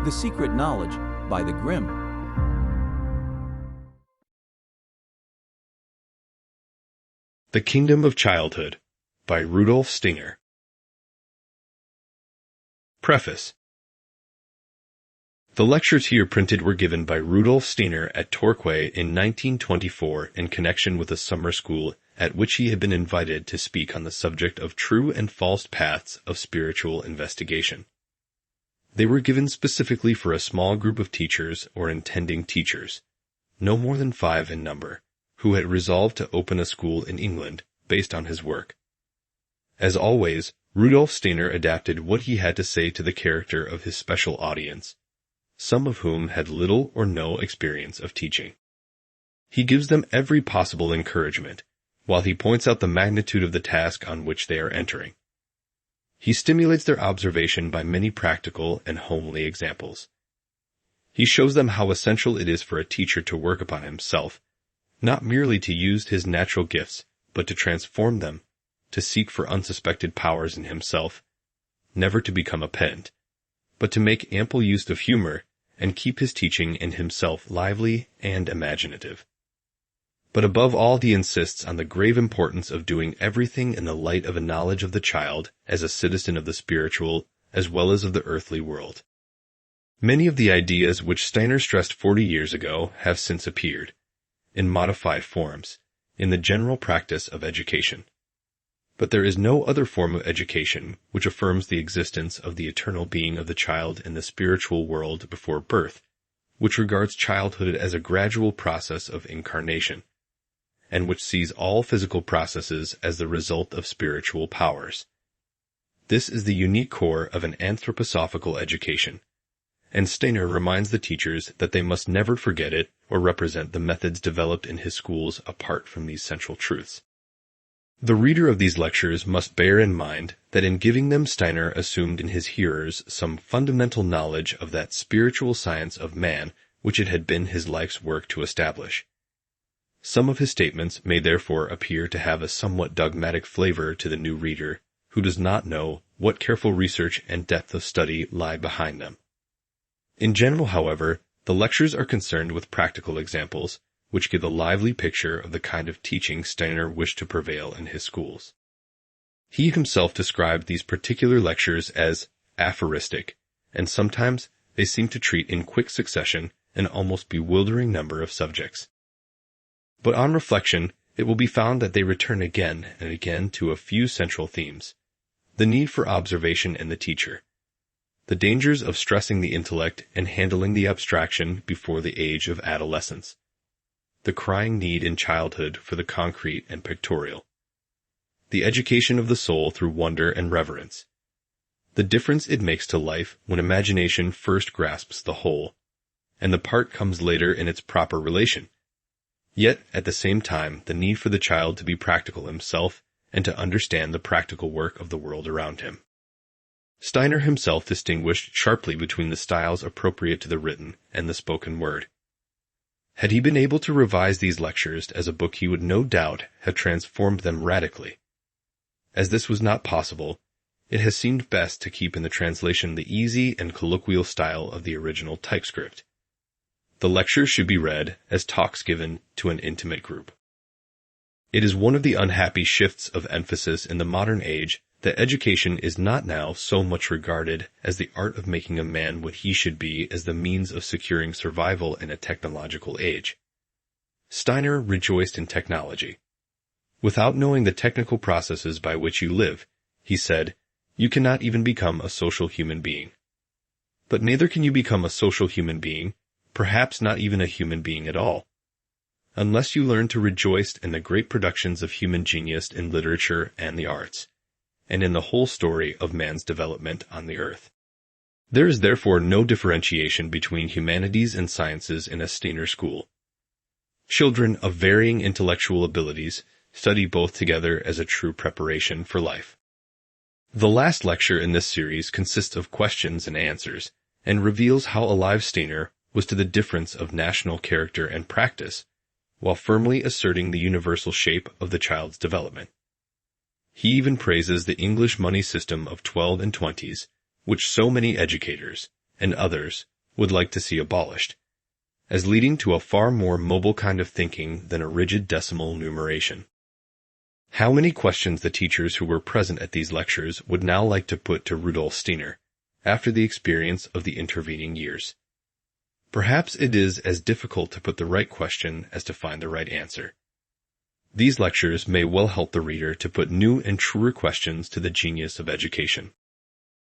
The Secret Knowledge by the Grimm. The Kingdom of Childhood by Rudolf Steiner. Preface. The lectures here printed were given by Rudolf Steiner at Torquay in 1924 in connection with a summer school at which he had been invited to speak on the subject of true and false paths of spiritual investigation. They were given specifically for a small group of teachers or intending teachers, no more than 5 in number, who had resolved to open a school in England based on his work. As always, Rudolf Steiner adapted what he had to say to the character of his special audience, some of whom had little or no experience of teaching. He gives them every possible encouragement, while he points out the magnitude of the task on which they are entering. He stimulates their observation by many practical and homely examples. He shows them how essential it is for a teacher to work upon himself, not merely to use his natural gifts, but to transform them, to seek for unsuspected powers in himself, never to become a pedant, but to make ample use of humor and keep his teaching and himself lively and imaginative. But above all, he insists on the grave importance of doing everything in the light of a knowledge of the child as a citizen of the spiritual as well as of the earthly world. Many of the ideas which Steiner stressed 40 years ago have since appeared, in modified forms, in the general practice of education. But there is no other form of education which affirms the existence of the eternal being of the child in the spiritual world before birth, which regards childhood as a gradual process of incarnation, and which sees all physical processes as the result of spiritual powers. This is the unique core of an anthroposophical education, and Steiner reminds the teachers that they must never forget it or represent the methods developed in his schools apart from these central truths. The reader of these lectures must bear in mind that in giving them Steiner assumed in his hearers some fundamental knowledge of that spiritual science of man which it had been his life's work to establish. Some of his statements may therefore appear to have a somewhat dogmatic flavor to the new reader who does not know what careful research and depth of study lie behind them. In general, however, the lectures are concerned with practical examples, which give a lively picture of the kind of teaching Steiner wished to prevail in his schools. He himself described these particular lectures as aphoristic, and sometimes they seem to treat in quick succession an almost bewildering number of subjects. But on reflection, it will be found that they return again and again to a few central themes: the need for observation in the teacher, the dangers of stressing the intellect and handling the abstraction before the age of adolescence, the crying need in childhood for the concrete and pictorial, the education of the soul through wonder and reverence, the difference it makes to life when imagination first grasps the whole, and the part comes later in its proper relation. Yet, at the same time, the need for the child to be practical himself and to understand the practical work of the world around him. Steiner himself distinguished sharply between the styles appropriate to the written and the spoken word. Had he been able to revise these lectures as a book, he would no doubt have transformed them radically. As this was not possible, it has seemed best to keep in the translation the easy and colloquial style of the original typescript. The lectures should be read as talks given to an intimate group. It is one of the unhappy shifts of emphasis in the modern age that education is not now so much regarded as the art of making a man what he should be as the means of securing survival in a technological age. Steiner rejoiced in technology. Without knowing the technical processes by which you live, he said, you cannot even become a social human being. But neither can you become a social human being, perhaps not even a human being at all, unless you learn to rejoice in the great productions of human genius in literature and the arts, and in the whole story of man's development on the earth. There is therefore no differentiation between humanities and sciences in a Steiner school. Children of varying intellectual abilities study both together as a true preparation for life. The last lecture in this series consists of questions and answers, and reveals how alive Steiner was to the difference of national character and practice, while firmly asserting the universal shape of the child's development. He even praises the English money system of 12 and 20s, which so many educators, and others would like to see abolished, as leading to a far more mobile kind of thinking than a rigid decimal numeration. How many questions the teachers who were present at these lectures would now like to put to Rudolf Steiner, after the experience of the intervening years. Perhaps it is as difficult to put the right question as to find the right answer. These lectures may well help the reader to put new and truer questions to the genius of education.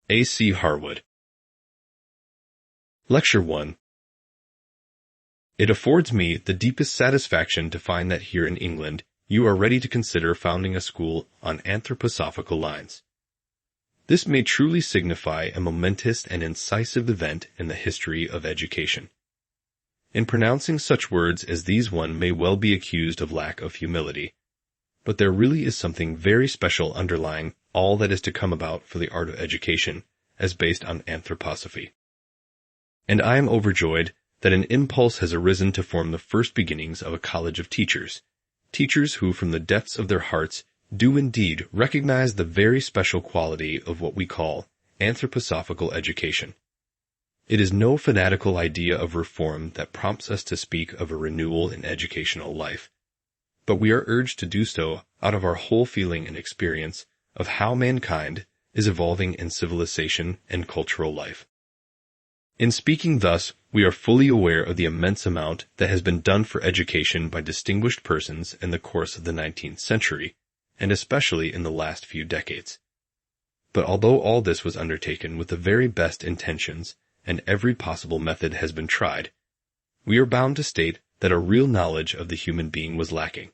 A. C. Harwood. Lecture 1. It affords me the deepest satisfaction to find that here in England you are ready to consider founding a school on anthroposophical lines. This may truly signify a momentous and incisive event in the history of education. In pronouncing such words as these, one may well be accused of lack of humility, but there really is something very special underlying all that is to come about for the art of education as based on anthroposophy. And I am overjoyed that an impulse has arisen to form the first beginnings of a college of teachers who from the depths of their hearts do indeed recognize the very special quality of what we call anthroposophical education. It is no fanatical idea of reform that prompts us to speak of a renewal in educational life, but we are urged to do so out of our whole feeling and experience of how mankind is evolving in civilization and cultural life. In speaking thus, we are fully aware of the immense amount that has been done for education by distinguished persons in the course of the 19th century, and especially in the last few decades. But although all this was undertaken with the very best intentions, and every possible method has been tried, we are bound to state that a real knowledge of the human being was lacking.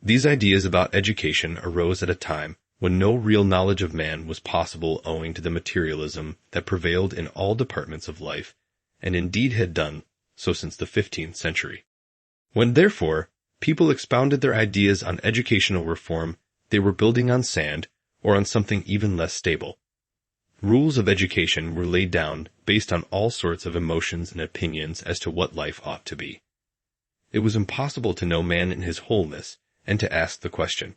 These ideas about education arose at a time when no real knowledge of man was possible owing to the materialism that prevailed in all departments of life, and indeed had done so since the 15th century. When, therefore, people expounded their ideas on educational reform, they were building on sand or on something even less stable. Rules of education were laid down based on all sorts of emotions and opinions as to what life ought to be. It was impossible to know man in his wholeness and to ask the question,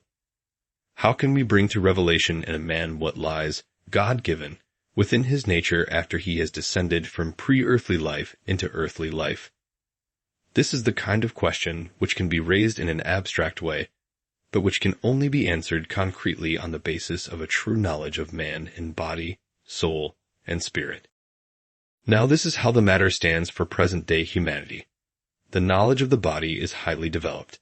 how can we bring to revelation in a man what lies, God-given, within his nature after he has descended from pre-earthly life into earthly life? This is the kind of question which can be raised in an abstract way, but which can only be answered concretely on the basis of a true knowledge of man in body, soul, and spirit. Now this is how the matter stands for present-day humanity. The knowledge of the body is highly developed.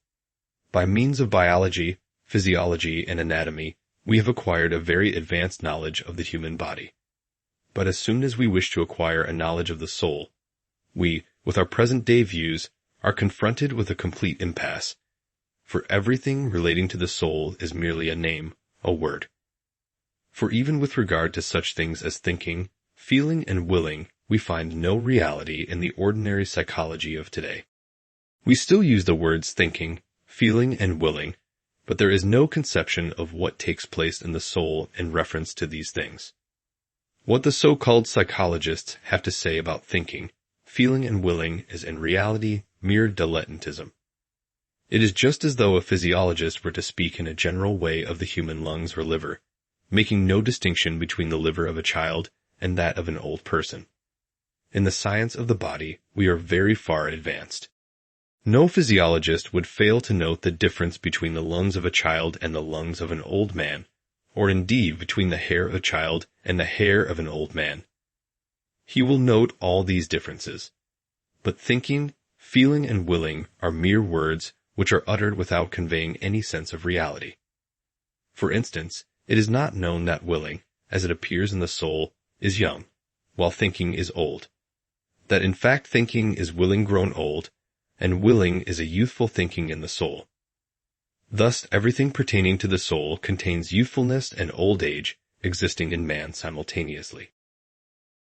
By means of biology, physiology, and anatomy, we have acquired a very advanced knowledge of the human body. But as soon as we wish to acquire a knowledge of the soul, we, with our present-day views, are confronted with a complete impasse, for everything relating to the soul is merely a name, a word. For even with regard to such things as thinking, feeling, and willing, we find no reality in the ordinary psychology of today. We still use the words thinking, feeling, and willing, but there is no conception of what takes place in the soul in reference to these things. What the so-called psychologists have to say about thinking, feeling, and willing is in reality mere dilettantism. It is just as though a physiologist were to speak in a general way of the human lungs or liver, making no distinction between the liver of a child and that of an old person. In the science of the body, we are very far advanced. No physiologist would fail to note the difference between the lungs of a child and the lungs of an old man, or indeed between the hair of a child and the hair of an old man. He will note all these differences. But thinking, feeling, and willing are mere words which are uttered without conveying any sense of reality. For instance, it is not known that willing, as it appears in the soul, is young, while thinking is old. That in fact thinking is willing grown old, and willing is a youthful thinking in the soul. Thus everything pertaining to the soul contains youthfulness and old age existing in man simultaneously.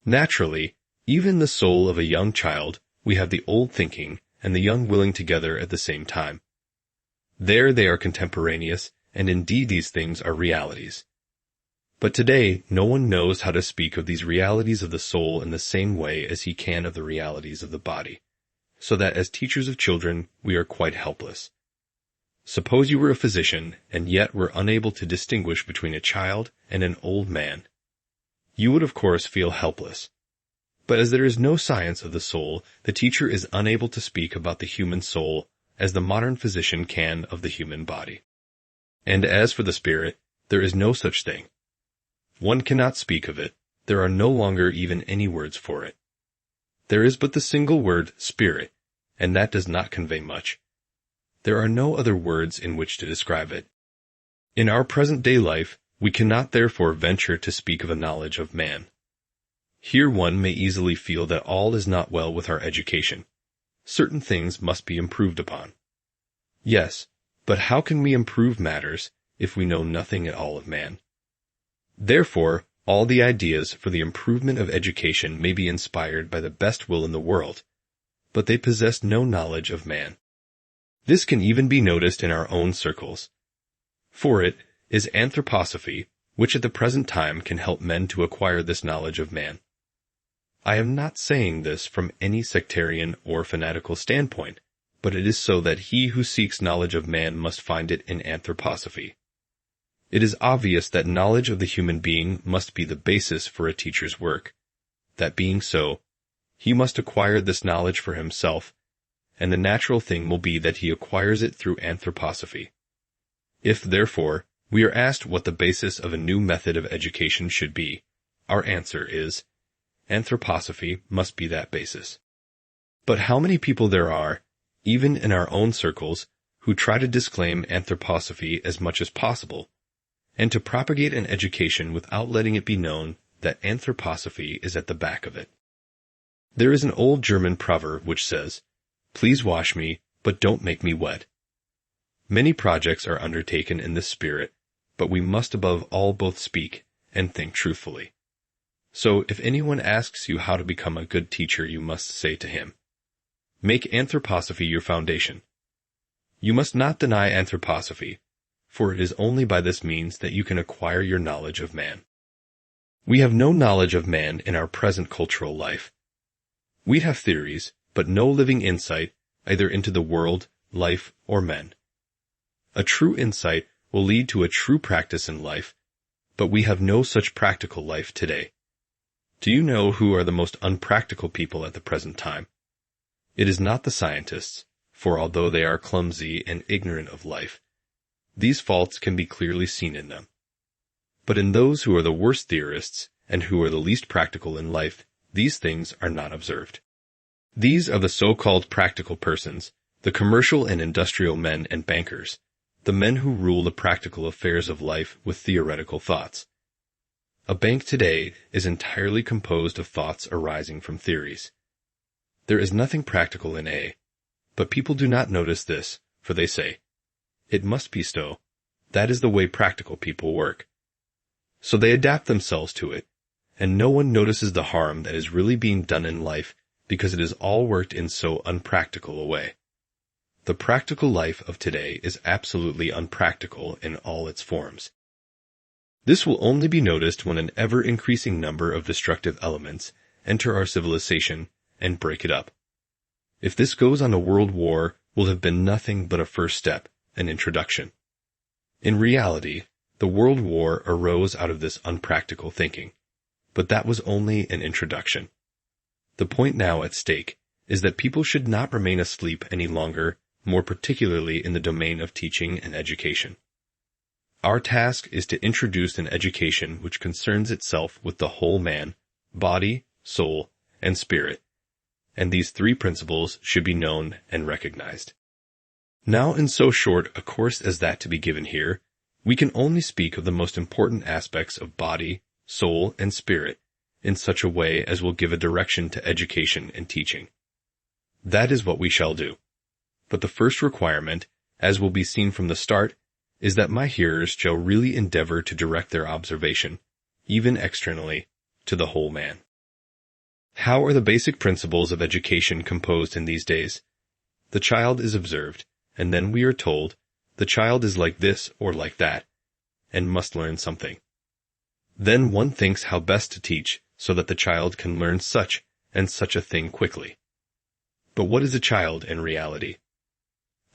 Naturally, even in the soul of a young child, we have the old thinking and the young willing together at the same time. There they are contemporaneous, and indeed these things are realities. But today, no one knows how to speak of these realities of the soul in the same way as he can of the realities of the body, so that as teachers of children, we are quite helpless. Suppose you were a physician, and yet were unable to distinguish between a child and an old man. You would of course feel helpless. But as there is no science of the soul, the teacher is unable to speak about the human soul as the modern physician can of the human body. And as for the spirit, there is no such thing. One cannot speak of it. There are no longer even any words for it. There is but the single word spirit, and that does not convey much. There are no other words in which to describe it. In our present-day life, we cannot therefore venture to speak of a knowledge of man. Here one may easily feel that all is not well with our education. Certain things must be improved upon. Yes, but how can we improve matters if we know nothing at all of man? Therefore, all the ideas for the improvement of education may be inspired by the best will in the world, but they possess no knowledge of man. This can even be noticed in our own circles. For it is anthroposophy which at the present time can help men to acquire this knowledge of man. I am not saying this from any sectarian or fanatical standpoint, but it is so that he who seeks knowledge of man must find it in anthroposophy. It is obvious that knowledge of the human being must be the basis for a teacher's work. That being so, he must acquire this knowledge for himself, and the natural thing will be that he acquires it through anthroposophy. If, therefore, we are asked what the basis of a new method of education should be, our answer is, anthroposophy must be that basis. But how many people there are, even in our own circles, who try to disclaim anthroposophy as much as possible, and to propagate an education without letting it be known that anthroposophy is at the back of it. There is an old German proverb which says, "Please wash me, but don't make me wet." Many projects are undertaken in this spirit, but we must above all both speak and think truthfully. So if anyone asks you how to become a good teacher, you must say to him, "Make anthroposophy your foundation." You must not deny anthroposophy, for it is only by this means that you can acquire your knowledge of man. We have no knowledge of man in our present cultural life. We have theories, but no living insight either into the world, life, or men. A true insight will lead to a true practice in life, but we have no such practical life today. Do you know who are the most unpractical people at the present time? It is not the scientists, for although they are clumsy and ignorant of life, these faults can be clearly seen in them. But in those who are the worst theorists and who are the least practical in life, these things are not observed. These are the so-called practical persons, the commercial and industrial men and bankers, the men who rule the practical affairs of life with theoretical thoughts. A bank today is entirely composed of thoughts arising from theories. There is nothing practical in A, but people do not notice this, for they say, "It must be so. That is the way practical people work." So they adapt themselves to it, and no one notices the harm that is really being done in life because it is all worked in so unpractical a way. The practical life of today is absolutely unpractical in all its forms. This will only be noticed when an ever-increasing number of destructive elements enter our civilization and break it up. If this goes on, a world war will have been nothing but a first step, an introduction. In reality, the world war arose out of this unpractical thinking, but that was only an introduction. The point now at stake is that people should not remain asleep any longer, more particularly in the domain of teaching and education. Our task is to introduce an education which concerns itself with the whole man, body, soul, and spirit, and these three principles should be known and recognized. Now, in so short a course as that to be given here, we can only speak of the most important aspects of body, soul, and spirit in such a way as will give a direction to education and teaching. That is what we shall do. But the first requirement, as will be seen from the start, is that my hearers shall really endeavor to direct their observation, even externally, to the whole man. How are the basic principles of education composed in these days? The child is observed, and then we are told, the child is like this or like that, and must learn something. Then one thinks how best to teach so that the child can learn such and such a thing quickly. But what is a child in reality?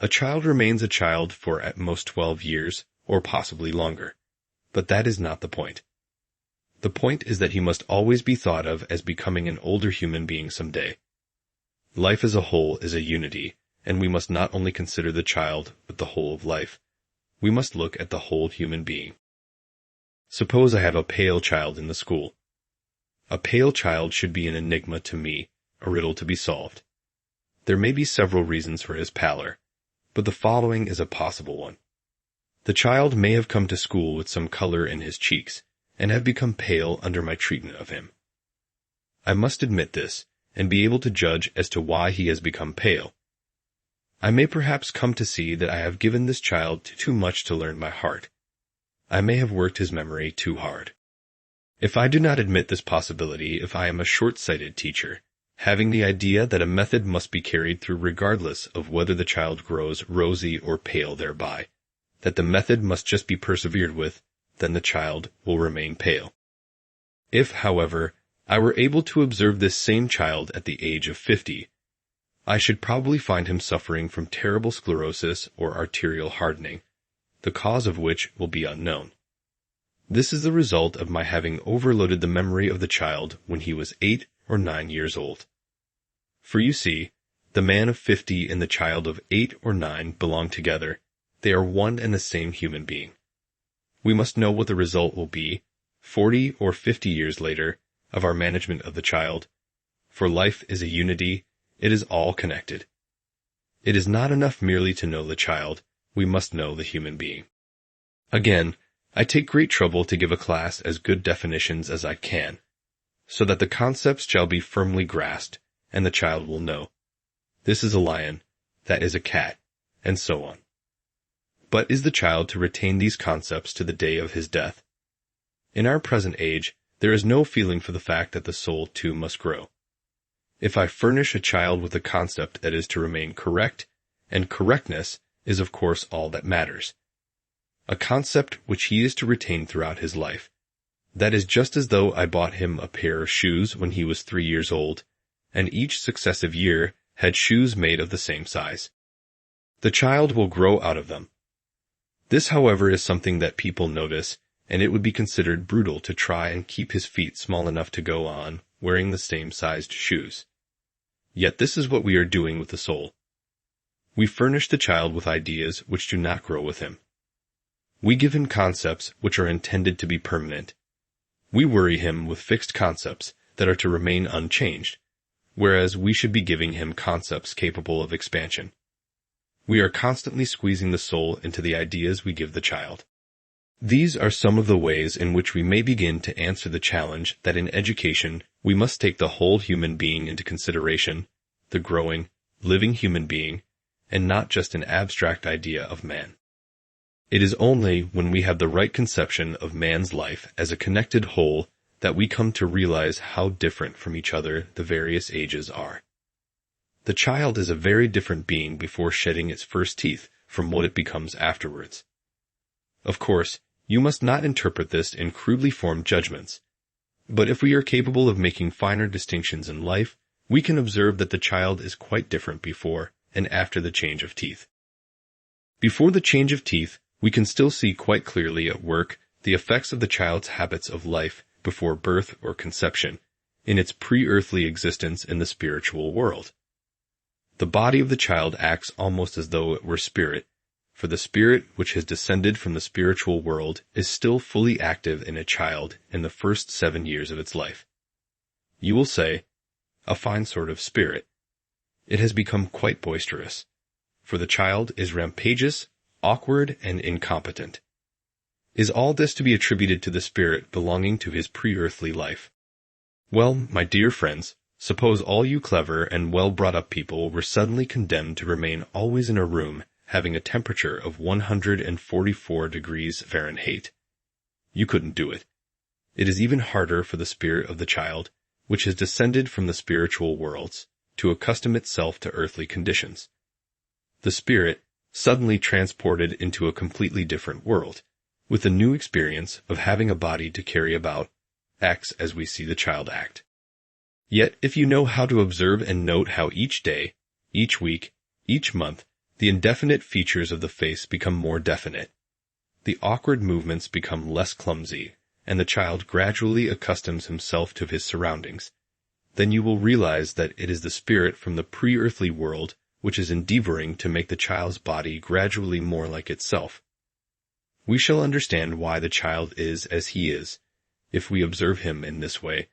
A child remains a child for at most 12 years, or possibly longer. But that is not the point. The point is that he must always be thought of as becoming an older human being someday. Life as a whole is a unity, and we must not only consider the child with the whole of life. We must look at the whole human being. Suppose I have a pale child in the school. A pale child should be an enigma to me, a riddle to be solved. There may be several reasons for his pallor, but the following is a possible one. The child may have come to school with some color in his cheeks, and have become pale under my treatment of him. I must admit this, and be able to judge as to why he has become pale. I may perhaps come to see that I have given this child too much to learn by heart. I may have worked his memory too hard. If I do not admit this possibility, if I am a short-sighted teacher, having the idea that a method must be carried through regardless of whether the child grows rosy or pale thereby, that the method must just be persevered with, then the child will remain pale. If, however, I were able to observe this same child at the age of 50, I should probably find him suffering from terrible sclerosis or arterial hardening, the cause of which will be unknown. This is the result of my having overloaded the memory of the child when he was 8 or 9 years old. For you see, the man of 50 and the child of 8 or 9 belong together. They are one and the same human being. We must know what the result will be, 40 or 50 years later, of our management of the child. For life is a unity, it is all connected. It is not enough merely to know the child, we must know the human being. Again, I take great trouble to give a class as good definitions as I can, so that the concepts shall be firmly grasped, and the child will know. This is a lion, that is a cat, and so on. But is the child to retain these concepts to the day of his death? In our present age, there is no feeling for the fact that the soul too must grow. If I furnish a child with a concept that is to remain correct, and correctness is of course all that matters, a concept which he is to retain throughout his life, that is just as though I bought him a pair of shoes when he was 3 years old, and each successive year had shoes made of the same size. The child will grow out of them. This, however, is something that people notice, and it would be considered brutal to try and keep his feet small enough to go on, wearing the same sized shoes. Yet this is what we are doing with the soul. We furnish the child with ideas which do not grow with him. We give him concepts which are intended to be permanent. We worry him with fixed concepts that are to remain unchanged, whereas we should be giving him concepts capable of expansion. We are constantly squeezing the soul into the ideas we give the child. These are some of the ways in which we may begin to answer the challenge that in education we must take the whole human being into consideration, the growing, living human being, and not just an abstract idea of man. It is only when we have the right conception of man's life as a connected whole that we come to realize how different from each other the various ages are. The child is a very different being before shedding its first teeth from what it becomes afterwards. Of course, you must not interpret this in crudely formed judgments, but if we are capable of making finer distinctions in life, we can observe that the child is quite different before and after the change of teeth. Before the change of teeth, we can still see quite clearly at work the effects of the child's habits of life before birth or conception, in its pre-earthly existence in the spiritual world. The body of the child acts almost as though it were spirit, for the spirit which has descended from the spiritual world is still fully active in a child in the first 7 years of its life. You will say, a fine sort of spirit. It has become quite boisterous, for the child is rampageous, awkward, and incompetent. Is all this to be attributed to the spirit belonging to his pre-earthly life? Well, my dear friends, suppose all you clever and well-brought-up people were suddenly condemned to remain always in a room having a temperature of 144 degrees Fahrenheit. You couldn't do it. It is even harder for the spirit of the child, which has descended from the spiritual worlds, to accustom itself to earthly conditions. The spirit, suddenly transported into a completely different world, with the new experience of having a body to carry about, acts as we see the child act. Yet if you know how to observe and note how each day, each week, each month, the indefinite features of the face become more definite, the awkward movements become less clumsy, and the child gradually accustoms himself to his surroundings, then you will realize that it is the spirit from the pre-earthly world which is endeavoring to make the child's body gradually more like itself. We shall understand why the child is as he is, if we observe him in this way,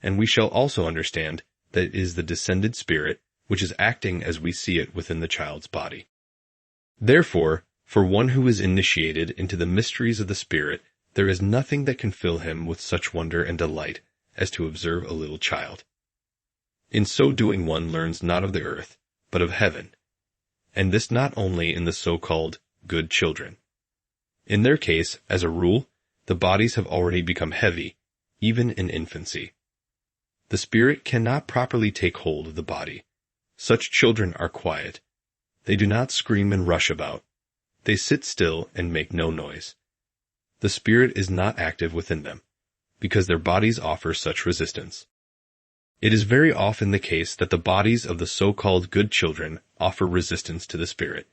and we shall also understand that it is the descended spirit which is acting as we see it within the child's body. Therefore, for one who is initiated into the mysteries of the Spirit, there is nothing that can fill him with such wonder and delight as to observe a little child. In so doing one learns not of the earth, but of heaven, and this not only in the so-called good children. In their case, as a rule, the bodies have already become heavy, even in infancy. The spirit cannot properly take hold of the body. Such children are quiet. They do not scream and rush about. They sit still and make no noise. The spirit is not active within them, because their bodies offer such resistance. It is very often the case that the bodies of the so-called good children offer resistance to the spirit.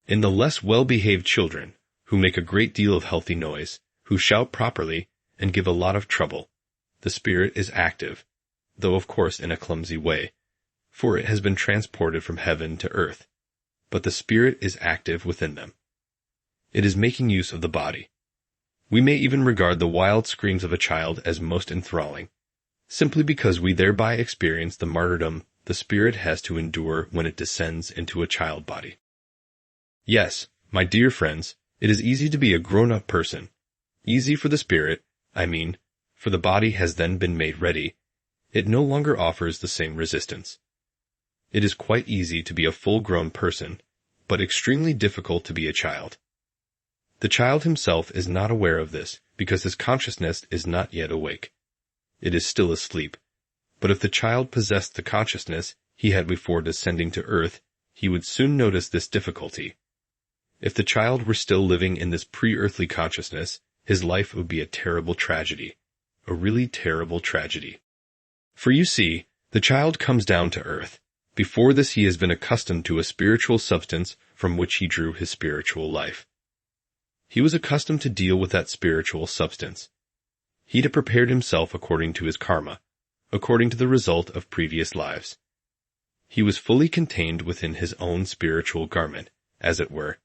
In the less well-behaved children, who make a great deal of healthy noise, who shout properly, and give a lot of trouble, the spirit is active, though of course in a clumsy way, for it has been transported from heaven to earth, but the spirit is active within them. It is making use of the body. We may even regard the wild screams of a child as most enthralling, simply because we thereby experience the martyrdom the spirit has to endure when it descends into a child body. Yes, my dear friends, it is easy to be a grown-up person. Easy for the spirit, I mean, for the body has then been made ready. It no longer offers the same resistance. It is quite easy to be a full-grown person, but extremely difficult to be a child. The child himself is not aware of this because his consciousness is not yet awake. It is still asleep. But if the child possessed the consciousness he had before descending to earth, he would soon notice this difficulty. If the child were still living in this pre-earthly consciousness, his life would be a terrible tragedy, a really terrible tragedy. For you see, the child comes down to earth. Before this he has been accustomed to a spiritual substance from which he drew his spiritual life. He was accustomed to deal with that spiritual substance. He had prepared himself according to his karma, according to the result of previous lives. He was fully contained within his own spiritual garment, as it were.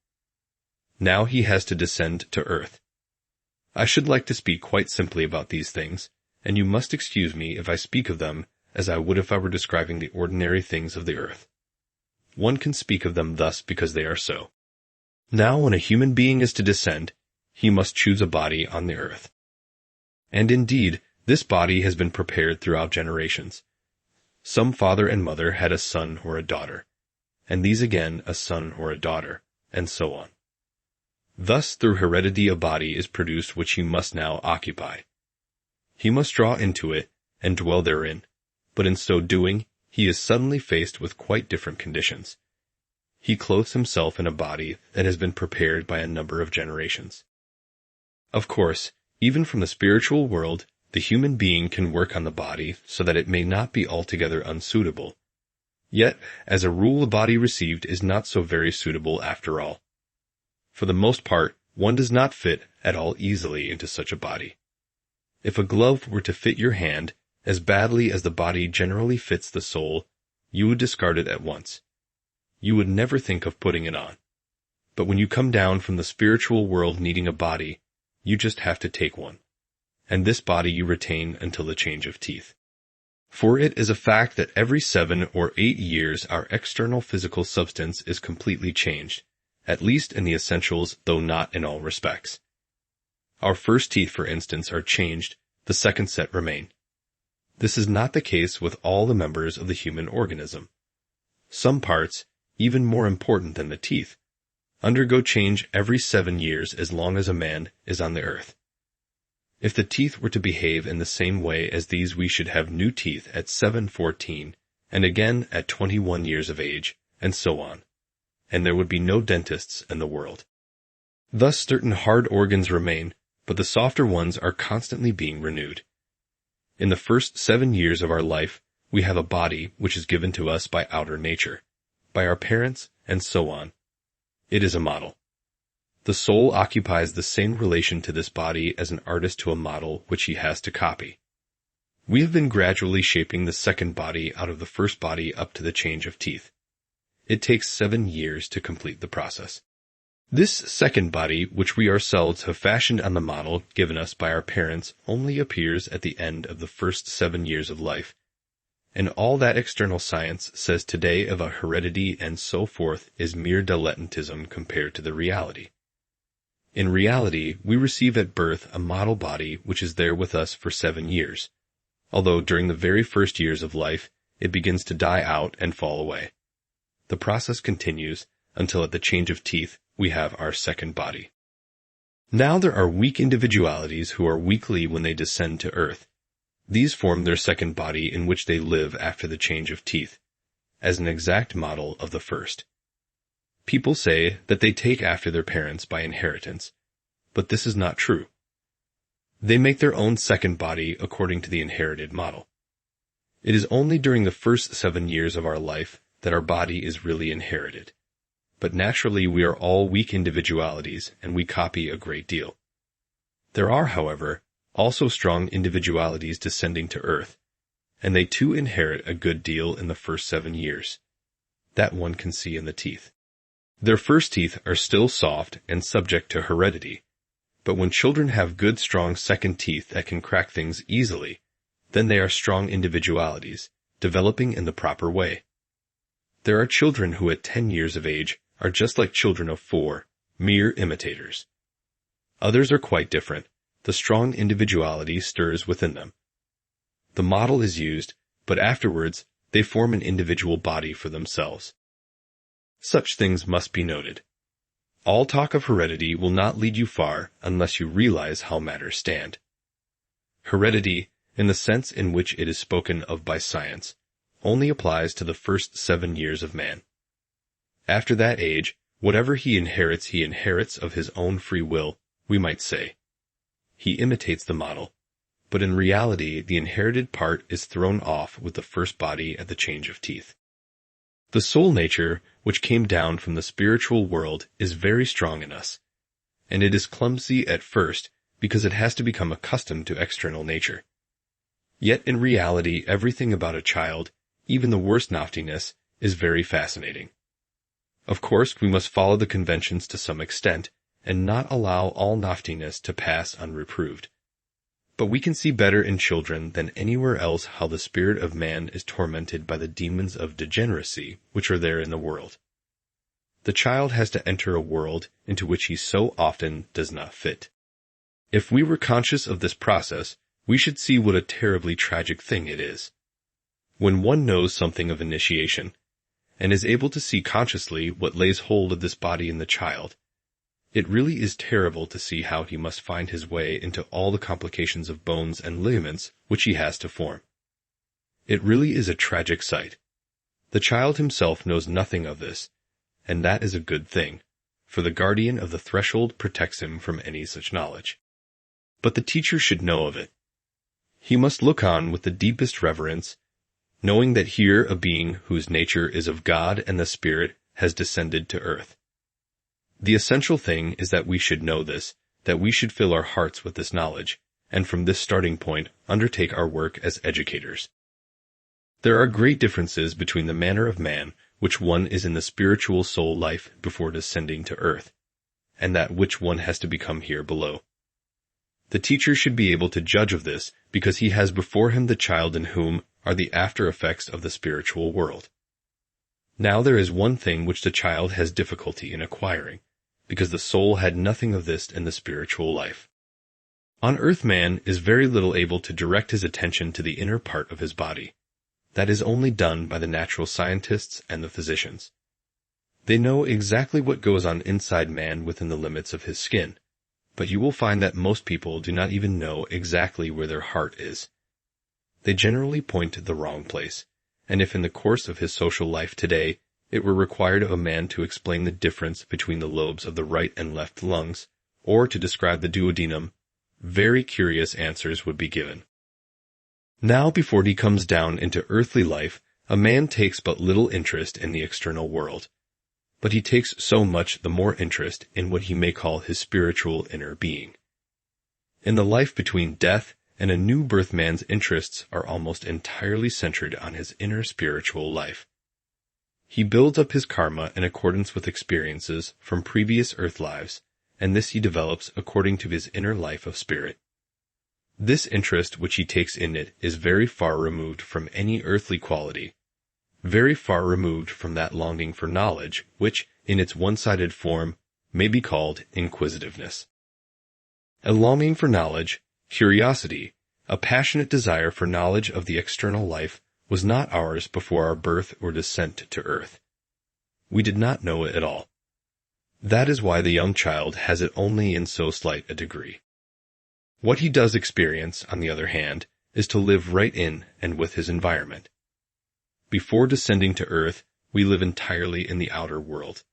Now he has to descend to earth. I should like to speak quite simply about these things, and you must excuse me if I speak of them as I would if I were describing the ordinary things of the earth. One can speak of them thus because they are so. Now when a human being is to descend, he must choose a body on the earth. And indeed, this body has been prepared throughout generations. Some father and mother had a son or a daughter, and these again a son or a daughter, and so on. Thus through heredity a body is produced which he must now occupy. He must draw into it and dwell therein, but in so doing he is suddenly faced with quite different conditions. He clothes himself in a body that has been prepared by a number of generations. Of course, even from the spiritual world, the human being can work on the body so that it may not be altogether unsuitable. Yet, as a rule, the body received is not so very suitable after all. For the most part, one does not fit at all easily into such a body. If a glove were to fit your hand, as badly as the body generally fits the soul, you would discard it at once. You would never think of putting it on. But when you come down from the spiritual world needing a body, you just have to take one. And this body you retain until the change of teeth. For it is a fact that every 7 or 8 years our external physical substance is completely changed, at least in the essentials, though not in all respects. Our first teeth, for instance, are changed, the second set remain. This is not the case with all the members of the human organism. Some parts, even more important than the teeth, undergo change every 7 years as long as a man is on the earth. If the teeth were to behave in the same way as these, we should have new teeth at 7-14, and again at 21 years of age, and so on, and there would be no dentists in the world. Thus certain hard organs remain, but the softer ones are constantly being renewed. In the first 7 years of our life, we have a body which is given to us by outer nature, by our parents, and so on. It is a model. The soul occupies the same relation to this body as an artist to a model which he has to copy. We have been gradually shaping the second body out of the first body up to the change of teeth. It takes 7 years to complete the process. This second body, which we ourselves have fashioned on the model given us by our parents, only appears at the end of the first 7 years of life. And all that external science says today about heredity and so forth is mere dilettantism compared to the reality. In reality, we receive at birth a model body which is there with us for 7 years, although during the very first years of life, it begins to die out and fall away. The process continues until at the change of teeth, we have our second body. Now there are weak individualities who are weakly when they descend to earth. These form their second body in which they live after the change of teeth, as an exact model of the first. People say that they take after their parents by inheritance, but this is not true. They make their own second body according to the inherited model. It is only during the first 7 years of our life that our body is really inherited. But naturally we are all weak individualities and we copy a great deal. There are, however, also strong individualities descending to earth, and they too inherit a good deal in the first 7 years. That one can see in the teeth. Their first teeth are still soft and subject to heredity, but when children have good strong second teeth that can crack things easily, then they are strong individualities, developing in the proper way. There are children who at 10 years of age are just like children of 4, mere imitators. Others are quite different. The strong individuality stirs within them. The model is used, but afterwards they form an individual body for themselves. Such things must be noted. All talk of heredity will not lead you far unless you realize how matters stand. Heredity, in the sense in which it is spoken of by science, only applies to the first 7 years of man. After that age, whatever he inherits of his own free will, we might say. He imitates the model, but in reality the inherited part is thrown off with the first body at the change of teeth. The soul nature, which came down from the spiritual world, is very strong in us, and it is clumsy at first because it has to become accustomed to external nature. Yet in reality everything about a child, even the worst naughtiness, is very fascinating. Of course, we must follow the conventions to some extent, and not allow all naughtiness to pass unreproved. But we can see better in children than anywhere else how the spirit of man is tormented by the demons of degeneracy which are there in the world. The child has to enter a world into which he so often does not fit. If we were conscious of this process, we should see what a terribly tragic thing it is. When one knows something of initiation, and is able to see consciously what lays hold of this body in the child, it really is terrible to see how he must find his way into all the complications of bones and ligaments which he has to form. It really is a tragic sight. The child himself knows nothing of this, and that is a good thing, for the guardian of the threshold protects him from any such knowledge. But the teacher should know of it. He must look on with the deepest reverence, knowing that here a being whose nature is of God and the Spirit has descended to earth. The essential thing is that we should know this, that we should fill our hearts with this knowledge, and from this starting point undertake our work as educators. There are great differences between the manner of man which one is in the spiritual soul life before descending to earth, and that which one has to become here below. The teacher should be able to judge of this because he has before him the child in whom are the after effects of the spiritual world. Now there is one thing which the child has difficulty in acquiring, because the soul had nothing of this in the spiritual life. On earth man is very little able to direct his attention to the inner part of his body. That is only done by the natural scientists and the physicians. They know exactly what goes on inside man within the limits of his skin, but you will find that most people do not even know exactly where their heart is. They generally point to the wrong place, and if in the course of his social life today it were required of a man to explain the difference between the lobes of the right and left lungs, or to describe the duodenum, very curious answers would be given. Now before he comes down into earthly life, a man takes but little interest in the external world. but he takes so much the more interest in what he may call his spiritual inner being. In the life between death and a new birth, man's interests are almost entirely centered on his inner spiritual life. He builds up his karma in accordance with experiences from previous earth lives, and this he develops according to his inner life of spirit. This interest which he takes in it is very far removed from any earthly quality, very far removed from that longing for knowledge which, in its one-sided form, may be called inquisitiveness. A longing for knowledge, curiosity, a passionate desire for knowledge of the external life was not ours before our birth or descent to earth. We did not know it at all. That is why the young child has it only in so slight a degree. What he does experience, on the other hand, is to live right in and with his environment. Before descending to earth, we live entirely in the outer world.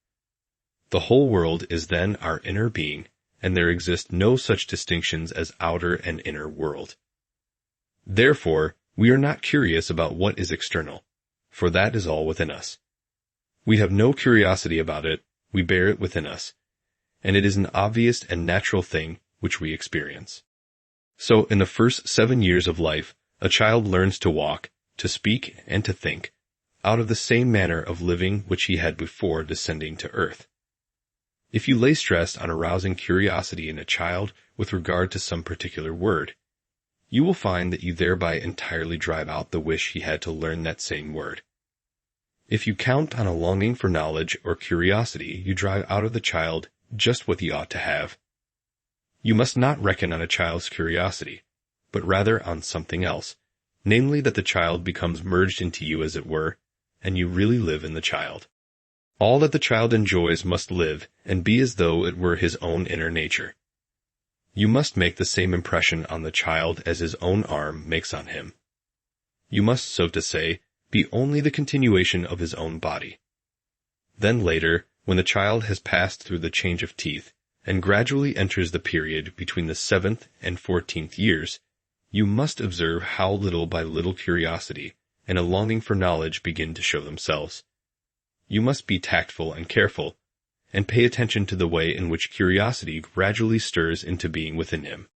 The whole world is then our inner being, and there exist no such distinctions as outer and inner world. Therefore, we are not curious about what is external, for that is all within us. We have no curiosity about it, we bear it within us, and it is an obvious and natural thing which we experience. So, in the first 7 years of life, a child learns to walk, to speak, and to think, out of the same manner of living which he had before descending to earth. If you lay stress on arousing curiosity in a child with regard to some particular word, you will find that you thereby entirely drive out the wish he had to learn that same word. If you count on a longing for knowledge or curiosity, you drive out of the child just what he ought to have. You must not reckon on a child's curiosity, but rather on something else, namely that the child becomes merged into you as it were, and you really live in the child. All that the child enjoys must live and be as though it were his own inner nature. You must make the same impression on the child as his own arm makes on him. You must, so to say, be only the continuation of his own body. Then later, when the child has passed through the change of teeth, and gradually enters the period between the 7th and 14th years, you must observe how little by little curiosity and a longing for knowledge begin to show themselves. You must be tactful and careful, and pay attention to the way in which curiosity gradually stirs into being within him.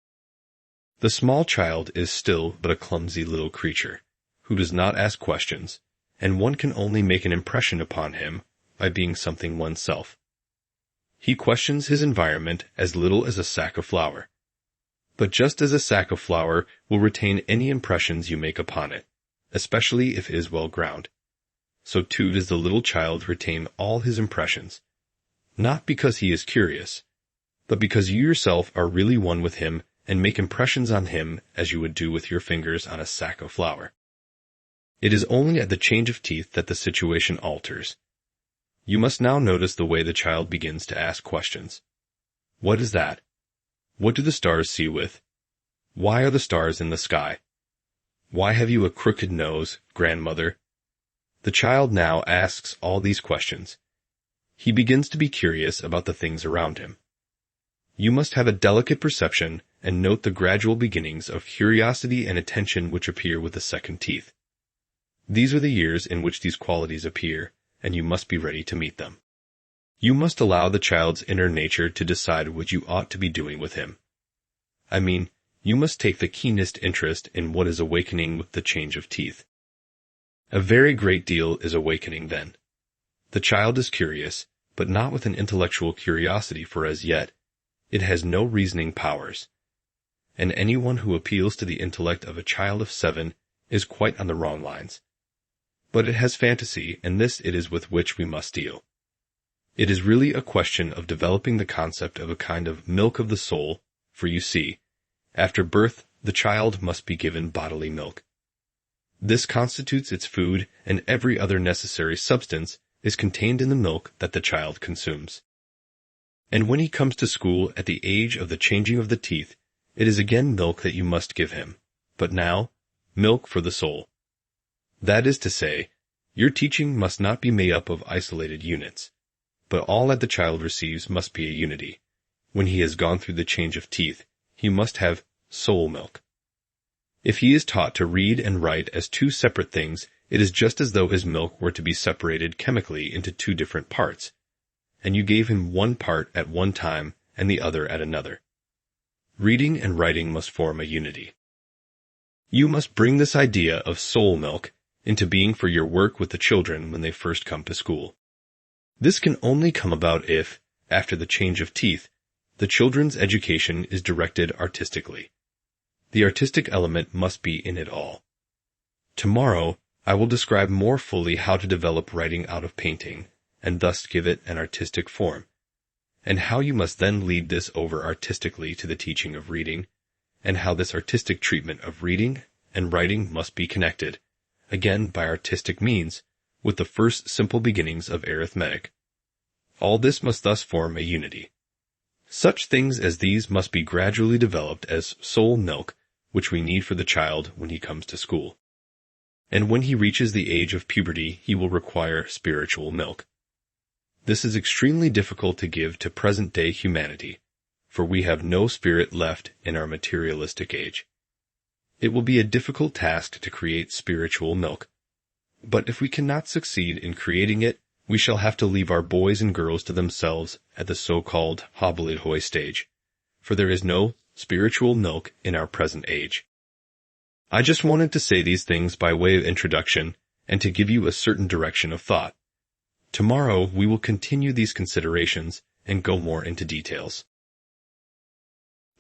The small child is still but a clumsy little creature, who does not ask questions, and one can only make an impression upon him by being something oneself. He questions his environment as little as a sack of flour. But just as a sack of flour will retain any impressions you make upon it, especially if it is well ground, so too does the little child retain all his impressions, not because he is curious, but because you yourself are really one with him and make impressions on him as you would do with your fingers on a sack of flour. It is only at the change of teeth that the situation alters. You must now notice the way the child begins to ask questions. What is that? What do the stars see with? Why are the stars in the sky? Why have you a crooked nose, grandmother? The child now asks all these questions. He begins to be curious about the things around him. You must have a delicate perception and note the gradual beginnings of curiosity and attention which appear with the second teeth. These are the years in which these qualities appear, and you must be ready to meet them. You must allow the child's inner nature to decide what you ought to be doing with him. I mean, you must take the keenest interest in what is awakening with the change of teeth. A very great deal is awakening then. The child is curious, but not with an intellectual curiosity, for as yet, it has no reasoning powers. And anyone who appeals to the intellect of a child of 7 is quite on the wrong lines. But it has fantasy, and this it is with which we must deal. It is really a question of developing the concept of a kind of milk of the soul, for you see, after birth the child must be given bodily milk. This constitutes its food, and every other necessary substance is contained in the milk that the child consumes. And when he comes to school at the age of the changing of the teeth, it is again milk that you must give him, but now, milk for the soul. That is to say, your teaching must not be made up of isolated units, but all that the child receives must be a unity. When he has gone through the change of teeth, he must have soul milk. If he is taught to read and write as 2 separate things, it is just as though his milk were to be separated chemically into 2 different parts, and you gave him one part at one time and the other at another. Reading and writing must form a unity. You must bring this idea of soul milk into being for your work with the children when they first come to school. This can only come about if, after the change of teeth, the children's education is directed artistically. The artistic element must be in it all. Tomorrow, I will describe more fully how to develop writing out of painting, and thus give it an artistic form, and how you must then lead this over artistically to the teaching of reading, and how this artistic treatment of reading and writing must be connected, again by artistic means, with the first simple beginnings of arithmetic. All this must thus form a unity. Such things as these must be gradually developed as soul milk, which we need for the child when he comes to school. And when he reaches the age of puberty, he will require spiritual milk. This is extremely difficult to give to present-day humanity, for we have no spirit left in our materialistic age. It will be a difficult task to create spiritual milk, but if we cannot succeed in creating it, we shall have to leave our boys and girls to themselves at the so-called hobbledehoy stage, for there is no spiritual milk in our present age. I just wanted to say these things by way of introduction and to give you a certain direction of thought. Tomorrow we will continue these considerations and go more into details.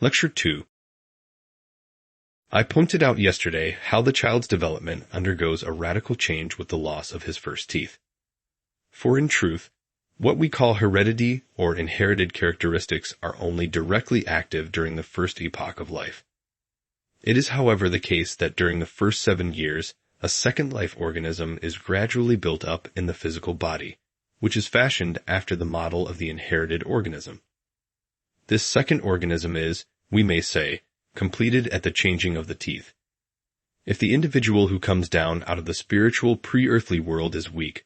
Lecture 2. I pointed out yesterday how the child's development undergoes a radical change with the loss of his first teeth. For in truth, what we call heredity or inherited characteristics are only directly active during the first epoch of life. It is, however, the case that during the first 7 years, a second life organism is gradually built up in the physical body, which is fashioned after the model of the inherited organism. This second organism is, we may say, completed at the changing of the teeth. If the individual who comes down out of the spiritual pre-earthly world is weak,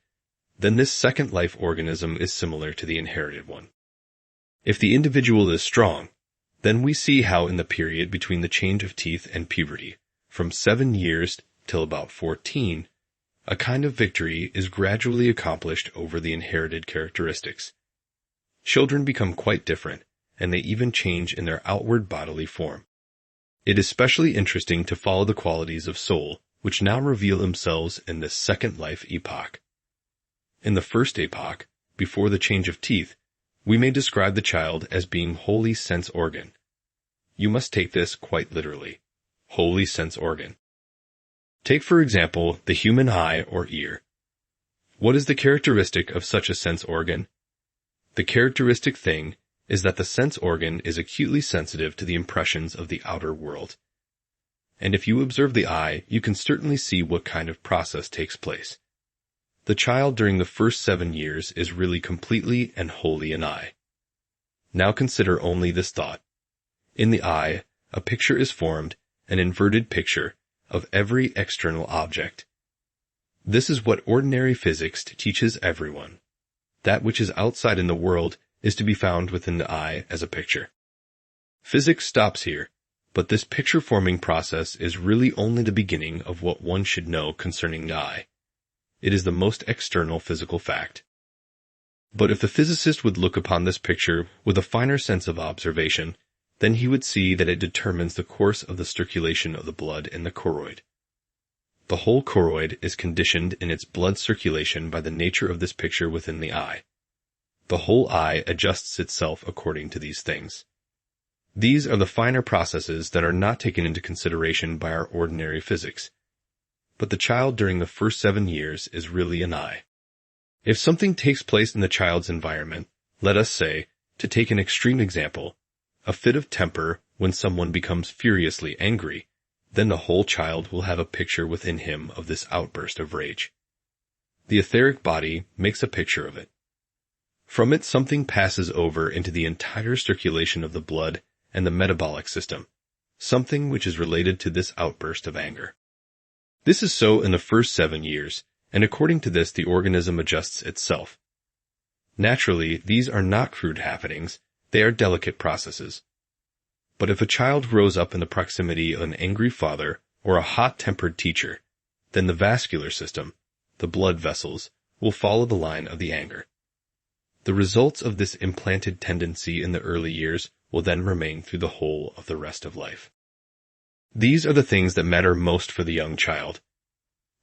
then this second life organism is similar to the inherited one. If the individual is strong, then we see how in the period between the change of teeth and puberty, from 7 years till about 14, a kind of victory is gradually accomplished over the inherited characteristics. Children become quite different, and they even change in their outward bodily form. It is specially interesting to follow the qualities of soul, which now reveal themselves in this second life epoch. In the first epoch, before the change of teeth, we may describe the child as being wholly sense organ. You must take this quite literally. Wholly sense organ. Take, for example, the human eye or ear. What is the characteristic of such a sense organ? The characteristic thing is that the sense organ is acutely sensitive to the impressions of the outer world. And if you observe the eye, you can certainly see what kind of process takes place. The child during the first 7 years is really completely and wholly an eye. Now consider only this thought. In the eye, a picture is formed, an inverted picture, of every external object. This is what ordinary physics teaches everyone. That which is outside in the world is to be found within the eye as a picture. Physics stops here, but this picture-forming process is really only the beginning of what one should know concerning the eye. It is the most external physical fact. But if the physicist would look upon this picture with a finer sense of observation, then he would see that it determines the course of the circulation of the blood in the choroid. The whole choroid is conditioned in its blood circulation by the nature of this picture within the eye. The whole eye adjusts itself according to these things. These are the finer processes that are not taken into consideration by our ordinary physics. But the child during the first 7 years is really an eye. If something takes place in the child's environment, let us say, to take an extreme example, a fit of temper when someone becomes furiously angry, then the whole child will have a picture within him of this outburst of rage. The etheric body makes a picture of it. From it something passes over into the entire circulation of the blood and the metabolic system, something which is related to this outburst of anger. This is so in the first 7 years, and according to this the organism adjusts itself. Naturally, these are not crude happenings, they are delicate processes. But if a child grows up in the proximity of an angry father or a hot-tempered teacher, then the vascular system, the blood vessels, will follow the line of the anger. The results of this implanted tendency in the early years will then remain through the whole of the rest of life. These are the things that matter most for the young child.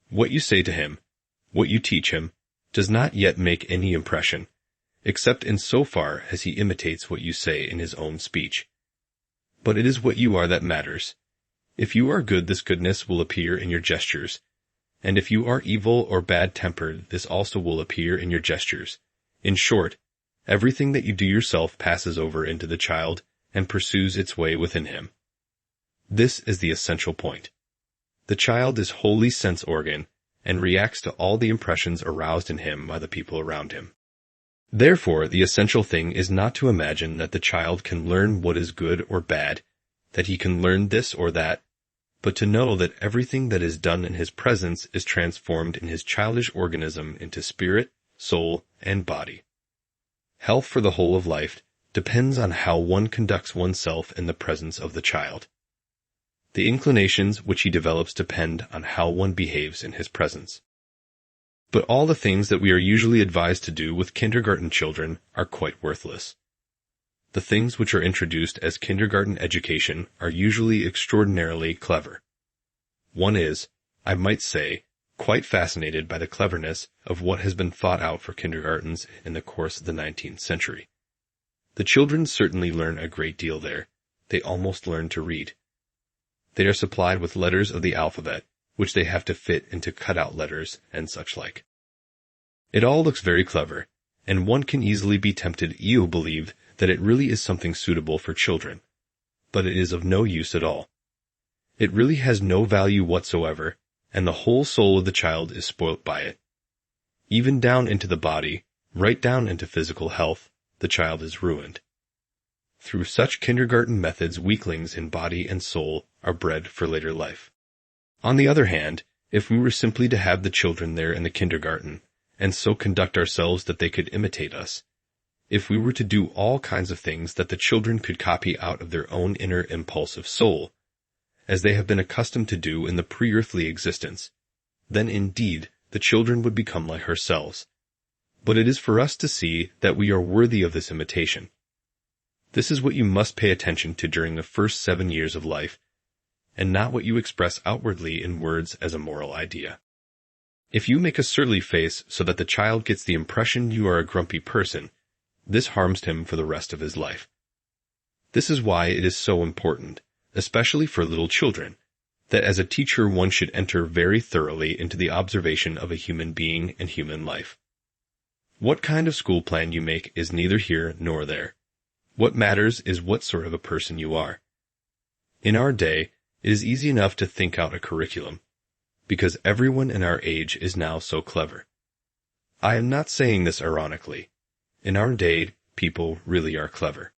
What you say to him, what you teach him, does not yet make any impression, except in so far as he imitates what you say in his own speech. But it is what you are that matters. If you are good, this goodness will appear in your gestures, and if you are evil or bad-tempered, this also will appear in your gestures. In short, everything that you do yourself passes over into the child and pursues its way within him. This is the essential point. The child is wholly sense organ and reacts to all the impressions aroused in him by the people around him. Therefore, the essential thing is not to imagine that the child can learn what is good or bad, that he can learn this or that, but to know that everything that is done in his presence is transformed in his childish organism into spirit, soul, and body. Health for the whole of life depends on how one conducts oneself in the presence of the child. The inclinations which he develops depend on how one behaves in his presence. But all the things that we are usually advised to do with kindergarten children are quite worthless. The things which are introduced as kindergarten education are usually extraordinarily clever. One is, I might say, quite fascinated by the cleverness of what has been thought out for kindergartens in the course of the 19th century. The children certainly learn a great deal there. They almost learn to read. They are supplied with letters of the alphabet, which they have to fit into cut-out letters and such like. It all looks very clever, and one can easily be tempted to believe that it really is something suitable for children. But it is of no use at all. It really has no value whatsoever, and the whole soul of the child is spoilt by it. Even down into the body, right down into physical health, the child is ruined. Through such kindergarten methods, weaklings in body and soul are bred for later life. On the other hand, if we were simply to have the children there in the kindergarten, and so conduct ourselves that they could imitate us, if we were to do all kinds of things that the children could copy out of their own inner impulsive soul, as they have been accustomed to do in the pre-earthly existence, then indeed the children would become like ourselves. But it is for us to see that we are worthy of this imitation. This is what you must pay attention to during the first 7 years of life, and not what you express outwardly in words as a moral idea. If you make a surly face so that the child gets the impression you are a grumpy person, this harms him for the rest of his life. This is why it is so important, especially for little children, that as a teacher one should enter very thoroughly into the observation of a human being and human life. What kind of school plan you make is neither here nor there. What matters is what sort of a person you are. In our day, it is easy enough to think out a curriculum, because everyone in our age is now so clever. I am not saying this ironically. In our day, people really are clever.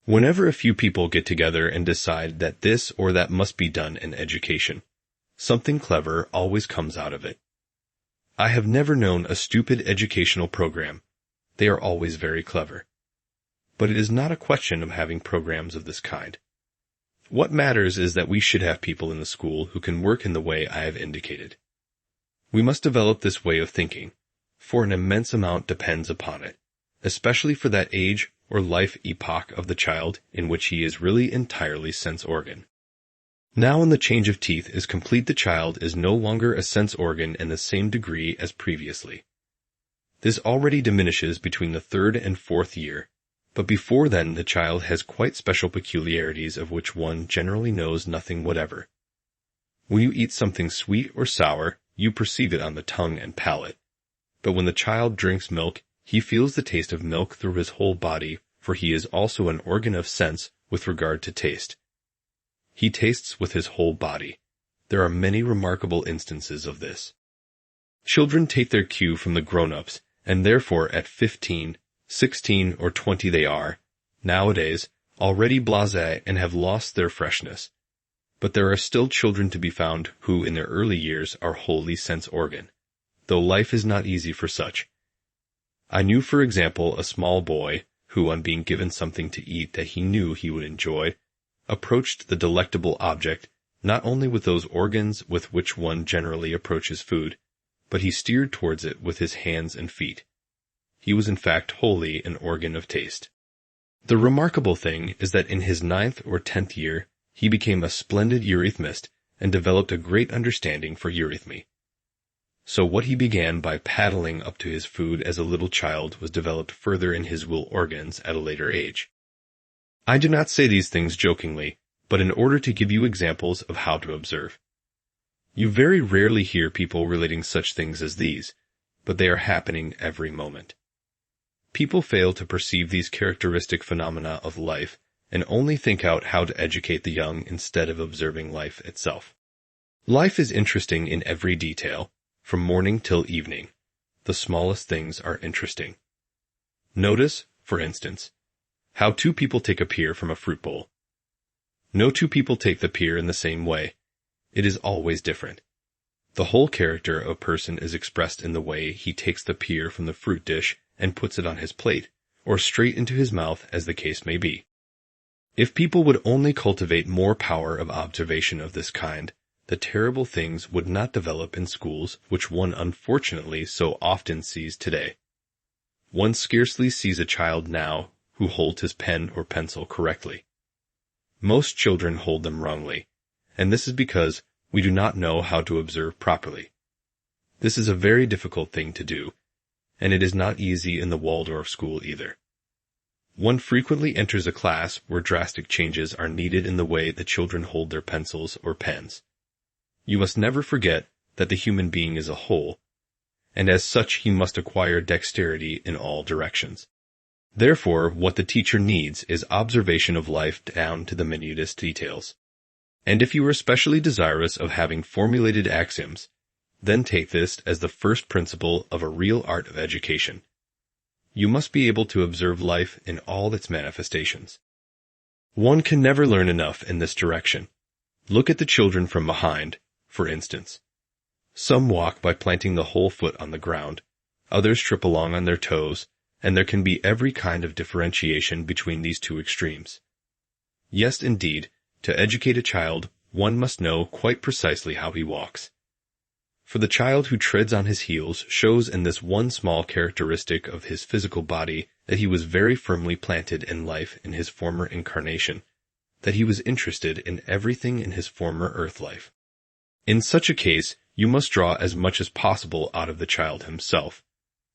Whenever a few people get together and decide that this or that must be done in education, something clever always comes out of it. I have never known a stupid educational program. They are always very clever. But it is not a question of having programs of this kind. What matters is that we should have people in the school who can work in the way I have indicated. We must develop this way of thinking, for an immense amount depends upon it, especially for that age or life epoch of the child in which he is really entirely sense organ. Now when the change of teeth is complete, the child is no longer a sense organ in the same degree as previously. This already diminishes between the 3rd and 4th year, but before then the child has quite special peculiarities of which one generally knows nothing whatever. When you eat something sweet or sour, you perceive it on the tongue and palate. But when the child drinks milk, he feels the taste of milk through his whole body, for he is also an organ of sense with regard to taste. He tastes with his whole body. There are many remarkable instances of this. Children take their cue from the grown-ups, and therefore at 15, 16, or 20 they are, nowadays, already blasé and have lost their freshness. But there are still children to be found who in their early years are wholly sense organ, though life is not easy for such. I knew, for example, a small boy who, on being given something to eat that he knew he would enjoy, approached the delectable object not only with those organs with which one generally approaches food, but he steered towards it with his hands and feet. he was in fact wholly an organ of taste. The remarkable thing is that in his 9th or 10th year, he became a splendid eurythmist and developed a great understanding for eurythmy. So what he began by paddling up to his food as a little child was developed further in his will organs at a later age. I do not say these things jokingly, but in order to give you examples of how to observe. You very rarely hear people relating such things as these, but they are happening every moment. People fail to perceive these characteristic phenomena of life and only think out how to educate the young instead of observing life itself. Life is interesting in every detail, from morning till evening. The smallest things are interesting. Notice, for instance, how 2 people take a pear from a fruit bowl. No 2 people take the pear in the same way. It is always different. The whole character of a person is expressed in the way he takes the pear from the fruit dish and puts it on his plate, or straight into his mouth as the case may be. If people would only cultivate more power of observation of this kind, the terrible things would not develop in schools which one unfortunately so often sees today. One scarcely sees a child now who holds his pen or pencil correctly. Most children hold them wrongly, and this is because we do not know how to observe properly. This is a very difficult thing to do, and it is not easy in the Waldorf school either. One frequently enters a class where drastic changes are needed in the way the children hold their pencils or pens. You must never forget that the human being is a whole, and as such he must acquire dexterity in all directions. Therefore, what the teacher needs is observation of life down to the minutest details. And if you are especially desirous of having formulated axioms, then take this as the first principle of a real art of education. You must be able to observe life in all its manifestations. One can never learn enough in this direction. Look at the children from behind, for instance. Some walk by planting the whole foot on the ground, others trip along on their toes, and there can be every kind of differentiation between these 2 extremes. Yes, indeed, to educate a child, one must know quite precisely how he walks. For the child who treads on his heels shows in this one small characteristic of his physical body that he was very firmly planted in life in his former incarnation, that he was interested in everything in his former earth life. In such a case, you must draw as much as possible out of the child himself,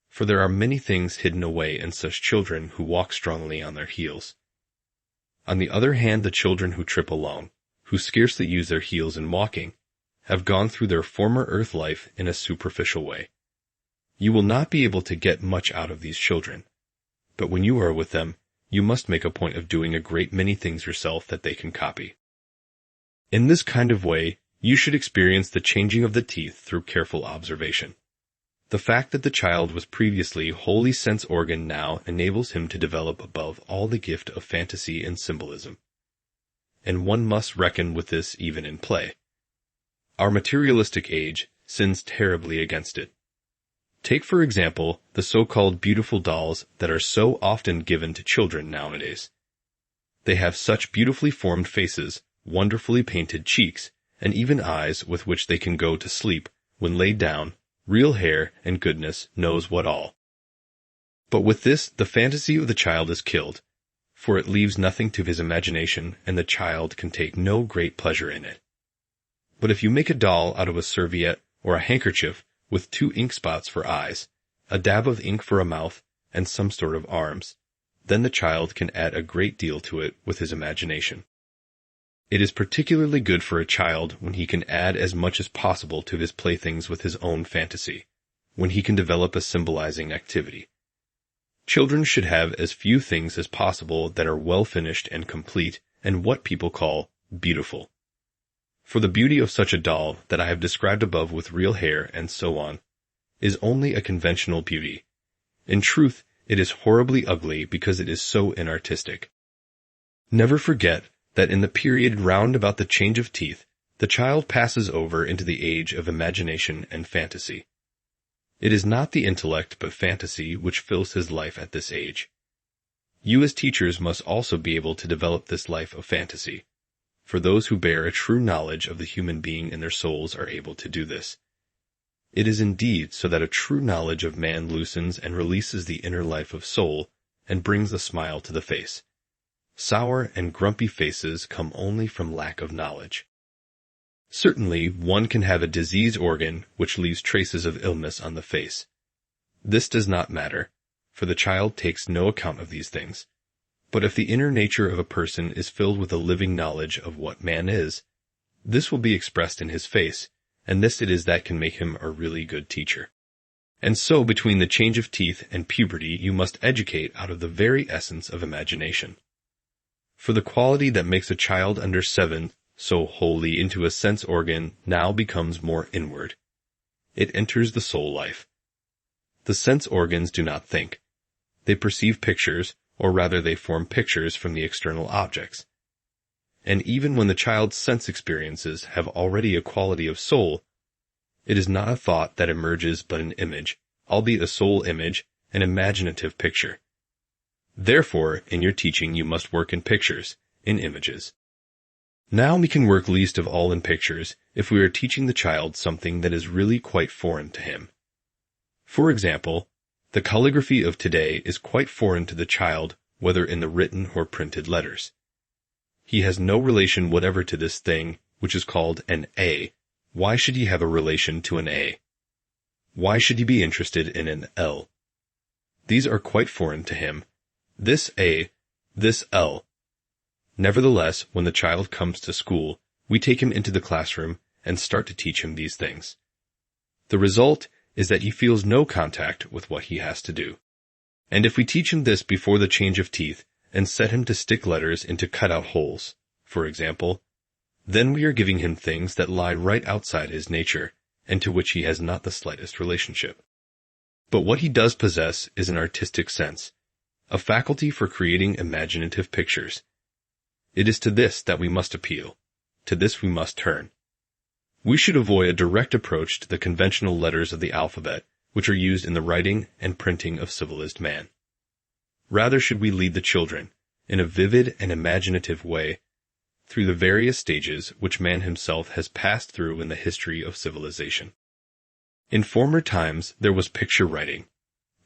for there are many things hidden away in such children who walk strongly on their heels. On the other hand, the children who trip along, who scarcely use their heels in walking, have gone through their former earth life in a superficial way. You will not be able to get much out of these children, but when you are with them, you must make a point of doing a great many things yourself that they can copy. In this kind of way, you should experience the changing of the teeth through careful observation. The fact that the child was previously wholly sense organ now enables him to develop above all the gift of fantasy and symbolism. And one must reckon with this even in play. Our materialistic age sins terribly against it. Take, for example, the so-called beautiful dolls that are so often given to children nowadays. They have such beautifully formed faces, wonderfully painted cheeks, and even eyes with which they can go to sleep when laid down, real hair and goodness knows what all. But with this, the fantasy of the child is killed, for it leaves nothing to his imagination, and the child can take no great pleasure in it. But if you make a doll out of a serviette or a handkerchief with 2 ink spots for eyes, a dab of ink for a mouth, and some sort of arms, then the child can add a great deal to it with his imagination. It is particularly good for a child when he can add as much as possible to his playthings with his own fantasy, when he can develop a symbolizing activity. Children should have as few things as possible that are well finished and complete and what people call beautiful. For the beauty of such a doll that I have described above with real hair and so on is only a conventional beauty. In truth, it is horribly ugly because it is so inartistic. Never forget that in the period round about the change of teeth, the child passes over into the age of imagination and fantasy. It is not the intellect but fantasy which fills his life at this age. You as teachers must also be able to develop this life of fantasy, for those who bear a true knowledge of the human being in their souls are able to do this. It is indeed so that a true knowledge of man loosens and releases the inner life of soul and brings a smile to the face. Sour and grumpy faces come only from lack of knowledge. Certainly, one can have a diseased organ which leaves traces of illness on the face. This does not matter, for the child takes no account of these things. But if the inner nature of a person is filled with a living knowledge of what man is, this will be expressed in his face, and this it is that can make him a really good teacher. And so between the change of teeth and puberty you must educate out of the very essence of imagination. For the quality that makes a child under 7 so wholly into a sense organ now becomes more inward. It enters the soul life. The sense organs do not think. They perceive pictures, or rather they form pictures from the external objects. And even when the child's sense experiences have already a quality of soul, it is not a thought that emerges but an image, albeit a soul image, an imaginative picture. Therefore, in your teaching you must work in pictures, in images. Now we can work least of all in pictures if we are teaching the child something that is really quite foreign to him. For example, the calligraphy of today is quite foreign to the child, whether in the written or printed letters. He has no relation whatever to this thing, which is called an A. Why should he have a relation to an A? Why should he be interested in an L? These are quite foreign to him. This A, this L. Nevertheless, when the child comes to school, we take him into the classroom and start to teach him these things. The result is that he feels no contact with what he has to do. And if we teach him this before the change of teeth and set him to stick letters into cut-out holes, for example, then we are giving him things that lie right outside his nature and to which he has not the slightest relationship. But what he does possess is an artistic sense, a faculty for creating imaginative pictures. It is to this that we must appeal. To this we must turn. We should avoid a direct approach to the conventional letters of the alphabet, which are used in the writing and printing of civilized man. Rather should we lead the children, in a vivid and imaginative way, through the various stages which man himself has passed through in the history of civilization. In former times there was picture writing.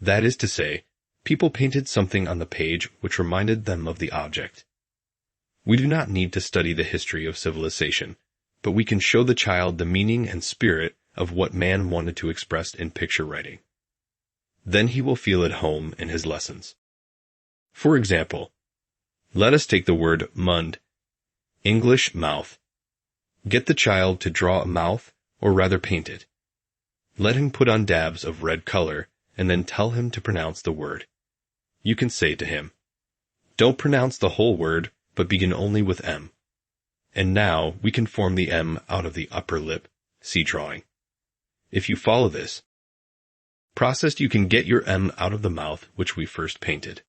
That is to say, people painted something on the page which reminded them of the object. We do not need to study the history of civilization, but we can show the child the meaning and spirit of what man wanted to express in picture writing. Then he will feel at home in his lessons. For example, let us take the word mund, English mouth. Get the child to draw a mouth, or rather paint it. Let him put on dabs of red color, and then tell him to pronounce the word. You can say to him, "Don't pronounce the whole word, but begin only with M." And now we can form the M out of the upper lip, see drawing. If you follow this process, you can get your M out of the mouth which we first painted.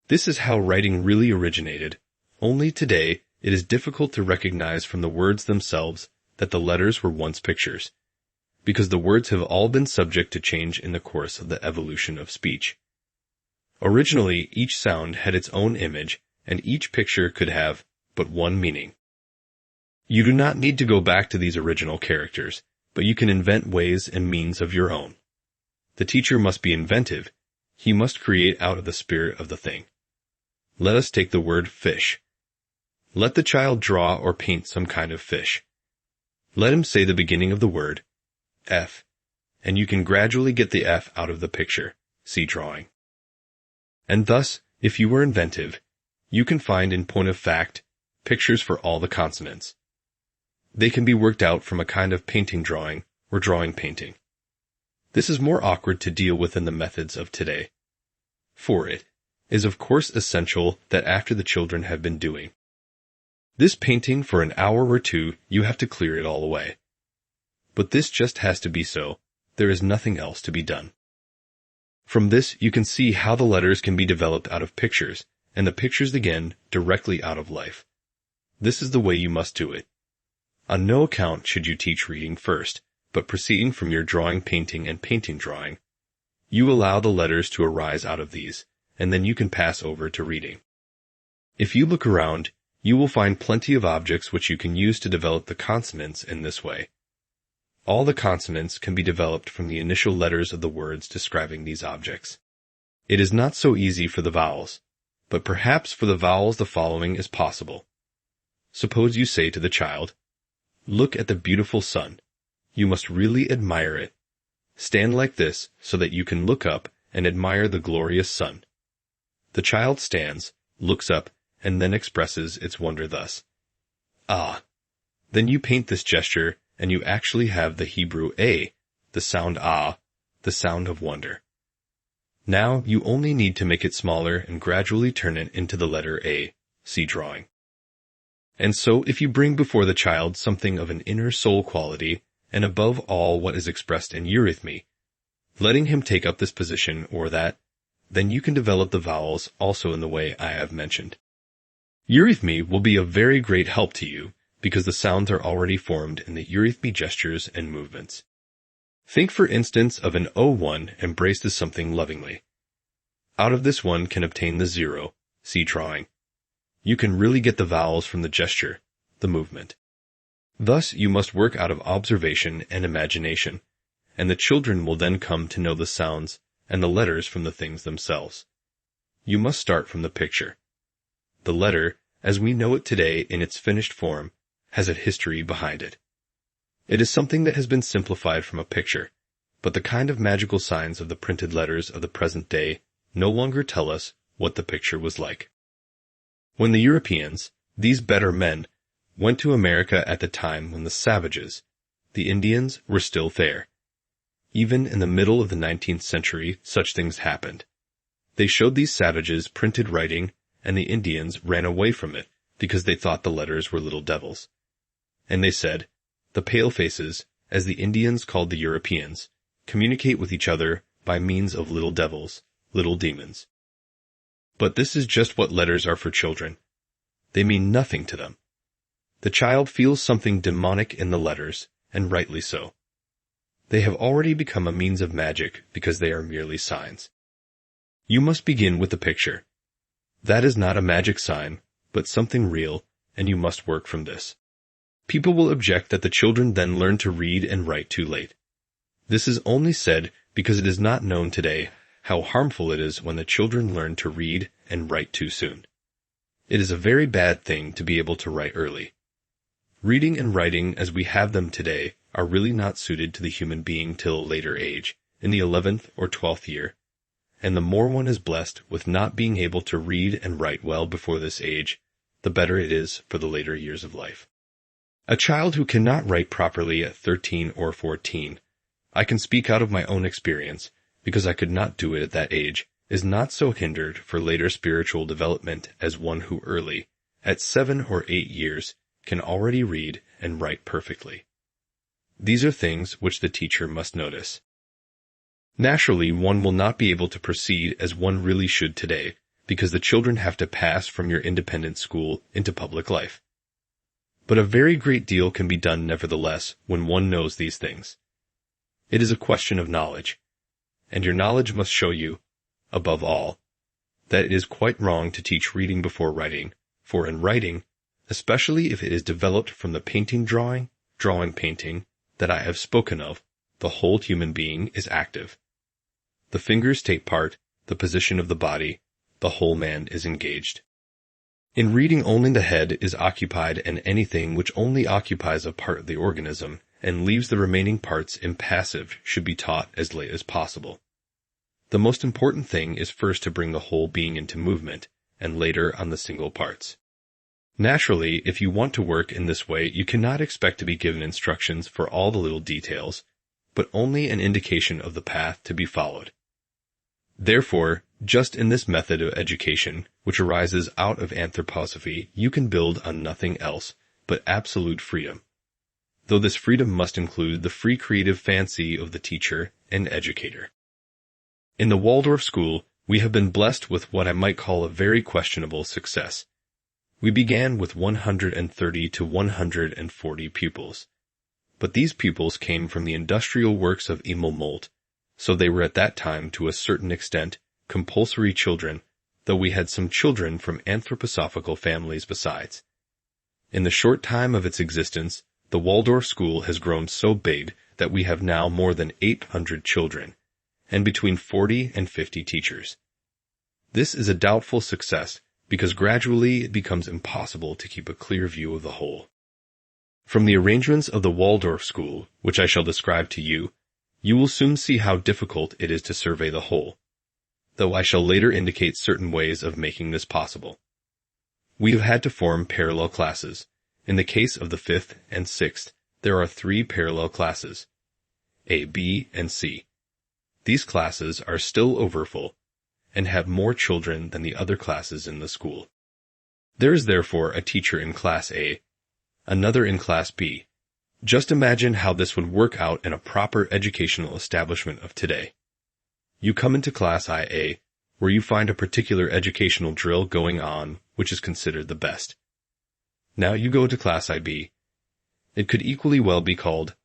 This is how writing really originated, only today it is difficult to recognize from the words themselves that the letters were once pictures, because the words have all been subject to change in the course of the evolution of speech. Originally, each sound had its own image, and each picture could have but one meaning. You do not need to go back to these original characters, but you can invent ways and means of your own. The teacher must be inventive. He must create out of the spirit of the thing. Let us take the word fish. Let the child draw or paint some kind of fish. Let him say the beginning of the word, F, and you can gradually get the F out of the picture, see drawing. And thus, if you were inventive, you can find in point of fact pictures for all the consonants. They can be worked out from a kind of painting drawing or drawing painting. This is more awkward to deal with in the methods of today. For it is of course essential that after the children have been doing this painting for an hour or two, you have to clear it all away. But this just has to be so. There is nothing else to be done. From this you can see how the letters can be developed out of pictures, and the pictures again directly out of life. This is the way you must do it. On no account should you teach reading first, but proceeding from your drawing painting and painting drawing, you allow the letters to arise out of these, and then you can pass over to reading. If you look around, you will find plenty of objects which you can use to develop the consonants in this way. All the consonants can be developed from the initial letters of the words describing these objects. It is not so easy for the vowels, but perhaps for the vowels the following is possible. Suppose you say to the child, "Look at the beautiful sun. You must really admire it. Stand like this so that you can look up and admire the glorious sun." The child stands, looks up, and then expresses its wonder thus. Ah! Then you paint this gesture, and you actually have the Hebrew A, the sound ah, the sound of wonder. Now you only need to make it smaller and gradually turn it into the letter A, see drawing. And so if you bring before the child something of an inner soul quality, and above all what is expressed in eurythmy, letting him take up this position or that, then you can develop the vowels also in the way I have mentioned. Eurythmy will be a very great help to you because the sounds are already formed in the eurythmy gestures and movements. Think for instance of an O1 embraced as something lovingly. Out of this one can obtain the 0, see drawing. You can really get the vowels from the gesture, the movement. Thus you must work out of observation and imagination, and the children will then come to know the sounds and the letters from the things themselves. You must start from the picture. The letter, as we know it today in its finished form, has a history behind it. It is something that has been simplified from a picture, but the kind of magical signs of the printed letters of the present day no longer tell us what the picture was like. When the Europeans, these better men, went to America at the time when the savages, the Indians, were still there. Even in the middle of the 19th century, such things happened. They showed these savages printed writing, and the Indians ran away from it because they thought the letters were little devils. And they said, "The palefaces, as the Indians called the Europeans, communicate with each other by means of little devils, little demons." But this is just what letters are for children. They mean nothing to them. The child feels something demonic in the letters, and rightly so. They have already become a means of magic because they are merely signs. You must begin with the picture. That is not a magic sign, but something real, and you must work from this. People will object that the children then learn to read and write too late. This is only said because it is not known today how harmful it is when the children learn to read and write too soon. It is a very bad thing to be able to write early. Reading and writing as we have them today are really not suited to the human being till a later age, in the 11th or 12th year, and the more one is blessed with not being able to read and write well before this age, the better it is for the later years of life. A child who cannot write properly at 13 or 14, I can speak out of my own experience, because I could not do it at that age, is not so hindered for later spiritual development as one who early, at 7 or 8 years, can already read and write perfectly. These are things which the teacher must notice. Naturally, one will not be able to proceed as one really should today, because the children have to pass from your independent school into public life. But a very great deal can be done nevertheless when one knows these things. It is a question of knowledge, and your knowledge must show you, above all, that it is quite wrong to teach reading before writing, for in writing, especially if it is developed from the painting-painting that I have spoken of, the whole human being is active. The fingers take part, the position of the body, the whole man is engaged. In reading only the head is occupied, and anything which only occupies a part of the organism and leaves the remaining parts impassive should be taught as late as possible. The most important thing is first to bring the whole being into movement, and later on the single parts. Naturally, if you want to work in this way, you cannot expect to be given instructions for all the little details, but only an indication of the path to be followed. Therefore, just in this method of education, which arises out of anthroposophy, you can build on nothing else but absolute freedom, though this freedom must include the free creative fancy of the teacher and educator. In the Waldorf school, we have been blessed with what I might call a very questionable success. We began with 130 to 140 pupils. But these pupils came from the industrial works of Emil Molt, so they were at that time to a certain extent compulsory children, though we had some children from anthroposophical families besides. In the short time of its existence, the Waldorf school has grown so big that we have now more than 800 children, and between 40 and 50 teachers. This is a doubtful success because gradually it becomes impossible to keep a clear view of the whole. From the arrangements of the Waldorf school, which I shall describe to you, you will soon see how difficult it is to survey the whole, though I shall later indicate certain ways of making this possible. We have had to form parallel classes. In the case of the 5th and 6th, there are 3 parallel classes, A, B, and C. These classes are still overfull, and have more children than the other classes in the school. There is therefore a teacher in Class A, another in Class B. Just imagine how this would work out in a proper educational establishment of today. You come into Class IA, where you find a particular educational drill going on, which is considered the best. Now you go to Class IB. It could equally well be called,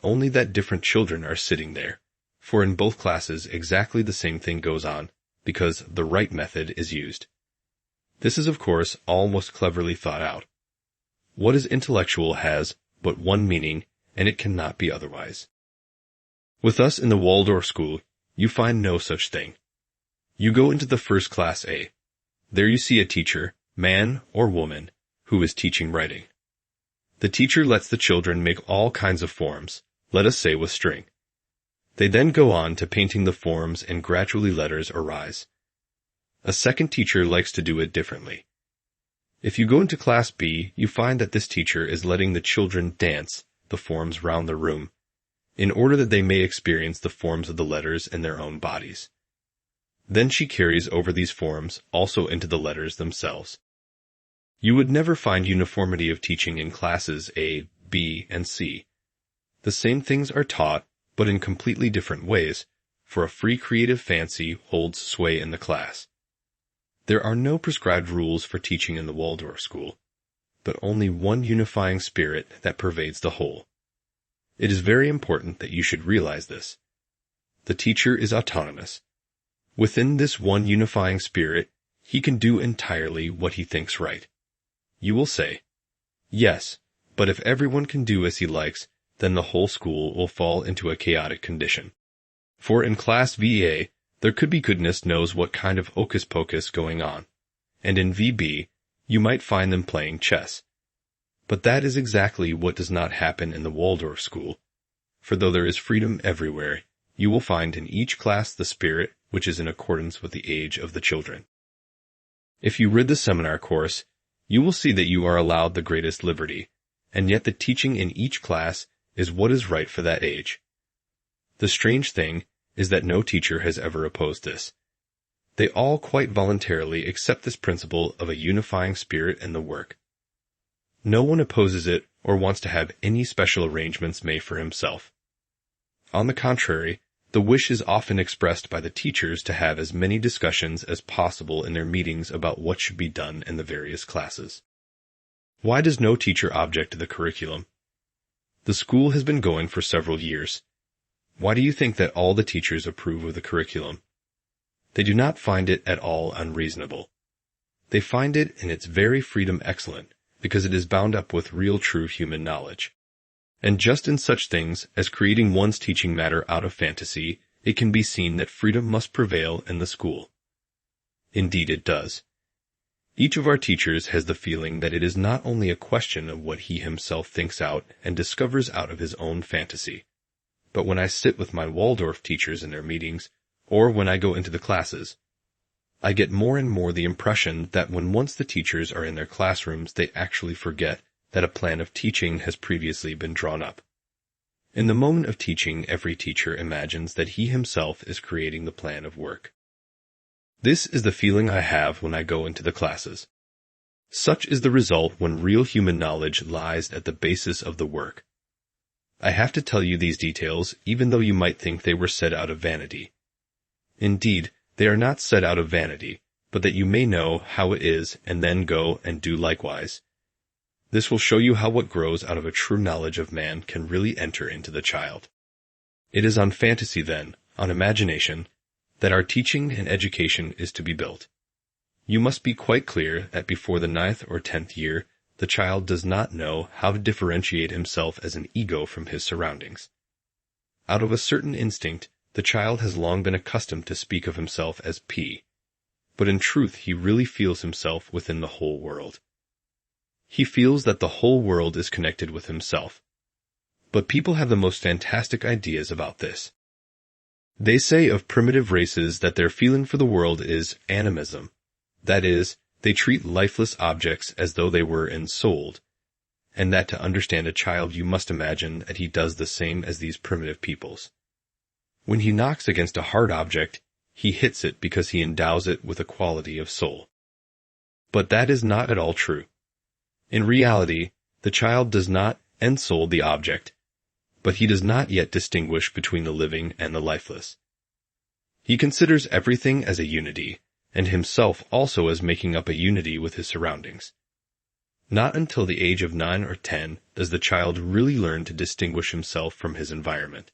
only that different children are sitting there, for in both classes exactly the same thing goes on, because the right method is used. This is of course all most cleverly thought out. What is intellectual has but one meaning, and it cannot be otherwise. With us in the Waldorf school, you find no such thing. You go into the first Class A. There you see a teacher, man or woman, who is teaching writing. The teacher lets the children make all kinds of forms, let us say with string. They then go on to painting the forms and gradually letters arise. A second teacher likes to do it differently. If you go into Class B, you find that this teacher is letting the children dance the forms round the room, in order that they may experience the forms of the letters in their own bodies. Then she carries over these forms also into the letters themselves. You would never find uniformity of teaching in Classes A, B, and C. The same things are taught, but in completely different ways, for a free creative fancy holds sway in the class. There are no prescribed rules for teaching in the Waldorf school, but only one unifying spirit that pervades the whole. It is very important that you should realize this. The teacher is autonomous. Within this one unifying spirit, he can do entirely what he thinks right. You will say, yes, but if everyone can do as he likes, then the whole school will fall into a chaotic condition. For in Class VA, there could be goodness knows what kind of hocus-pocus going on, and in VB, you might find them playing chess. But that is exactly what does not happen in the Waldorf school, for though there is freedom everywhere, you will find in each class the spirit which is in accordance with the age of the children. If you read the seminar course, you will see that you are allowed the greatest liberty, and yet the teaching in each class is what is right for that age. The strange thing is that no teacher has ever opposed this. They all quite voluntarily accept this principle of a unifying spirit in the work. No one opposes it or wants to have any special arrangements made for himself. On the contrary, the wish is often expressed by the teachers to have as many discussions as possible in their meetings about what should be done in the various classes. Why does no teacher object to the curriculum? The school has been going for several years. Why do you think that all the teachers approve of the curriculum? They do not find it at all unreasonable. They find it in its very freedom excellent, because it is bound up with real true human knowledge. And just in such things as creating one's teaching matter out of fantasy, it can be seen that freedom must prevail in the school. Indeed it does. Each of our teachers has the feeling that it is not only a question of what he himself thinks out and discovers out of his own fantasy, but when I sit with my Waldorf teachers in their meetings, or when I go into the classes, I get more and more the impression that when once the teachers are in their classrooms, they actually forget that a plan of teaching has previously been drawn up. In the moment of teaching, every teacher imagines that he himself is creating the plan of work. This is the feeling I have when I go into the classes. Such is the result when real human knowledge lies at the basis of the work. I have to tell you these details, even though you might think they were said out of vanity. Indeed, they are not said out of vanity, but that you may know how it is and then go and do likewise. This will show you how what grows out of a true knowledge of man can really enter into the child. It is on fantasy then, on imagination, that our teaching and education is to be built. You must be quite clear that before the 9th or 10th year, the child does not know how to differentiate himself as an ego from his surroundings. Out of a certain instinct, the child has long been accustomed to speak of himself as P, but in truth he really feels himself within the whole world. He feels that the whole world is connected with himself. But people have the most fantastic ideas about this. They say of primitive races that their feeling for the world is animism. That is, they treat lifeless objects as though they were ensouled, and that to understand a child you must imagine that he does the same as these primitive peoples. When he knocks against a hard object, he hits it because he endows it with a quality of soul. But that is not at all true. In reality, the child does not ensoul the object, but he does not yet distinguish between the living and the lifeless. He considers everything as a unity, and himself also as making up a unity with his surroundings. Not until the age of 9 or 10 does the child really learn to distinguish himself from his environment.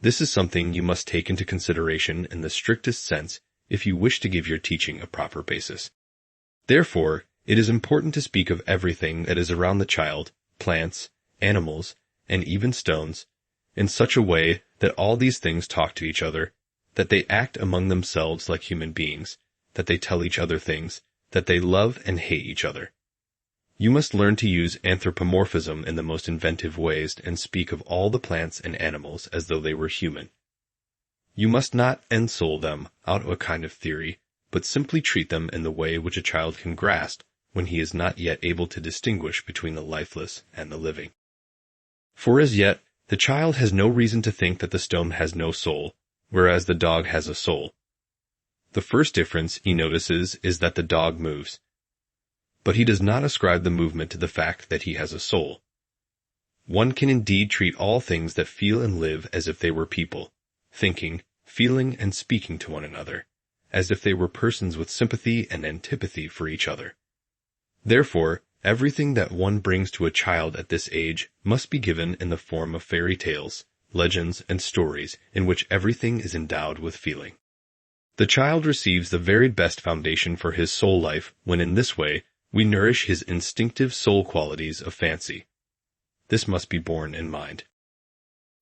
This is something you must take into consideration in the strictest sense if you wish to give your teaching a proper basis. Therefore, it is important to speak of everything that is around the child, plants, animals, and even stones, in such a way that all these things talk to each other, that they act among themselves like human beings, that they tell each other things, that they love and hate each other. You must learn to use anthropomorphism in the most inventive ways and speak of all the plants and animals as though they were human. You must not ensoul them out of a kind of theory, but simply treat them in the way which a child can grasp when he is not yet able to distinguish between the lifeless and the living. For as yet, the child has no reason to think that the stone has no soul, whereas the dog has a soul. The first difference he notices is that the dog moves. But he does not ascribe the movement to the fact that he has a soul. One can indeed treat all things that feel and live as if they were people, thinking, feeling, and speaking to one another, as if they were persons with sympathy and antipathy for each other. Therefore, everything that one brings to a child at this age must be given in the form of fairy tales, legends, and stories in which everything is endowed with feeling. The child receives the very best foundation for his soul life when in this way we nourish his instinctive soul qualities of fancy. This must be borne in mind.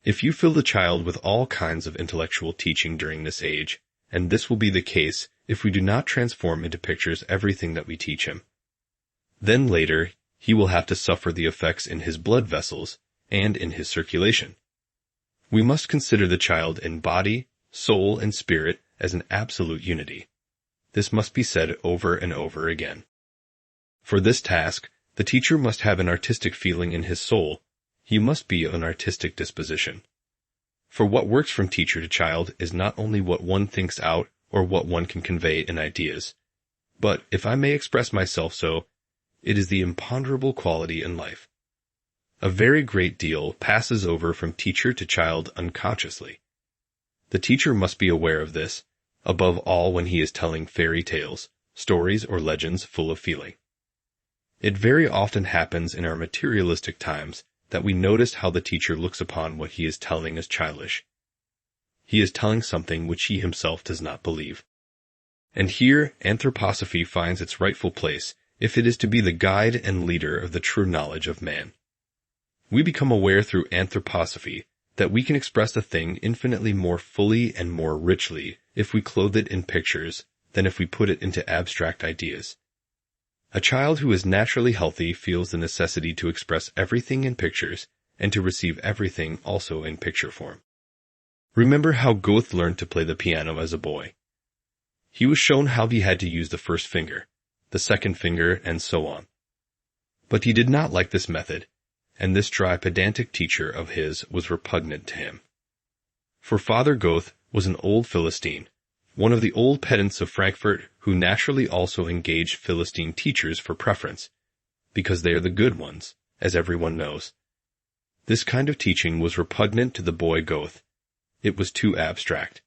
If you fill the child with all kinds of intellectual teaching during this age, and this will be the case if we do not transform into pictures everything that we teach him, then later he will have to suffer the effects in his blood vessels and in his circulation. We must consider the child in body, soul, and spirit as an absolute unity. This must be said over and over again. For this task, the teacher must have an artistic feeling in his soul. He must be of an artistic disposition. For what works from teacher to child is not only what one thinks out or what one can convey in ideas, but, if I may express myself so, it is the imponderable quality in life. A very great deal passes over from teacher to child unconsciously. The teacher must be aware of this, above all when he is telling fairy tales, stories, or legends full of feeling. It very often happens in our materialistic times that we notice how the teacher looks upon what he is telling as childish. He is telling something which he himself does not believe. And here anthroposophy finds its rightful place if it is to be the guide and leader of the true knowledge of man. We become aware through anthroposophy that we can express a thing infinitely more fully and more richly if we clothe it in pictures than if we put it into abstract ideas. A child who is naturally healthy feels the necessity to express everything in pictures and to receive everything also in picture form. Remember how Goethe learned to play the piano as a boy. He was shown how he had to use the first finger, the second finger, and so on. But he did not like this method, and this dry pedantic teacher of his was repugnant to him. For Father Goethe was an old Philistine, one of the old pedants of Frankfurt who naturally also engaged Philistine teachers for preference, because they are the good ones, as everyone knows. This kind of teaching was repugnant to the boy Goethe. It was too abstract.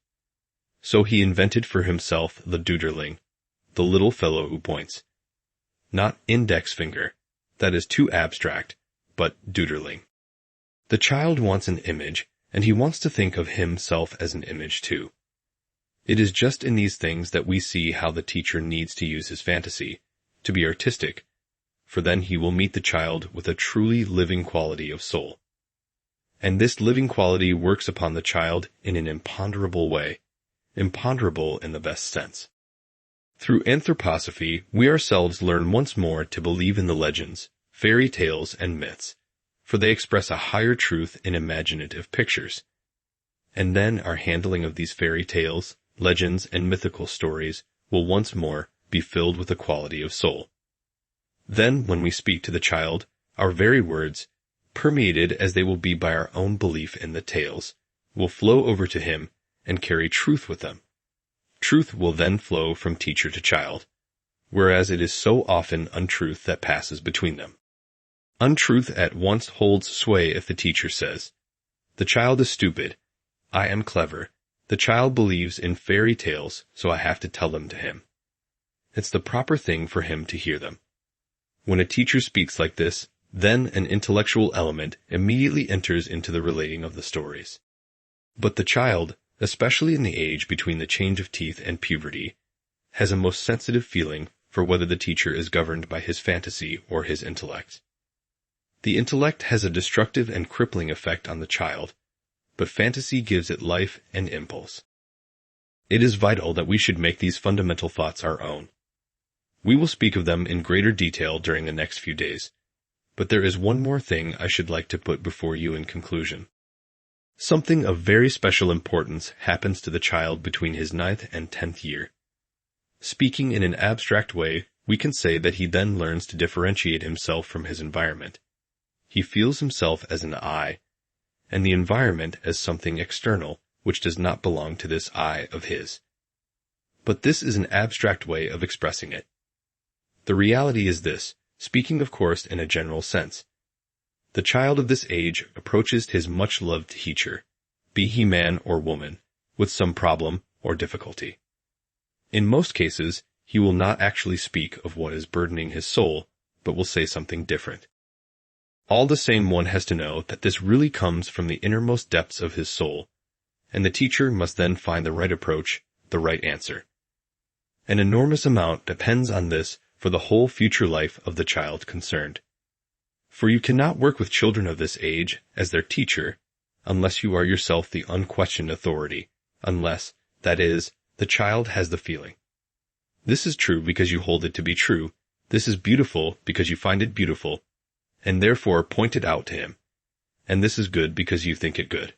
So he invented for himself the Duderling, the little fellow who points. Not index finger, that is too abstract, but Duderling. The child wants an image, and he wants to think of himself as an image too. It is just in these things that we see how the teacher needs to use his fantasy, to be artistic, for then he will meet the child with a truly living quality of soul. and this living quality works upon the child in an imponderable way, imponderable in the best sense. Through anthroposophy, we ourselves learn once more to believe in the legends, fairy tales, and myths, for they express a higher truth in imaginative pictures. And then our handling of these fairy tales, legends, and mythical stories will once more be filled with the quality of soul. Then, when we speak to the child, our very words, permeated as they will be by our own belief in the tales, will flow over to him and carry truth with them. Truth will then flow from teacher to child, whereas it is so often untruth that passes between them. Untruth at once holds sway if the teacher says, "The child is stupid. I am clever. The child believes in fairy tales, so I have to tell them to him." It's the proper thing for him to hear them. When a teacher speaks like this, then an intellectual element immediately enters into the relating of the stories. But the child, especially in the age between the change of teeth and puberty, has a most sensitive feeling for whether the teacher is governed by his fantasy or his intellect. The intellect has a destructive and crippling effect on the child, but fantasy gives it life and impulse. It is vital that we should make these fundamental thoughts our own. We will speak of them in greater detail during the next few days, but there is one more thing I should like to put before you in conclusion. Something of very special importance happens to the child between his 9th and 10th year. Speaking in an abstract way, we can say that he then learns to differentiate himself from his environment. He feels himself as an I, and the environment as something external, which does not belong to this I of his. But this is an abstract way of expressing it. The reality is this, speaking of course in a general sense. The child of this age approaches his much-loved teacher, be he man or woman, with some problem or difficulty. In most cases, he will not actually speak of what is burdening his soul, but will say something different. All the same, one has to know that this really comes from the innermost depths of his soul, and the teacher must then find the right approach, the right answer. An enormous amount depends on this for the whole future life of the child concerned. For you cannot work with children of this age as their teacher unless you are yourself the unquestioned authority, unless, that is, the child has the feeling. This is true because you hold it to be true, this is beautiful because you find it beautiful, and therefore point it out to him, and this is good because you think it good.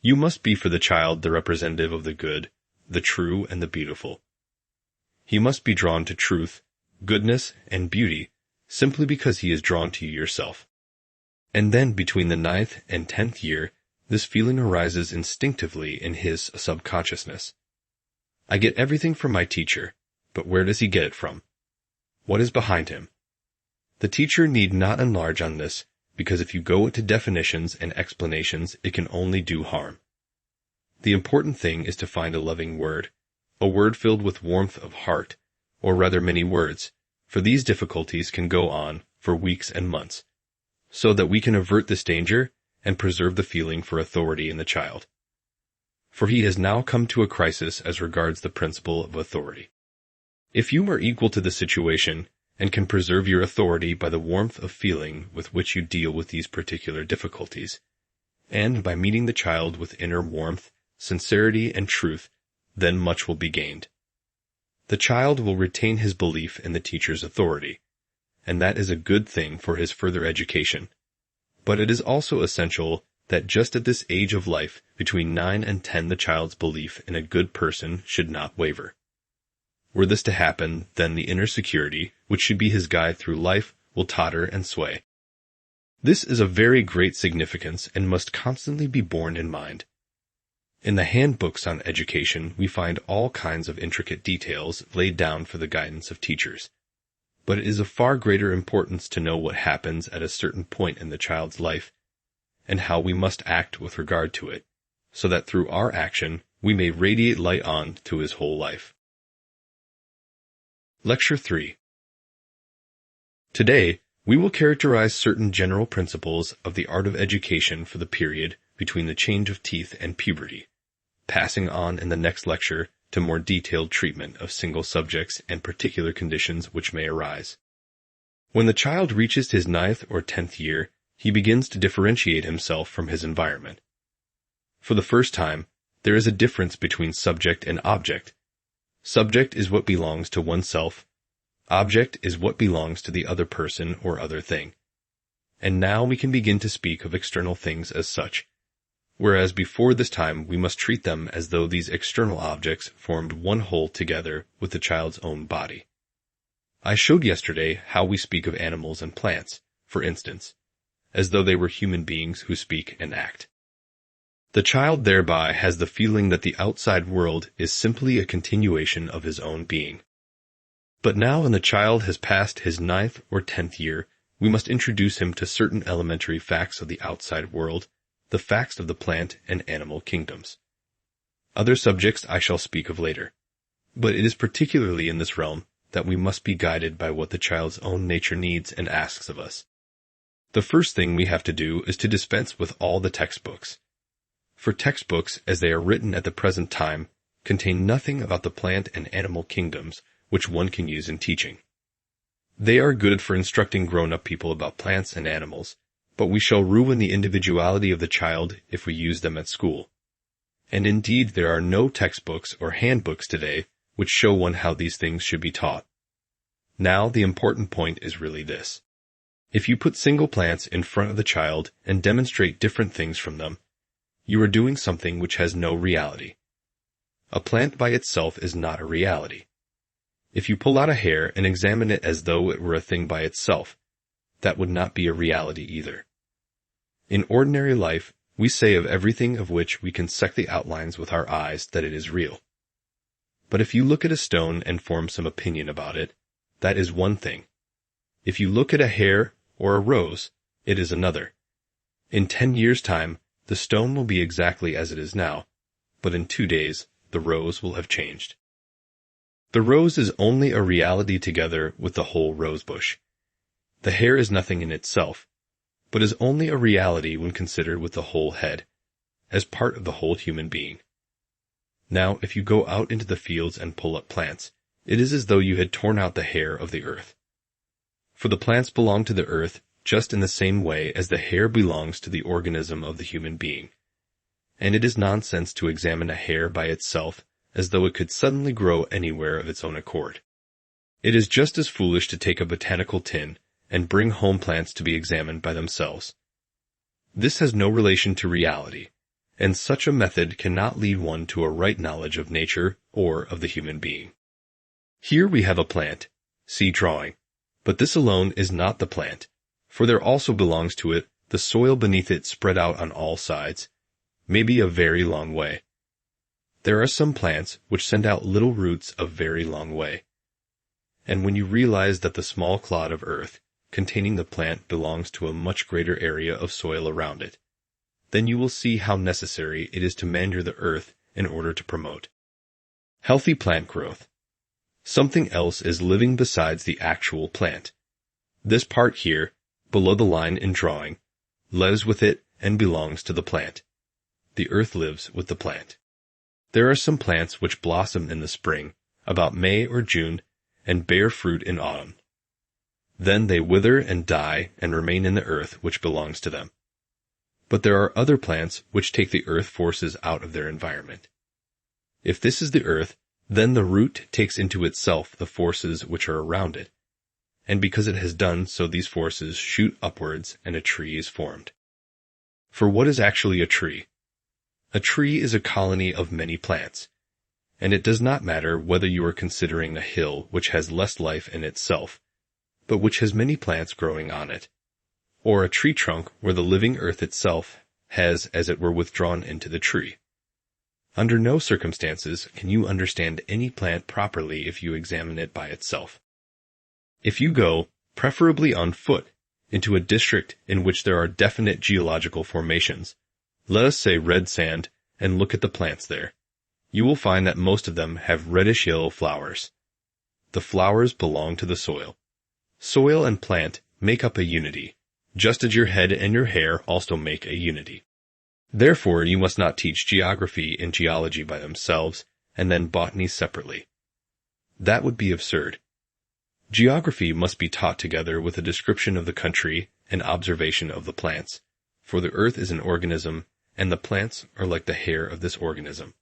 You must be for the child the representative of the good, the true, and the beautiful. He must be drawn to truth, goodness, and beauty, simply because he is drawn to you yourself. And then between the 9th and 10th year, this feeling arises instinctively in his subconsciousness. I get everything from my teacher, but where does he get it from? What is behind him? The teacher need not enlarge on this, because if you go into definitions and explanations, it can only do harm. The important thing is to find a loving word, a word filled with warmth of heart, or rather many words, for these difficulties can go on for weeks and months, so that we can avert this danger and preserve the feeling for authority in the child. For he has now come to a crisis as regards the principle of authority. If you are equal to the situation and can preserve your authority by the warmth of feeling with which you deal with these particular difficulties, and by meeting the child with inner warmth, sincerity, and truth, then much will be gained. The child will retain his belief in the teacher's authority, and that is a good thing for his further education. But it is also essential that just at this age of life, between 9 and 10, the child's belief in a good person should not waver. Were this to happen, then the inner security, which should be his guide through life, will totter and sway. This is of very great significance and must constantly be borne in mind. In the handbooks on education, we find all kinds of intricate details laid down for the guidance of teachers. But it is of far greater importance to know what happens at a certain point in the child's life, and how we must act with regard to it, so that through our action we may radiate light on to his whole life. Lecture 3. Today, we will characterize certain general principles of the art of education for the period between the change of teeth and puberty, passing on in the next lecture to more detailed treatment of single subjects and particular conditions which may arise. When the child reaches his 9th or 10th year, he begins to differentiate himself from his environment. For the first time, there is a difference between subject and object. Subject is what belongs to oneself. Object is what belongs to the other person or other thing. And now we can begin to speak of external things as such, whereas before this time we must treat them as though these external objects formed one whole together with the child's own body. I showed yesterday how we speak of animals and plants, for instance, as though they were human beings who speak and act. The child thereby has the feeling that the outside world is simply a continuation of his own being. But now when the child has passed his 9th or 10th year, we must introduce him to certain elementary facts of the outside world, the facts of the plant and animal kingdoms. Other subjects I shall speak of later, but it is particularly in this realm that we must be guided by what the child's own nature needs and asks of us. The first thing we have to do is to dispense with all the textbooks. For textbooks, as they are written at the present time, contain nothing about the plant and animal kingdoms which one can use in teaching. They are good for instructing grown-up people about plants and animals, but we shall ruin the individuality of the child if we use them at school. And indeed there are no textbooks or handbooks today which show one how these things should be taught. Now the important point is really this. If you put single plants in front of the child and demonstrate different things from them, you are doing something which has no reality. A plant by itself is not a reality. If you pull out a hair and examine it as though it were a thing by itself, that would not be a reality either. In ordinary life, we say of everything of which we can sect the outlines with our eyes that it is real. But if you look at a stone and form some opinion about it, that is one thing. If you look at a hair or a rose, it is another. In 10 years' time, the stone will be exactly as it is now, but in 2 days, the rose will have changed. The rose is only a reality together with the whole rosebush. The hair is nothing in itself, but is only a reality when considered with the whole head, as part of the whole human being. Now, if you go out into the fields and pull up plants, it is as though you had torn out the hair of the earth. For the plants belong to the earth just in the same way as the hair belongs to the organism of the human being. And it is nonsense to examine a hair by itself as though it could suddenly grow anywhere of its own accord. It is just as foolish to take a botanical tin and bring home plants to be examined by themselves. This has no relation to reality, and such a method cannot lead one to a right knowledge of nature or of the human being. Here we have a plant, see drawing, but this alone is not the plant, for there also belongs to it the soil beneath it spread out on all sides, maybe a very long way. There are some plants which send out little roots a very long way. And when you realize that the small clod of earth containing the plant belongs to a much greater area of soil around it, then you will see how necessary it is to manure the earth in order to promote healthy plant growth. Something else is living besides the actual plant. This part here, below the line in drawing, lives with it and belongs to the plant. The earth lives with the plant. There are some plants which blossom in the spring, about May or June, and bear fruit in autumn. Then they wither and die and remain in the earth which belongs to them. But there are other plants which take the earth forces out of their environment. If this is the earth, then the root takes into itself the forces which are around it, and because it has done so these forces shoot upwards and a tree is formed. For what is actually a tree? A tree is a colony of many plants, and it does not matter whether you are considering a hill which has less life in itself, but which has many plants growing on it, or a tree trunk where the living earth itself has as it were withdrawn into the tree. Under no circumstances can you understand any plant properly if you examine it by itself. If you go, preferably on foot, into a district in which there are definite geological formations, let us say red sand, and look at the plants there, you will find that most of them have reddish-yellow flowers. The flowers belong to the soil. Soil and plant make up a unity, just as your head and your hair also make a unity. Therefore, you must not teach geography and geology by themselves, and then botany separately. That would be absurd. Geography must be taught together with a description of the country and observation of the plants, for the earth is an organism, and the plants are like the hair of this organism.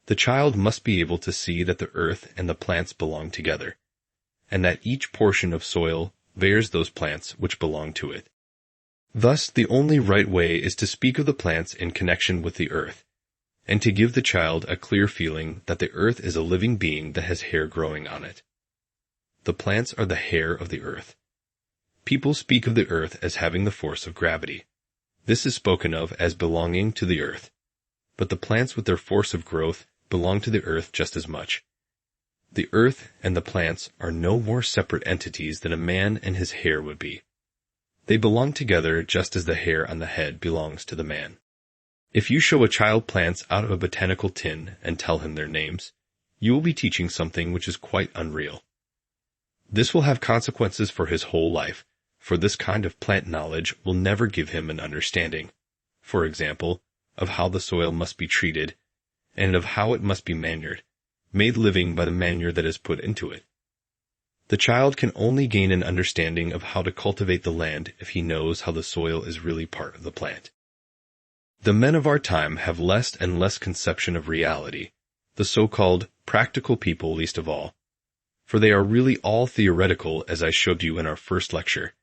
The child must be able to see that the earth and the plants belong together, and that each portion of soil bears those plants which belong to it. Thus, the only right way is to speak of the plants in connection with the earth, and to give the child a clear feeling that the earth is a living being that has hair growing on it. The plants are the hair of the earth. People speak of the earth as having the force of gravity. This is spoken of as belonging to the earth. But the plants with their force of growth belong to the earth just as much. The earth and the plants are no more separate entities than a man and his hair would be. They belong together just as the hair on the head belongs to the man. If you show a child plants out of a botanical tin and tell him their names, you will be teaching something which is quite unreal. This will have consequences for his whole life, for this kind of plant knowledge will never give him an understanding, for example, of how the soil must be treated, and of how it must be manured, made living by the manure that is put into it. The child can only gain an understanding of how to cultivate the land if he knows how the soil is really part of the plant. The men of our time have less and less conception of reality, the so-called practical people least of all, for they are really all theoretical, as I showed you in our first lecture,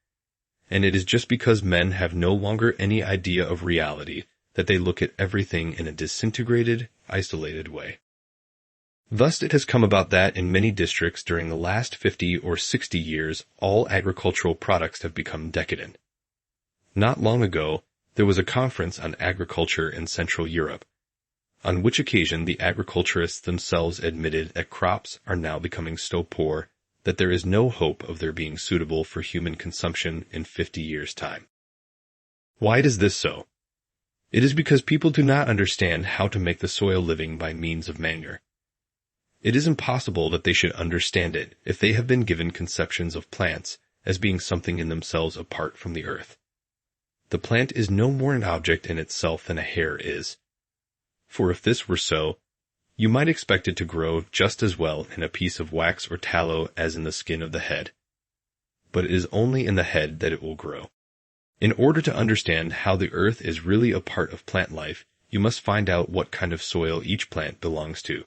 and it is just because men have no longer any idea of reality that they look at everything in a disintegrated, isolated way. Thus it has come about that in many districts during the last 50 or 60 years all agricultural products have become decadent. Not long ago, there was a conference on agriculture in Central Europe, on which occasion the agriculturists themselves admitted that crops are now becoming so poor that there is no hope of their being suitable for human consumption in 50 years' time. Why is this so? It is because people do not understand how to make the soil living by means of manure. It is impossible that they should understand it if they have been given conceptions of plants as being something in themselves apart from the earth. The plant is no more an object in itself than a hair is. For if this were so, you might expect it to grow just as well in a piece of wax or tallow as in the skin of the head. But it is only in the head that it will grow. In order to understand how the earth is really a part of plant life, you must find out what kind of soil each plant belongs to.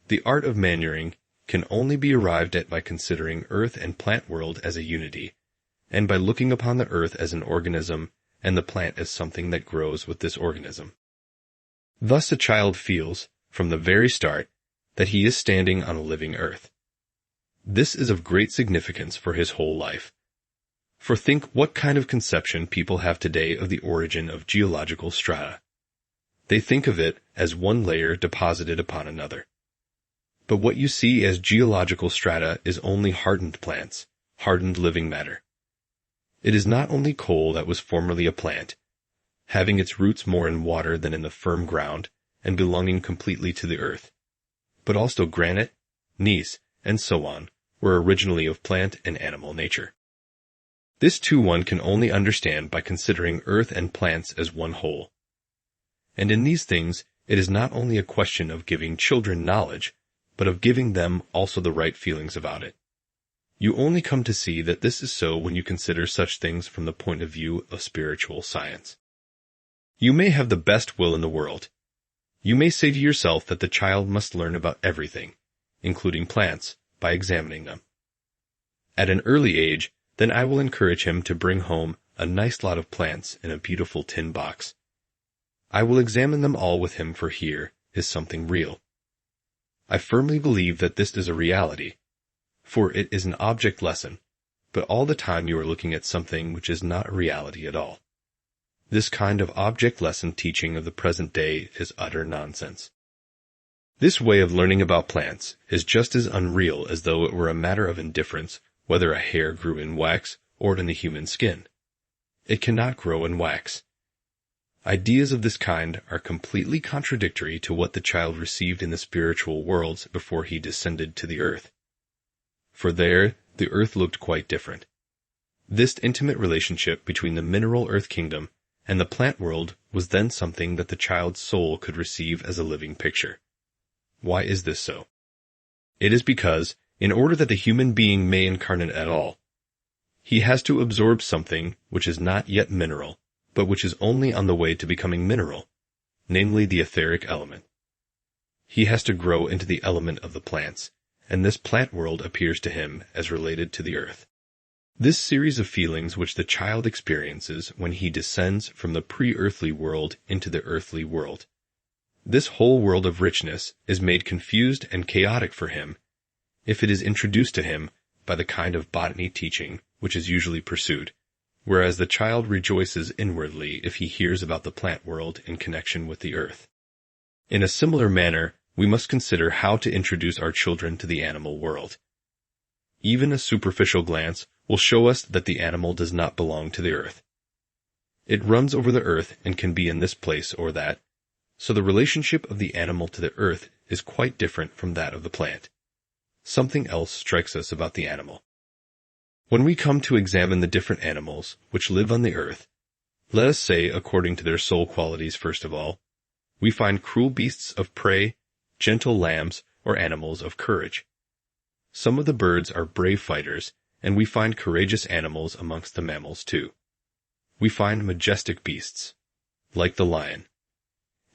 The art of manuring can only be arrived at by considering earth and plant world as a unity, and by looking upon the earth as an organism and the plant as something that grows with this organism. Thus a child feels, from the very start, that he is standing on a living earth. This is of great significance for his whole life. For think what kind of conception people have today of the origin of geological strata. They think of it as one layer deposited upon another. But what you see as geological strata is only hardened plants, hardened living matter. It is not only coal that was formerly a plant, having its roots more in water than in the firm ground, and belonging completely to the earth, but also granite, gneiss, and so on, were originally of plant and animal nature. This too one can only understand by considering earth and plants as one whole. And in these things, it is not only a question of giving children knowledge, but of giving them also the right feelings about it. You only come to see that this is so when you consider such things from the point of view of spiritual science. You may have the best will in the world. You may say to yourself that the child must learn about everything, including plants, by examining them. At an early age, then I will encourage him to bring home a nice lot of plants in a beautiful tin box. I will examine them all with him, for here is something real. I firmly believe that this is a reality, for it is an object lesson, but all the time you are looking at something which is not a reality at all. This kind of object lesson teaching of the present day is utter nonsense. This way of learning about plants is just as unreal as though it were a matter of indifference whether a hair grew in wax or in the human skin. It cannot grow in wax. Ideas of this kind are completely contradictory to what the child received in the spiritual worlds before he descended to the earth. For there, the earth looked quite different. This intimate relationship between the mineral earth kingdom and the plant world was then something that the child's soul could receive as a living picture. Why is this so? It is because, in order that the human being may incarnate at all, he has to absorb something which is not yet mineral, but which is only on the way to becoming mineral, namely the etheric element. He has to grow into the element of the plants, and this plant world appears to him as related to the earth. This series of feelings which the child experiences when he descends from the pre-earthly world into the earthly world. This whole world of richness is made confused and chaotic for him if it is introduced to him by the kind of botany teaching which is usually pursued, whereas the child rejoices inwardly if he hears about the plant world in connection with the earth. In a similar manner, we must consider how to introduce our children to the animal world. Even a superficial glance will show us that the animal does not belong to the earth. It runs over the earth and can be in this place or that, so the relationship of the animal to the earth is quite different from that of the plant. Something else strikes us about the animal. When we come to examine the different animals which live on the earth, let us say according to their soul qualities first of all, we find cruel beasts of prey, gentle lambs, or animals of courage. Some of the birds are brave fighters, and we find courageous animals amongst the mammals too. We find majestic beasts, like the lion.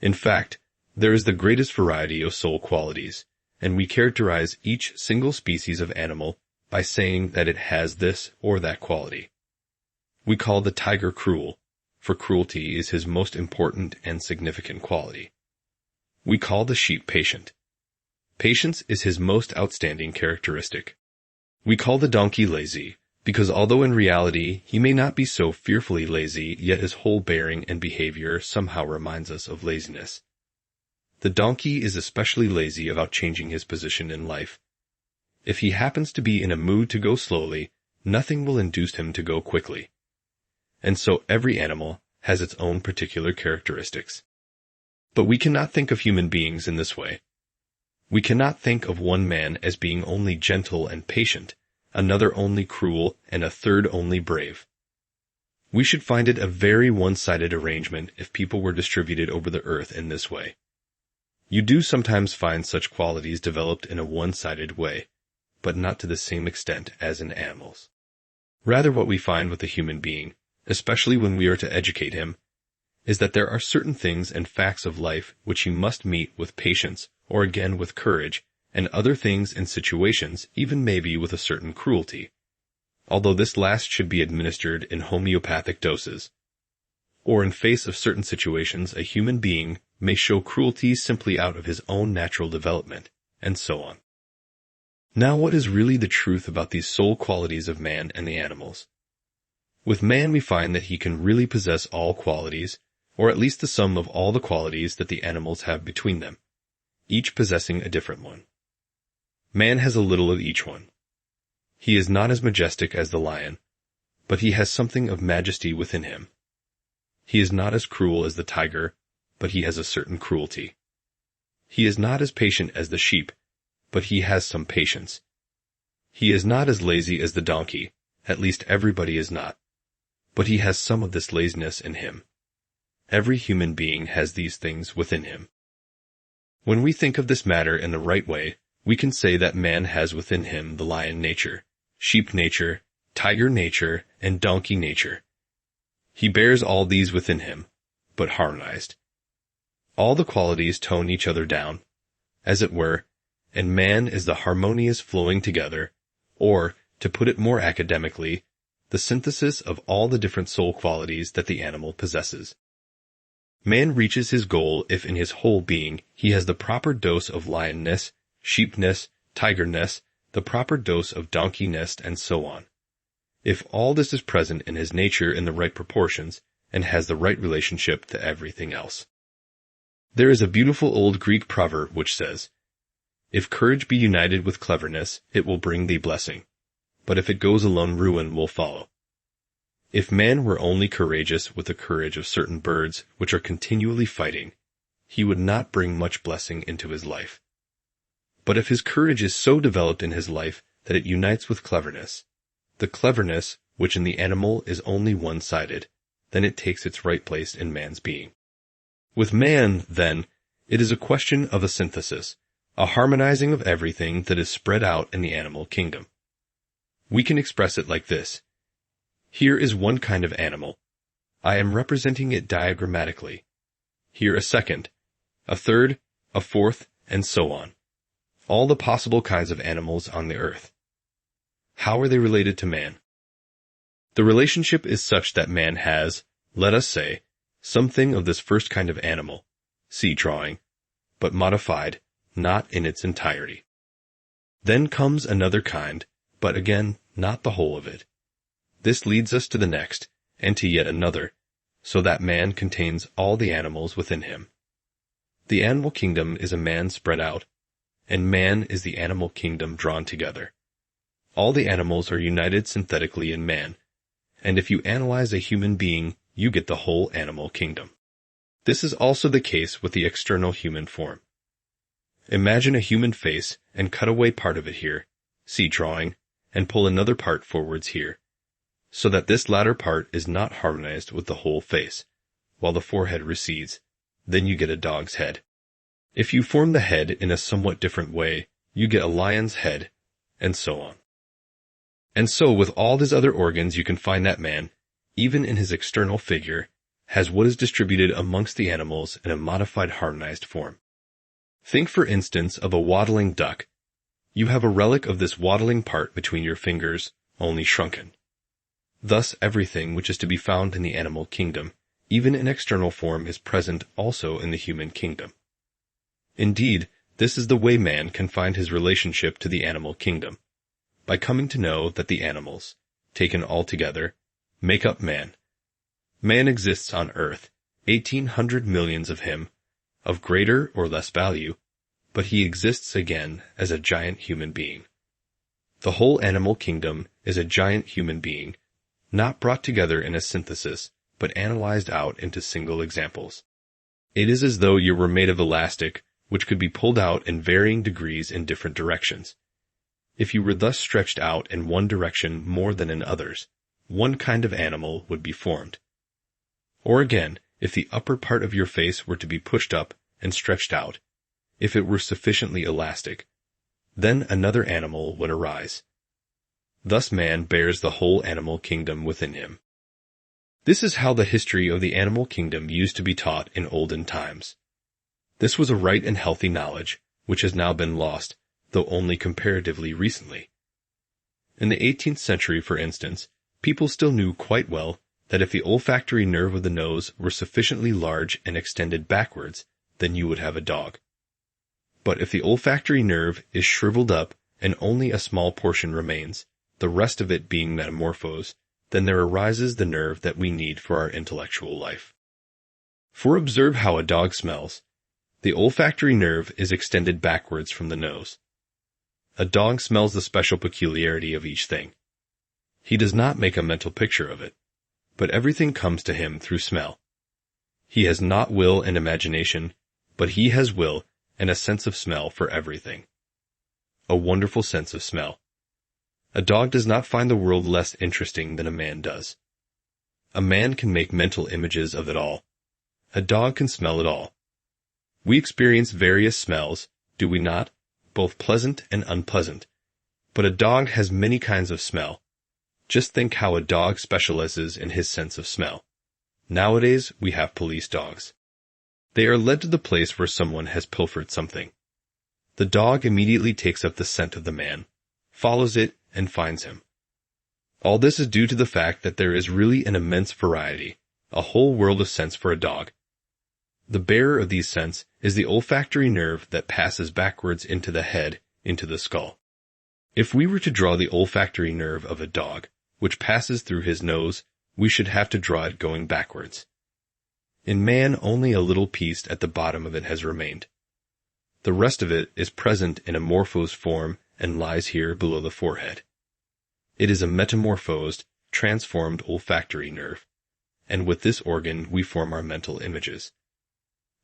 In fact, there is the greatest variety of soul qualities, and we characterize each single species of animal by saying that it has this or that quality. We call the tiger cruel, for cruelty is his most important and significant quality. We call the sheep patient. Patience is his most outstanding characteristic. We call the donkey lazy, because although in reality he may not be so fearfully lazy, yet his whole bearing and behavior somehow reminds us of laziness. The donkey is especially lazy about changing his position in life. If he happens to be in a mood to go slowly, nothing will induce him to go quickly. And so every animal has its own particular characteristics. But we cannot think of human beings in this way. We cannot think of one man as being only gentle and patient, another only cruel, and a third only brave. We should find it a very one-sided arrangement if people were distributed over the earth in this way. You do sometimes find such qualities developed in a one-sided way, but not to the same extent as in animals. Rather, what we find with the human being, especially when we are to educate him, is that there are certain things and facts of life which he must meet with patience, or again with courage, and other things and situations even maybe with a certain cruelty, although this last should be administered in homeopathic doses. Or in face of certain situations a human being may show cruelty simply out of his own natural development, and so on. Now, what is really the truth about these soul qualities of man and the animals? With man we find that he can really possess all qualities, or at least the sum of all the qualities that the animals have between them, each possessing a different one. Man has a little of each one. He is not as majestic as the lion, but he has something of majesty within him. He is not as cruel as the tiger, but he has a certain cruelty. He is not as patient as the sheep, but he has some patience. He is not as lazy as the donkey, at least everybody is not, but he has some of this laziness in him. Every human being has these things within him. When we think of this matter in the right way, we can say that man has within him the lion nature, sheep nature, tiger nature, and donkey nature. He bears all these within him, but harmonized. All the qualities tone each other down, as it were, and man is the harmonious flowing together, or, to put it more academically, the synthesis of all the different soul qualities that the animal possesses. Man reaches his goal if in his whole being he has the proper dose of lionness, sheepness, tigerness, the proper dose of donkeyness, and so on. If all this is present in his nature in the right proportions, and has the right relationship to everything else. There is a beautiful old Greek proverb which says, "If courage be united with cleverness, it will bring thee blessing, but if it goes alone, ruin will follow." If man were only courageous with the courage of certain birds which are continually fighting, he would not bring much blessing into his life. But if his courage is so developed in his life that it unites with cleverness, the cleverness which in the animal is only one-sided, then it takes its right place in man's being. With man, then, it is a question of a synthesis, a harmonizing of everything that is spread out in the animal kingdom. We can express it like this. Here is one kind of animal. I am representing it diagrammatically. Here a second, a third, a fourth, and so on. All the possible kinds of animals on the earth. How are they related to man? The relationship is such that man has, let us say, something of this first kind of animal, see drawing, but modified, not in its entirety. Then comes another kind, but again, not the whole of it. This leads us to the next, and to yet another, so that man contains all the animals within him. The animal kingdom is a man spread out, and man is the animal kingdom drawn together. All the animals are united synthetically in man, and if you analyze a human being, you get the whole animal kingdom. This is also the case with the external human form. Imagine a human face and cut away part of it here, see drawing, and pull another part forwards here, so that this latter part is not harmonized with the whole face, while the forehead recedes. Then you get a dog's head. If you form the head in a somewhat different way, you get a lion's head, and so on. And so with all his other organs you can find that man, even in his external figure, has what is distributed amongst the animals in a modified harmonized form. Think for instance of a waddling duck. You have a relic of this waddling part between your fingers, only shrunken. Thus everything which is to be found in the animal kingdom, even in external form, is present also in the human kingdom. Indeed, this is the way man can find his relationship to the animal kingdom, by coming to know that the animals, taken all together, make up man. Man exists on earth, 1,800 millions of him, of greater or less value, but he exists again as a giant human being. The whole animal kingdom is a giant human being, not brought together in a synthesis, but analyzed out into single examples. It is as though you were made of elastic, which could be pulled out in varying degrees in different directions. If you were thus stretched out in one direction more than in others, one kind of animal would be formed. Or again, if the upper part of your face were to be pushed up and stretched out, if it were sufficiently elastic, then another animal would arise. Thus man bears the whole animal kingdom within him. This is how the history of the animal kingdom used to be taught in olden times. This was a right and healthy knowledge, which has now been lost, though only comparatively recently. In the 18th century, for instance, people still knew quite well that if the olfactory nerve of the nose were sufficiently large and extended backwards, then you would have a dog. But if the olfactory nerve is shriveled up and only a small portion remains, the rest of it being metamorphosed, then there arises the nerve that we need for our intellectual life. For observe how a dog smells. The olfactory nerve is extended backwards from the nose. A dog smells the special peculiarity of each thing. He does not make a mental picture of it, but everything comes to him through smell. He has not will and imagination, but he has will and a sense of smell for everything. A wonderful sense of smell. A dog does not find the world less interesting than a man does. A man can make mental images of it all. A dog can smell it all. We experience various smells, do we not, both pleasant and unpleasant, but a dog has many kinds of smell. Just think how a dog specializes in his sense of smell. Nowadays, we have police dogs. They are led to the place where someone has pilfered something. The dog immediately takes up the scent of the man, follows it, and finds him. All this is due to the fact that there is really an immense variety, a whole world of scents for a dog. The bearer of these scents is the olfactory nerve that passes backwards into the head, into the skull. If we were to draw the olfactory nerve of a dog, which passes through his nose, we should have to draw it going backwards. In man, only a little piece at the bottom of it has remained. The rest of it is present in a morphosed form and lies here below the forehead. It is a metamorphosed, transformed olfactory nerve, and with this organ we form our mental images.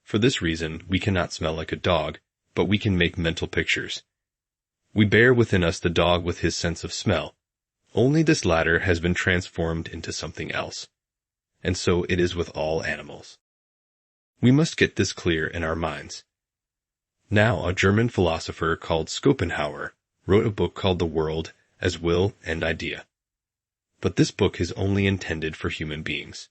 For this reason, we cannot smell like a dog, but we can make mental pictures. We bear within us the dog with his sense of smell. Only this latter has been transformed into something else. And so it is with all animals. We must get this clear in our minds. Now, a German philosopher called Schopenhauer wrote a book called The World as Will and Idea. But this book is only intended for human beings.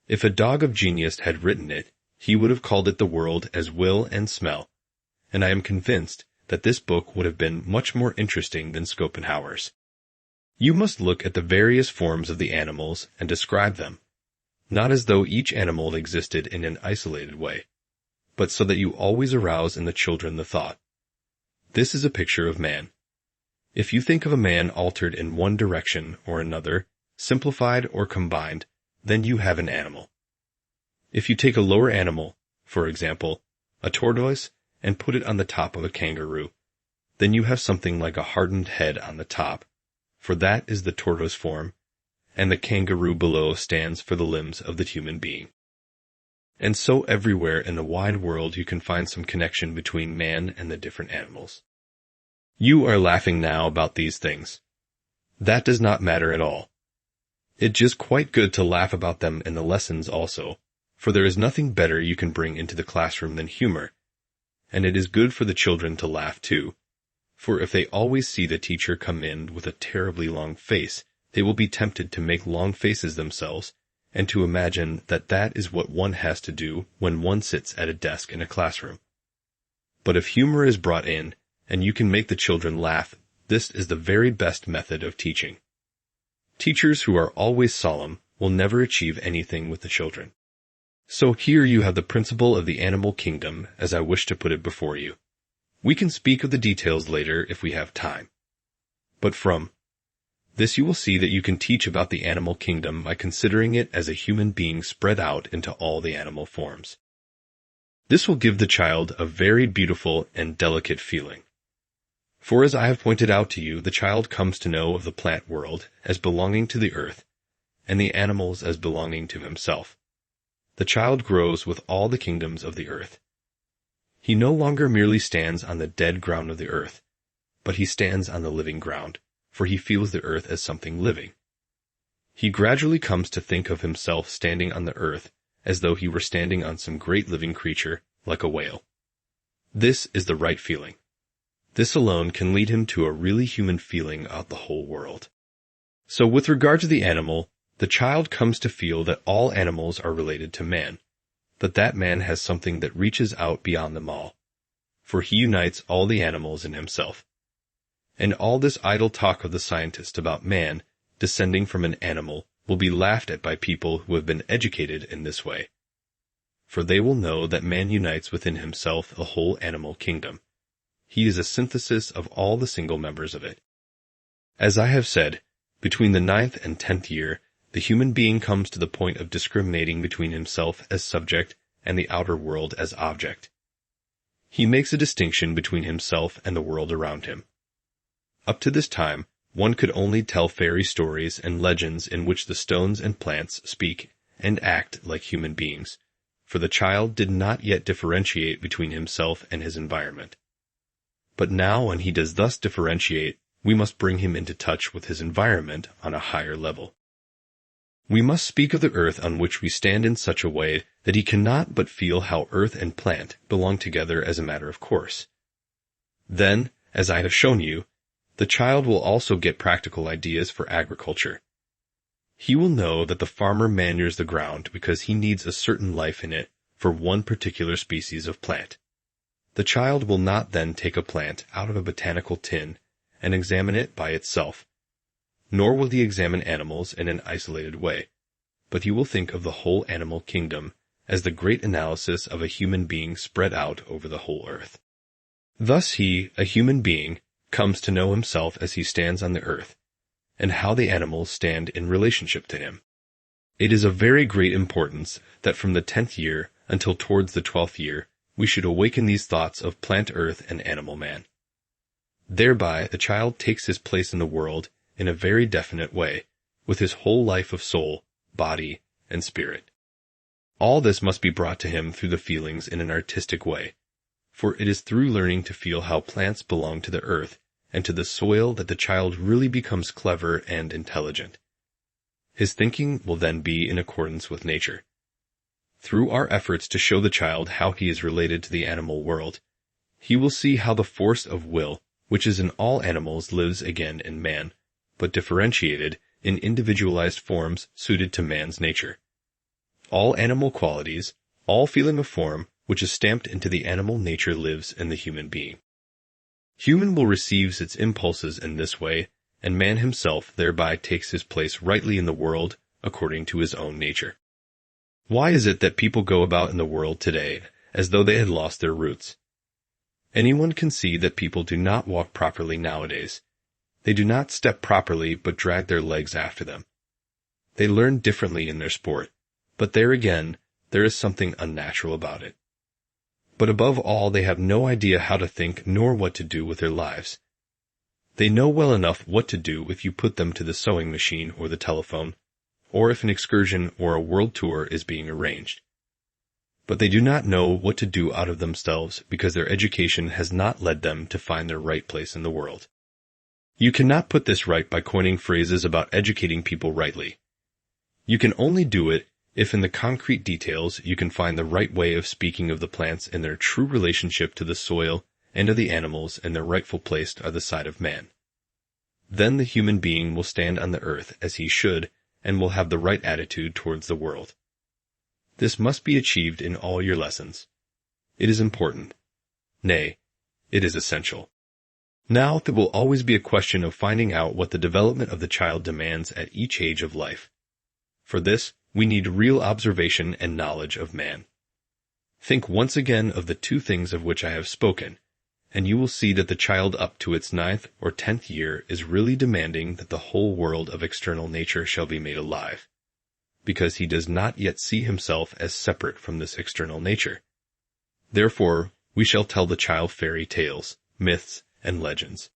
If a dog of genius had written it, he would have called it The World as Will and Smell, and I am convinced that this book would have been much more interesting than Schopenhauer's. You must look at the various forms of the animals and describe them, not as though each animal existed in an isolated way, but so that you always arouse in the children the thought. This is a picture of man. If you think of a man altered in one direction or another, simplified or combined, then you have an animal. If you take a lower animal, for example, a tortoise, and put it on the top of a kangaroo, then you have something like a hardened head on the top, for that is the tortoise form, and the kangaroo below stands for the limbs of the human being. And so everywhere in the wide world you can find some connection between man and the different animals. You are laughing now about these things. That does not matter at all. It's just quite good to laugh about them in the lessons also, for there is nothing better you can bring into the classroom than humor, and it is good for the children to laugh too, for if they always see the teacher come in with a terribly long face, they will be tempted to make long faces themselves, and to imagine that that is what one has to do when one sits at a desk in a classroom. But if humor is brought in, and you can make the children laugh, this is the very best method of teaching. Teachers who are always solemn will never achieve anything with the children. So here you have the principle of the animal kingdom, as I wish to put it before you. We can speak of the details later if we have time. But from this you will see that you can teach about the animal kingdom by considering it as a human being spread out into all the animal forms. This will give the child a very beautiful and delicate feeling. For as I have pointed out to you, the child comes to know of the plant world as belonging to the earth, and the animals as belonging to himself. The child grows with all the kingdoms of the earth. He no longer merely stands on the dead ground of the earth, but he stands on the living ground, for he feels the earth as something living. He gradually comes to think of himself standing on the earth as though he were standing on some great living creature, like a whale. This is the right feeling. This alone can lead him to a really human feeling of the whole world. So with regard to the animal, the child comes to feel that all animals are related to man, but that man has something that reaches out beyond them all, for he unites all the animals in himself. And all this idle talk of the scientist about man descending from an animal will be laughed at by people who have been educated in this way, for they will know that man unites within himself the whole animal kingdom. He is a synthesis of all the single members of it. As I have said, between the 9th and 10th year, the human being comes to the point of discriminating between himself as subject and the outer world as object. He makes a distinction between himself and the world around him. Up to this time, one could only tell fairy stories and legends in which the stones and plants speak and act like human beings, for the child did not yet differentiate between himself and his environment. But now when he does thus differentiate, we must bring him into touch with his environment on a higher level. We must speak of the earth on which we stand in such a way that he cannot but feel how earth and plant belong together as a matter of course. Then, as I have shown you, the child will also get practical ideas for agriculture. He will know that the farmer manures the ground because he needs a certain life in it for one particular species of plant. The child will not then take a plant out of a botanical tin and examine it by itself, nor will he examine animals in an isolated way, but he will think of the whole animal kingdom as the great analysis of a human being spread out over the whole earth. Thus he, a human being, comes to know himself as he stands on the earth, and how the animals stand in relationship to him. It is of very great importance that from the 10th year until towards the 12th year, we should awaken these thoughts of plant earth and animal man. Thereby the child takes his place in the world in a very definite way, with his whole life of soul, body, and spirit. All this must be brought to him through the feelings in an artistic way, for it is through learning to feel how plants belong to the earth and to the soil that the child really becomes clever and intelligent. His thinking will then be in accordance with nature. Through our efforts to show the child how he is related to the animal world, he will see how the force of will, which is in all animals, lives again in man, but differentiated in individualized forms suited to man's nature. All animal qualities, all feeling of form, which is stamped into the animal nature, lives in the human being. Human will receives its impulses in this way, and man himself thereby takes his place rightly in the world according to his own nature. Why is it that people go about in the world today as though they had lost their roots? Anyone can see that people do not walk properly nowadays. They do not step properly but drag their legs after them. They learn differently in their sport, but there again, there is something unnatural about it. But above all, they have no idea how to think nor what to do with their lives. They know well enough what to do if you put them to the sewing machine or the telephone, or if an excursion or a world tour is being arranged. But they do not know what to do out of themselves because their education has not led them to find their right place in the world. You cannot put this right by coining phrases about educating people rightly. You can only do it if in the concrete details you can find the right way of speaking of the plants in their true relationship to the soil and of the animals in their rightful place on the side of man. Then the human being will stand on the earth as he should and will have the right attitude towards the world. This must be achieved in all your lessons. It is important. Nay, it is essential. Now there will always be a question of finding out what the development of the child demands at each age of life. For this, we need real observation and knowledge of man. Think once again of the two things of which I have spoken, and you will see that the child up to its 9th or 10th year is really demanding that the whole world of external nature shall be made alive, because he does not yet see himself as separate from this external nature. Therefore, we shall tell the child fairy tales, myths, and legends.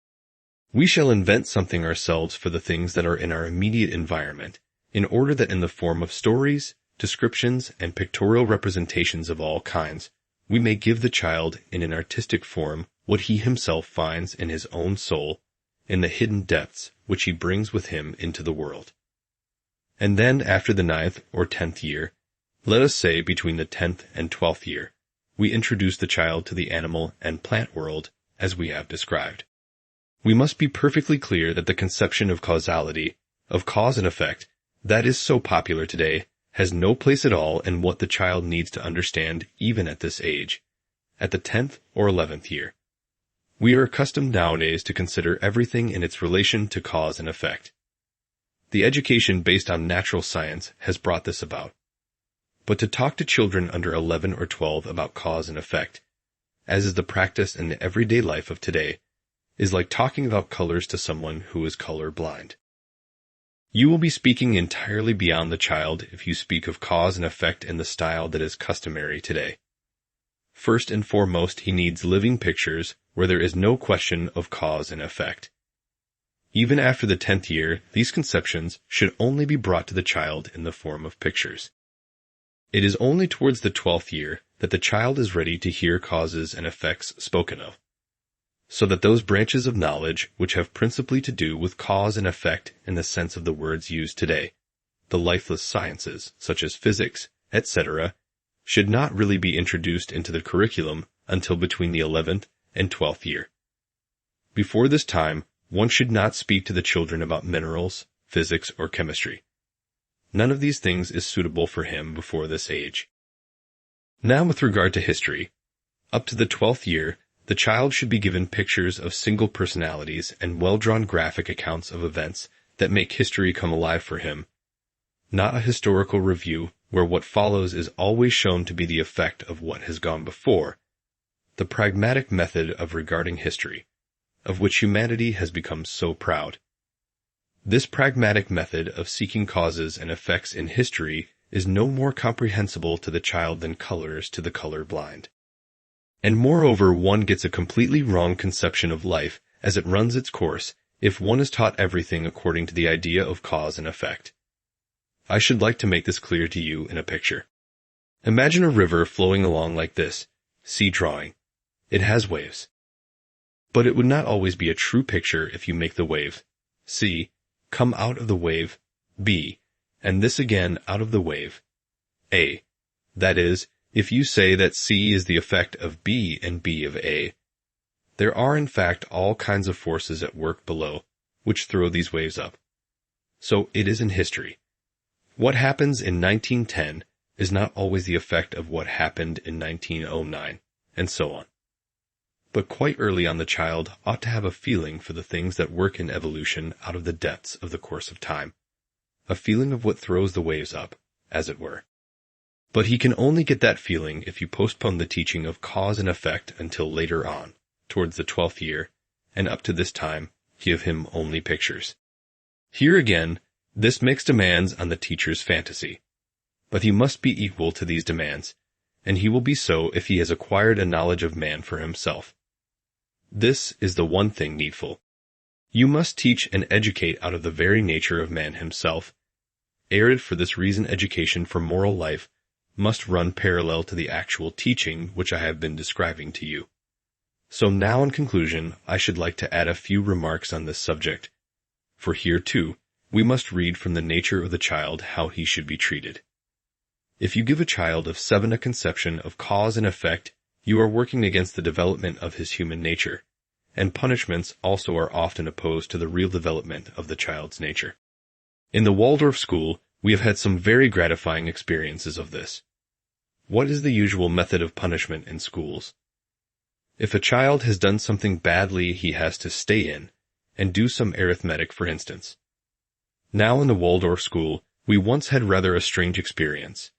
We shall invent something ourselves for the things that are in our immediate environment, in order that in the form of stories, descriptions, and pictorial representations of all kinds, we may give the child in an artistic form what he himself finds in his own soul, in the hidden depths which he brings with him into the world. And then after the 9th or 10th year, let us say between the 10th and 12th year, we introduce the child to the animal and plant world as we have described. We must be perfectly clear that the conception of causality, of cause and effect, that is so popular today, has no place at all in what the child needs to understand even at this age, at the 10th or 11th year. We are accustomed nowadays to consider everything in its relation to cause and effect. The education based on natural science has brought this about. But to talk to children under 11 or 12 about cause and effect, as is the practice in the everyday life of today, is like talking about colors to someone who is color blind. You will be speaking entirely beyond the child if you speak of cause and effect in the style that is customary today. First and foremost, he needs living pictures where there is no question of cause and effect. Even after the 10th year, these conceptions should only be brought to the child in the form of pictures. It is only towards the 12th year that the child is ready to hear causes and effects spoken of, so that those branches of knowledge which have principally to do with cause and effect in the sense of the words used today, the lifeless sciences such as physics, etc., should not really be introduced into the curriculum until between the 11th and 12th year. Before this time, one should not speak to the children about minerals, physics, or chemistry. None of these things is suitable for him before this age. Now with regard to history, up to the 12th year, the child should be given pictures of single personalities and well-drawn graphic accounts of events that make history come alive for him, not a historical review where what follows is always shown to be the effect of what has gone before, the pragmatic method of regarding history, of which humanity has become so proud. This pragmatic method of seeking causes and effects in history is no more comprehensible to the child than colors to the color blind. And moreover, one gets a completely wrong conception of life as it runs its course if one is taught everything according to the idea of cause and effect. I should like to make this clear to you in a picture. Imagine a river flowing along like this, see drawing. It has waves. But it would not always be a true picture if you make the wave, C, come out of the wave, B, and this again out of the wave, A. That is, if you say that C is the effect of B and B of A, There are in fact all kinds of forces at work below, which throw these waves up. So it is in history. What happens in 1910 is not always the effect of what happened in 1909, and so on. But quite early on the child ought to have a feeling for the things that work in evolution out of the depths of the course of time, a feeling of what throws the waves up, as it were. But he can only get that feeling if you postpone the teaching of cause and effect until later on, towards the 12th year, and up to this time, give him only pictures. Here again, this makes demands on the teacher's fantasy. But he must be equal to these demands, and he will be so if he has acquired a knowledge of man for himself. This is the one thing needful. You must teach and educate out of the very nature of man himself. Arid for this reason education for moral life must run parallel to the actual teaching which I have been describing to you. So now in conclusion, I should like to add a few remarks on this subject, for here too, we must read from the nature of the child how he should be treated. If you give a child of 7 a conception of cause and effect, you are working against the development of his human nature, and punishments also are often opposed to the real development of the child's nature. In the Waldorf school, we have had some very gratifying experiences of this. What is the usual method of punishment in schools? If a child has done something badly, he has to stay in and do some arithmetic, for instance. Now in the Waldorf school, we once had rather a strange experience.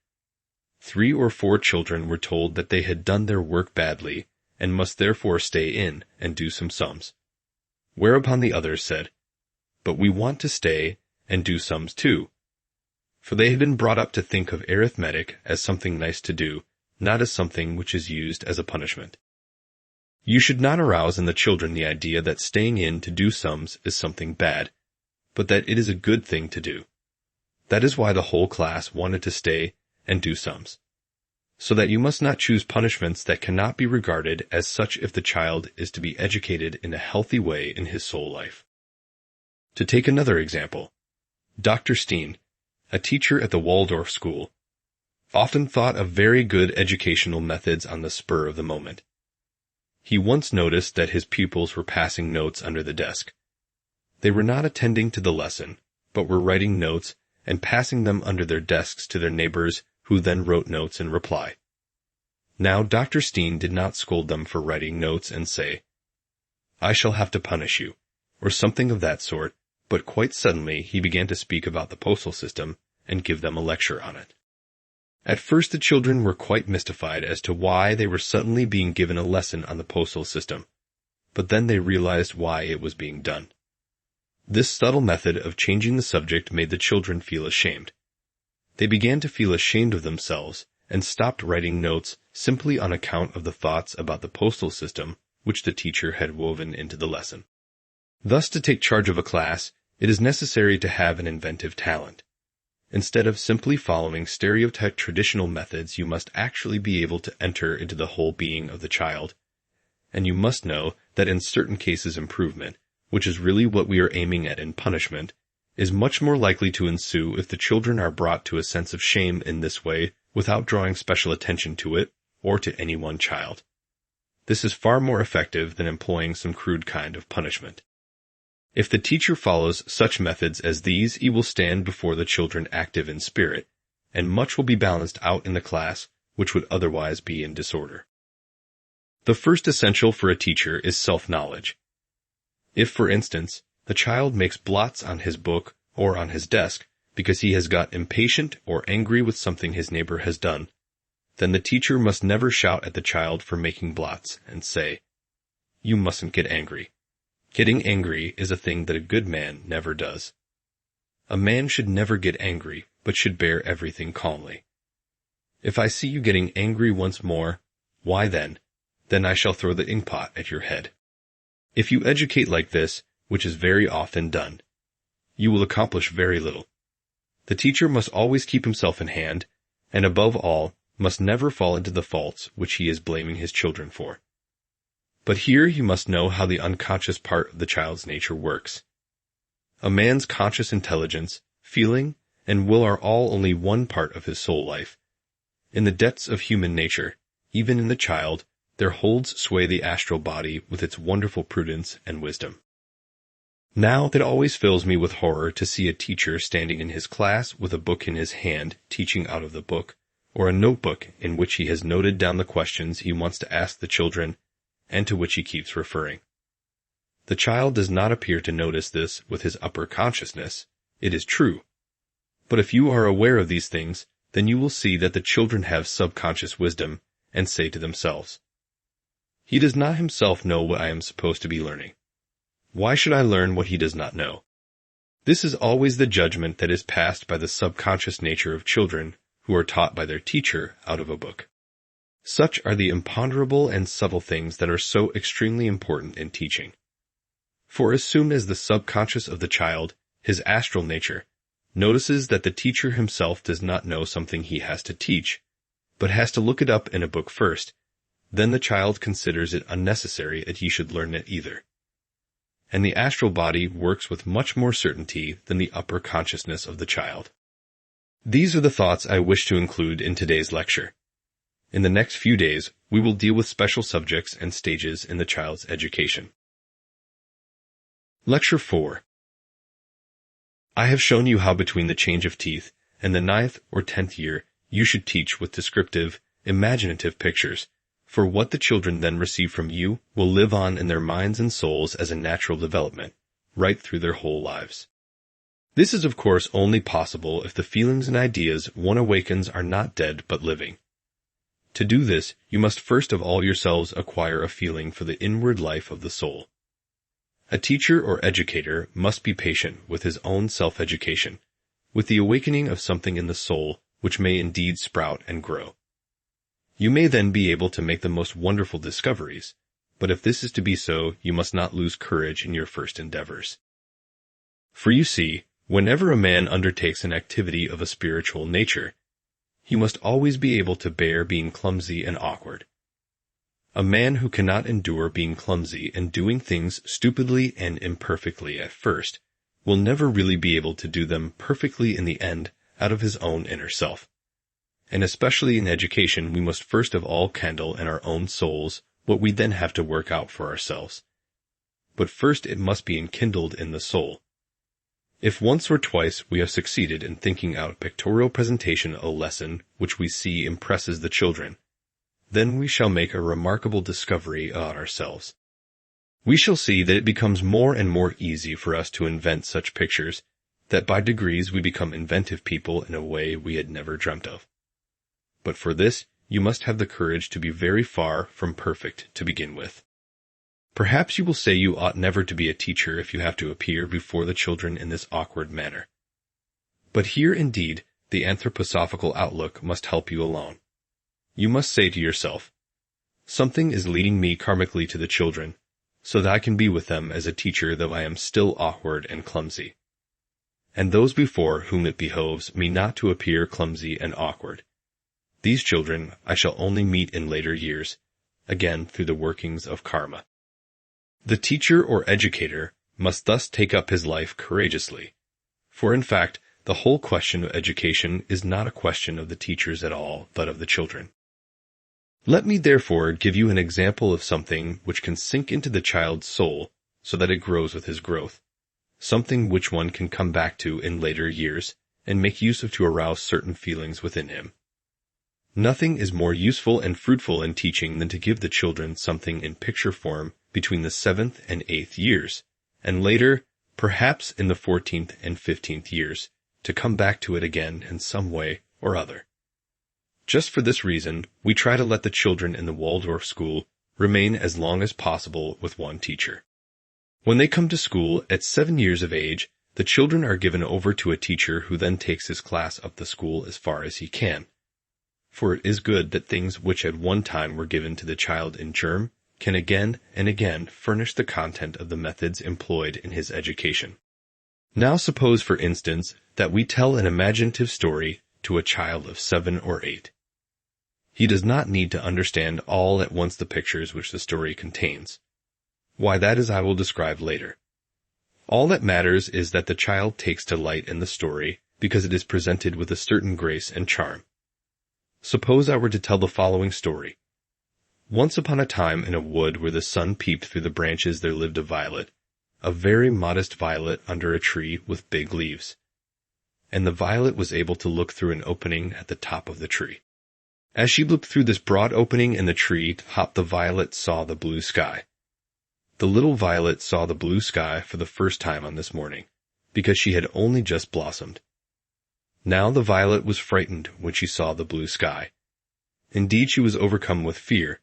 3 or 4 children were told that they had done their work badly and must therefore stay in and do some sums. Whereupon the others said, "But we want to stay and do sums too." For they had been brought up to think of arithmetic as something nice to do, not as something which is used as a punishment. You should not arouse in the children the idea that staying in to do sums is something bad, but that it is a good thing to do. That is why the whole class wanted to stay and do sums. So that you must not choose punishments that cannot be regarded as such if the child is to be educated in a healthy way in his soul life. To take another example, Dr. Steiner, a teacher at the Waldorf school, often thought of very good educational methods on the spur of the moment. He once noticed that his pupils were passing notes under the desk. They were not attending to the lesson, but were writing notes and passing them under their desks to their neighbors, who then wrote notes in reply. Now Dr. Steiner did not scold them for writing notes and say, "I shall have to punish you," or something of that sort, but quite suddenly he began to speak about the postal system and give them a lecture on it. At first the children were quite mystified as to why they were suddenly being given a lesson on the postal system, but then they realized why it was being done. This subtle method of changing the subject made the children feel ashamed. They began to feel ashamed of themselves and stopped writing notes simply on account of the thoughts about the postal system which the teacher had woven into the lesson. Thus, to take charge of a class, it is necessary to have an inventive talent. Instead of simply following stereotyped traditional methods, you must actually be able to enter into the whole being of the child, and you must know that in certain cases improvement, which is really what we are aiming at in punishment, is much more likely to ensue if the children are brought to a sense of shame in this way without drawing special attention to it or to any one child. This is far more effective than employing some crude kind of punishment. If the teacher follows such methods as these, he will stand before the children active in spirit, and much will be balanced out in the class which would otherwise be in disorder. The first essential for a teacher is self-knowledge. If, for instance, the child makes blots on his book or on his desk because he has got impatient or angry with something his neighbor has done, then the teacher must never shout at the child for making blots and say, "You mustn't get angry." Getting angry is a thing that a good man never does. A man should never get angry, but should bear everything calmly. If I see you getting angry once more, why then I shall throw the inkpot at your head. If you educate like this, which is very often done, you will accomplish very little. The teacher must always keep himself in hand, and above all, must never fall into the faults which he is blaming his children for. But here you must know how the unconscious part of the child's nature works. A man's conscious intelligence, feeling, and will are all only one part of his soul life. In the depths of human nature, even in the child, Their holds sway the astral body with its wonderful prudence and wisdom. Now it always fills me with horror to see a teacher standing in his class with a book in his hand teaching out of the book, or a notebook in which he has noted down the questions he wants to ask the children and to which he keeps referring. The child does not appear to notice this with his upper consciousness, it is true. But if you are aware of these things, then you will see that the children have subconscious wisdom and say to themselves, "He does not himself know what I am supposed to be learning. Why should I learn what he does not know?" This is always the judgment that is passed by the subconscious nature of children who are taught by their teacher out of a book. Such are the imponderable and subtle things that are so extremely important in teaching. For as soon as the subconscious of the child, his astral nature, notices that the teacher himself does not know something he has to teach, but has to look it up in a book first, then the child considers it unnecessary that he should learn it either. And the astral body works with much more certainty than the upper consciousness of the child. These are the thoughts I wish to include in today's lecture. In the next few days, we will deal with special subjects and stages in the child's education. Lecture 4. I have shown you how between the change of teeth and the 9th or 10th year you should teach with descriptive, imaginative pictures, for what the children then receive from you will live on in their minds and souls as a natural development, right through their whole lives. This is of course only possible if the feelings and ideas one awakens are not dead but living. To do this, you must first of all yourselves acquire a feeling for the inward life of the soul. A teacher or educator must be patient with his own self-education, with the awakening of something in the soul which may indeed sprout and grow. You may then be able to make the most wonderful discoveries, but if this is to be so, you must not lose courage in your first endeavors. For you see, whenever a man undertakes an activity of a spiritual nature, he must always be able to bear being clumsy and awkward. A man who cannot endure being clumsy and doing things stupidly and imperfectly at first will never really be able to do them perfectly in the end out of his own inner self. And especially in education, we must first of all kindle in our own souls what we then have to work out for ourselves. But first it must be enkindled in the soul. If once or twice we have succeeded in thinking out a pictorial presentation of a lesson which we see impresses the children, then we shall make a remarkable discovery about ourselves. We shall see that it becomes more and more easy for us to invent such pictures, that by degrees we become inventive people in a way we had never dreamt of. But for this, you must have the courage to be very far from perfect to begin with. Perhaps you will say you ought never to be a teacher if you have to appear before the children in this awkward manner. But here indeed, the anthroposophical outlook must help you along. You must say to yourself, something is leading me karmically to the children, so that I can be with them as a teacher though I am still awkward and clumsy. And those before whom it behoves me not to appear clumsy and awkward. These children I shall only meet in later years, again through the workings of karma. The teacher or educator must thus take up his life courageously, for in fact, the whole question of education is not a question of the teachers at all, but of the children. Let me therefore give you an example of something which can sink into the child's soul so that it grows with his growth, something which one can come back to in later years and make use of to arouse certain feelings within him. Nothing is more useful and fruitful in teaching than to give the children something in picture form between the 7th and 8th years, and later, perhaps in the 14th and 15th years, to come back to it again in some way or other. Just for this reason, we try to let the children in the Waldorf school remain as long as possible with one teacher. When they come to school at 7 years of age, the children are given over to a teacher who then takes his class up the school as far as he can. For it is good that things which at one time were given to the child in germ can again and again furnish the content of the methods employed in his education. Now suppose, for instance, that we tell an imaginative story to a child of 7 or 8. He does not need to understand all at once the pictures which the story contains. Why, that is I will describe later. All that matters is that the child takes delight in the story because it is presented with a certain grace and charm. Suppose I were to tell the following story. Once upon a time in a wood where the sun peeped through the branches there lived a violet, a very modest violet under a tree with big leaves. And the violet was able to look through an opening at the top of the tree. As she looked through this broad opening in the tree, top the violet saw the blue sky. The little violet saw the blue sky for the first time on this morning, because she had only just blossomed. Now the violet was frightened when she saw the blue sky. Indeed, she was overcome with fear,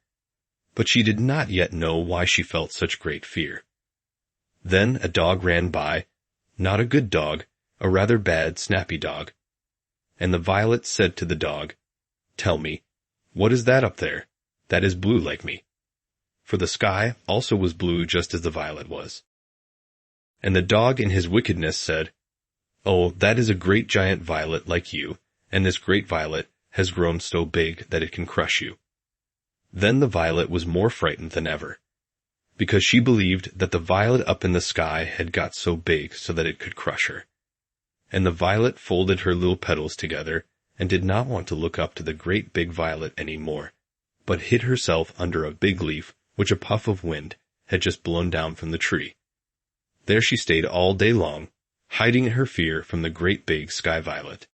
but she did not yet know why she felt such great fear. Then a dog ran by, not a good dog, a rather bad, snappy dog. And the violet said to the dog, "Tell me, what is that up there? That is blue like me." For the sky also was blue just as the violet was. And the dog in his wickedness said, "Oh, that is a great giant violet like you, and this great violet has grown so big that it can crush you." Then the violet was more frightened than ever, because she believed that the violet up in the sky had got so big so that it could crush her. And the violet folded her little petals together and did not want to look up to the great big violet any more, but hid herself under a big leaf which a puff of wind had just blown down from the tree. There she stayed all day long, hiding her fear from the great big sky violet.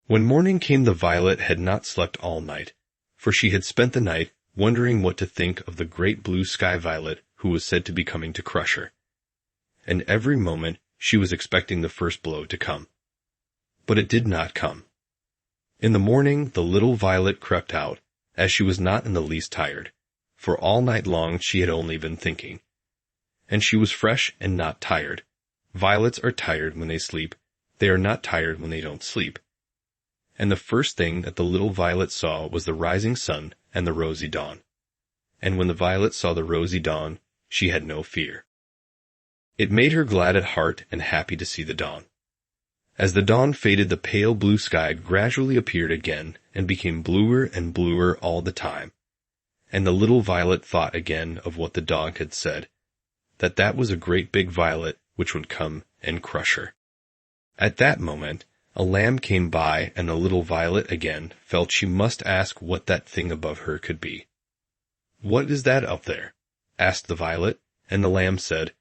When morning came, the violet had not slept all night, for she had spent the night wondering what to think of the great blue sky violet who was said to be coming to crush her. And every moment she was expecting the first blow to come. But it did not come. In the morning the little violet crept out, as she was not in the least tired, for all night long she had only been thinking. And she was fresh and not tired. Violets are tired when they sleep. They are not tired when they don't sleep. And the first thing that the little violet saw was the rising sun and the rosy dawn. And when the violet saw the rosy dawn, she had no fear. It made her glad at heart and happy to see the dawn. As the dawn faded, the pale blue sky gradually appeared again and became bluer and bluer all the time. And the little violet thought again of what the dog had said, that was a great big violet which would come and crush her. At that moment, a lamb came by, and the little violet again felt she must ask what that thing above her could be. "What is that up there?" asked the violet, and the lamb said,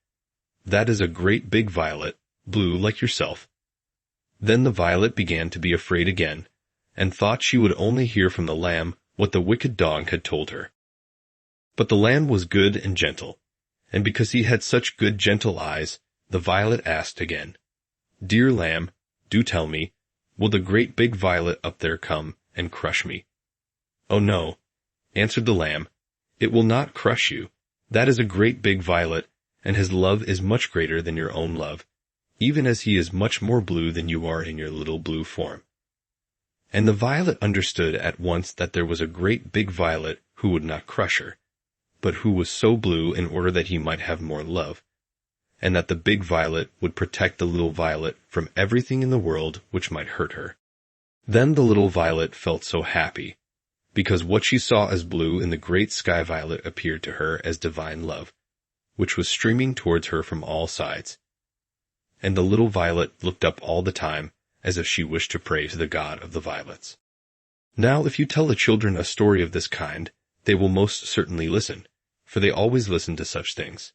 "That is a great big violet, blue like yourself." Then the violet began to be afraid again, and thought she would only hear from the lamb what the wicked dog had told her. But the lamb was good and gentle, and because he had such good gentle eyes, the violet asked again, "Dear lamb, do tell me, will the great big violet up there come and crush me?" "Oh no," answered the lamb, "it will not crush you. That is a great big violet, and his love is much greater than your own love, even as he is much more blue than you are in your little blue form." And the violet understood at once that there was a great big violet who would not crush her, but who was so blue in order that he might have more love, and that the big violet would protect the little violet from everything in the world which might hurt her. Then the little violet felt so happy, because what she saw as blue in the great sky violet appeared to her as divine love, which was streaming towards her from all sides. And the little violet looked up all the time, as if she wished to pray to the God of the violets. Now, if you tell the children a story of this kind, they will most certainly listen, for they always listen to such things.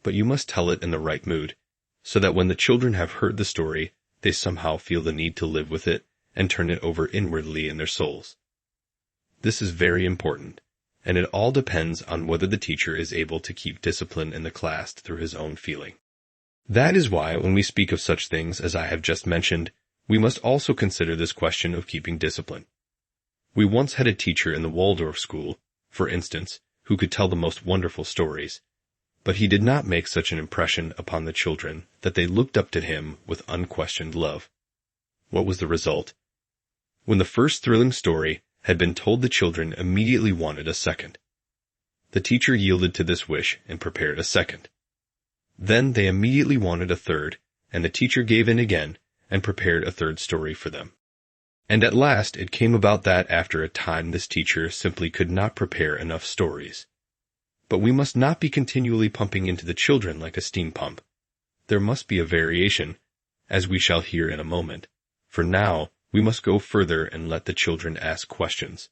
But you must tell it in the right mood, so that when the children have heard the story, they somehow feel the need to live with it and turn it over inwardly in their souls. This is very important, and it all depends on whether the teacher is able to keep discipline in the class through his own feeling. That is why, when we speak of such things as I have just mentioned, we must also consider this question of keeping discipline. We once had a teacher in the Waldorf school, for instance, who could tell the most wonderful stories, but he did not make such an impression upon the children that they looked up to him with unquestioned love. What was the result? When the first thrilling story had been told, the children immediately wanted a second. The teacher yielded to this wish and prepared a second. Then they immediately wanted a third, and the teacher gave in again and prepared a third story for them. And at last it came about that after a time this teacher simply could not prepare enough stories. But we must not be continually pumping into the children like a steam pump. There must be a variation, as we shall hear in a moment, for now we must go further and let the children ask questions.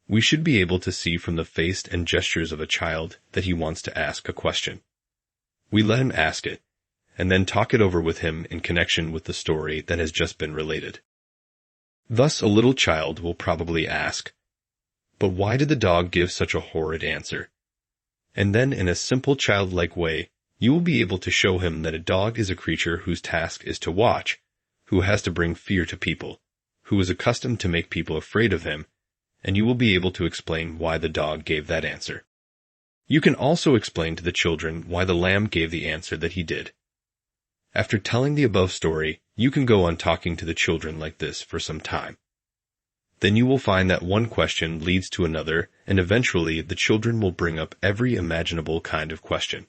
We should be able to see from the face and gestures of a child that he wants to ask a question. We let him ask it, and then talk it over with him in connection with the story that has just been related. Thus, a little child will probably ask, "But why did the dog give such a horrid answer?" And then, in a simple childlike way, you will be able to show him that a dog is a creature whose task is to watch, who has to bring fear to people, who is accustomed to make people afraid of him, and you will be able to explain why the dog gave that answer. You can also explain to the children why the lamb gave the answer that he did. After telling the above story, you can go on talking to the children like this for some time. Then you will find that one question leads to another, and eventually the children will bring up every imaginable kind of question.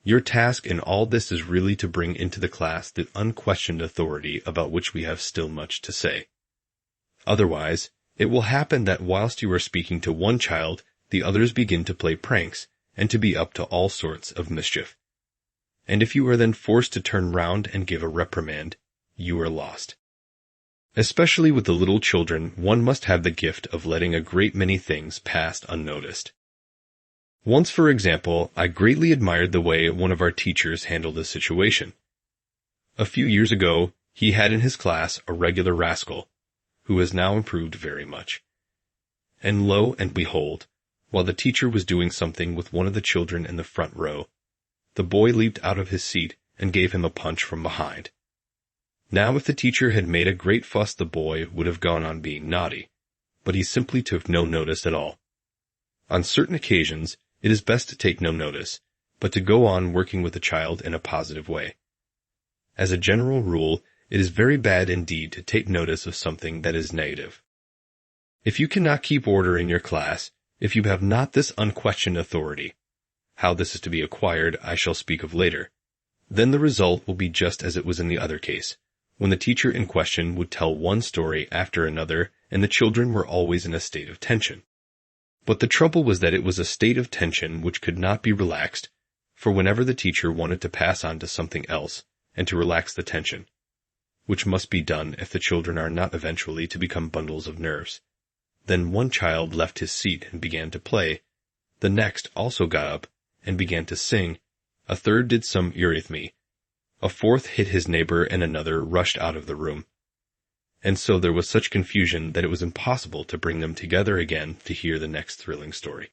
Your task in all this is really to bring into the class the unquestioned authority about which we have still much to say. Otherwise, it will happen that whilst you are speaking to one child, the others begin to play pranks and to be up to all sorts of mischief. And if you are then forced to turn round and give a reprimand, you are lost. Especially with the little children, one must have the gift of letting a great many things pass unnoticed. Once, for example, I greatly admired the way one of our teachers handled a situation. A few years ago, he had in his class a regular rascal, who has now improved very much. And lo and behold, while the teacher was doing something with one of the children in the front row, the boy leaped out of his seat and gave him a punch from behind. Now if the teacher had made a great fuss, the boy would have gone on being naughty, but he simply took no notice at all. On certain occasions, it is best to take no notice, but to go on working with the child in a positive way. As a general rule, it is very bad indeed to take notice of something that is negative. If you cannot keep order in your class, if you have not this unquestioned authority, how this is to be acquired I shall speak of later, then the result will be just as it was in the other case, when the teacher in question would tell one story after another and the children were always in a state of tension. But the trouble was that it was a state of tension which could not be relaxed, for whenever the teacher wanted to pass on to something else and to relax the tension, which must be done if the children are not eventually to become bundles of nerves, then one child left his seat and began to play, the next also got up and began to sing, a third did some eurythmy, a fourth hit his neighbor, and another rushed out of the room. And so there was such confusion that it was impossible to bring them together again to hear the next thrilling story.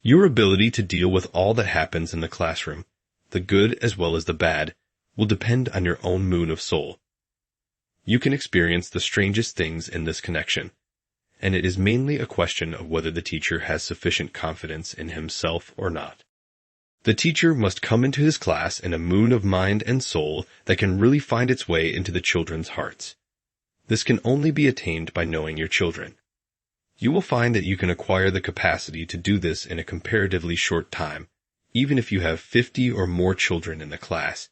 Your ability to deal with all that happens in the classroom, the good as well as the bad, will depend on your own mood of soul. You can experience the strangest things in this connection, and it is mainly a question of whether the teacher has sufficient confidence in himself or not. The teacher must come into his class in a mood of mind and soul that can really find its way into the children's hearts. This can only be attained by knowing your children. You will find that you can acquire the capacity to do this in a comparatively short time, even if you have 50 or more children in the class.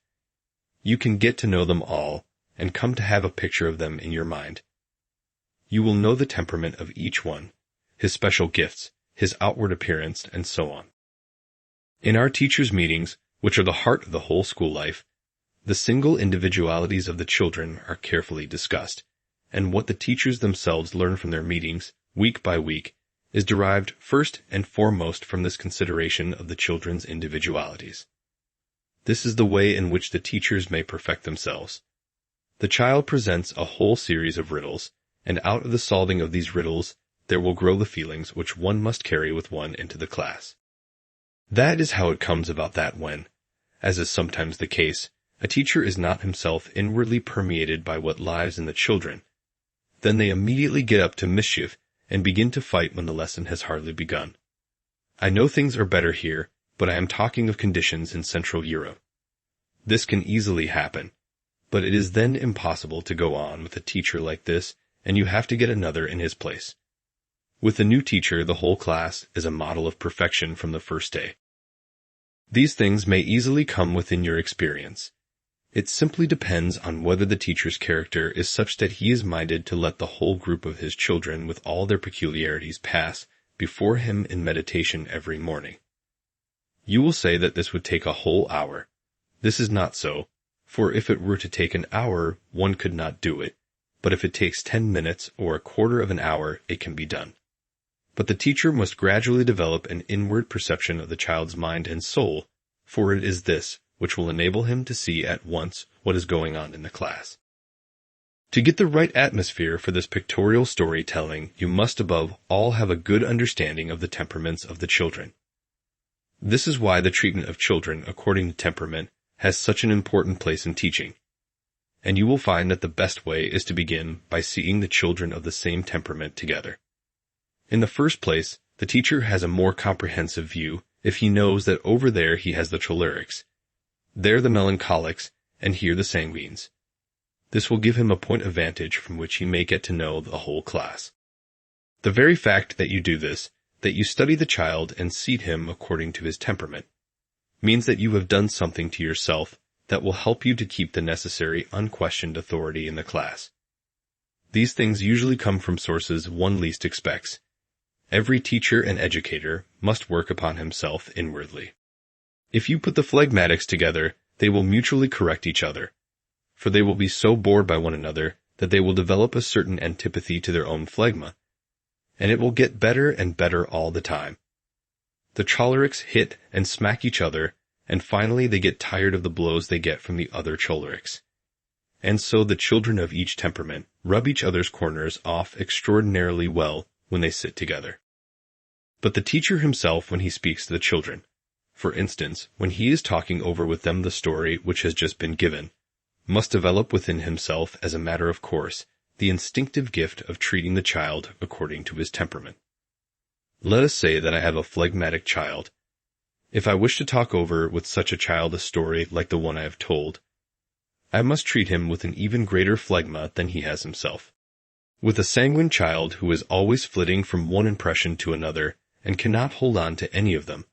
You can get to know them all and come to have a picture of them in your mind. You will know the temperament of each one, his special gifts, his outward appearance, and so on. In our teachers' meetings, which are the heart of the whole school life, the single individualities of the children are carefully discussed, and what the teachers themselves learn from their meetings, week by week, is derived first and foremost from this consideration of the children's individualities. This is the way in which the teachers may perfect themselves. The child presents a whole series of riddles, and out of the solving of these riddles there will grow the feelings which one must carry with one into the class. That is how it comes about that when, as is sometimes the case, a teacher is not himself inwardly permeated by what lies in the children, then they immediately get up to mischief and begin to fight when the lesson has hardly begun. I know things are better here, but I am talking of conditions in Central Europe. This can easily happen, but it is then impossible to go on with a teacher like this, and you have to get another in his place. With the new teacher, the whole class is a model of perfection from the first day. These things may easily come within your experience. It simply depends on whether the teacher's character is such that he is minded to let the whole group of his children with all their peculiarities pass before him in meditation every morning. You will say that this would take a whole hour. This is not so, for if it were to take an hour, one could not do it, but if it takes 10 minutes or a quarter of an hour, it can be done. But the teacher must gradually develop an inward perception of the child's mind and soul, for it is this which will enable him to see at once what is going on in the class. To get the right atmosphere for this pictorial storytelling, you must above all have a good understanding of the temperaments of the children. This is why the treatment of children according to temperament has such an important place in teaching. And you will find that the best way is to begin by seeing the children of the same temperament together. In the first place, the teacher has a more comprehensive view if he knows that over there he has the cholerics, there the melancholics, and here the sanguines. This will give him a point of vantage from which he may get to know the whole class. The very fact that you do this, that you study the child and seat him according to his temperament, means that you have done something to yourself that will help you to keep the necessary unquestioned authority in the class. These things usually come from sources one least expects. Every teacher and educator must work upon himself inwardly. If you put the phlegmatics together, they will mutually correct each other, for they will be so bored by one another that they will develop a certain antipathy to their own phlegma, and it will get better and better all the time. The cholerics hit and smack each other, and finally they get tired of the blows they get from the other cholerics. And so the children of each temperament rub each other's corners off extraordinarily well when they sit together. But the teacher himself, when he speaks to the children, for instance, when he is talking over with them the story which has just been given, must develop within himself as a matter of course the instinctive gift of treating the child according to his temperament. Let us say that I have a phlegmatic child. If I wish to talk over with such a child a story like the one I have told, I must treat him with an even greater phlegma than he has himself. With a sanguine child who is always flitting from one impression to another and cannot hold on to any of them,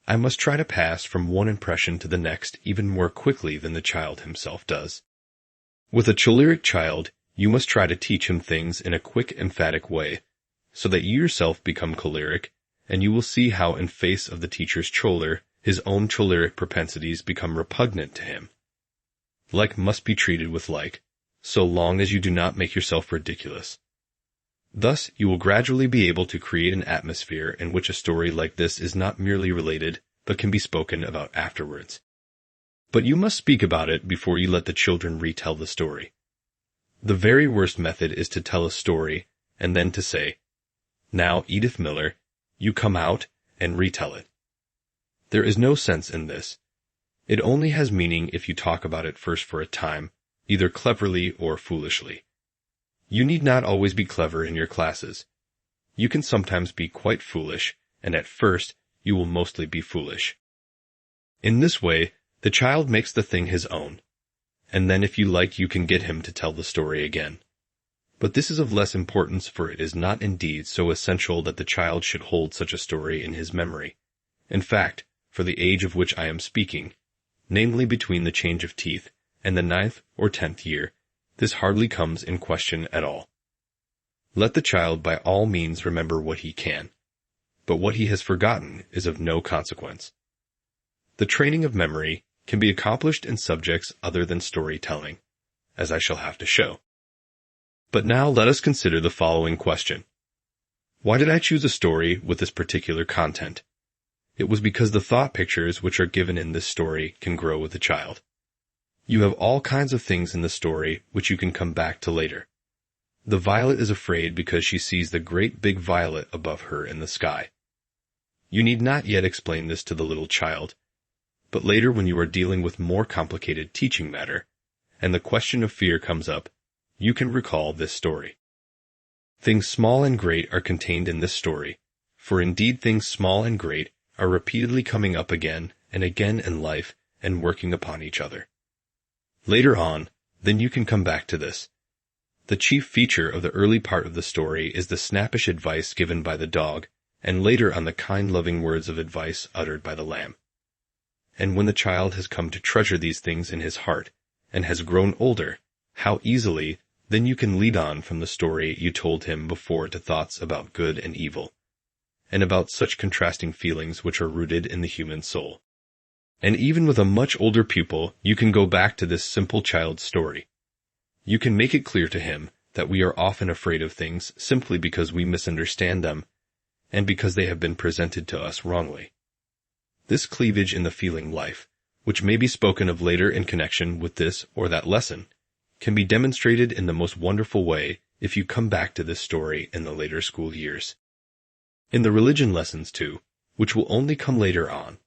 I must try to pass from one impression to the next even more quickly than the child himself does. With a choleric child, you must try to teach him things in a quick, emphatic way, so that you yourself become choleric, and you will see how in face of the teacher's choler, his own choleric propensities become repugnant to him. Like must be treated with like, so long as you do not make yourself ridiculous. Thus, you will gradually be able to create an atmosphere in which a story like this is not merely related, but can be spoken about afterwards. But you must speak about it before you let the children retell the story. The very worst method is to tell a story, and then to say, "Now, Edith Miller, you come out and retell it." There is no sense in this. It only has meaning if you talk about it first for a time, either cleverly or foolishly. You need not always be clever in your classes. You can sometimes be quite foolish, and at first you will mostly be foolish. In this way, the child makes the thing his own, and then if you like you can get him to tell the story again. But this is of less importance, for it is not indeed so essential that the child should hold such a story in his memory. In fact, for the age of which I am speaking, namely between the change of teeth and the 9th or 10th year, this hardly comes in question at all. Let the child by all means remember what he can, but what he has forgotten is of no consequence. The training of memory can be accomplished in subjects other than storytelling, as I shall have to show. But now let us consider the following question. Why did I choose a story with this particular content? It was because the thought pictures which are given in this story can grow with the child. You have all kinds of things in the story which you can come back to later. The violet is afraid because she sees the great big violet above her in the sky. You need not yet explain this to the little child, but later when you are dealing with more complicated teaching matter, and the question of fear comes up, you can recall this story. Things small and great are contained in this story, for indeed things small and great are repeatedly coming up again and again in life and working upon each other. Later on, then you can come back to this. The chief feature of the early part of the story is the snappish advice given by the dog, and later on the kind loving words of advice uttered by the lamb. And when the child has come to treasure these things in his heart, and has grown older, how easily then you can lead on from the story you told him before to thoughts about good and evil, and about such contrasting feelings which are rooted in the human soul. And even with a much older pupil, you can go back to this simple child's story. You can make it clear to him that we are often afraid of things simply because we misunderstand them and because they have been presented to us wrongly. This cleavage in the feeling life, which may be spoken of later in connection with this or that lesson, can be demonstrated in the most wonderful way if you come back to this story in the later school years. In the religion lessons too, which will only come later on,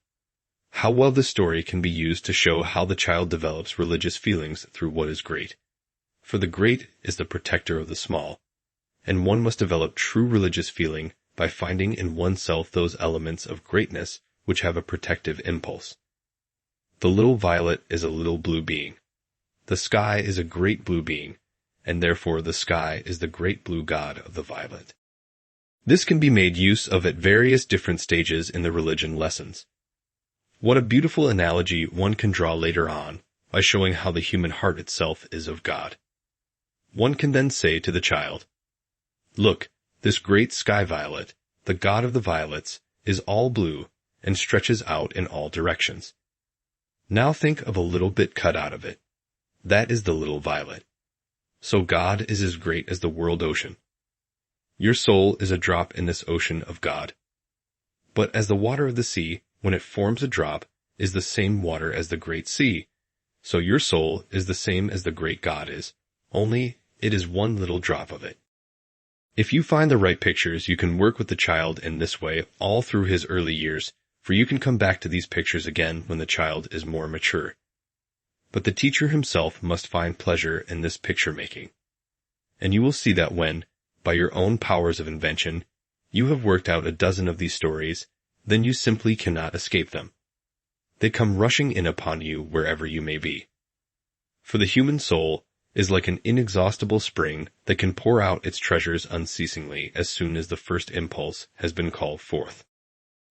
how well this story can be used to show how the child develops religious feelings through what is great. For the great is the protector of the small, and one must develop true religious feeling by finding in oneself those elements of greatness which have a protective impulse. The little violet is a little blue being. The sky is a great blue being, and therefore the sky is the great blue god of the violet. This can be made use of at various different stages in the religion lessons. What a beautiful analogy one can draw later on by showing how the human heart itself is of God. One can then say to the child, "Look, this great sky violet, the god of the violets, is all blue and stretches out in all directions. Now think of a little bit cut out of it. That is the little violet. So God is as great as the world ocean. Your soul is a drop in this ocean of God. But as the water of the sea, when it forms a drop, is the same water as the great sea, so your soul is the same as the great God is, only it is one little drop of it." If you find the right pictures, you can work with the child in this way all through his early years, for you can come back to these pictures again when the child is more mature. But the teacher himself must find pleasure in this picture-making. And you will see that when, by your own powers of invention, you have worked out a dozen of these stories, then you simply cannot escape them. They come rushing in upon you wherever you may be. For the human soul is like an inexhaustible spring that can pour out its treasures unceasingly as soon as the first impulse has been called forth.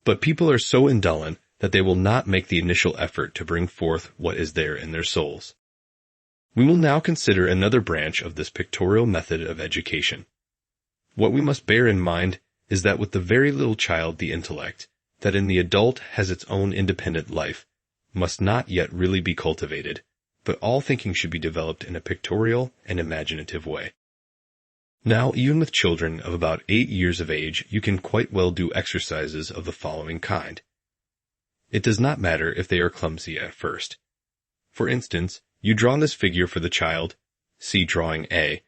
But people are so indolent that they will not make the initial effort to bring forth what is there in their souls. We will now consider another branch of this pictorial method of education. What we must bear in mind is that with the very little child the intellect, that in the adult has its own independent life, must not yet really be cultivated, but all thinking should be developed in a pictorial and imaginative way. Now, even with children of about 8 years of age, you can quite well do exercises of the following kind. It does not matter if they are clumsy at first. For instance, you draw this figure for the child, see drawing A,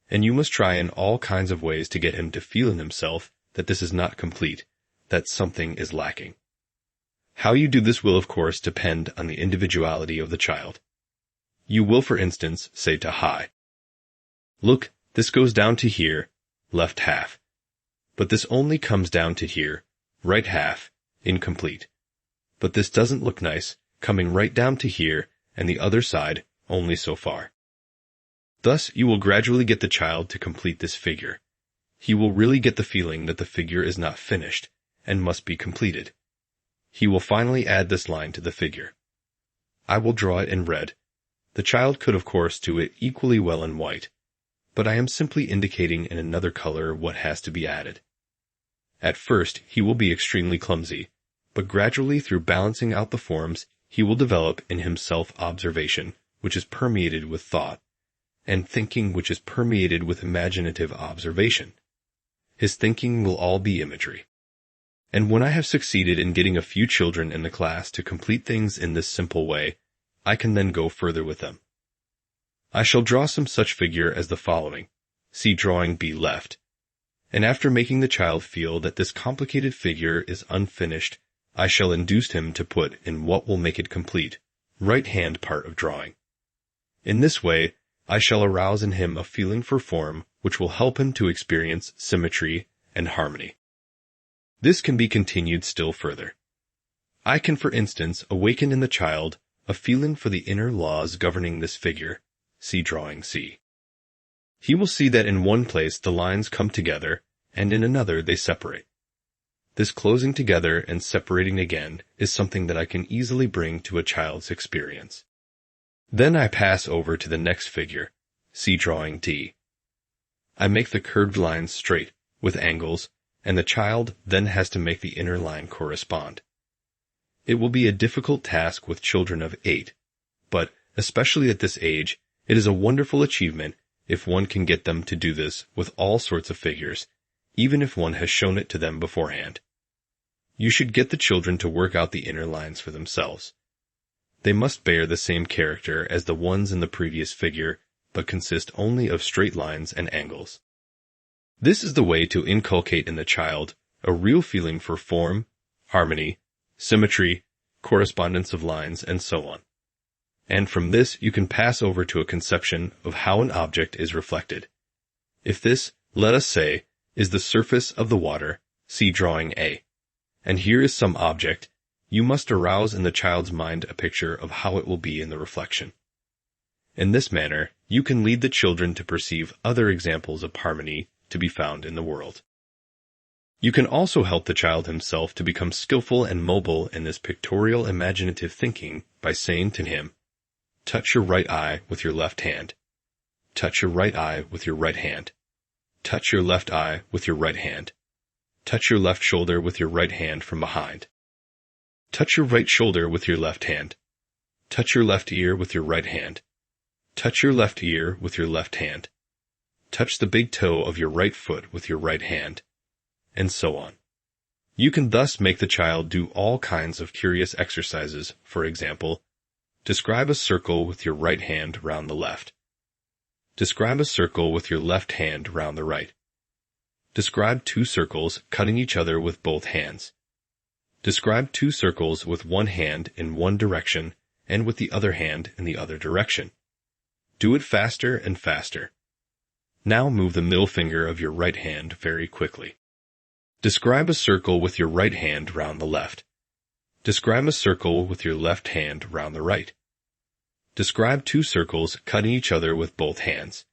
and you must try in all kinds of ways to get him to feel in himself that this is not complete, that something is lacking. How you do this will, of course, depend on the individuality of the child. You will, for instance, say to Hi, "Look, this goes down to here, left half. But this only comes down to here, right half, incomplete. But this doesn't look nice, coming right down to here, and the other side, only so far." Thus, you will gradually get the child to complete this figure. He will really get the feeling that the figure is not finished, and must be completed. He will finally add this line to the figure. I will draw it in red. The child could, of course, do it equally well in white, but I am simply indicating in another color what has to be added. At first, he will be extremely clumsy, but gradually through balancing out the forms, he will develop in himself observation, which is permeated with thought, and thinking which is permeated with imaginative observation. His thinking will all be imagery. And when I have succeeded in getting a few children in the class to complete things in this simple way, I can then go further with them. I shall draw some such figure as the following. See drawing B left. And after making the child feel that this complicated figure is unfinished, I shall induce him to put in what will make it complete, right hand part of drawing. In this way, I shall arouse in him a feeling for form which will help him to experience symmetry and harmony. This can be continued still further. I can, for instance, awaken in the child a feeling for the inner laws governing this figure. See drawing C. He will see that in one place the lines come together, and in another they separate. This closing together and separating again is something that I can easily bring to a child's experience. Then I pass over to the next figure. See drawing D. I make the curved lines straight, with angles, and the child then has to make the inner line correspond. It will be a difficult task with children of 8, but, especially at this age, it is a wonderful achievement if one can get them to do this with all sorts of figures, even if one has shown it to them beforehand. You should get the children to work out the inner lines for themselves. They must bear the same character as the ones in the previous figure, but consist only of straight lines and angles. This is the way to inculcate in the child a real feeling for form, harmony, symmetry, correspondence of lines, and so on. And from this you can pass over to a conception of how an object is reflected. If this, let us say, is the surface of the water, see drawing A, and here is some object, you must arouse in the child's mind a picture of how it will be in the reflection. In this manner, you can lead the children to perceive other examples of harmony to be found in the world. You can also help the child himself to become skillful and mobile in this pictorial imaginative thinking by saying to him, touch your right eye with your left hand. Touch your right eye with your right hand. Touch your left eye with your right hand. Touch your left shoulder with your right hand from behind. Touch your right shoulder with your left hand. Touch your left ear with your right hand. Touch your left ear with your left hand. Touch the big toe of your right foot with your right hand, and so on. You can thus make the child do all kinds of curious exercises. For example, describe a circle with your right hand round the left. Describe a circle with your left hand round the right. Describe two circles cutting each other with both hands. Describe two circles with one hand in one direction and with the other hand in the other direction. Do it faster and faster. Now move the middle finger of your right hand very quickly. Describe a circle with your right hand round the left. Describe a circle with your left hand round the right. Describe two circles cutting each other with both hands.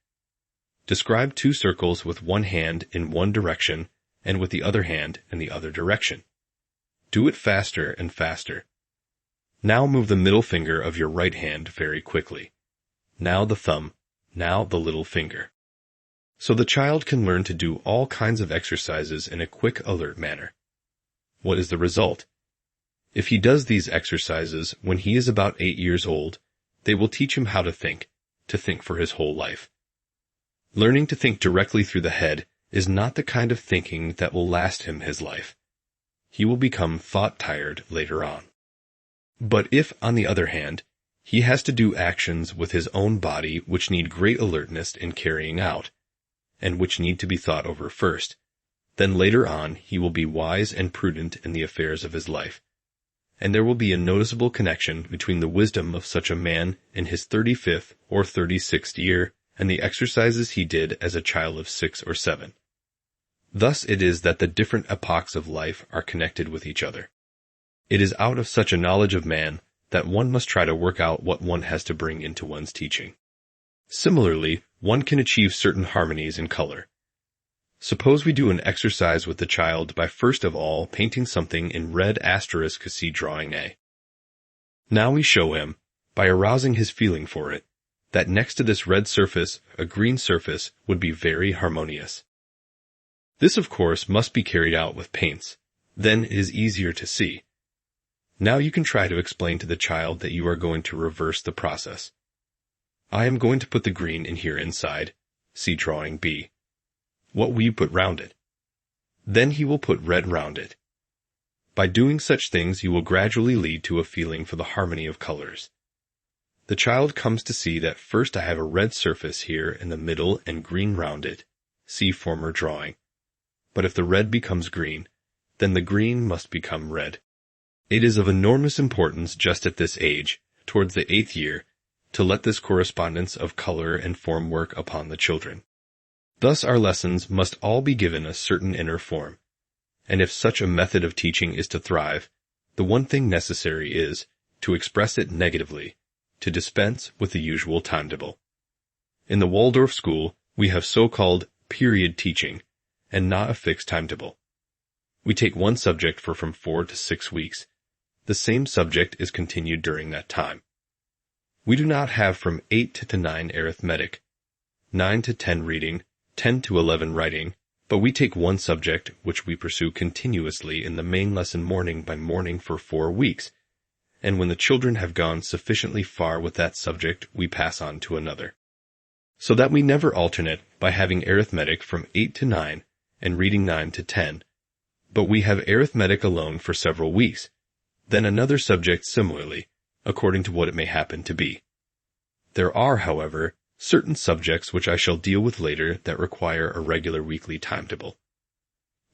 Describe two circles with one hand in one direction and with the other hand in the other direction. Do it faster and faster. Now move the middle finger of your right hand very quickly. Now the thumb, now the little finger. So the child can learn to do all kinds of exercises in a quick, alert manner. What is the result? If he does these exercises when he is about 8 years old, they will teach him how to think for his whole life. Learning to think directly through the head is not the kind of thinking that will last him his life. He will become thought-tired later on. But if, on the other hand, he has to do actions with his own body which need great alertness in carrying out, and which need to be thought over first, then later on he will be wise and prudent in the affairs of his life, and there will be a noticeable connection between the wisdom of such a man in his 35th or 36th year and the exercises he did as a child of 6 or 7. Thus it is that the different epochs of life are connected with each other. It is out of such a knowledge of man that one must try to work out what one has to bring into one's teaching. Similarly, one can achieve certain harmonies in color. Suppose we do an exercise with the child by first of all painting something in red asterisk see drawing A. Now we show him, by arousing his feeling for it, that next to this red surface, a green surface would be very harmonious. This, of course, must be carried out with paints. Then it is easier to see. Now you can try to explain to the child that you are going to reverse the process. I am going to put the green in here inside, see drawing B. What will you put round it? Then he will put red round it. By doing such things you will gradually lead to a feeling for the harmony of colors. The child comes to see that first I have a red surface here in the middle and green round it, see former drawing. But if the red becomes green, then the green must become red. It is of enormous importance just at this age, towards the 8th year, to let this correspondence of color and form work upon the children. Thus our lessons must all be given a certain inner form, and if such a method of teaching is to thrive, the one thing necessary is to express it negatively, to dispense with the usual timetable. In the Waldorf school, we have so-called period teaching, and not a fixed timetable. We take one subject for from 4 to 6 weeks. The same subject is continued during that time. We do not have from 8 to 9 arithmetic, 9 to 10 reading, 10 to 11 writing, but we take one subject which we pursue continuously in the main lesson morning by morning for 4 weeks, and when the children have gone sufficiently far with that subject, we pass on to another. So that we never alternate by having arithmetic from 8 to 9 and reading 9 to 10. But we have arithmetic alone for several weeks, then another subject similarly, according to what it may happen to be. There are, however, certain subjects which I shall deal with later that require a regular weekly timetable.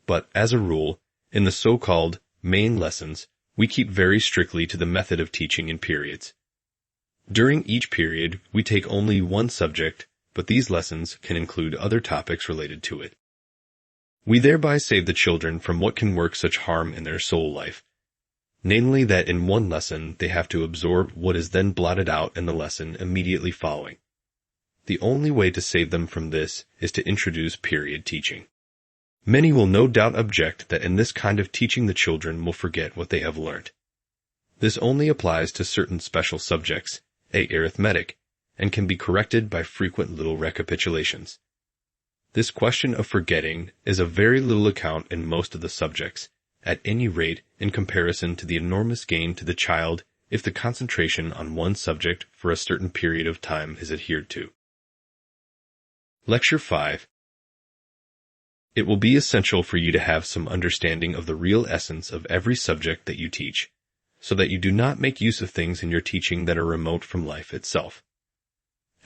But, as a rule, in the so-called main lessons, we keep very strictly to the method of teaching in periods. During each period, we take only one subject, but these lessons can include other topics related to it. We thereby save the children from what can work such harm in their soul life, namely that in one lesson they have to absorb what is then blotted out in the lesson immediately following. The only way to save them from this is to introduce period teaching. Many will no doubt object that in this kind of teaching the children will forget what they have learnt. This only applies to certain special subjects, arithmetic, and can be corrected by frequent little recapitulations. This question of forgetting is of very little account in most of the subjects, at any rate in comparison to the enormous gain to the child if the concentration on one subject for a certain period of time is adhered to. Lecture 5. It will be essential for you to have some understanding of the real essence of every subject that you teach, so that you do not make use of things in your teaching that are remote from life itself.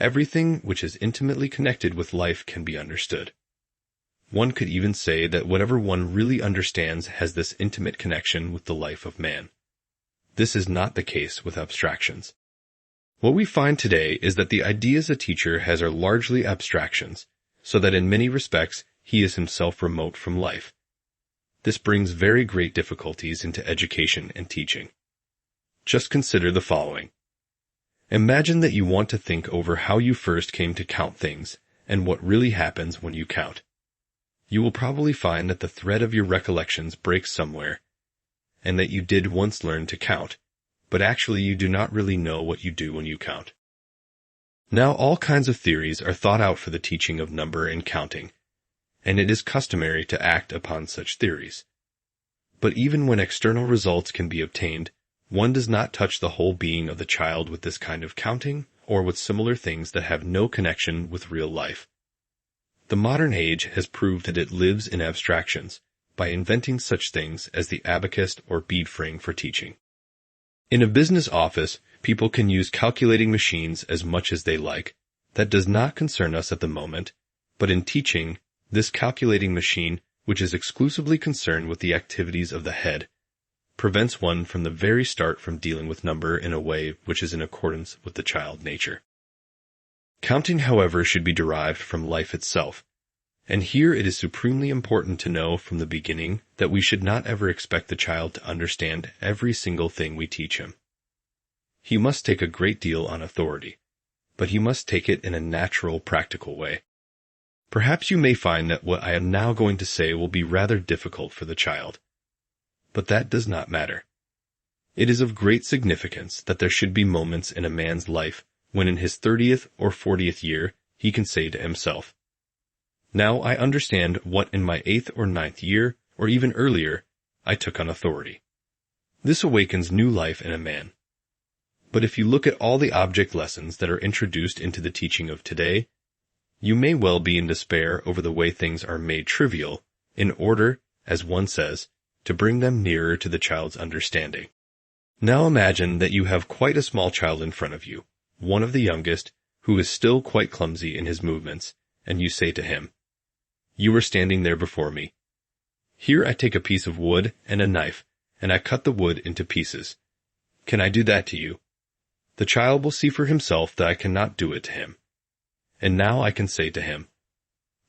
Everything which is intimately connected with life can be understood. One could even say that whatever one really understands has this intimate connection with the life of man. This is not the case with abstractions. What we find today is that the ideas a teacher has are largely abstractions, so that in many respects he is himself remote from life. This brings very great difficulties into education and teaching. Just consider the following. Imagine that you want to think over how you first came to count things and what really happens when you count. You will probably find that the thread of your recollections breaks somewhere, and that you did once learn to count, but actually you do not really know what you do when you count. Now all kinds of theories are thought out for the teaching of number and counting, and it is customary to act upon such theories. But even when external results can be obtained, one does not touch the whole being of the child with this kind of counting or with similar things that have no connection with real life. The modern age has proved that it lives in abstractions by inventing such things as the abacus or bead frame for teaching. In a business office, people can use calculating machines as much as they like. That does not concern us at the moment, but in teaching, this calculating machine, which is exclusively concerned with the activities of the head, prevents one from the very start from dealing with number in a way which is in accordance with the child nature. Counting, however, should be derived from life itself, and here it is supremely important to know from the beginning that we should not ever expect the child to understand every single thing we teach him. He must take a great deal on authority, but he must take it in a natural, practical way. Perhaps you may find that what I am now going to say will be rather difficult for the child, but that does not matter. It is of great significance that there should be moments in a man's life when in his 30th or 40th year he can say to himself, "Now I understand what in my 8th or 9th year, or even earlier, I took on authority." This awakens new life in a man. But if you look at all the object lessons that are introduced into the teaching of today, you may well be in despair over the way things are made trivial, in order, as one says, to bring them nearer to the child's understanding. Now imagine that you have quite a small child in front of you, one of the youngest, who is still quite clumsy in his movements, and you say to him, "You are standing there before me. Here I take a piece of wood and a knife, and I cut the wood into pieces. Can I do that to you?" The child will see for himself that I cannot do it to him. And now I can say to him,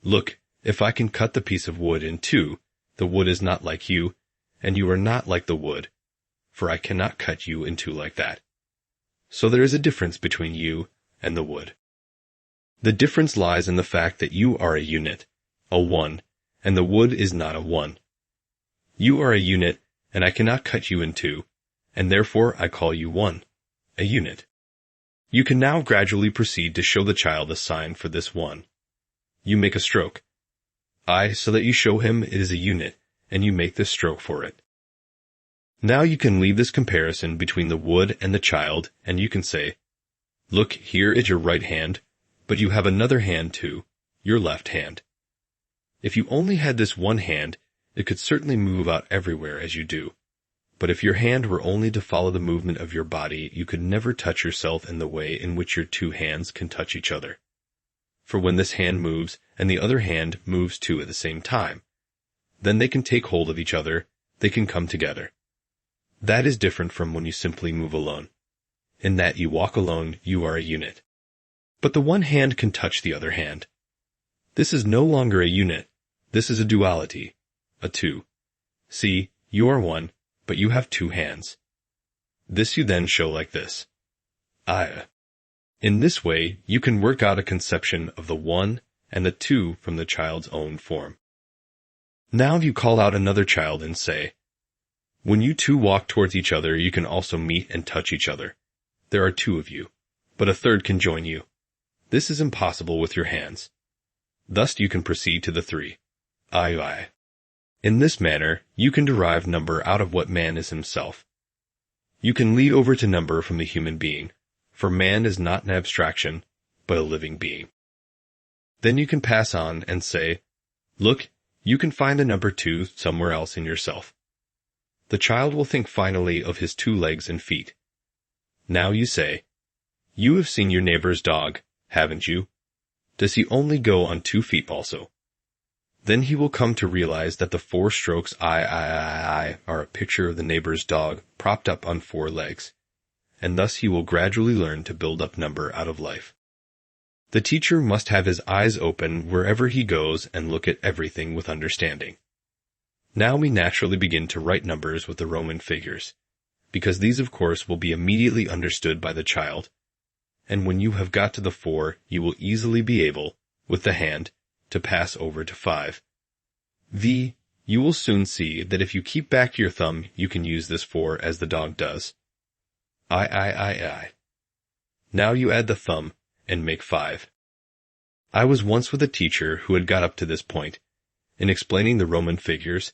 "Look, if I can cut the piece of wood in two, the wood is not like you, and you are not like the wood, for I cannot cut you in two like that. So there is a difference between you and the wood. The difference lies in the fact that you are a unit, a one, and the wood is not a one. You are a unit, and I cannot cut you in two, and therefore I call you one, a unit." You can now gradually proceed to show the child a sign for this one. You make a stroke. So that you show him it is a unit, and you make this stroke for it. Now you can leave this comparison between the wood and the child, and you can say, "Look, here is your right hand, but you have another hand too, your left hand. If you only had this one hand, it could certainly move about everywhere as you do. But if your hand were only to follow the movement of your body, you could never touch yourself in the way in which your two hands can touch each other. For when this hand moves, and the other hand moves too at the same time, then they can take hold of each other, they can come together. That is different from when you simply move alone. In that you walk alone, you are a unit. But the one hand can touch the other hand. This is no longer a unit, this is a duality, a two. See, you are one, but you have two hands. This you then show like this. I. In this way, you can work out a conception of the one and the two from the child's own form. Now you call out another child and say, when you two walk towards each other, you can also meet and touch each other. There are two of you, but a third can join you. This is impossible with your hands. Thus you can proceed to the three. I. In this manner, you can derive number out of what man is himself. You can lead over to number from the human being, for man is not an abstraction, but a living being. Then you can pass on and say, look, you can find the number two somewhere else in yourself. The child will think finally of his two legs and feet. Now you say, you have seen your neighbor's dog, haven't you? Does he only go on 2 feet also? Then he will come to realize that the 4 strokes I are a picture of the neighbor's dog propped up on 4 legs, and thus he will gradually learn to build up number out of life. The teacher must have his eyes open wherever he goes and look at everything with understanding. Now we naturally begin to write numbers with the Roman figures, because these of course will be immediately understood by the child, and when you have got to the 4, you will easily be able, with the hand, to pass over to 5. You will soon see that if you keep back your thumb, you can use this 4 as the dog does. I. Now you add the thumb and make 5. I was once with a teacher who had got up to this point, in explaining the Roman figures,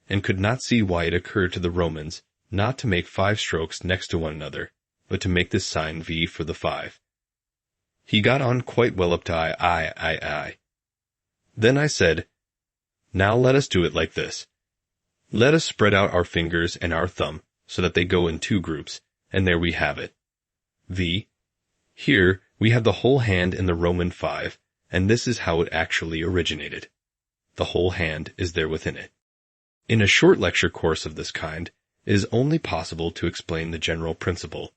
and could not see why it occurred to the Romans not to make 5 strokes next to one another, but to make this sign V for the 5. He got on quite well up to I. Then I said, now let us do it like this. Let us spread out our fingers and our thumb so that they go in 2 groups, and there we have it. V. Here we have the whole hand in the Roman 5, and this is how it actually originated. The whole hand is there within it. In a short lecture course of this kind, it is only possible to explain the general principle,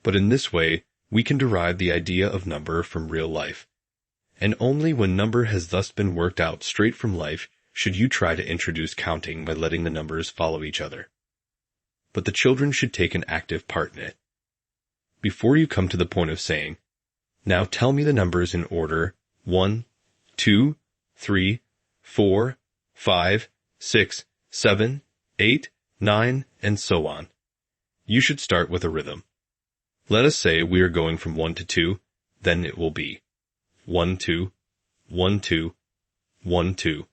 but in this way we can derive the idea of number from real life, and only when number has thus been worked out straight from life should you try to introduce counting by letting the numbers follow each other. But the children should take an active part in it. Before you come to the point of saying, now tell me the numbers in order 1, 2, 3, 4, 5, 6, 7, 8, 9, and so on. You should start with a rhythm. Let us say we are going from 1 to 2, then it will be 1, 2, 1, 2, 1, 2.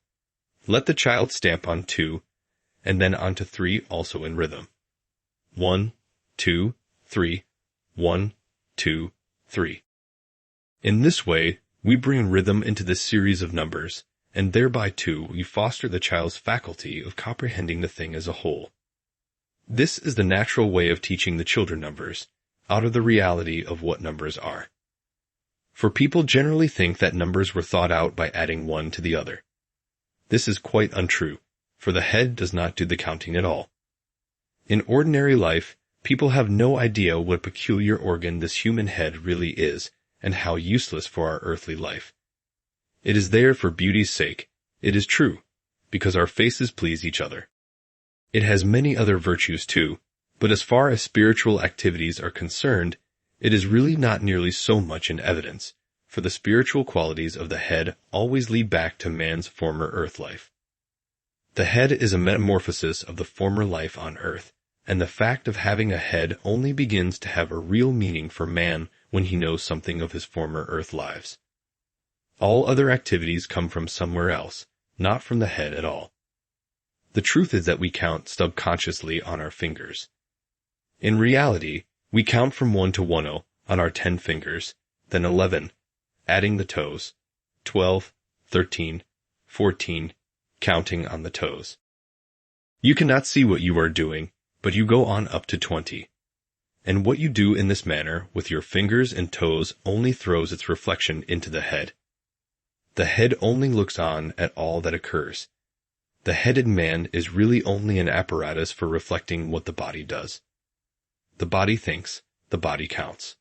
Let the child stamp on 2, and then on to 3 also in rhythm. 1, 2, 3, 1, 2, 3. In this way, we bring rhythm into this series of numbers, and thereby too we foster the child's faculty of comprehending the thing as a whole. This is the natural way of teaching the children numbers, out of the reality of what numbers are. For people generally think that numbers were thought out by adding one to the other. This is quite untrue, for the head does not do the counting at all. In ordinary life, people have no idea what peculiar organ this human head really is, and how useless for our earthly life. It is there for beauty's sake, it is true, because our faces please each other. It has many other virtues too, but as far as spiritual activities are concerned, it is really not nearly so much in evidence, for the spiritual qualities of the head always lead back to man's former earth life. The head is a metamorphosis of the former life on earth, and the fact of having a head only begins to have a real meaning for man when he knows something of his former earth lives. All other activities come from somewhere else, not from the head at all. The truth is that we count subconsciously on our fingers. In reality, we count from 1 to 10 on our 10 fingers, then 11, adding the toes, 12, 13, 14. Counting on the toes. You cannot see what you are doing, but you go on up to 20. And what you do in this manner with your fingers and toes only throws its reflection into the head. The head only looks on at all that occurs. The headed man is really only an apparatus for reflecting what the body does. The body thinks, the body counts.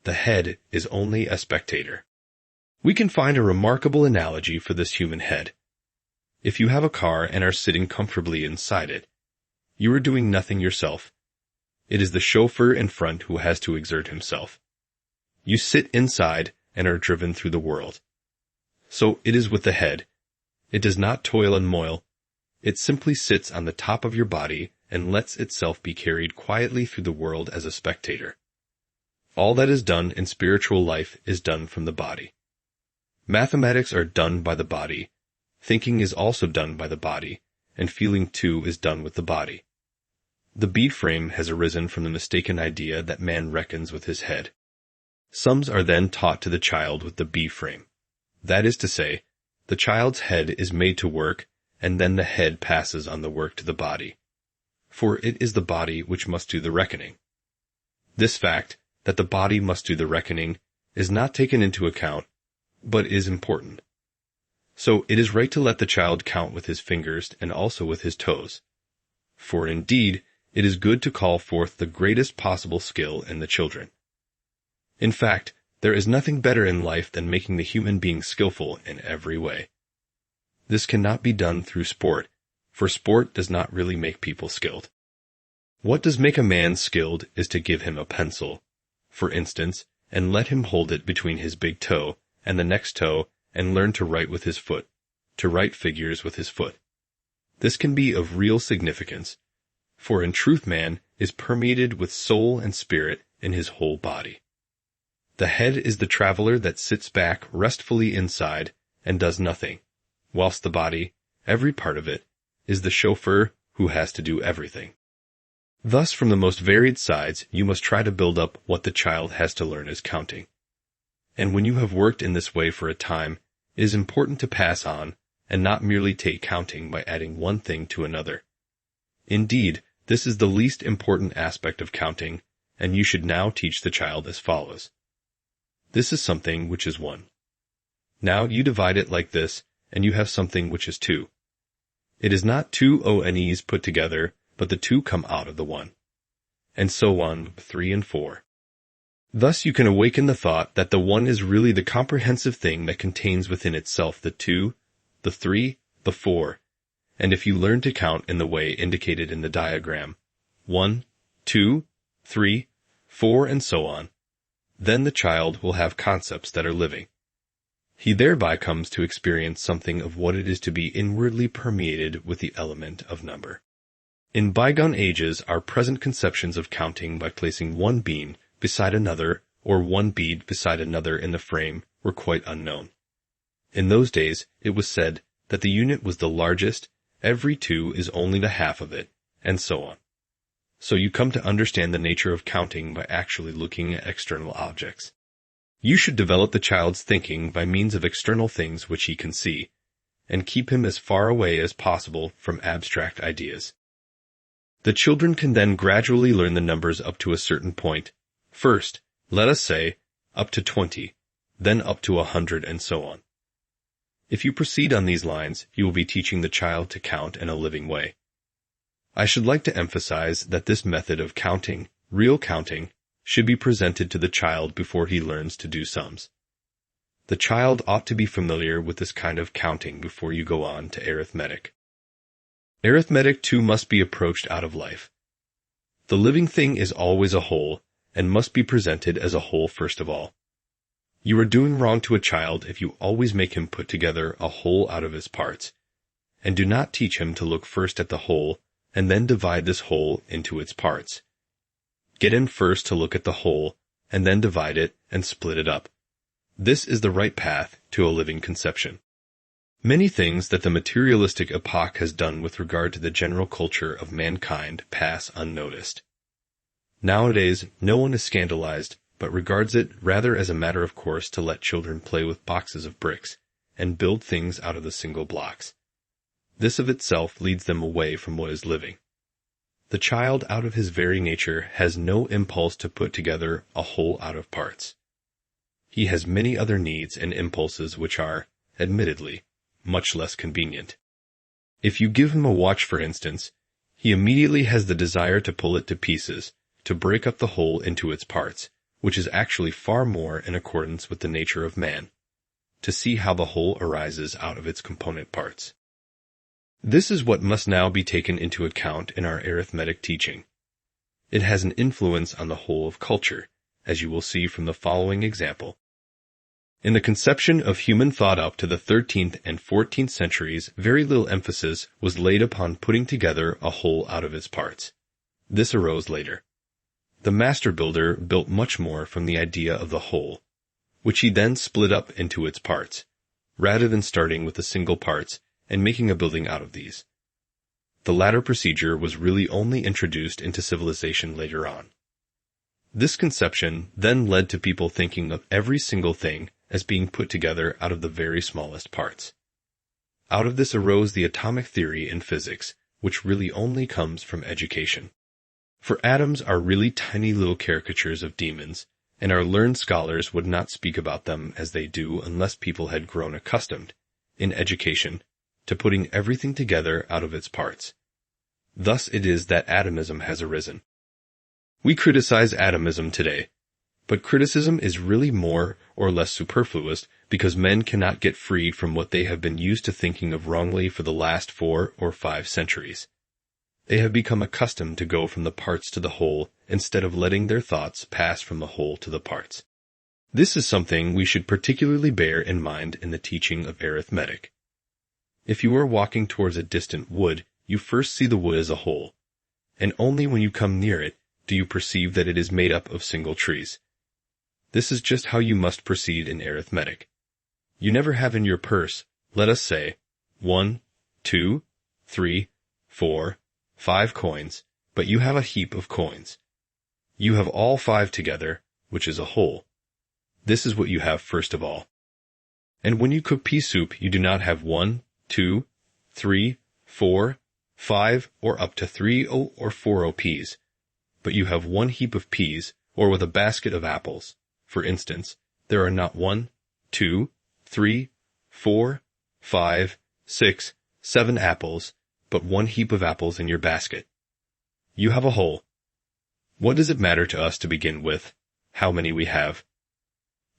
The head is only a spectator. We can find a remarkable analogy for this human head. If you have a car and are sitting comfortably inside it, you are doing nothing yourself. It is the chauffeur in front who has to exert himself. You sit inside and are driven through the world. So it is with the head. It does not toil and moil. It simply sits on the top of your body and lets itself be carried quietly through the world as a spectator. All that is done in spiritual life is done from the body. Mathematics are done by the body. Thinking is also done by the body, and feeling too is done with the body. The bead frame has arisen from the mistaken idea that man reckons with his head. Sums are then taught to the child with the bead frame. That is to say, the child's head is made to work, and then the head passes on the work to the body. For it is the body which must do the reckoning. This fact, that the body must do the reckoning, is not taken into account, but is important. So it is right to let the child count with his fingers and also with his toes. For indeed, it is good to call forth the greatest possible skill in the children. In fact, there is nothing better in life than making the human being skillful in every way. This cannot be done through sport, for sport does not really make people skilled. What does make a man skilled is to give him a pencil, for instance, and let him hold it between his big toe and the next toe and learn to write with his foot, to write figures with his foot. This can be of real significance, for in truth man is permeated with soul and spirit in his whole body. The head is the traveler that sits back restfully inside and does nothing, whilst the body, every part of it, is the chauffeur who has to do everything. Thus, from the most varied sides, you must try to build up what the child has to learn as counting. And when you have worked in this way for a time, it is important to pass on and not merely take counting by adding one thing to another. Indeed, this is the least important aspect of counting, and you should now teach the child as follows. This is something which is 1. Now you divide it like this, and you have something which is 2. It is not 2 ONEs put together, but the 2 come out of the 1. And so on, 3 and 4. Thus you can awaken the thought that the 1 is really the comprehensive thing that contains within itself the 2, the 3, the 4, and if you learn to count in the way indicated in the diagram, 1, 2, 3, 4, and so on, then the child will have concepts that are living. He thereby comes to experience something of what it is to be inwardly permeated with the element of number. In bygone ages, our present conceptions of counting by placing one bean beside another or one bead beside another in the frame were quite unknown. In those days, it was said that the unit was the largest, every 2 is only the half of it, and so on. So you come to understand the nature of counting by actually looking at external objects. You should develop the child's thinking by means of external things which he can see, and keep him as far away as possible from abstract ideas. The children can then gradually learn the numbers up to a certain point. First, let us say, up to 20, then up to 100, and so on. If you proceed on these lines, you will be teaching the child to count in a living way. I should like to emphasize that this method of counting, real counting, should be presented to the child before he learns to do sums. The child ought to be familiar with this kind of counting before you go on to arithmetic. Arithmetic too must be approached out of life. The living thing is always a whole, and must be presented as a whole first of all. You are doing wrong to a child if you always make him put together a whole out of his parts, and do not teach him to look first at the whole and then divide this whole into its parts. Get him first to look at the whole, and then divide it and split it up. This is the right path to a living conception. Many things that the materialistic epoch has done with regard to the general culture of mankind pass unnoticed. Nowadays, no one is scandalized, but regards it rather as a matter of course to let children play with boxes of bricks, and build things out of the single blocks. This of itself leads them away from what is living. The child out of his very nature has no impulse to put together a whole out of parts. He has many other needs and impulses which are, admittedly, much less convenient. If you give him a watch, for instance, he immediately has the desire to pull it to pieces, to break up the whole into its parts, which is actually far more in accordance with the nature of man, to see how the whole arises out of its component parts. This is what must now be taken into account in our arithmetic teaching. It has an influence on the whole of culture, as you will see from the following example. In the conception of human thought up to the 13th and 14th centuries, very little emphasis was laid upon putting together a whole out of its parts. This arose later. The master builder built much more from the idea of the whole, which he then split up into its parts, rather than starting with the single parts and making a building out of these. The latter procedure was really only introduced into civilization later on. This conception then led to people thinking of every single thing as being put together out of the very smallest parts. Out of this arose the atomic theory in physics, which really only comes from education. For atoms are really tiny little caricatures of demons, and our learned scholars would not speak about them as they do unless people had grown accustomed, in education, to putting everything together out of its parts. Thus it is that atomism has arisen. We criticize atomism today, but criticism is really more or less superfluous because men cannot get freed from what they have been used to thinking of wrongly for the last 4 or 5 centuries. They have become accustomed to go from the parts to the whole instead of letting their thoughts pass from the whole to the parts. This is something we should particularly bear in mind in the teaching of arithmetic. If you are walking towards a distant wood, you first see the wood as a whole, and only when you come near it do you perceive that it is made up of single trees. This is just how you must proceed in arithmetic. You never have in your purse, let us say, 1, 2, 3, 4, 5 coins, but you have a heap of coins. You have all 5 together, which is a whole. This is what you have first of all. And when you cook pea soup, you do not have 1, 2, 3, 4, 5, or up to 3 or 4 peas, but you have one heap of peas, or with a basket of apples. For instance, there are not 1, 2, 3, 4, 5, 6, 7 apples, but one heap of apples in your basket. You have a whole. What does it matter to us to begin with, how many we have?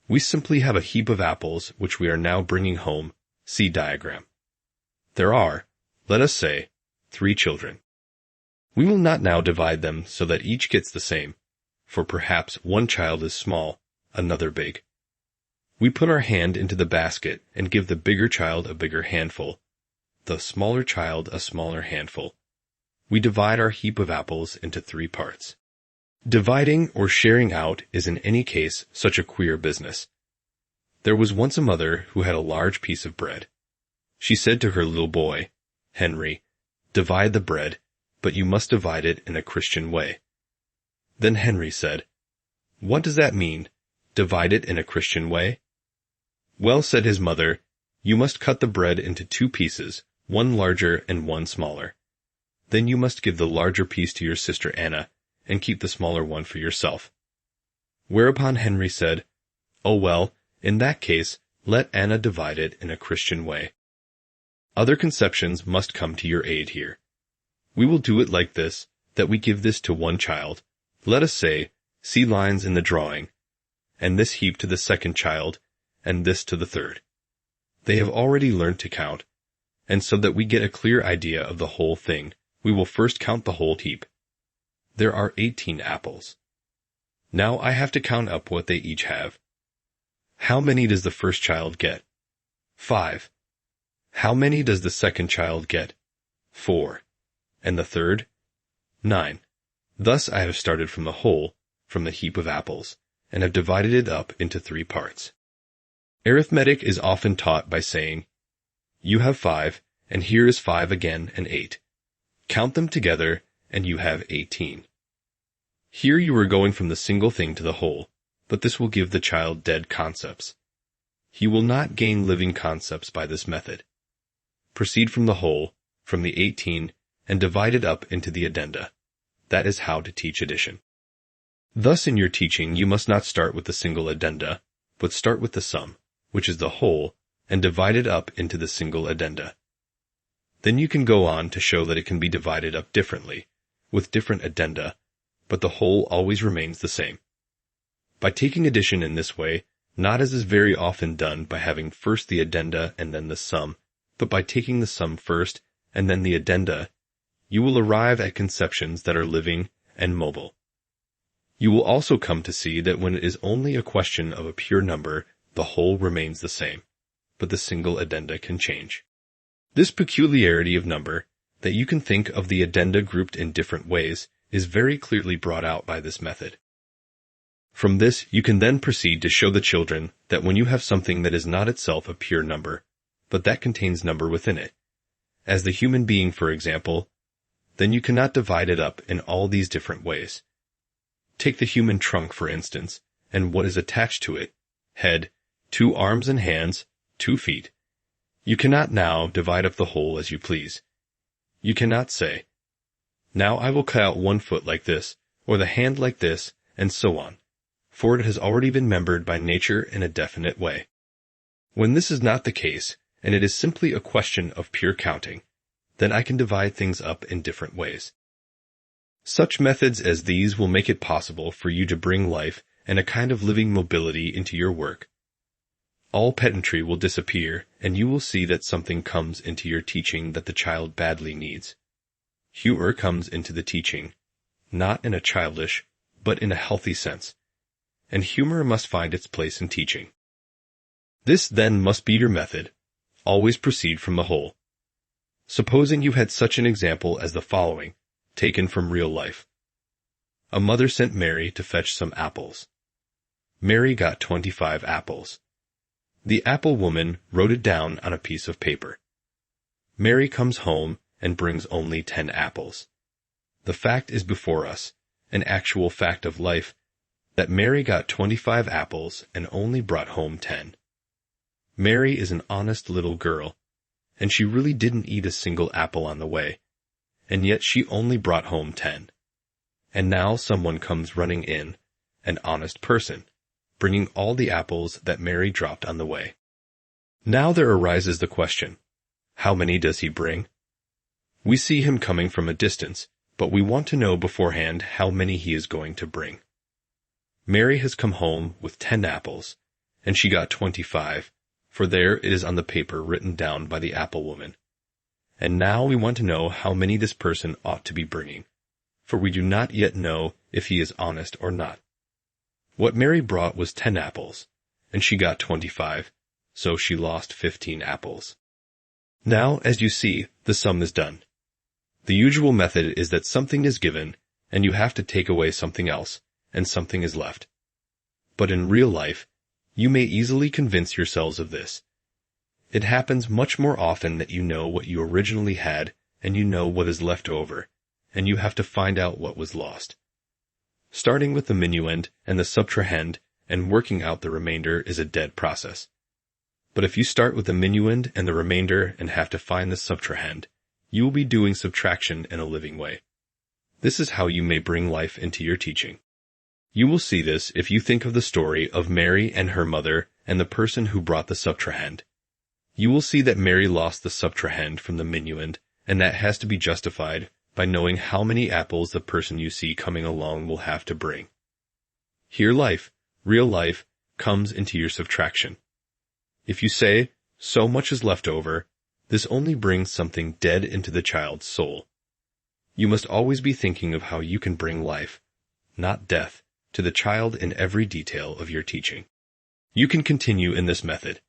We simply have a heap of apples which we are now bringing home, see diagram. There are, let us say, 3 children. We will not now divide them so that each gets the same, for perhaps one child is small, another big. We put our hand into the basket and give the bigger child a bigger handful, the smaller child a smaller handful. We divide our heap of apples into 3 parts. Dividing or sharing out is in any case such a queer business. There was once a mother who had a large piece of bread. She said to her little boy, Henry, divide the bread, but you must divide it in a Christian way. Then Henry said, What does that mean? Divide it in a Christian way? Well, said his mother, you must cut the bread into 2 pieces, one larger and one smaller. Then you must give the larger piece to your sister Anna, and keep the smaller one for yourself. Whereupon Henry said, Oh well, in that case, let Anna divide it in a Christian way. Other conceptions must come to your aid here. We will do it like this, that we give this to one child, let us say, see lines in the drawing, and this heap to the second child, and this to the third. They have already learned to count, and so that we get a clear idea of the whole thing, we will first count the whole heap. There are 18 apples. Now I have to count up what they each have. How many does the first child get? 5. How many does the second child get? 4. And the third? 9. Thus I have started from the whole, from the heap of apples, and have divided it up into 3 parts. Arithmetic is often taught by saying, You have 5, and here is 5 again and 8. Count them together, and you have 18. Here you are going from the single thing to the whole, but this will give the child dead concepts. He will not gain living concepts by this method. Proceed from the whole, from the 18, and divide it up into the addenda. That is how to teach addition. Thus in your teaching you must not start with the single addenda, but start with the sum, which is the whole, and divide it up into the single addenda. Then you can go on to show that it can be divided up differently, with different addenda, but the whole always remains the same. By taking addition in this way, not as is very often done by having first the addenda and then the sum, but by taking the sum first and then the addenda, you will arrive at conceptions that are living and mobile. You will also come to see that when it is only a question of a pure number, the whole remains the same, but the single addenda can change. This peculiarity of number, that you can think of the addenda grouped in different ways, is very clearly brought out by this method. From this, you can then proceed to show the children that when you have something that is not itself a pure number, but that contains number within it, as the human being, for example, then you cannot divide it up in all these different ways. Take the human trunk, for instance, and what is attached to it: head, 2 arms and hands, 2 feet. You cannot now divide up the whole as you please. You cannot say, now I will cut out 1 foot like this, or the hand like this, and so on, for it has already been membered by nature in a definite way. When this is not the case, and it is simply a question of pure counting, then I can divide things up in different ways. Such methods as these will make it possible for you to bring life and a kind of living mobility into your work. All pedantry will disappear, and you will see that something comes into your teaching that the child badly needs. Humor comes into the teaching, not in a childish, but in a healthy sense, and humor must find its place in teaching. This then must be your method. Always proceed from the whole. Supposing you had such an example as the following, taken from real life. A mother sent Mary to fetch some apples. Mary got 25 apples. The apple woman wrote it down on a piece of paper. Mary comes home and brings only 10 apples. The fact is before us, an actual fact of life, that Mary got 25 apples and only brought home 10. Mary is an honest little girl, and she really didn't eat a single apple on the way, and yet she only brought home 10. And now someone comes running in, an honest person, bringing all the apples that Mary dropped on the way. Now there arises the question, how many does he bring? We see him coming from a distance, but we want to know beforehand how many he is going to bring. Mary has come home with 10 apples, and she got 25, for there it is on the paper written down by the apple woman. And now we want to know how many this person ought to be bringing, for we do not yet know if he is honest or not. What Mary brought was 10 apples, and she got 25, so she lost 15 apples. Now, as you see, the sum is done. The usual method is that something is given, and you have to take away something else, and something is left. But in real life, you may easily convince yourselves of this. It happens much more often that you know what you originally had, and you know what is left over, and you have to find out what was lost. Starting with the minuend and the subtrahend and working out the remainder is a dead process. But if you start with the minuend and the remainder and have to find the subtrahend, you will be doing subtraction in a living way. This is how you may bring life into your teaching. You will see this if you think of the story of Mary and her mother and the person who brought the subtrahend. You will see that Mary lost the subtrahend from the minuend, and that has to be justified by knowing how many apples the person you see coming along will have to bring. Here life, real life, comes into your subtraction. If you say, so much is left over, this only brings something dead into the child's soul. You must always be thinking of how you can bring life, not death, to the child in every detail of your teaching. You can continue in this method.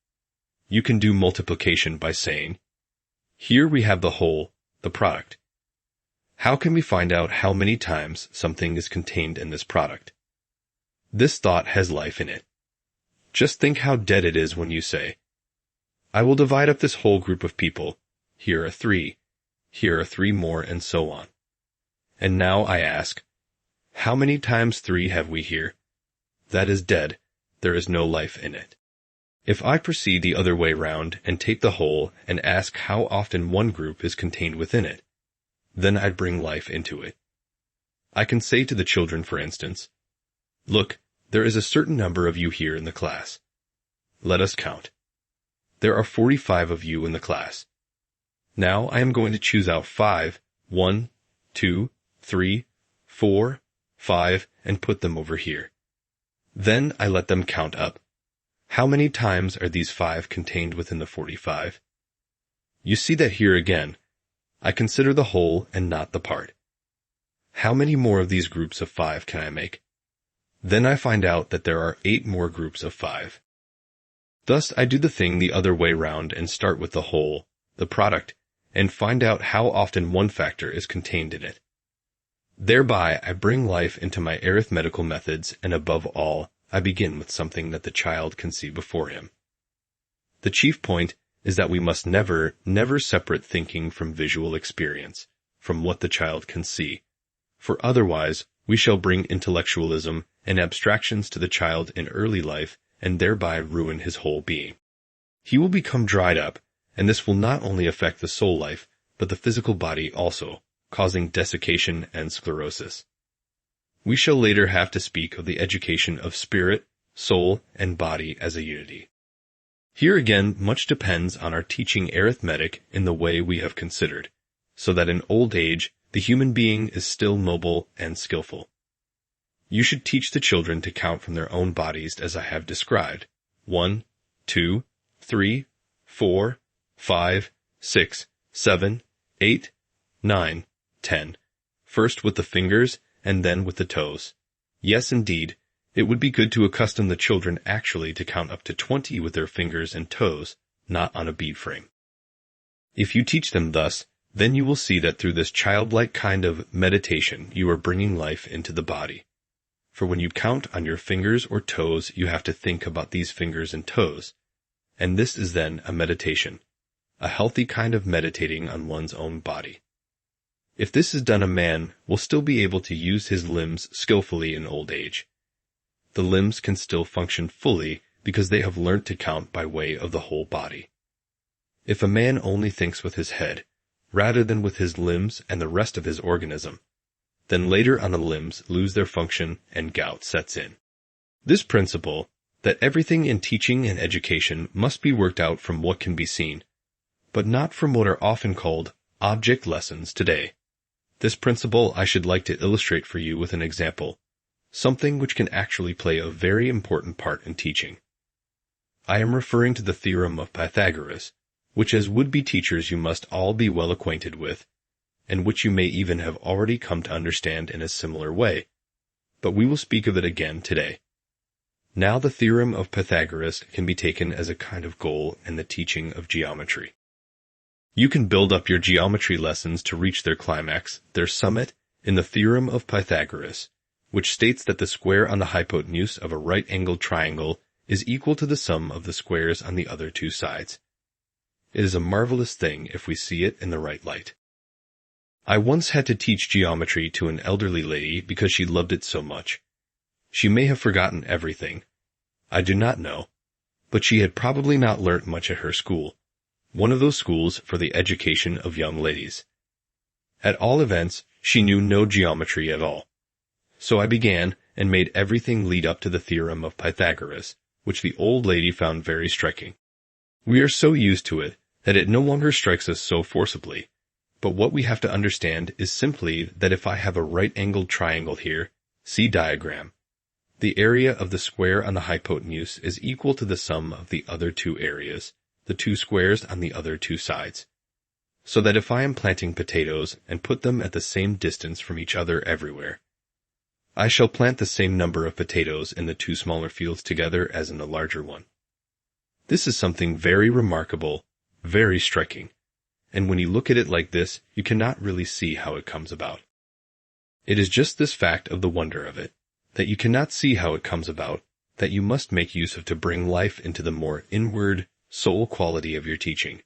You can do multiplication by saying, here we have the whole, the product. How can we find out how many times something is contained in this product? This thought has life in it. Just think how dead it is when you say, I will divide up this whole group of people. Here are 3. Here are 3 more, and so on. And now I ask, how many times 3 have we here? That is dead. There is no life in it. If I proceed the other way round and take the whole and ask how often one group is contained within it, then I'd bring life into it. I can say to the children, for instance, "Look, there is a certain number of you here in the class. Let us count. There are 45 of you in the class. Now I am going to choose out 5, 1, 2, 3, 4, 5, and put them over here. Then I let them count up. How many times are these 5 contained within the 45? You see that here again, I consider the whole and not the part. How many more of these groups of 5 can I make? Then I find out that there are 8 more groups of 5. Thus I do the thing the other way round and start with the whole, the product, and find out how often one factor is contained in it. Thereby I bring life into my arithmetical methods, and above all, I begin with something that the child can see before him. The chief point is that we must never separate thinking from visual experience, from what the child can see, for otherwise we shall bring intellectualism and abstractions to the child in early life and thereby ruin his whole being. He will become dried up, and this will not only affect the soul life, but the physical body also, causing desiccation and sclerosis. We shall later have to speak of the education of spirit, soul, and body as a unity. Here again much depends on our teaching arithmetic in the way we have considered, so that in old age the human being is still mobile and skillful. You should teach the children to count from their own bodies as I have described, 1, 2, 3, 4, 5, 6, 7, 8, 9, 10, first with the fingers and then with the toes. Yes, indeed, it would be good to accustom the children actually to count up to 20 with their fingers and toes, not on a bead frame. If you teach them thus, then you will see that through this childlike kind of meditation you are bringing life into the body. For when you count on your fingers or toes, you have to think about these fingers and toes, and this is then a meditation, a healthy kind of meditating on one's own body. If this is done, a man will still be able to use his limbs skillfully in old age. The limbs can still function fully because they have learnt to count by way of the whole body. If a man only thinks with his head, rather than with his limbs and the rest of his organism, then later on the limbs lose their function and gout sets in. This principle, that everything in teaching and education must be worked out from what can be seen, but not from what are often called object lessons today. This principle I should like to illustrate for you with an example, something which can actually play a very important part in teaching. I am referring to the theorem of Pythagoras, which as would-be teachers you must all be well acquainted with, and which you may even have already come to understand in a similar way, but we will speak of it again today. Now the theorem of Pythagoras can be taken as a kind of goal in the teaching of geometry. You can build up your geometry lessons to reach their climax, their summit, in the theorem of Pythagoras, which states that the square on the hypotenuse of a right-angled triangle is equal to the sum of the squares on the other two sides. It is a marvelous thing if we see it in the right light. I once had to teach geometry to an elderly lady because she loved it so much. She may have forgotten everything. I do not know. But she had probably not learnt much at her school, one of those schools for the education of young ladies. At all events, she knew no geometry at all. So I began and made everything lead up to the theorem of Pythagoras, which the old lady found very striking. We are so used to it that it no longer strikes us so forcibly. But what we have to understand is simply that if I have a right-angled triangle here, see diagram, the area of the square on the hypotenuse is equal to the sum of the other two areas, the two squares on the other two sides. So that if I am planting potatoes and put them at the same distance from each other everywhere, I shall plant the same number of potatoes in the two smaller fields together as in the larger one. This is something very remarkable, very striking. And when you look at it like this, you cannot really see how it comes about. It is just this fact of the wonder of it, that you cannot see how it comes about, that you must make use of to bring life into the more inward, soul quality of your teaching.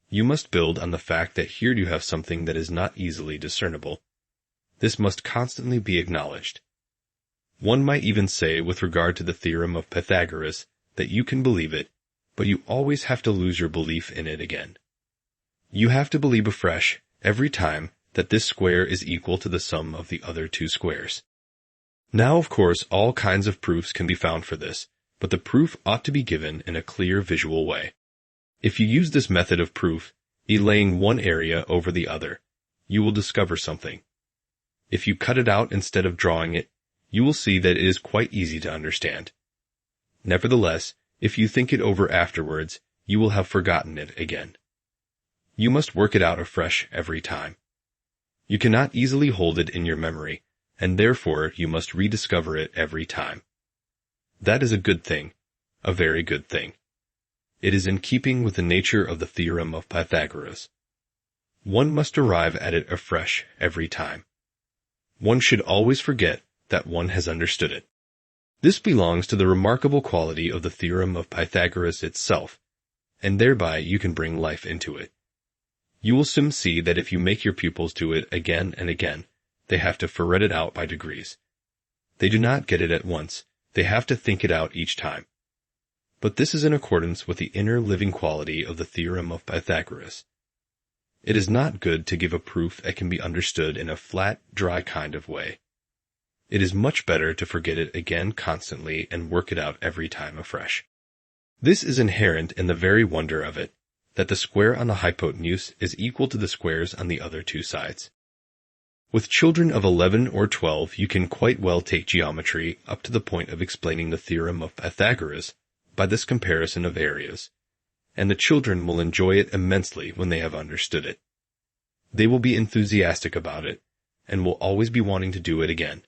You must build on the fact that here you have something that is not easily discernible. This must constantly be acknowledged. One might even say with regard to the theorem of Pythagoras that you can believe it but you always have to lose your belief in it again. You have to believe afresh every time that this square is equal to the sum of the other two squares. Now, of course, all kinds of proofs can be found for this, but the proof ought to be given in a clear visual way. If you use this method of proof, laying one area over the other, you will discover something. If you cut it out instead of drawing it, you will see that it is quite easy to understand. Nevertheless, if you think it over afterwards, you will have forgotten it again. You must work it out afresh every time. You cannot easily hold it in your memory, and therefore you must rediscover it every time. That is a good thing, a very good thing. It is in keeping with the nature of the theorem of Pythagoras. One must arrive at it afresh every time. One should always forget that one has understood it. This belongs to the remarkable quality of the theorem of Pythagoras itself, and thereby you can bring life into it. You will soon see that if you make your pupils do it again and again, they have to ferret it out by degrees. They do not get it at once, they have to think it out each time. But this is in accordance with the inner living quality of the theorem of Pythagoras. It is not good to give a proof that can be understood in a flat, dry kind of way. It is much better to forget it again constantly and work it out every time afresh. This is inherent in the very wonder of it, that the square on the hypotenuse is equal to the squares on the other two sides. With children of 11 or 12, you can quite well take geometry up to the point of explaining the theorem of Pythagoras by this comparison of areas, and the children will enjoy it immensely when they have understood it. They will be enthusiastic about it, and will always be wanting to do it again,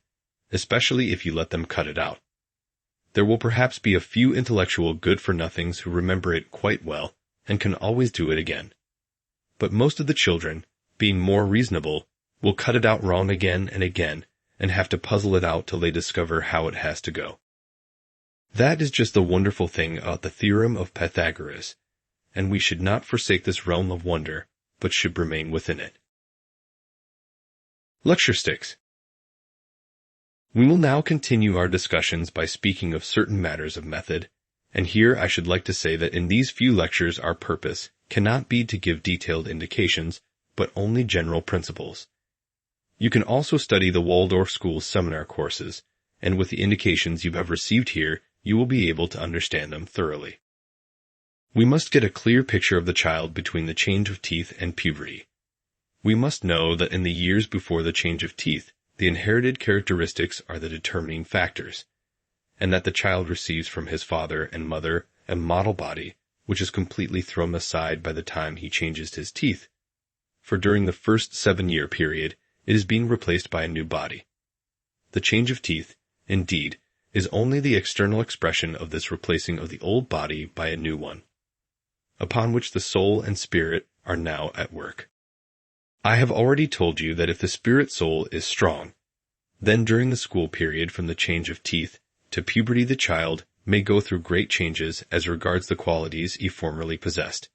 especially if you let them cut it out. There will perhaps be a few intellectual good-for-nothings who remember it quite well and can always do it again. But most of the children, being more reasonable, will cut it out wrong again and again and have to puzzle it out till they discover how it has to go. That is just the wonderful thing about the theorem of Pythagoras, and we should not forsake this realm of wonder, but should remain within it. Lecture sticks. We will now continue our discussions by speaking of certain matters of method, and here I should like to say that in these few lectures our purpose cannot be to give detailed indications, but only general principles. You can also study the Waldorf School's seminar courses, and with the indications you have received here, you will be able to understand them thoroughly. We must get a clear picture of the child between the change of teeth and puberty. We must know that in the years before the change of teeth, the inherited characteristics are the determining factors, and that the child receives from his father and mother a model body, which is completely thrown aside by the time he changes his teeth, for during the first 7-year period, it is being replaced by a new body. The change of teeth, indeed, is only the external expression of this replacing of the old body by a new one, upon which the soul and spirit are now at work. I have already told you that if the spirit soul is strong, then during the school period from the change of teeth to puberty the child may go through great changes as regards the qualities he formerly possessed.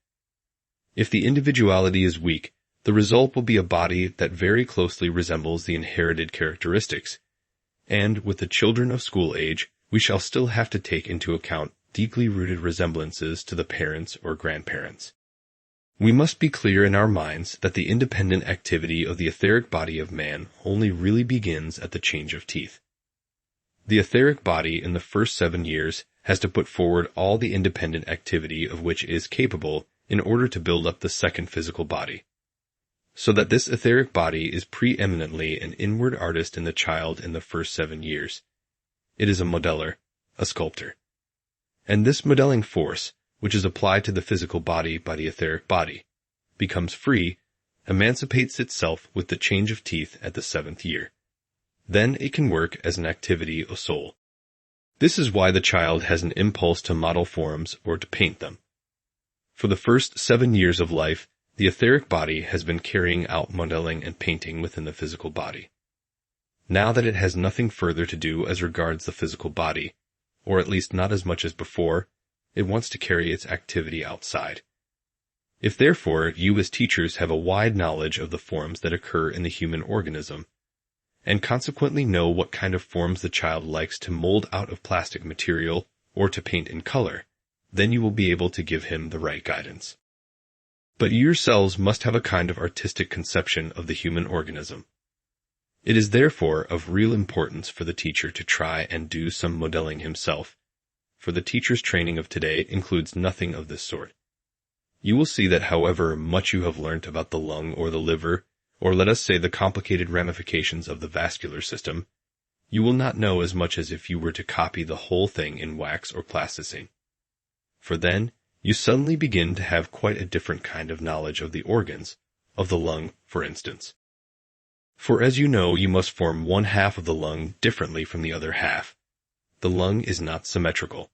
If the individuality is weak, the result will be a body that very closely resembles the inherited characteristics, and with the children of school age, we shall still have to take into account deeply rooted resemblances to the parents or grandparents. We must be clear in our minds that the independent activity of the etheric body of man only really begins at the change of teeth. The etheric body in the first 7 years has to put forward all the independent activity of which it is capable in order to build up the second physical body, so that this etheric body is preeminently an inward artist in the child in the first 7 years. It is a modeler, a sculptor. And this modeling force, which is applied to the physical body by the etheric body, becomes free, emancipates itself with the change of teeth at the 7th year. Then it can work as an activity of soul. This is why the child has an impulse to model forms or to paint them. For the first 7 years of life, the etheric body has been carrying out modeling and painting within the physical body. Now that it has nothing further to do as regards the physical body, or at least not as much as before, it wants to carry its activity outside. If therefore you as teachers have a wide knowledge of the forms that occur in the human organism, and consequently know what kind of forms the child likes to mold out of plastic material or to paint in color, then you will be able to give him the right guidance. But you yourselves must have a kind of artistic conception of the human organism. It is therefore of real importance for the teacher to try and do some modeling himself, for the teacher's training of today includes nothing of this sort. You will see that however much you have learnt about the lung or the liver, or let us say the complicated ramifications of the vascular system, you will not know as much as if you were to copy the whole thing in wax or plasticine. For then, you suddenly begin to have quite a different kind of knowledge of the organs, of the lung, for instance. For as you know, you must form one half of the lung differently from the other half. The lung is not symmetrical.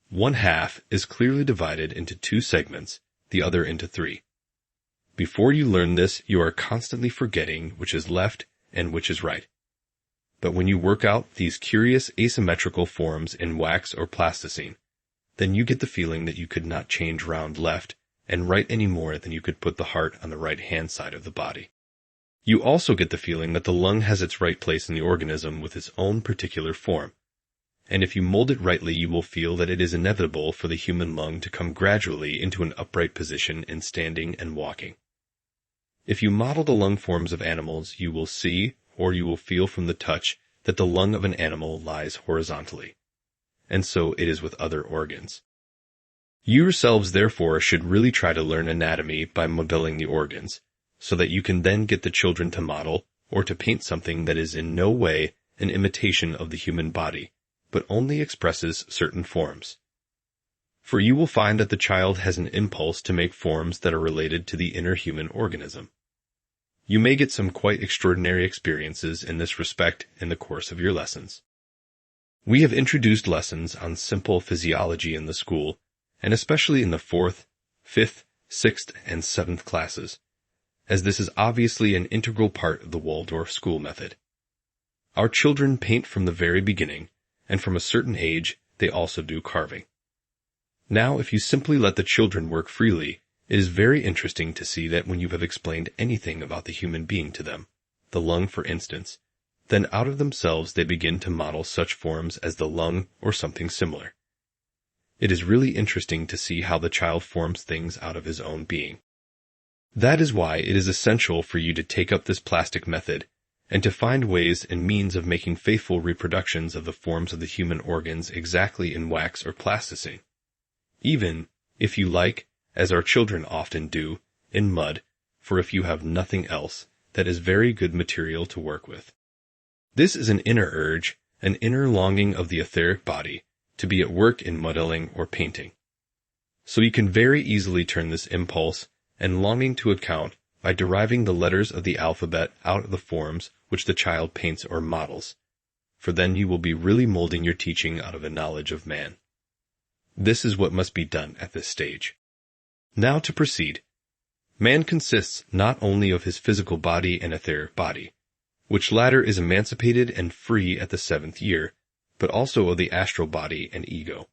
One half is clearly divided into 2 segments, the other into 3. Before you learn this, you are constantly forgetting which is left and which is right. But when you work out these curious asymmetrical forms in wax or plasticine, then you get the feeling that you could not change round left and right any more than you could put the heart on the right-hand side of the body. You also get the feeling that the lung has its right place in the organism with its own particular form. And if you mold it rightly, you will feel that it is inevitable for the human lung to come gradually into an upright position in standing and walking. If you model the lung forms of animals, you will see, or you will feel from the touch, that the lung of an animal lies horizontally. And so it is with other organs. You yourselves, therefore, should really try to learn anatomy by modeling the organs, so that you can then get the children to model or to paint something that is in no way an imitation of the human body, but only expresses certain forms. For you will find that the child has an impulse to make forms that are related to the inner human organism. You may get some quite extraordinary experiences in this respect in the course of your lessons. We have introduced lessons on simple physiology in the school, and especially in the 4th, 5th, 6th, and 7th classes, as this is obviously an integral part of the Waldorf school method. Our children paint from the very beginning, and from a certain age they also do carving. Now, if you simply let the children work freely, it is very interesting to see that when you have explained anything about the human being to them, the lung for instance, then out of themselves they begin to model such forms as the lung or something similar. It is really interesting to see how the child forms things out of his own being. That is why it is essential for you to take up this plastic method and to find ways and means of making faithful reproductions of the forms of the human organs exactly in wax or plasticine. Even, if you like, as our children often do, in mud, for if you have nothing else, that is very good material to work with. This is an inner urge, an inner longing of the etheric body, to be at work in modeling or painting. So you can very easily turn this impulse and longing to account by deriving the letters of the alphabet out of the forms which the child paints or models, for then you will be really molding your teaching out of a knowledge of man. This is what must be done at this stage. Now to proceed. Man consists not only of his physical body and etheric body, which latter is emancipated and free at the 7th year, but also of the astral body and ego.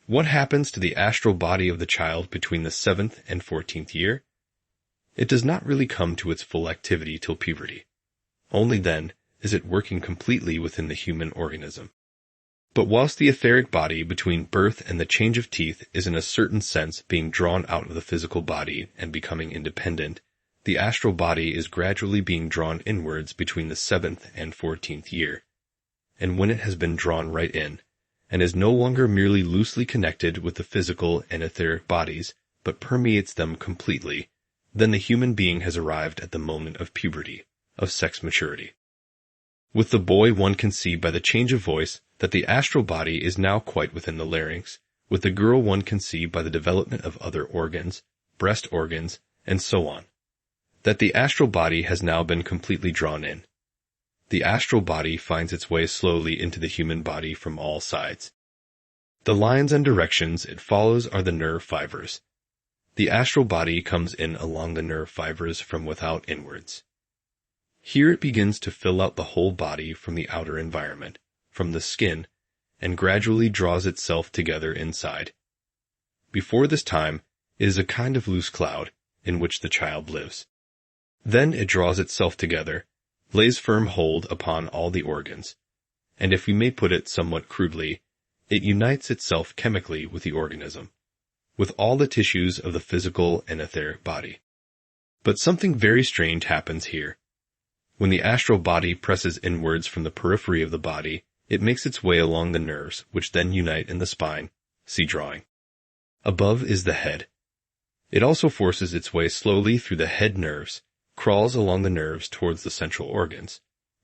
What happens to the astral body of the child between the 7th and 14th year? It does not really come to its full activity till puberty. Only then is it working completely within the human organism. But whilst the etheric body between birth and the change of teeth is in a certain sense being drawn out of the physical body and becoming independent, the astral body is gradually being drawn inwards between the 7th and 14th year. And when it has been drawn right in, and is no longer merely loosely connected with the physical and etheric bodies, but permeates them completely, then the human being has arrived at the moment of puberty, of sex maturity. With the boy one can see by the change of voice that the astral body is now quite within the larynx. With the girl one can see by the development of other organs, breast organs, and so on, that the astral body has now been completely drawn in. The astral body finds its way slowly into the human body from all sides. The lines and directions it follows are the nerve fibers. The astral body comes in along the nerve fibers from without inwards. Here it begins to fill out the whole body from the outer environment, from the skin, and gradually draws itself together inside. Before this time, it is a kind of loose cloud in which the child lives. Then it draws itself together, lays firm hold upon all the organs, and if we may put it somewhat crudely, It unites itself chemically with the organism, with all the tissues of the physical and etheric body. But something very strange happens here. When the astral body presses inwards from the periphery of the body, it makes its way along the nerves, which then unite in the spine. See drawing. Above is the head. It also forces its way slowly through the head nerves, crawls along the nerves towards the central organs,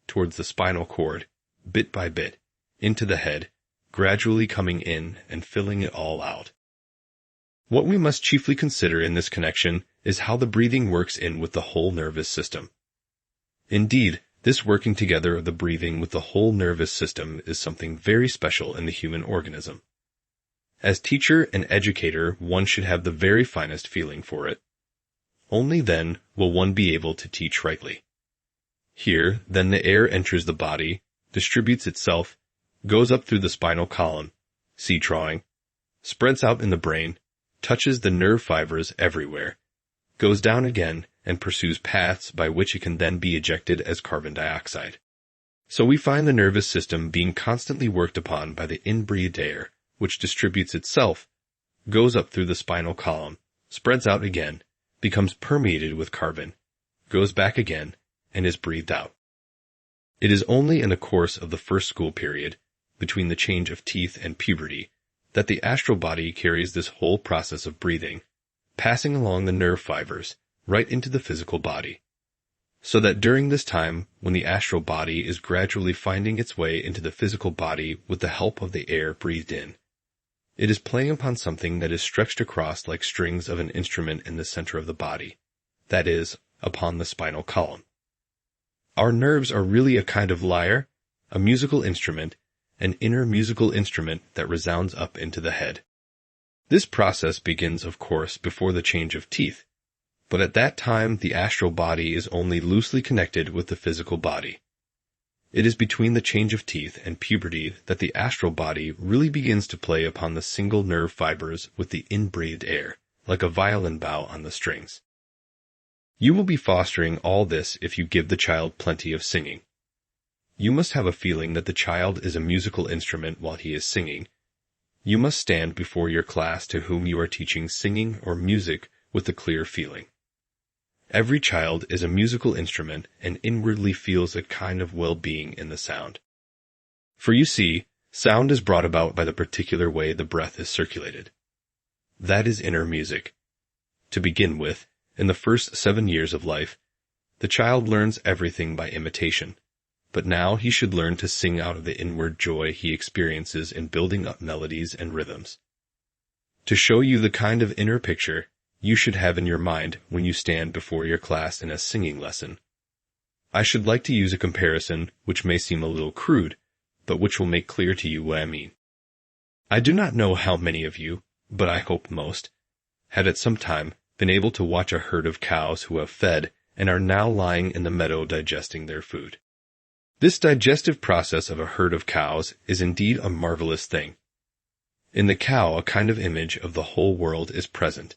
towards the spinal cord, bit by bit, into the head, gradually coming in and filling it all out. What we must chiefly consider in this connection is how the breathing works in with the whole nervous system. Indeed, this working together of the breathing with the whole nervous system is something very special in the human organism. As teacher and educator, one should have the very finest feeling for it. Only then will one be able to teach rightly. Here, then the air enters the body, distributes itself, goes up through the spinal column, see drawing, spreads out in the brain, touches the nerve fibers everywhere, goes down again, and pursues paths by which it can then be ejected as carbon dioxide. So we find the nervous system being constantly worked upon by the inbreathed air, which distributes itself, goes up through the spinal column, spreads out again, becomes permeated with carbon, goes back again, and is breathed out. It is only in the course of the first school period, between the change of teeth and puberty, that the astral body carries this whole process of breathing, passing along the nerve fibers, right into the physical body. So that during this time, when the astral body is gradually finding its way into the physical body with the help of the air breathed in, it is playing upon something that is stretched across like strings of an instrument in the center of the body, that is, upon the spinal column. Our nerves are really a kind of lyre, a musical instrument, an inner musical instrument that resounds up into the head. This process begins, of course, before the change of teeth, but at that time the astral body is only loosely connected with the physical body. It is between the change of teeth and puberty that the astral body really begins to play upon the single nerve fibers with the inbreathed air, like a violin bow on the strings. You will be fostering all this if you give the child plenty of singing. You must have a feeling that the child is a musical instrument while he is singing. You must stand before your class to whom you are teaching singing or music with a clear feeling. Every child is a musical instrument and inwardly feels a kind of well-being in the sound. For you see, sound is brought about by the particular way the breath is circulated. That is inner music. To begin with, in the first 7 years of life, the child learns everything by imitation, but now he should learn to sing out of the inward joy he experiences in building up melodies and rhythms. To show you the kind of inner picture you should have in your mind when you stand before your class in a singing lesson, I should like to use a comparison which may seem a little crude, but which will make clear to you what I mean. I do not know how many of you, but I hope most, have at some time been able to watch a herd of cows who have fed and are now lying in the meadow digesting their food. This digestive process of a herd of cows is indeed a marvelous thing. In the cow, a kind of image of the whole world is present.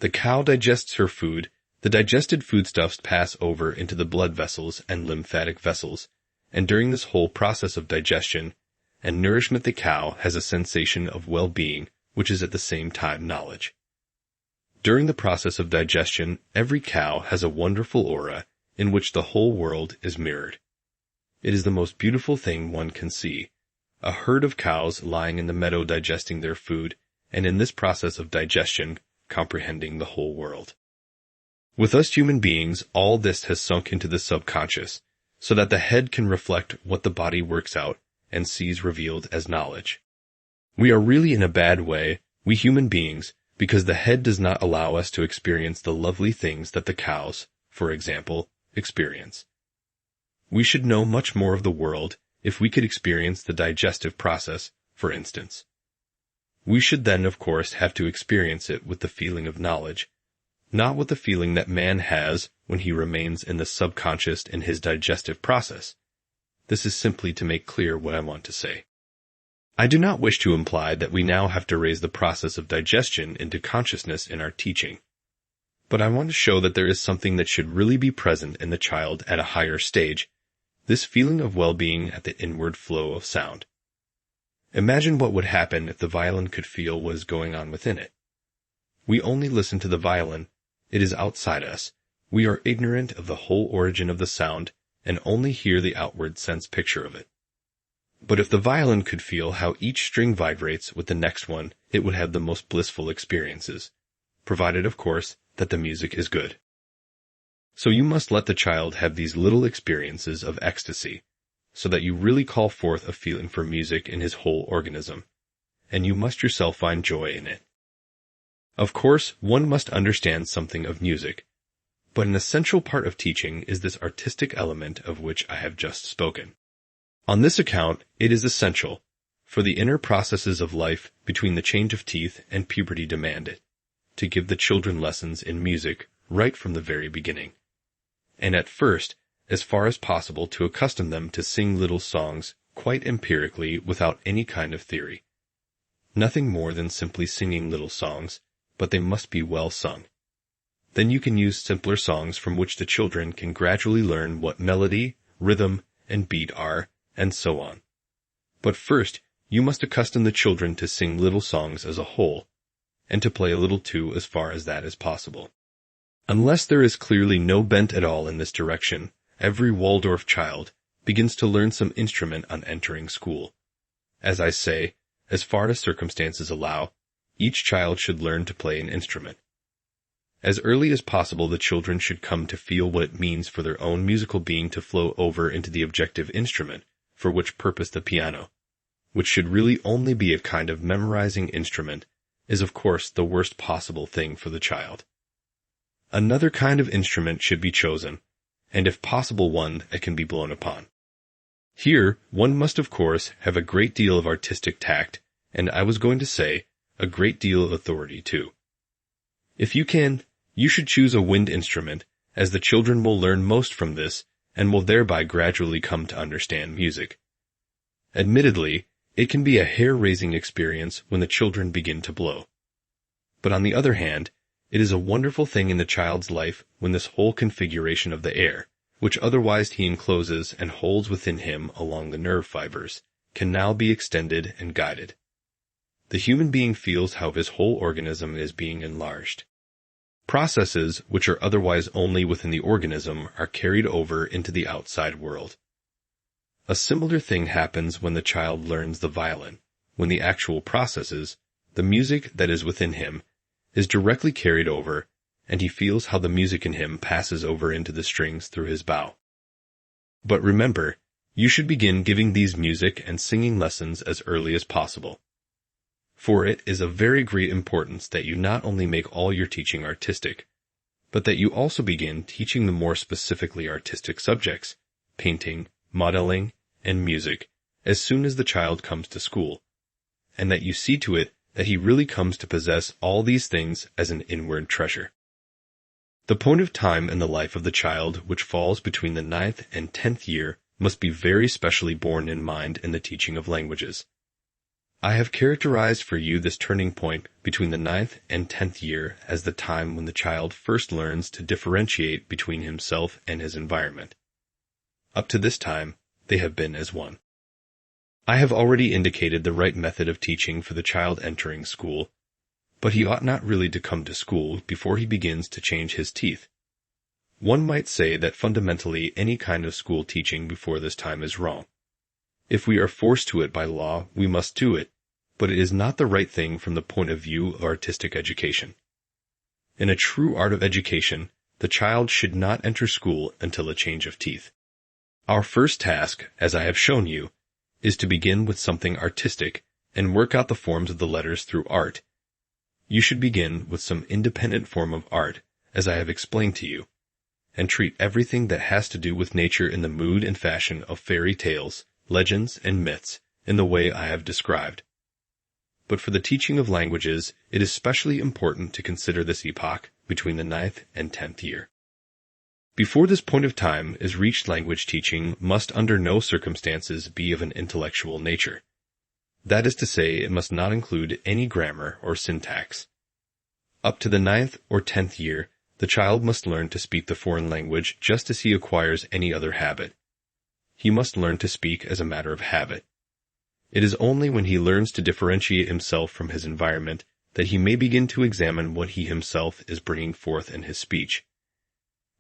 The cow digests her food, the digested foodstuffs pass over into the blood vessels and lymphatic vessels, and during this whole process of digestion and nourishment the cow has a sensation of well-being which is at the same time knowledge. During the process of digestion, every cow has a wonderful aura in which the whole world is mirrored. It is the most beautiful thing one can see, a herd of cows lying in the meadow digesting their food, and in this process of digestion comprehending the whole world. With us human beings, all this has sunk into the subconscious, so that the head can reflect what the body works out and sees revealed as knowledge. We are really in a bad way, we human beings, because the head does not allow us to experience the lovely things that the cows, for example, experience. We should know much more of the world if we could experience the digestive process, for instance. We should then, of course, have to experience it with the feeling of knowledge, not with the feeling that man has when he remains in the subconscious in his digestive process. This is simply to make clear what I want to say. I do not wish to imply that we now have to raise the process of digestion into consciousness in our teaching, but I want to show that there is something that should really be present in the child at a higher stage, this feeling of well-being at the inward flow of sound. Imagine what would happen if the violin could feel what is going on within it. We only listen to the violin. It is outside us. We are ignorant of the whole origin of the sound and only hear the outward sense picture of it. But if the violin could feel how each string vibrates with the next one, it would have the most blissful experiences, provided, of course, that the music is good. So you must let the child have these little experiences of ecstasy, so that you really call forth a feeling for music in his whole organism, and you must yourself find joy in it. Of course, one must understand something of music, but an essential part of teaching is this artistic element of which I have just spoken. On this account, it is essential, for the inner processes of life between the change of teeth and puberty demand it, to give the children lessons in music right from the very beginning, and at first, as far as possible, to accustom them to sing little songs quite empirically without any kind of theory. Nothing more than simply singing little songs, but they must be well sung. Then you can use simpler songs from which the children can gradually learn what melody, rhythm, and beat are, and so on. But first, you must accustom the children to sing little songs as a whole, and to play a little too as far as that is possible. Unless there is clearly no bent at all in this direction, every Waldorf child begins to learn some instrument on entering school. As I say, as far as circumstances allow, each child should learn to play an instrument. As early as possible, the children should come to feel what it means for their own musical being to flow over into the objective instrument, for which purpose the piano, which should really only be a kind of memorizing instrument, is of course the worst possible thing for the child. Another kind of instrument should be chosen, and if possible one that can be blown upon. Here, one must of course have a great deal of artistic tact, and I was going to say, a great deal of authority too. If you can, you should choose a wind instrument, as the children will learn most from this, and will thereby gradually come to understand music. Admittedly, it can be a hair-raising experience when the children begin to blow. But on the other hand, it is a wonderful thing in the child's life when this whole configuration of the air, which otherwise he encloses and holds within him along the nerve fibers, can now be extended and guided. The human being feels how his whole organism is being enlarged. Processes which are otherwise only within the organism are carried over into the outside world. A similar thing happens when the child learns the violin, when the actual processes, the music that is within him, is directly carried over, and he feels how the music in him passes over into the strings through his bow. But remember, you should begin giving these music and singing lessons as early as possible. For it is of very great importance that you not only make all your teaching artistic, but that you also begin teaching the more specifically artistic subjects, painting, modeling, and music, as soon as the child comes to school, and that you see to it that he really comes to possess all these things as an inward treasure. The point of time in the life of the child which falls between the 9th and 10th year must be very specially borne in mind in the teaching of languages. I have characterized for you this turning point between the 9th and 10th year as the time when the child first learns to differentiate between himself and his environment. Up to this time, they have been as one. I have already indicated the right method of teaching for the child entering school, but he ought not really to come to school before he begins to change his teeth. One might say that fundamentally any kind of school teaching before this time is wrong. If we are forced to it by law, we must do it, but it is not the right thing from the point of view of artistic education. In a true art of education, the child should not enter school until a change of teeth. Our first task, as I have shown you, is to begin with something artistic and work out the forms of the letters through art. You should begin with some independent form of art, as I have explained to you, and treat everything that has to do with nature in the mood and fashion of fairy tales, legends, and myths in the way I have described. But for the teaching of languages, it is specially important to consider this epoch between the 9th and 10th year. Before this point of time is reached, language teaching must under no circumstances be of an intellectual nature. That is to say, it must not include any grammar or syntax. Up to the 9th or 10th year, the child must learn to speak the foreign language just as he acquires any other habit. He must learn to speak as a matter of habit. It is only when he learns to differentiate himself from his environment that he may begin to examine what he himself is bringing forth in his speech.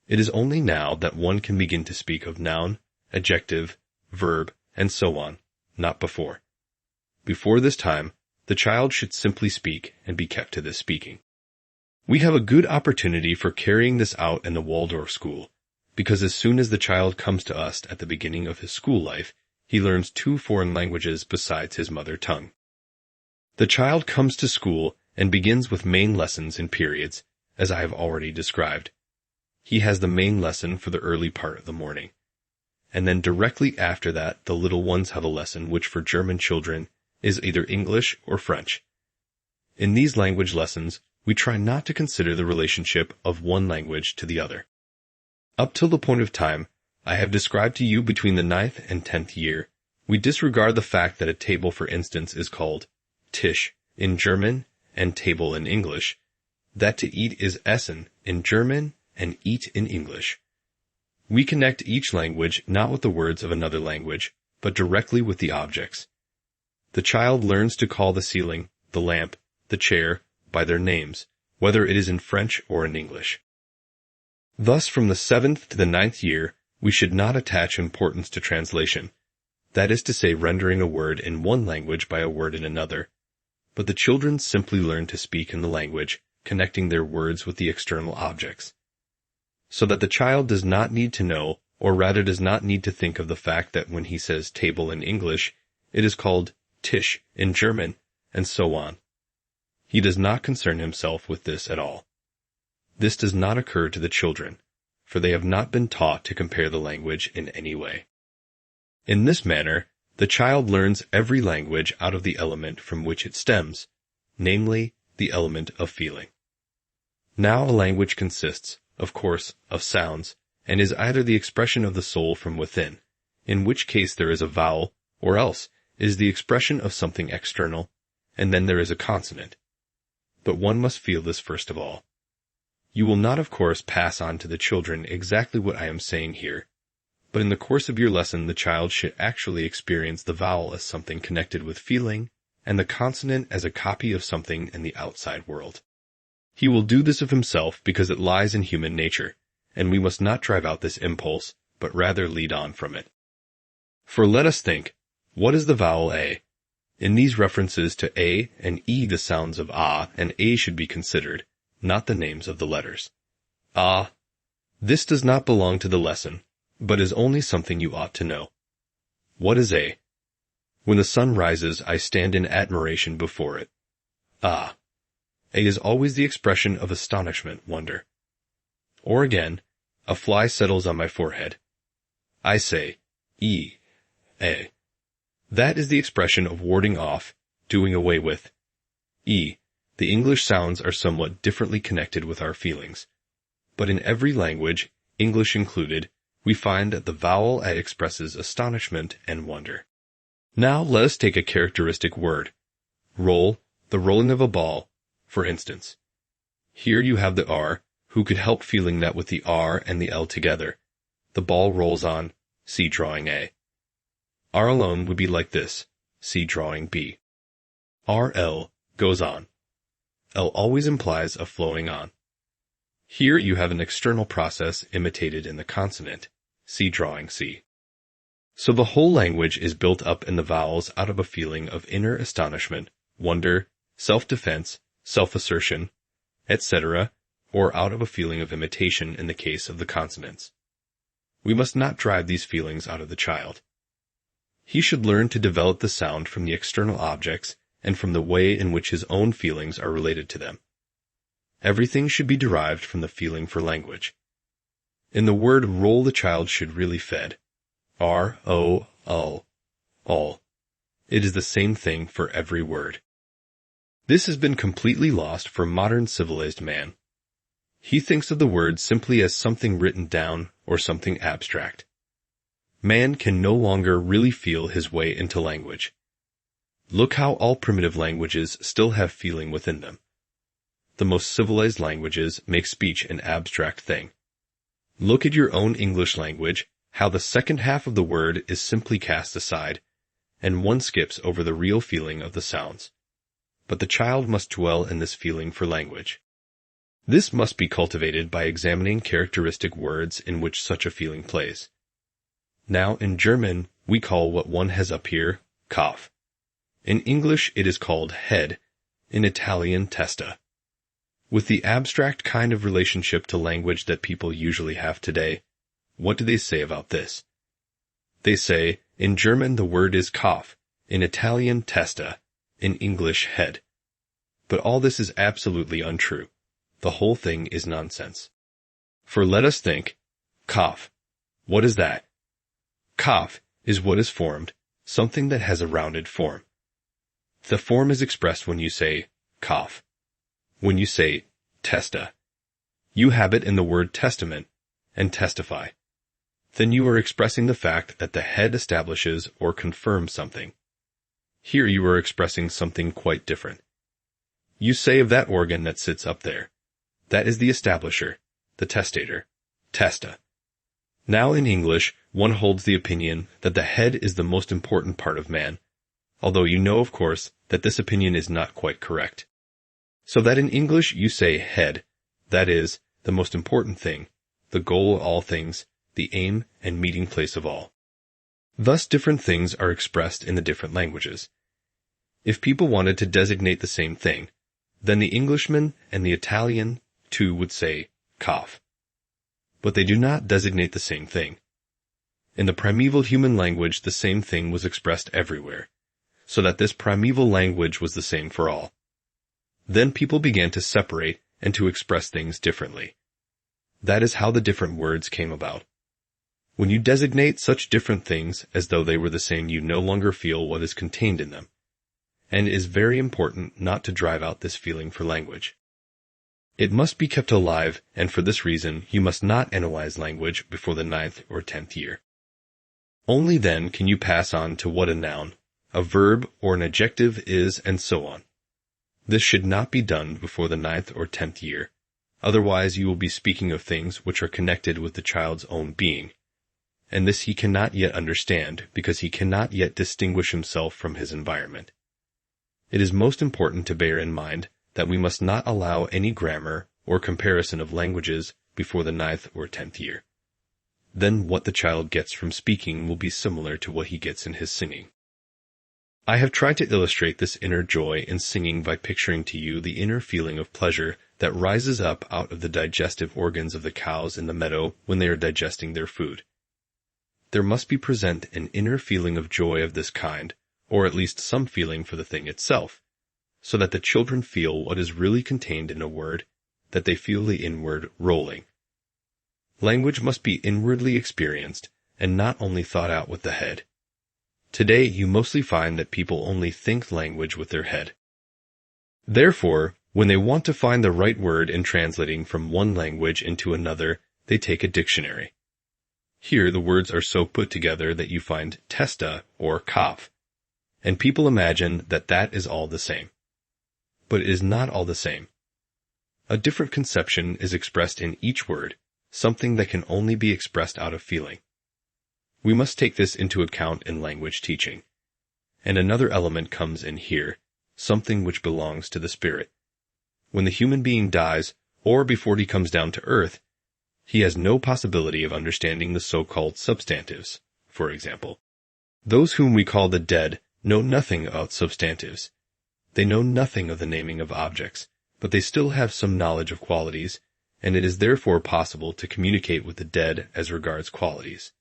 It is only now that one can begin to speak of noun, adjective, verb, and so on, not before. Before this time, the child should simply speak and be kept to this speaking. We have a good opportunity for carrying this out in the Waldorf school, because as soon as the child comes to us at the beginning of his school life, he learns 2 foreign languages besides his mother tongue. The child comes to school and begins with main lessons in periods, as I have already described. He has the main lesson for the early part of the morning. And then directly after that, the little ones have a lesson which for German children is either English or French. In these language lessons, we try not to consider the relationship of one language to the other. Up till the point of time I have described to you between the 9th and 10th year, we disregard the fact that a table, for instance, is called Tisch in German and table in English, that to eat is Essen in German and eat in English. We connect each language not with the words of another language, but directly with the objects. The child learns to call the ceiling, the lamp, the chair, by their names, whether it is in French or in English. Thus, from the 7th to the 9th year, we should not attach importance to translation, that is to say rendering a word in one language by a word in another, but the children simply learn to speak in the language, connecting their words with the external objects. So that the child does not need to know, or rather does not need to think of the fact that when he says table in English, it is called Tisch in German, and so on. He does not concern himself with this at all. This does not occur to the children, for they have not been taught to compare the language in any way. In this manner, the child learns every language out of the element from which it stems, namely, the element of feeling. Now a language consists, of course, of sounds, and is either the expression of the soul from within, in which case there is a vowel, or else is the expression of something external, and then there is a consonant. But one must feel this first of all. You will not, of course, pass on to the children exactly what I am saying here, but in the course of your lesson the child should actually experience the vowel as something connected with feeling, and the consonant as a copy of something in the outside world. He will do this of himself because it lies in human nature, and we must not drive out this impulse, but rather lead on from it. For let us think, what is the vowel A? In these references to A and E, the sounds of A and A should be considered, not the names of the letters. Ah, this does not belong to the lesson, but is only something you ought to know. What is A? When the sun rises, I stand in admiration before it. Ah, A is always the expression of astonishment, wonder. Or again, a fly settles on my forehead. I say, E, A. That is the expression of warding off, doing away with. E. The English sounds are somewhat differently connected with our feelings. But in every language, English included, we find that the vowel A expresses astonishment and wonder. Now let us take a characteristic word. Roll, the rolling of a ball, for instance. Here you have the R, who could help feeling that with the R and the L together, the ball rolls on, see drawing A. R alone would be like this, see drawing B. RL goes on. L always implies a flowing on. Here you have an external process imitated in the consonant, see drawing C. So the whole language is built up in the vowels out of a feeling of inner astonishment, wonder, self-defense, self-assertion, etc., or out of a feeling of imitation in the case of the consonants. We must not drive these feelings out of the child. He should learn to develop the sound from the external objects and from the way in which his own feelings are related to them. Everything should be derived from the feeling for language. In the word roll the child should really fed. R-O-L, all. It is the same thing for every word. This has been completely lost for modern civilized man. He thinks of the word simply as something written down or something abstract. Man can no longer really feel his way into language. Look how all primitive languages still have feeling within them. The most civilized languages make speech an abstract thing. Look at your own English language, how the second half of the word is simply cast aside, and one skips over the real feeling of the sounds. But the child must dwell in this feeling for language. This must be cultivated by examining characteristic words in which such a feeling plays. Now, in German, we call what one has up here Kopf. In English, it is called head. In Italian, testa. With the abstract kind of relationship to language that people usually have today, what do they say about this? They say, in German the word is Kopf, in Italian testa, in English head. But all this is absolutely untrue. The whole thing is nonsense. For let us think, Kopf. What is that? Kopf is what is formed, something that has a rounded form. The form is expressed when you say Kopf. When you say testa, you have it in the word testament and testify. Then you are expressing the fact that the head establishes or confirms something. Here you are expressing something quite different. You say of that organ that sits up there, that is the establisher, the testator, testa. Now in English, one holds the opinion that the head is the most important part of man, although you know, of course, that this opinion is not quite correct. So that in English you say head, that is, the most important thing, the goal of all things, the aim and meeting place of all. Thus different things are expressed in the different languages. If people wanted to designate the same thing, then the Englishman and the Italian too would say Kopf. But they do not designate the same thing. In the primeval human language the same thing was expressed everywhere, so that this primeval language was the same for all. Then people began to separate and to express things differently. That is how the different words came about. When you designate such different things as though they were the same, you no longer feel what is contained in them. And it is very important not to drive out this feeling for language. It must be kept alive, and for this reason you must not analyze language before the 9th or 10th year. Only then can you pass on to what a noun, a verb, or an adjective is, and so on. This should not be done before the 9th or 10th year, otherwise you will be speaking of things which are connected with the child's own being, and this he cannot yet understand because he cannot yet distinguish himself from his environment. It is most important to bear in mind that we must not allow any grammar or comparison of languages before the 9th or 10th year. Then what the child gets from speaking will be similar to what he gets in his singing. I have tried to illustrate this inner joy in singing by picturing to you the inner feeling of pleasure that rises up out of the digestive organs of the cows in the meadow when they are digesting their food. There must be present an inner feeling of joy of this kind, or at least some feeling for the thing itself, so that the children feel what is really contained in a word, that they feel the inward rolling. Language must be inwardly experienced, and not only thought out with the head. Today you mostly find that people only think language with their head. Therefore, when they want to find the right word in translating from one language into another, they take a dictionary. Here the words are so put together that you find testa or Kopf, and people imagine that that is all the same. But it is not all the same. A different conception is expressed in each word, something that can only be expressed out of feeling. We must take this into account in language teaching. And another element comes in here, something which belongs to the spirit. When the human being dies, or before he comes down to earth, he has no possibility of understanding the so-called substantives, for example. Those whom we call the dead know nothing about substantives. They know nothing of the naming of objects, but they still have some knowledge of qualities, and it is therefore possible to communicate with the dead as regards qualities.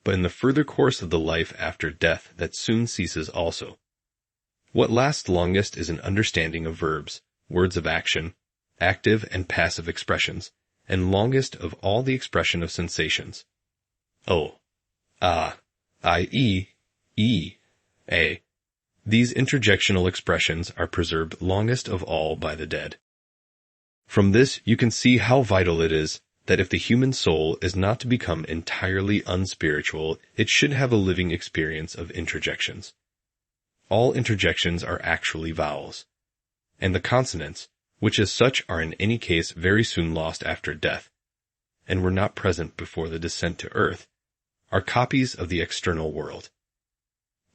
But in the further course of the life after death that soon ceases also. What lasts longest is an understanding of verbs, words of action, active and passive expressions, and longest of all the expression of sensations. O, ah, I-e, a. These interjectional expressions are preserved longest of all by the dead. From this you can see how vital it is that if the human soul is not to become entirely unspiritual, it should have a living experience of interjections. All interjections are actually vowels, and the consonants, which as such are in any case very soon lost after death, and were not present before the descent to earth, are copies of the external world.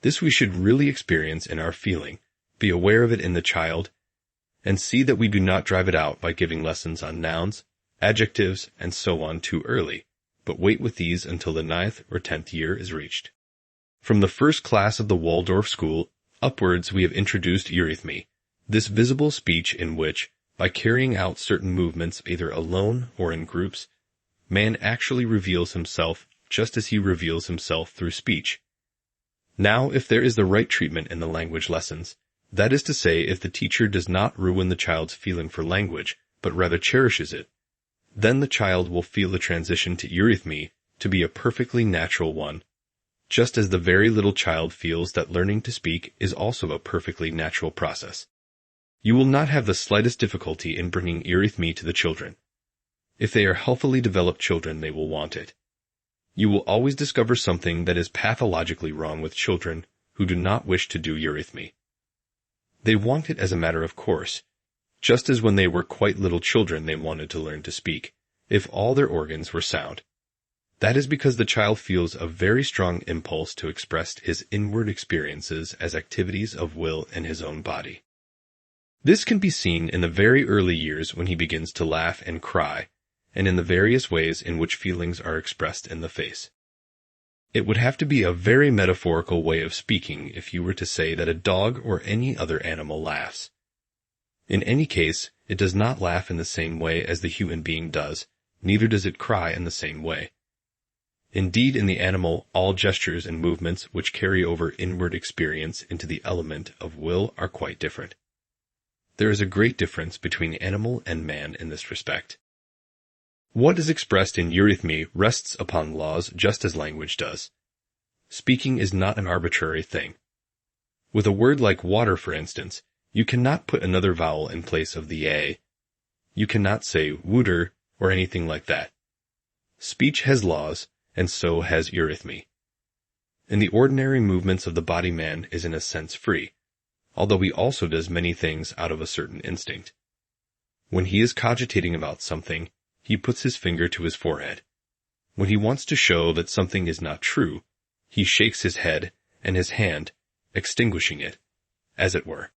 This we should really experience in our feeling, be aware of it in the child, and see that we do not drive it out by giving lessons on nouns, adjectives, and so on too early, but wait with these until the 9th or 10th year is reached. From the first class of the Waldorf school upwards we have introduced eurythmy, this visible speech in which, by carrying out certain movements either alone or in groups, man actually reveals himself just as he reveals himself through speech. Now, if there is the right treatment in the language lessons, that is to say, if the teacher does not ruin the child's feeling for language, but rather cherishes it, then the child will feel the transition to eurythmy to be a perfectly natural one, just as the very little child feels that learning to speak is also a perfectly natural process. You will not have the slightest difficulty in bringing eurythmy to the children. If they are healthily developed children, they will want it. You will always discover something that is pathologically wrong with children who do not wish to do eurythmy. They want it as a matter of course, just as when they were quite little children they wanted to learn to speak, if all their organs were sound. That is because the child feels a very strong impulse to express his inward experiences as activities of will in his own body. This can be seen in the very early years when he begins to laugh and cry, and in the various ways in which feelings are expressed in the face. It would have to be a very metaphorical way of speaking if you were to say that a dog or any other animal laughs. In any case, it does not laugh in the same way as the human being does, neither does it cry in the same way. Indeed, in the animal, all gestures and movements which carry over inward experience into the element of will are quite different. There is a great difference between animal and man in this respect. What is expressed in eurythmy rests upon laws just as language does. Speaking is not an arbitrary thing. With a word like water, for instance, you cannot put another vowel in place of the a. You cannot say wooter or anything like that. Speech has laws, and so has eurythmy. In the ordinary movements of the body, man is in a sense free, although he also does many things out of a certain instinct. When he is cogitating about something, he puts his finger to his forehead. When he wants to show that something is not true, he shakes his head and his hand, extinguishing it, as it were.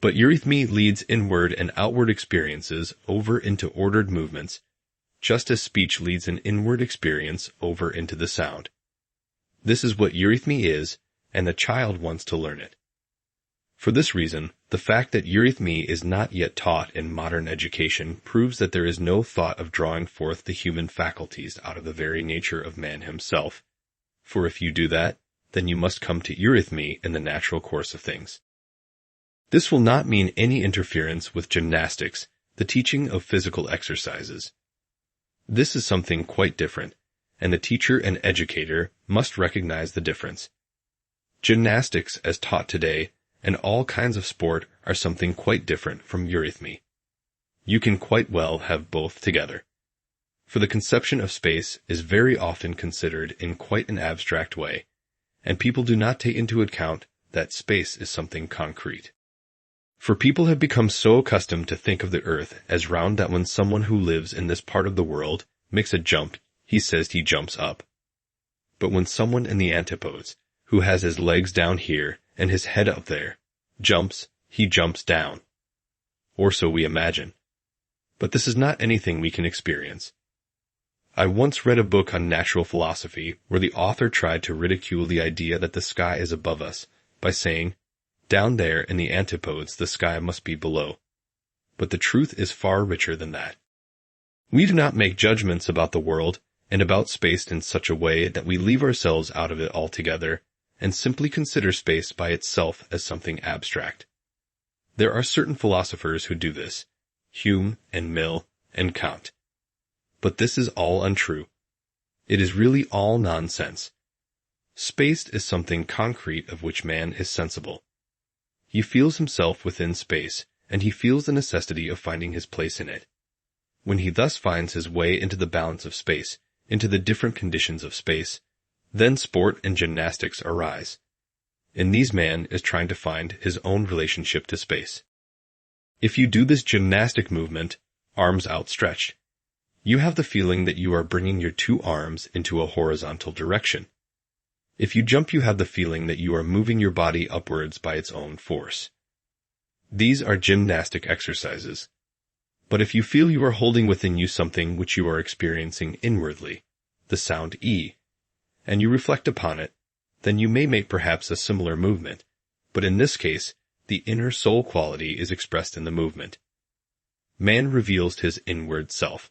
But eurythmy leads inward and outward experiences over into ordered movements, just as speech leads an inward experience over into the sound. This is what eurythmy is, and the child wants to learn it. For this reason, the fact that eurythmy is not yet taught in modern education proves that there is no thought of drawing forth the human faculties out of the very nature of man himself, for if you do that, then you must come to eurythmy in the natural course of things. This will not mean any interference with gymnastics, the teaching of physical exercises. This is something quite different, and the teacher and educator must recognize the difference. Gymnastics, as taught today, and all kinds of sport are something quite different from eurythmy. You can quite well have both together. For the conception of space is very often considered in quite an abstract way, and people do not take into account that space is something concrete. For people have become so accustomed to think of the earth as round that when someone who lives in this part of the world makes a jump, he says he jumps up. But when someone in the antipodes, who has his legs down here and his head up there, jumps, he jumps down. Or so we imagine. But this is not anything we can experience. I once read a book on natural philosophy where the author tried to ridicule the idea that the sky is above us by saying, down there in the antipodes the sky must be below. But the truth is far richer than that. We do not make judgments about the world and about space in such a way that we leave ourselves out of it altogether and simply consider space by itself as something abstract. There are certain philosophers who do this, Hume and Mill and Kant. But this is all untrue. It is really all nonsense. Space is something concrete of which man is sensible. He feels himself within space, and he feels the necessity of finding his place in it. When he thus finds his way into the balance of space, into the different conditions of space, then sport and gymnastics arise. In these man is trying to find his own relationship to space. If you do this gymnastic movement, arms outstretched, you have the feeling that you are bringing your two arms into a horizontal direction. If you jump, you have the feeling that you are moving your body upwards by its own force. These are gymnastic exercises. But if you feel you are holding within you something which you are experiencing inwardly, the sound E, and you reflect upon it, then you may make perhaps a similar movement, but in this case, the inner soul quality is expressed in the movement. Man reveals his inward self.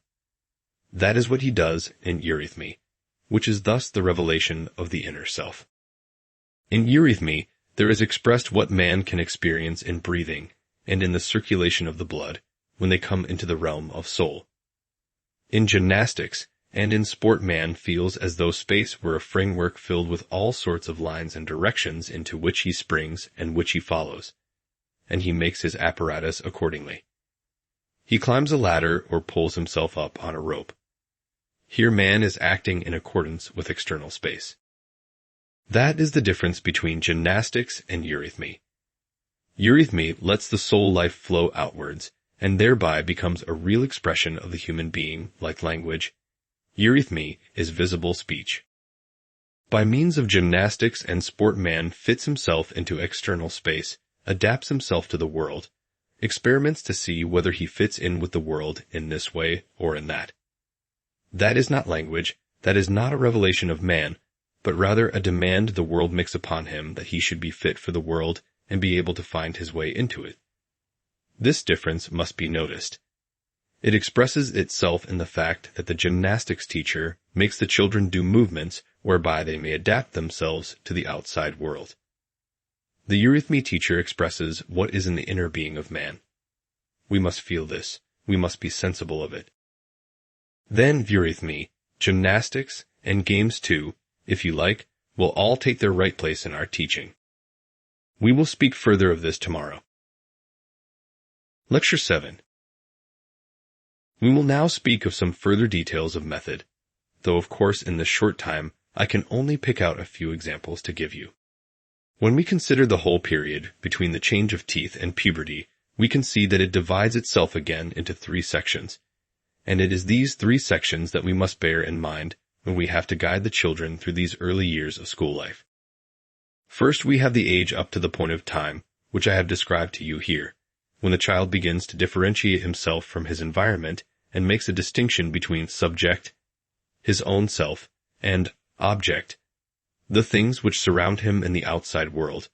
That is what he does in eurythmy, which is thus the revelation of the inner self. In eurythmy, there is expressed what man can experience in breathing and in the circulation of the blood when they come into the realm of soul. In gymnastics and in sport, man feels as though space were a framework filled with all sorts of lines and directions into which he springs and which he follows, and he makes his apparatus accordingly. He climbs a ladder or pulls himself up on a rope. Here man is acting in accordance with external space. That is the difference between gymnastics and eurythmy. Eurythmy lets the soul life flow outwards, and thereby becomes a real expression of the human being, like language. Eurythmy is visible speech. By means of gymnastics and sport, man fits himself into external space, adapts himself to the world, experiments to see whether he fits in with the world in this way or in that. That is not language, that is not a revelation of man, but rather a demand the world makes upon him that he should be fit for the world and be able to find his way into it. This difference must be noticed. It expresses itself in the fact that the gymnastics teacher makes the children do movements whereby they may adapt themselves to the outside world. The eurythmy teacher expresses what is in the inner being of man. We must feel this. We must be sensible of it. Then eurythmy, gymnastics, and games too, if you like, will all take their right place in our teaching. We will speak further of this tomorrow. Lecture 7. We will now speak of some further details of method, though of course in this short time I can only pick out a few examples to give you. When we consider the whole period between the change of teeth and puberty, we can see that it divides itself again into 3 sections, and it is these 3 sections that we must bear in mind when we have to guide the children through these early years of school life. First, we have the age up to the point of time, which I have described to you here, when the child begins to differentiate himself from his environment and makes a distinction between subject, his own self, and object, the things which surround him in the outside world.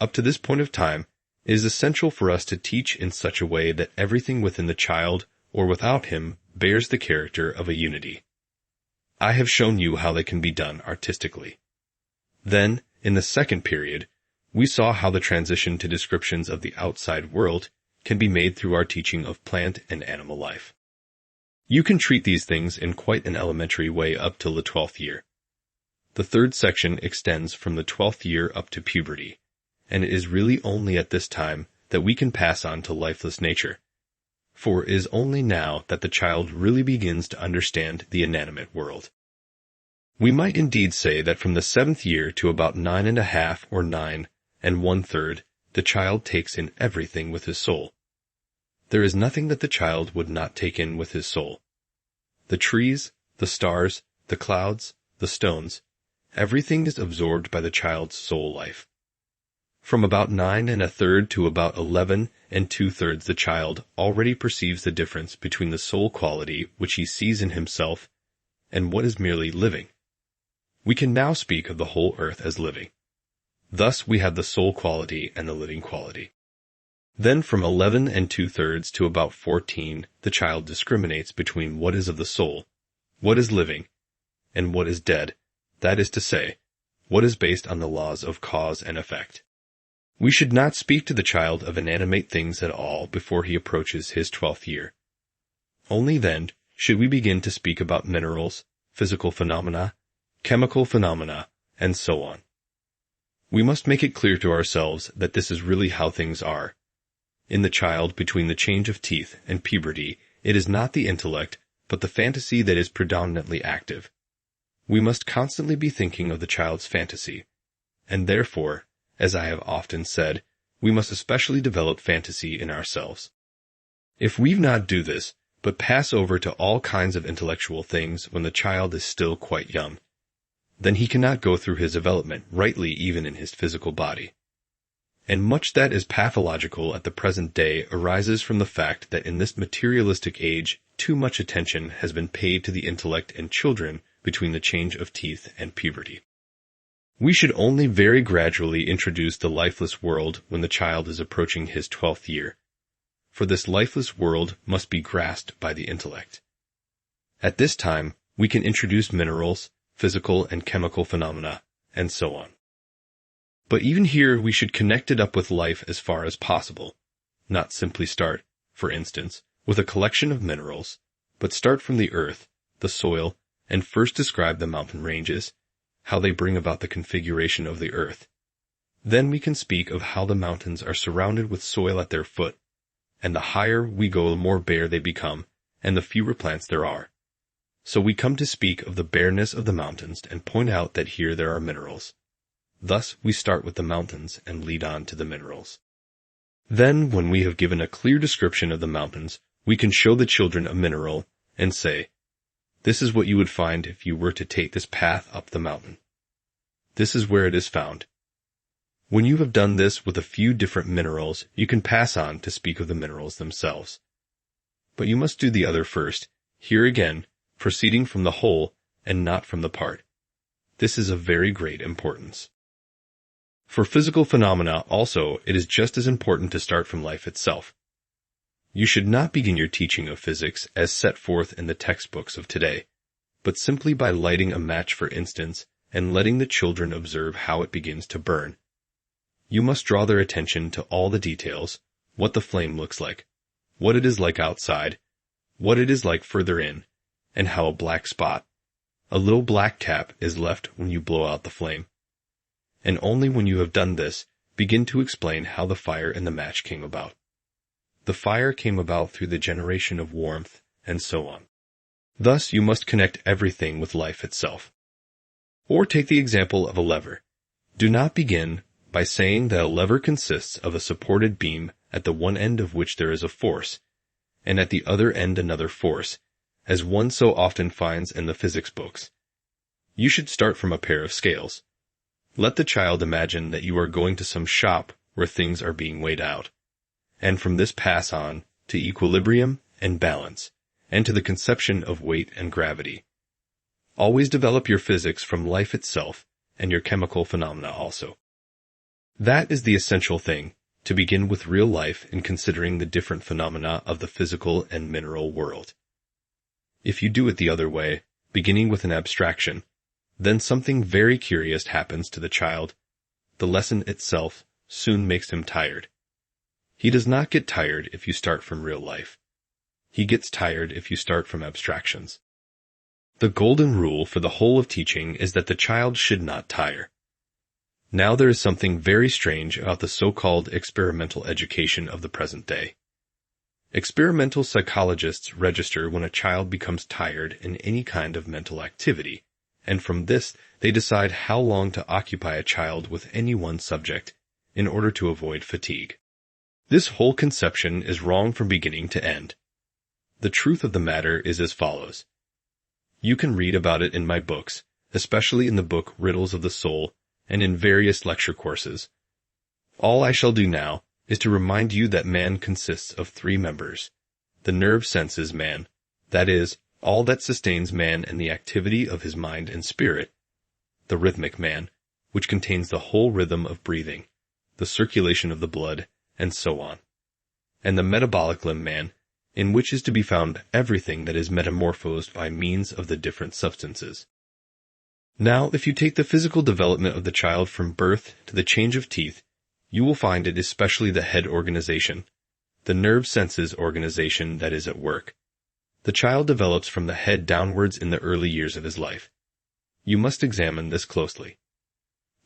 Up to this point of time, it is essential for us to teach in such a way that everything within the child or without him bears the character of a unity. I have shown you how they can be done artistically. Then, in the second period, we saw how the transition to descriptions of the outside world can be made through our teaching of plant and animal life. You can treat these things in quite an elementary way up till the 12th year. The third section extends from the 12th year up to puberty, and it is really only at this time that we can pass on to lifeless nature, for it is only now that the child really begins to understand the inanimate world. We might indeed say that from the 7th year to about 9½ or 9 1/3, the child takes in everything with his soul. There is nothing that the child would not take in with his soul. The trees, the stars, the clouds, the stones, everything is absorbed by the child's soul life. From about 9 1/3 to about 11 2/3, the child already perceives the difference between the soul quality which he sees in himself and what is merely living. We can now speak of the whole earth as living. Thus we have the soul quality and the living quality. Then from 11 2/3 to about 14, the child discriminates between what is of the soul, what is living, and what is dead, that is to say, what is based on the laws of cause and effect. We should not speak to the child of inanimate things at all before he approaches his 12th year. Only then should we begin to speak about minerals, physical phenomena, chemical phenomena, and so on. We must make it clear to ourselves that this is really how things are. In the child between the change of teeth and puberty, it is not the intellect, but the fantasy that is predominantly active. We must constantly be thinking of the child's fantasy, and therefore, as I have often said, we must especially develop fantasy in ourselves. If we not do this, but pass over to all kinds of intellectual things when the child is still quite young, then he cannot go through his development rightly even in his physical body. And much that is pathological at the present day arises from the fact that in this materialistic age too much attention has been paid to the intellect and children between the change of teeth and puberty. We should only very gradually introduce the lifeless world when the child is approaching his 12th year, for this lifeless world must be grasped by the intellect. At this time, we can introduce minerals, physical and chemical phenomena, and so on. But even here we should connect it up with life as far as possible, not simply start, for instance, with a collection of minerals, but start from the earth, the soil, and first describe the mountain ranges, how they bring about the configuration of the earth. Then we can speak of how the mountains are surrounded with soil at their foot, and the higher we go the more bare they become, and the fewer plants there are. So we come to speak of the bareness of the mountains and point out that here there are minerals. Thus we start with the mountains and lead on to the minerals. Then, when we have given a clear description of the mountains, we can show the children a mineral and say, "This is what you would find if you were to take this path up the mountain. This is where it is found." When you have done this with a few different minerals, you can pass on to speak of the minerals themselves. But you must do the other first, here again, proceeding from the whole and not from the part. This is of very great importance. For physical phenomena also, it is just as important to start from life itself. You should not begin your teaching of physics as set forth in the textbooks of today, but simply by lighting a match, for instance, and letting the children observe how it begins to burn. You must draw their attention to all the details, what the flame looks like, what it is like outside, what it is like further in, and how a black spot, a little black cap, is left when you blow out the flame. And only when you have done this, begin to explain how the fire and the match came about. The fire came about through the generation of warmth, and so on. Thus you must connect everything with life itself. Or take the example of a lever. Do not begin by saying that a lever consists of a supported beam at the one end of which there is a force, and at the other end another force, as one so often finds in the physics books. You should start from a pair of scales. Let the child imagine that you are going to some shop where things are being weighed out, and from this pass on to equilibrium and balance, and to the conception of weight and gravity. Always develop your physics from life itself and your chemical phenomena also. That is the essential thing, to begin with real life in considering the different phenomena of the physical and mineral world. If you do it the other way, beginning with an abstraction, then something very curious happens to the child. The lesson itself soon makes him tired. He does not get tired if you start from real life. He gets tired if you start from abstractions. The golden rule for the whole of teaching is that the child should not tire. Now there is something very strange about the so-called experimental education of the present day. Experimental psychologists register when a child becomes tired in any kind of mental activity, and from this they decide how long to occupy a child with any one subject in order to avoid fatigue. This whole conception is wrong from beginning to end. The truth of the matter is as follows. You can read about it in my books, especially in the book Riddles of the Soul, and in various lecture courses. All I shall do now is to remind you that man consists of three members. The nerve senses man, that is, all that sustains man and the activity of his mind and spirit. The rhythmic man, which contains the whole rhythm of breathing, the circulation of the blood, and so on. And the metabolic limb man, in which is to be found everything that is metamorphosed by means of the different substances. Now, if you take the physical development of the child from birth to the change of teeth, you will find it especially the head organization, the nerve senses organization that is at work. The child develops from the head downwards in the early years of his life. You must examine this closely.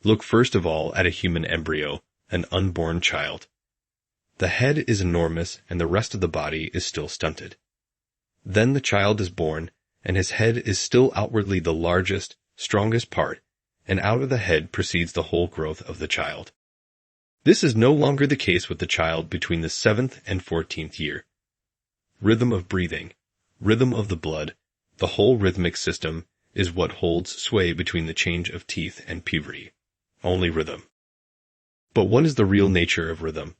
Look first of all at a human embryo, an unborn child. The head is enormous and the rest of the body is still stunted. Then the child is born, and his head is still outwardly the largest, strongest part, and out of the head proceeds the whole growth of the child. This is no longer the case with the child between the 7th and 14th year. Rhythm of breathing, rhythm of the blood, the whole rhythmic system, is what holds sway between the change of teeth and puberty. Only rhythm. But what is the real nature of rhythm?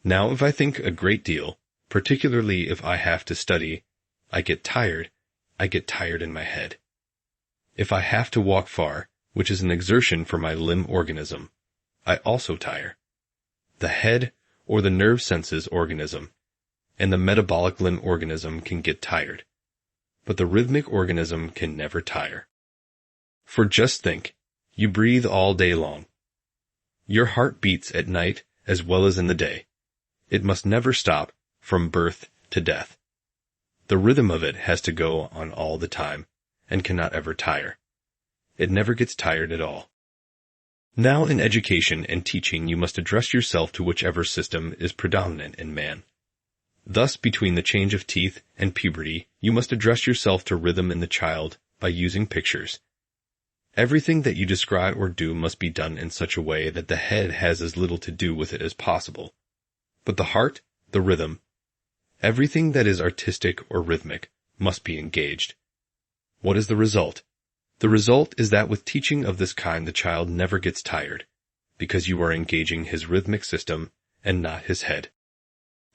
Now, if I think a great deal, particularly if I have to study, I get tired in my head. If I have to walk far, which is an exertion for my limb organism, I also tire. The head, or the nerve senses organism, and the metabolic limb organism can get tired. But the rhythmic organism can never tire. For just think, you breathe all day long. Your heart beats at night as well as in the day. It must never stop from birth to death. The rhythm of it has to go on all the time and cannot ever tire. It never gets tired at all. Now in education and teaching you must address yourself to whichever system is predominant in man. Thus, between the change of teeth and puberty, you must address yourself to rhythm in the child by using pictures. Everything that you describe or do must be done in such a way that the head has as little to do with it as possible. But the heart, the rhythm, everything that is artistic or rhythmic, must be engaged. What is the result? The result is that with teaching of this kind the child never gets tired, because you are engaging his rhythmic system and not his head.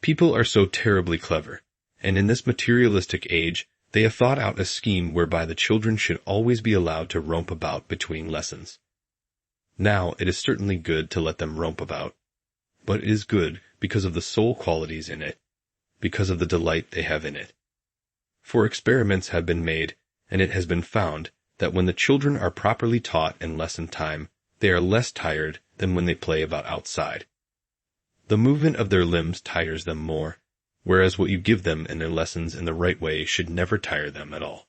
People are so terribly clever, and in this materialistic age they have thought out a scheme whereby the children should always be allowed to romp about between lessons. Now, it is certainly good to let them romp about, but it is good because of the soul qualities in it, because of the delight they have in it. For experiments have been made, and it has been found that when the children are properly taught in lesson time, they are less tired than when they play about outside. The movement of their limbs tires them more, whereas what you give them in their lessons in the right way should never tire them at all.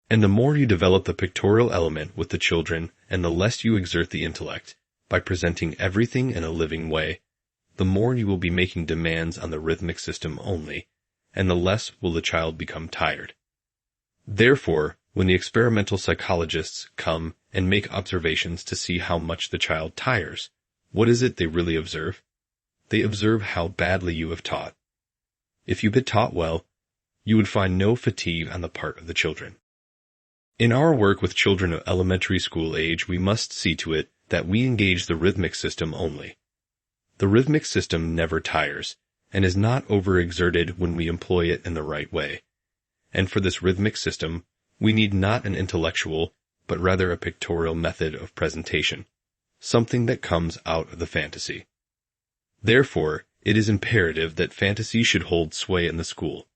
And the more you develop the pictorial element with the children, and the less you exert the intellect, by presenting everything in a living way, the more you will be making demands on the rhythmic system only, and the less will the child become tired. Therefore, when the experimental psychologists come and make observations to see how much the child tires, what is it they really observe? They observe how badly you have taught. If you had taught well, you would find no fatigue on the part of the children. In our work with children of elementary school age, we must see to it that we engage the rhythmic system only. The rhythmic system never tires, and is not overexerted when we employ it in the right way. And for this rhythmic system, we need not an intellectual, but rather a pictorial method of presentation, something that comes out of the fantasy. Therefore, it is imperative that fantasy should hold sway in the school.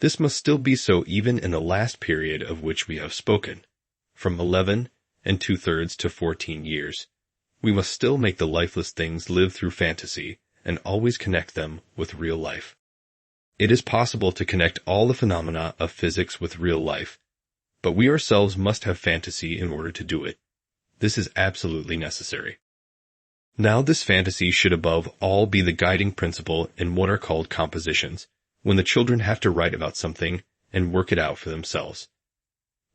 This must still be so even in the last period of which we have spoken, from 11 2/3 to 14 years. We must still make the lifeless things live through fantasy and always connect them with real life. It is possible to connect all the phenomena of physics with real life, but we ourselves must have fantasy in order to do it. This is absolutely necessary. Now this fantasy should above all be the guiding principle in what are called compositions, when the children have to write about something and work it out for themselves.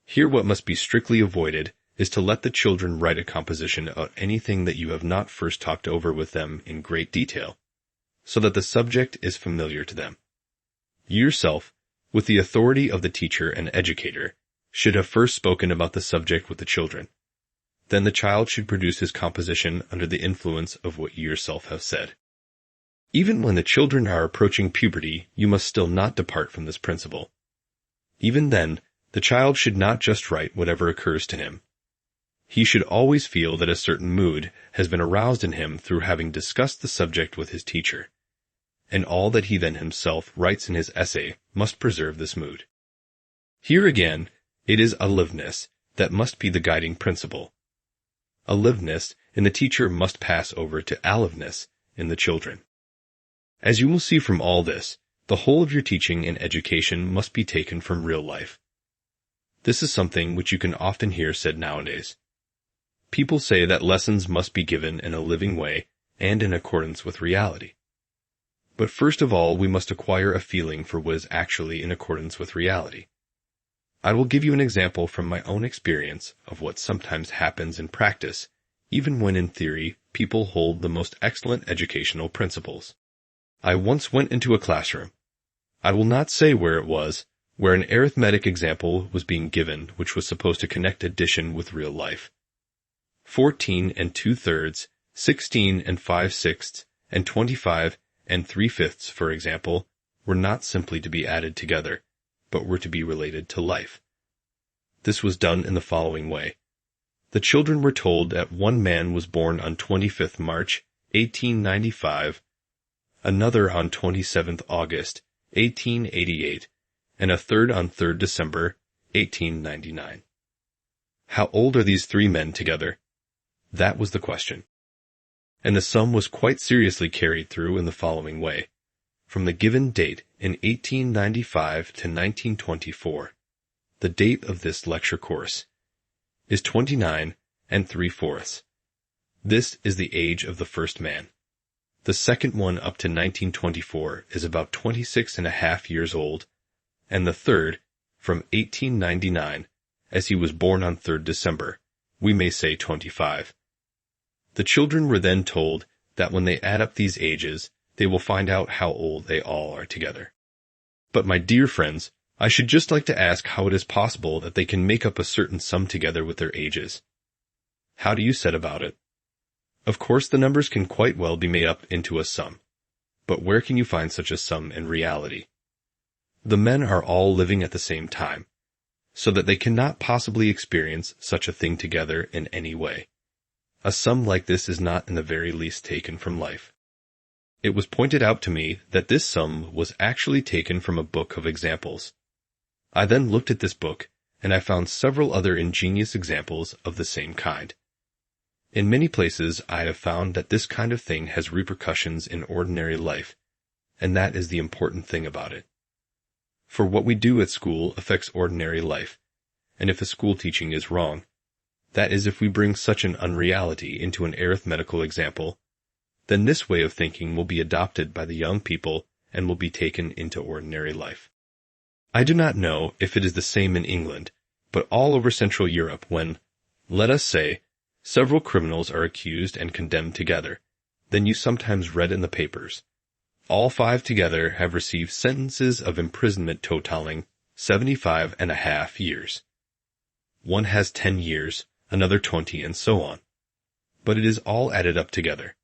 Here what must be strictly avoided is to let the children write a composition about anything that you have not first talked over with them in great detail, so that the subject is familiar to them. You yourself, with the authority of the teacher and educator, should have first spoken about the subject with the children. Then the child should produce his composition under the influence of what you yourself have said. Even when the children are approaching puberty, you must still not depart from this principle. Even then, the child should not just write whatever occurs to him. He should always feel that a certain mood has been aroused in him through having discussed the subject with his teacher, and all that he then himself writes in his essay must preserve this mood. Here again, it is aliveness that must be the guiding principle. Aliveness in the teacher must pass over to aliveness in the children. As you will see from all this, the whole of your teaching and education must be taken from real life. This is something which you can often hear said nowadays. People say that lessons must be given in a living way and in accordance with reality. But first of all, we must acquire a feeling for what is actually in accordance with reality. I will give you an example from my own experience of what sometimes happens in practice, even when in theory people hold the most excellent educational principles. I once went into a classroom. I will not say where it was, where an arithmetic example was being given which was supposed to connect addition with real life. 14 and 2/3, 16 and 5/6, and 25 and 3/5, for example, were not simply to be added together, but were to be related to life. This was done in the following way. The children were told that one man was born on 25th March, 1895, another on 27th August, 1888, and a third on 3rd December, 1899. How old are these three men together? That was the question. And the sum was quite seriously carried through in the following way. From the given date in 1895 to 1924, the date of this lecture course, is 29 and 3/4. This is the age of the first man. The second one up to 1924 is about 26.5 years old, and the third, from 1899, as he was born on 3rd December, we may say 25. The children were then told that when they add up these ages, they will find out how old they all are together. But my dear friends, I should just like to ask how it is possible that they can make up a certain sum together with their ages. How do you set about it? Of course, the numbers can quite well be made up into a sum. But where can you find such a sum in reality? The men are all living at the same time, so that they cannot possibly experience such a thing together in any way. A sum like this is not in the very least taken from life. It was pointed out to me that this sum was actually taken from a book of examples. I then looked at this book, and I found several other ingenious examples of the same kind. In many places I have found that this kind of thing has repercussions in ordinary life, and that is the important thing about it. For what we do at school affects ordinary life, and if the school teaching is wrong, that is, if we bring such an unreality into an arithmetical example, then this way of thinking will be adopted by the young people and will be taken into ordinary life. I do not know if it is the same in England, but all over Central Europe when, let us say, several criminals are accused and condemned together, then you sometimes read in the papers, all 5 together have received sentences of imprisonment totaling 75.5 years. One has 10 years, another 20, and so on. But it is all added up together.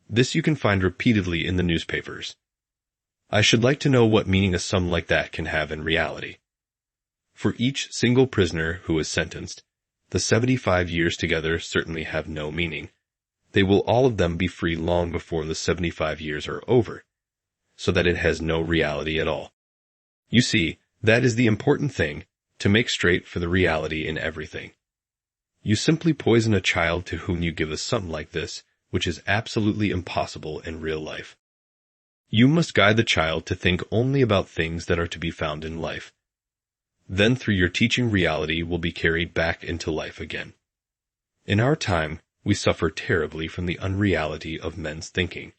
This you can find repeatedly in the newspapers. I should like to know what meaning a sum like that can have in reality. For each single prisoner who is sentenced, the 75 years together certainly have no meaning. They will all of them be free long before the 75 years are over, so that it has no reality at all. You see, that is the important thing, to make straight for the reality in everything. You simply poison a child to whom you give a sum like this, which is absolutely impossible in real life. You must guide the child to think only about things that are to be found in life. Then through your teaching reality will be carried back into life again. In our time, we suffer terribly from the unreality of men's thinking,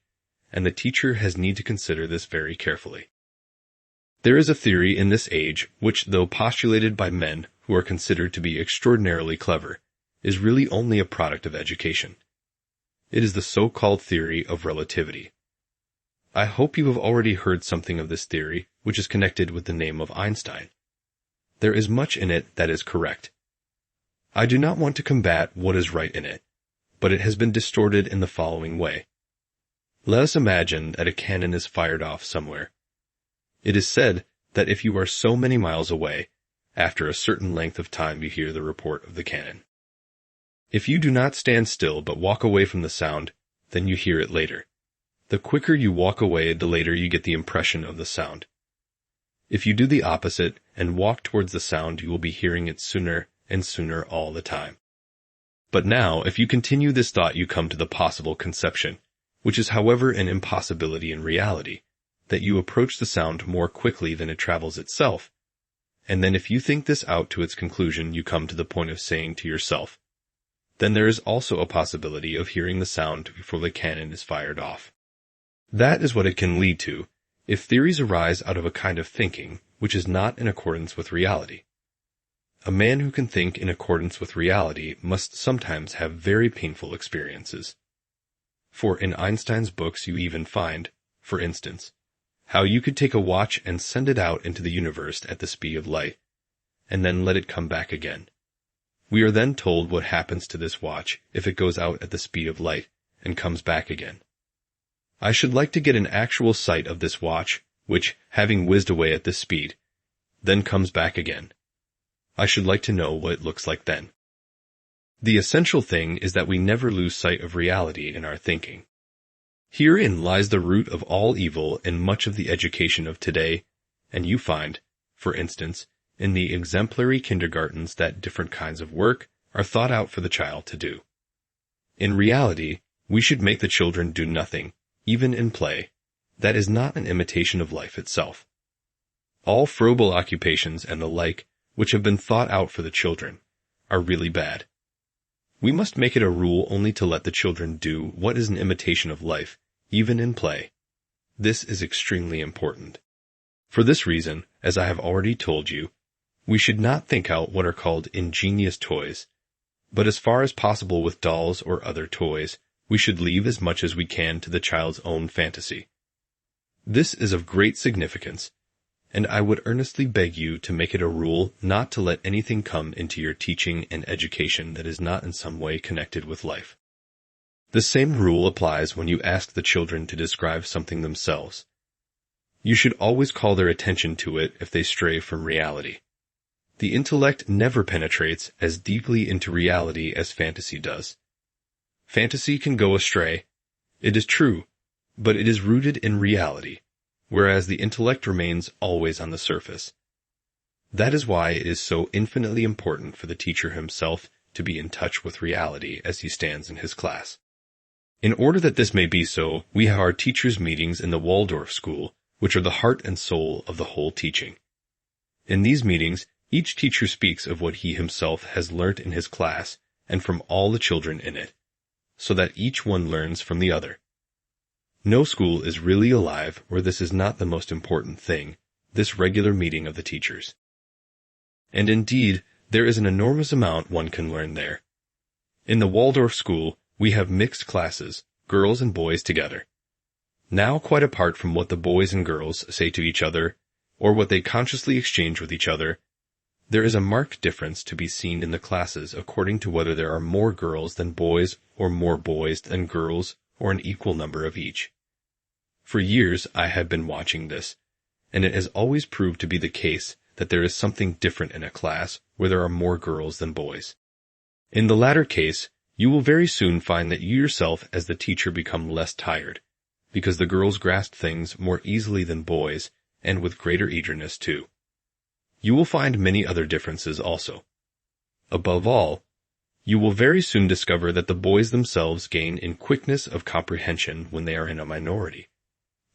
and the teacher has need to consider this very carefully. There is a theory in this age which, though postulated by men who are considered to be extraordinarily clever, is really only a product of education. It is the so-called theory of relativity. I hope you have already heard something of this theory, which is connected with the name of Einstein. There is much in it that is correct. I do not want to combat what is right in it, but it has been distorted in the following way. Let us imagine that a cannon is fired off somewhere. It is said that if you are so many miles away, after a certain length of time you hear the report of the cannon. If you do not stand still but walk away from the sound, then you hear it later. The quicker you walk away, the later you get the impression of the sound. If you do the opposite and walk towards the sound, you will be hearing it sooner and sooner all the time. But now, if you continue this thought, you come to the possible conception, which is however an impossibility in reality, that you approach the sound more quickly than it travels itself. And then if you think this out to its conclusion, you come to the point of saying to yourself, then there is also a possibility of hearing the sound before the cannon is fired off. That is what it can lead to, if theories arise out of a kind of thinking which is not in accordance with reality. A man who can think in accordance with reality must sometimes have very painful experiences. For in Einstein's books you even find, for instance, how you could take a watch and send it out into the universe at the speed of light, and then let it come back again. We are then told what happens to this watch if it goes out at the speed of light and comes back again. I should like to get an actual sight of this watch, which, having whizzed away at this speed, then comes back again. I should like to know what it looks like then. The essential thing is that we never lose sight of reality in our thinking. Herein lies the root of all evil in much of the education of today, and you find, for instance, in the exemplary kindergartens that different kinds of work are thought out for the child to do. In reality, we should make the children do nothing, even in play, that is not an imitation of life itself. All frugal occupations and the like, which have been thought out for the children, are really bad. We must make it a rule only to let the children do what is an imitation of life, even in play. This is extremely important. For this reason, as I have already told you, we should not think out what are called ingenious toys, but as far as possible with dolls or other toys, we should leave as much as we can to the child's own fantasy. This is of great significance, and I would earnestly beg you to make it a rule not to let anything come into your teaching and education that is not in some way connected with life. The same rule applies when you ask the children to describe something themselves. You should always call their attention to it if they stray from reality. The intellect never penetrates as deeply into reality as fantasy does. Fantasy can go astray, it is true, but it is rooted in reality, whereas the intellect remains always on the surface. That is why it is so infinitely important for the teacher himself to be in touch with reality as he stands in his class. In order that this may be so, we have our teachers' meetings in the Waldorf school, which are the heart and soul of the whole teaching. In these meetings, each teacher speaks of what he himself has learnt in his class and from all the children in it, so that each one learns from the other. No school is really alive where this is not the most important thing, this regular meeting of the teachers. And indeed, there is an enormous amount one can learn there. In the Waldorf school, we have mixed classes, girls and boys together. Now quite apart from what the boys and girls say to each other, or what they consciously exchange with each other, there is a marked difference to be seen in the classes according to whether there are more girls than boys or more boys than girls or an equal number of each. For years I have been watching this, and it has always proved to be the case that there is something different in a class where there are more girls than boys. In the latter case, you will very soon find that you yourself as the teacher become less tired, because the girls grasp things more easily than boys, and with greater eagerness too. You will find many other differences also. Above all, you will very soon discover that the boys themselves gain in quickness of comprehension when they are in a minority,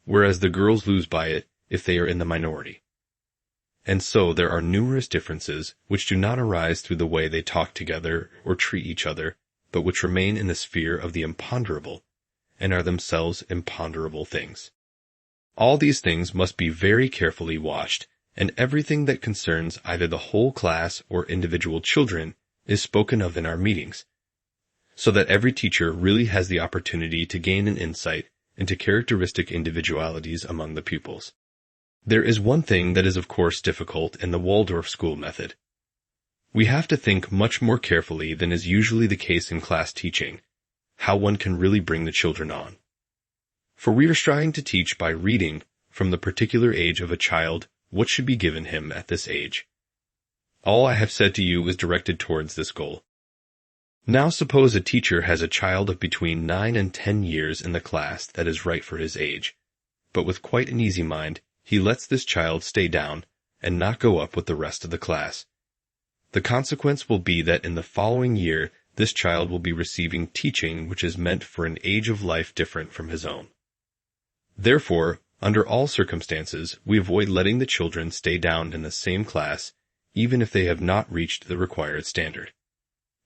whereas the girls lose by it if they are in the minority. And so there are numerous differences which do not arise through the way they talk together or treat each other, but which remain in the sphere of the imponderable, and are themselves imponderable things. All these things must be very carefully watched, and everything that concerns either the whole class or individual children is spoken of in our meetings, so that every teacher really has the opportunity to gain an insight into characteristic individualities among the pupils. There is one thing that is of course difficult in the Waldorf school method. We have to think much more carefully than is usually the case in class teaching, how one can really bring the children on. For we are striving to teach by reading, from the particular age of a child, what should be given him at this age. All I have said to you is directed towards this goal. Now suppose a teacher has a child of between 9 and 10 years in the class that is right for his age, but with quite an easy mind, he lets this child stay down and not go up with the rest of the class. The consequence will be that in the following year, this child will be receiving teaching which is meant for an age of life different from his own. Therefore, under all circumstances, we avoid letting the children stay down in the same class, even if they have not reached the required standard.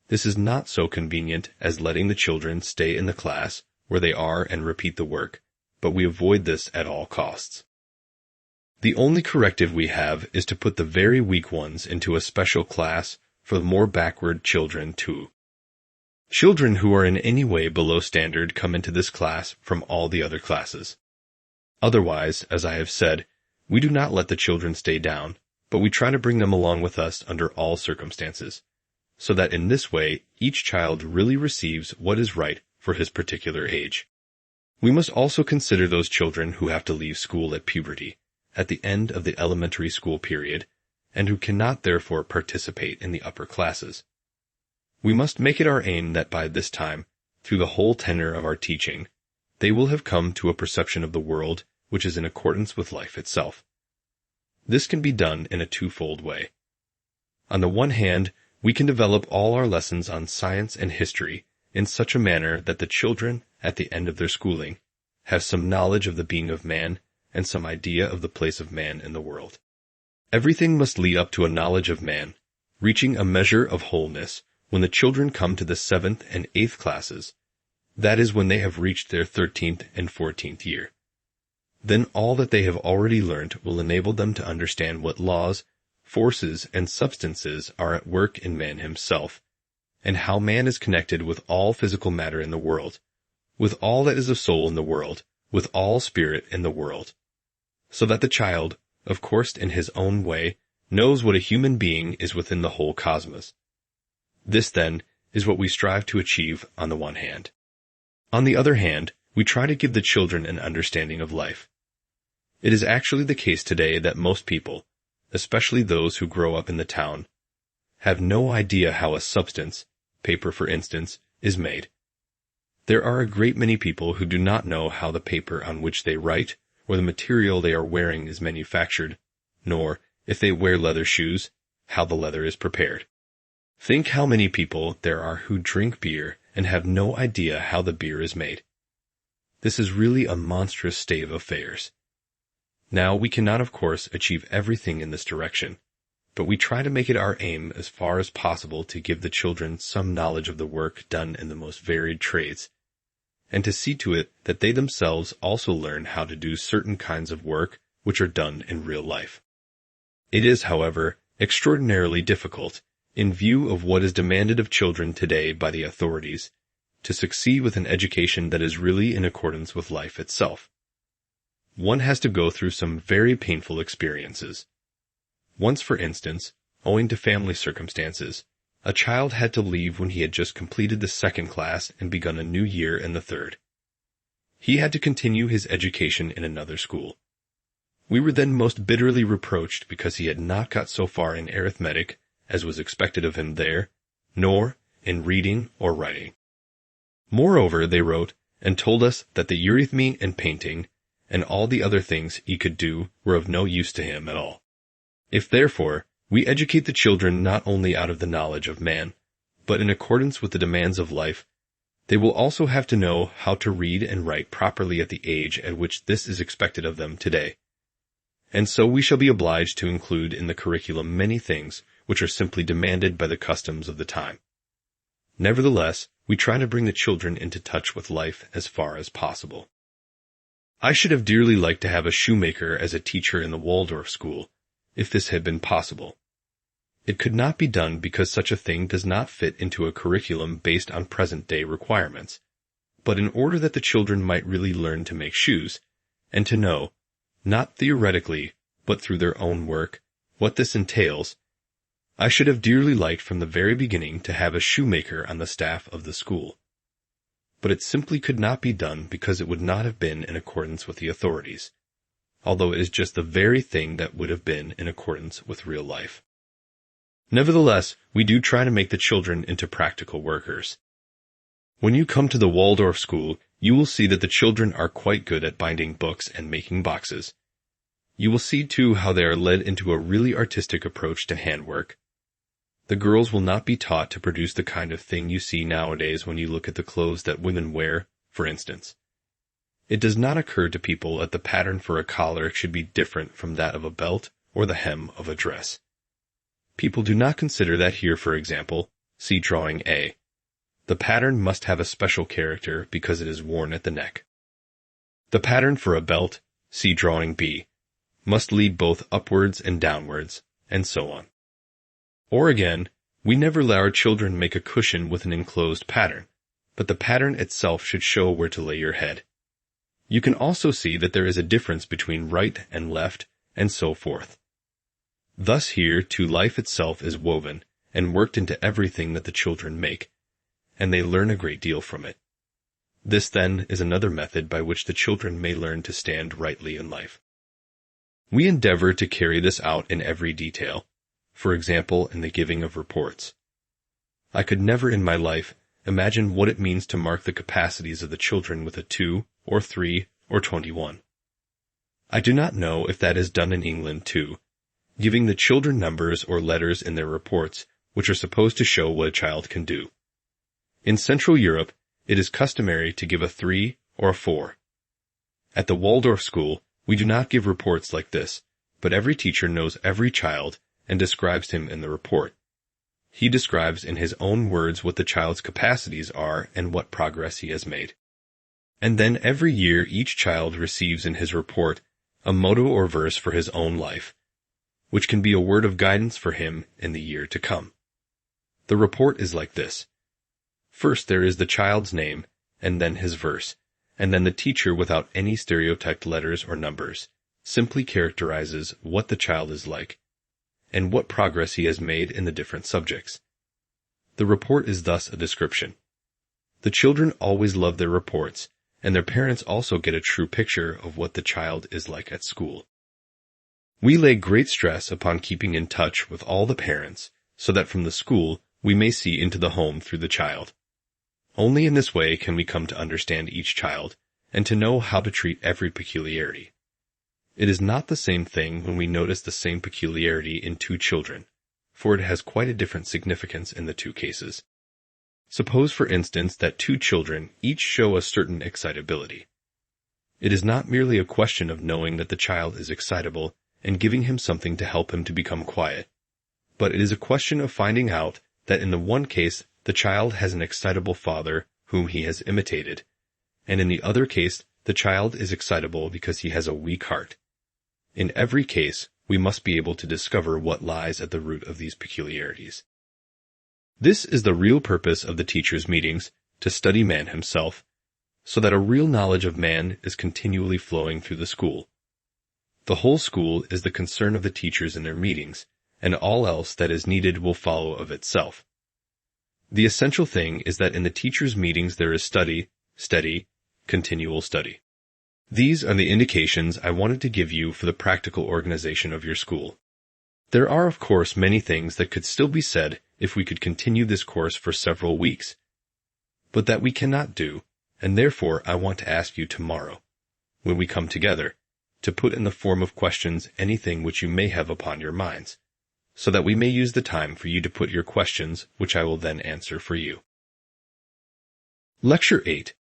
This is not so convenient as letting the children stay in the class where they are and repeat the work, but we avoid this at all costs. The only corrective we have is to put the very weak ones into a special class for the more backward children too. Children who are in any way below standard come into this class from all the other classes. Otherwise, as I have said, we do not let the children stay down, but we try to bring them along with us under all circumstances, so that in this way each child really receives what is right for his particular age. We must also consider those children who have to leave school at puberty, at the end of the elementary school period, and who cannot therefore participate in the upper classes. We must make it our aim that by this time, through the whole tenor of our teaching, they will have come to a perception of the world which is in accordance with life itself. This can be done in a twofold way. On the one hand, we can develop all our lessons on science and history in such a manner that the children, at the end of their schooling, have some knowledge of the being of man and some idea of the place of man in the world. Everything must lead up to a knowledge of man, reaching a measure of wholeness when the children come to the 7th and 8th classes. That is when they have reached their 13th and 14th year. Then all that they have already learned will enable them to understand what laws, forces, and substances are at work in man himself, and how man is connected with all physical matter in the world, with all that is of soul in the world, with all spirit in the world, so that the child, of course in his own way, knows what a human being is within the whole cosmos. This, then, is what we strive to achieve on the one hand. On the other hand, we try to give the children an understanding of life. It is actually the case today that most people, especially those who grow up in the town, have no idea how a substance, paper for instance, is made. There are a great many people who do not know how the paper on which they write or the material they are wearing is manufactured, nor, if they wear leather shoes, how the leather is prepared. Think how many people there are who drink beer and have no idea how the beer is made. This is really a monstrous state of affairs. Now, we cannot, of course, achieve everything in this direction, but we try to make it our aim as far as possible to give the children some knowledge of the work done in the most varied trades, and to see to it that they themselves also learn how to do certain kinds of work which are done in real life. It is, however, extraordinarily difficult, in view of what is demanded of children today by the authorities, to succeed with an education that is really in accordance with life itself. One has to go through some very painful experiences. Once, for instance, owing to family circumstances, a child had to leave when he had just completed the 2nd class and begun a new year in the 3rd. He had to continue his education in another school. We were then most bitterly reproached because he had not got so far in arithmetic as was expected of him there, nor in reading or writing. Moreover, they wrote and told us that the eurythmy and painting and all the other things he could do were of no use to him at all. If, therefore, we educate the children not only out of the knowledge of man, but in accordance with the demands of life, they will also have to know how to read and write properly at the age at which this is expected of them today. And so we shall be obliged to include in the curriculum many things which are simply demanded by the customs of the time. Nevertheless, we try to bring the children into touch with life as far as possible. I should have dearly liked to have a shoemaker as a teacher in the Waldorf school, if this had been possible. It could not be done because such a thing does not fit into a curriculum based on present-day requirements. But in order that the children might really learn to make shoes, and to know, not theoretically, but through their own work, what this entails, I should have dearly liked from the very beginning to have a shoemaker on the staff of the school. But it simply could not be done because it would not have been in accordance with the authorities, although it is just the very thing that would have been in accordance with real life. Nevertheless, we do try to make the children into practical workers. When you come to the Waldorf school, you will see that the children are quite good at binding books and making boxes. You will see, too, how they are led into a really artistic approach to handwork. The girls will not be taught to produce the kind of thing you see nowadays when you look at the clothes that women wear, for instance. It does not occur to people that the pattern for a collar should be different from that of a belt or the hem of a dress. People do not consider that here, for example, see drawing A. The pattern must have a special character because it is worn at the neck. The pattern for a belt, see drawing B, must lead both upwards and downwards, and so on. Or again, we never let our children make a cushion with an enclosed pattern, but the pattern itself should show where to lay your head. You can also see that there is a difference between right and left, and so forth. Thus here, too, life itself is woven and worked into everything that the children make, and they learn a great deal from it. This, then, is another method by which the children may learn to stand rightly in life. We endeavor to carry this out in every detail, for example, in the giving of reports. I could never in my life imagine what it means to mark the capacities of the children with a 2, or 3, or 21. I do not know if that is done in England too, giving the children numbers or letters in their reports, which are supposed to show what a child can do. In Central Europe, it is customary to give a 3 or a 4. At the Waldorf school, we do not give reports like this, but every teacher knows every child and describes him in the report. He describes in his own words what the child's capacities are and what progress he has made. And then every year each child receives in his report a motto or verse for his own life, which can be a word of guidance for him in the year to come. The report is like this. First there is the child's name, and then his verse, and then the teacher, without any stereotyped letters or numbers, simply characterizes what the child is like, and what progress he has made in the different subjects. The report is thus a description. The children always love their reports, and their parents also get a true picture of what the child is like at school. We lay great stress upon keeping in touch with all the parents, so that from the school we may see into the home through the child. Only in this way can we come to understand each child, and to know how to treat every peculiarity. It is not the same thing when we notice the same peculiarity in two children, for it has quite a different significance in the two cases. Suppose, for instance, that two children each show a certain excitability. It is not merely a question of knowing that the child is excitable and giving him something to help him to become quiet, but it is a question of finding out that in the one case the child has an excitable father whom he has imitated, and in the other case the child is excitable because he has a weak heart. In every case, we must be able to discover what lies at the root of these peculiarities. This is the real purpose of the teacher's meetings, to study man himself, so that a real knowledge of man is continually flowing through the school. The whole school is the concern of the teachers in their meetings, and all else that is needed will follow of itself. The essential thing is that in the teachers' meetings there is study, steady, continual study. These are the indications I wanted to give you for the practical organization of your school. There are, of course, many things that could still be said if we could continue this course for several weeks, but that we cannot do, and therefore I want to ask you tomorrow, when we come together, to put in the form of questions anything which you may have upon your minds, so that we may use the time for you to put your questions, which I will then answer for you. Lecture 8.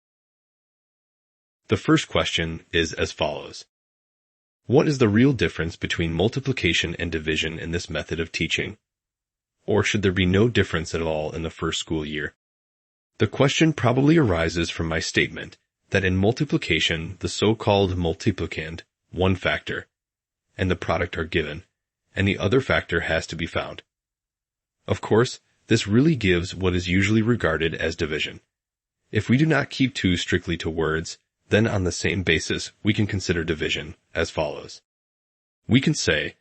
The first question is as follows. What is the real difference between multiplication and division in this method of teaching? Or should there be no difference at all in the first school year? The question probably arises from my statement that in multiplication the so-called multiplicand, one factor, and the product are given, and the other factor has to be found. Of course, this really gives what is usually regarded as division. If we do not keep two strictly to words, then on the same basis we can consider division as follows. We can say,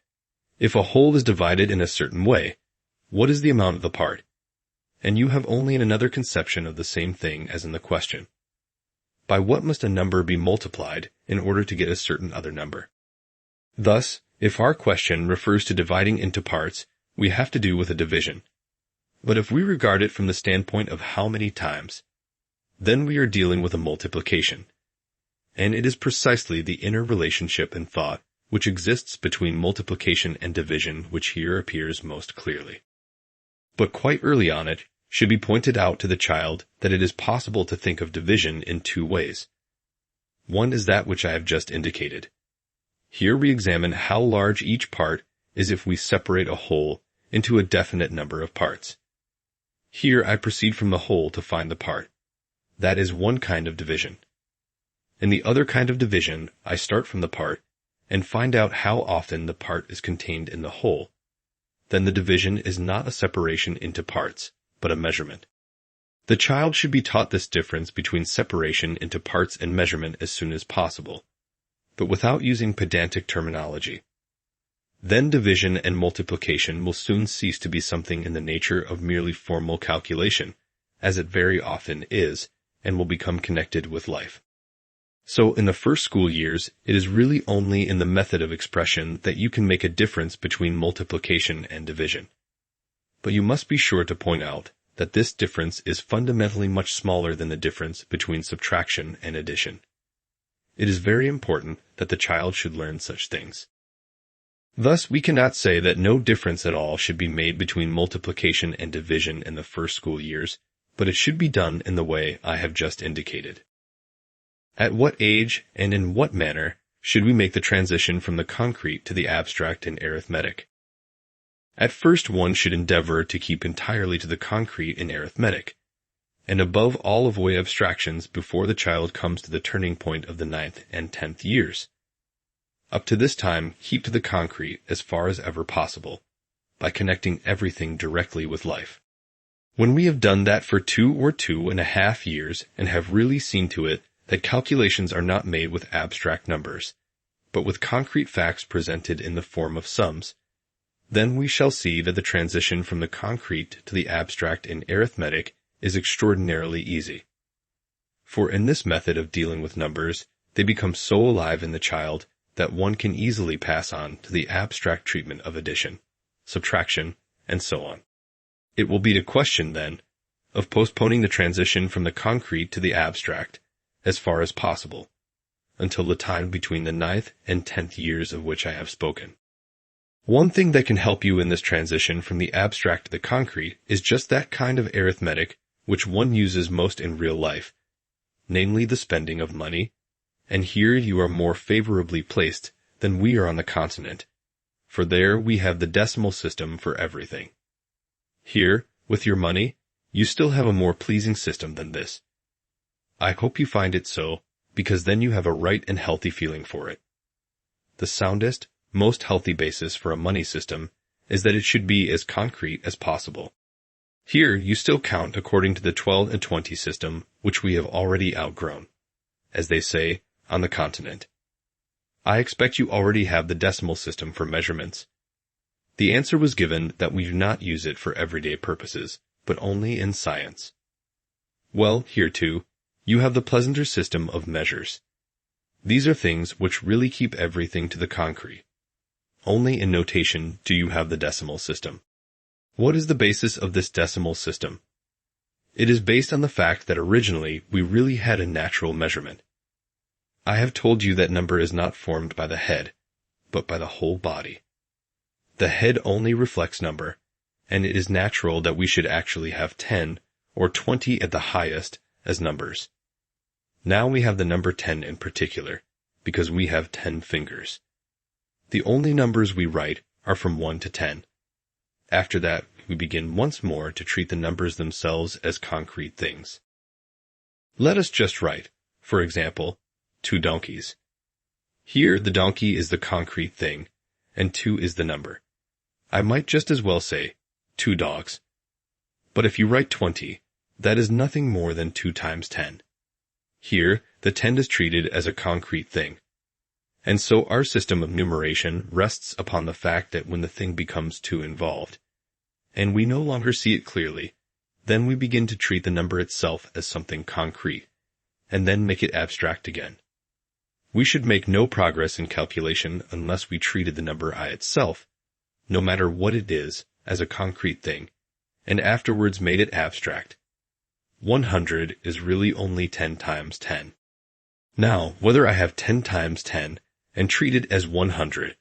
if a whole is divided in a certain way, what is the amount of the part? And you have only another conception of the same thing as in the question. By what must a number be multiplied in order to get a certain other number? Thus, if our question refers to dividing into parts, we have to do with a division. But if we regard it from the standpoint of how many times, then we are dealing with a multiplication. And it is precisely the inner relationship in thought which exists between multiplication and division which here appears most clearly. But quite early on it should be pointed out to the child that it is possible to think of division in two ways. One is that which I have just indicated. Here we examine how large each part is if we separate a whole into a definite number of parts. Here I proceed from the whole to find the part. That is one kind of division. In the other kind of division, I start from the part and find out how often the part is contained in the whole. Then the division is not a separation into parts, but a measurement. The child should be taught this difference between separation into parts and measurement as soon as possible, but without using pedantic terminology. Then division and multiplication will soon cease to be something in the nature of merely formal calculation, as it very often is, and will become connected with life. So in the first school years, it is really only in the method of expression that you can make a difference between multiplication and division. But you must be sure to point out that this difference is fundamentally much smaller than the difference between subtraction and addition. It is very important that the child should learn such things. Thus, we cannot say that no difference at all should be made between multiplication and division in the first school years, but it should be done in the way I have just indicated. At what age and in what manner should we make the transition from the concrete to the abstract in arithmetic? At first, one should endeavor to keep entirely to the concrete in arithmetic, and above all avoid abstractions before the child comes to the turning point of the 9th and 10th years. Up to this time, keep to the concrete as far as ever possible, by connecting everything directly with life. When we have done that for 2 or 2.5 years and have really seen to it that calculations are not made with abstract numbers, but with concrete facts presented in the form of sums, then we shall see that the transition from the concrete to the abstract in arithmetic is extraordinarily easy. For in this method of dealing with numbers, they become so alive in the child that one can easily pass on to the abstract treatment of addition, subtraction, and so on. It will be the question, then, of postponing the transition from the concrete to the abstract as far as possible, until the time between the 9th and 10th years of which I have spoken. One thing that can help you in this transition from the abstract to the concrete is just that kind of arithmetic which one uses most in real life, namely the spending of money, and here you are more favorably placed than we are on the continent, for there we have the decimal system for everything. Here, with your money, you still have a more pleasing system than this. I hope you find it so, because then you have a right and healthy feeling for it. The soundest, most healthy basis for a money system is that it should be as concrete as possible. Here you still count according to the 12 and 20 system, which we have already outgrown, as they say, on the continent. I expect you already have the decimal system for measurements. The answer was given that we do not use it for everyday purposes, but only in science. Well, here too, you have the pleasanter system of measures. These are things which really keep everything to the concrete. Only in notation do you have the decimal system. What is the basis of this decimal system? It is based on the fact that originally we really had a natural measurement. I have told you that number is not formed by the head, but by the whole body. The head only reflects number, and it is natural that we should actually have 10 or 20 at the highest as numbers. Now we have the number 10 in particular, because we have 10 fingers. The only numbers we write are from 1 to 10. After that, we begin once more to treat the numbers themselves as concrete things. Let us just write, for example, 2 donkeys. Here the donkey is the concrete thing, and 2 is the number. I might just as well say 2 dogs. But if you write 20, that is nothing more than 2 times 10. Here, the 10 is treated as a concrete thing. And so our system of numeration rests upon the fact that when the thing becomes too involved, and we no longer see it clearly, then we begin to treat the number itself as something concrete, and then make it abstract again. We should make no progress in calculation unless we treated the number I itself, no matter what it is, as a concrete thing, and afterwards made it abstract. 100 is really only 10 times 10. Now, whether I have 10 times 10 and treat it as 100,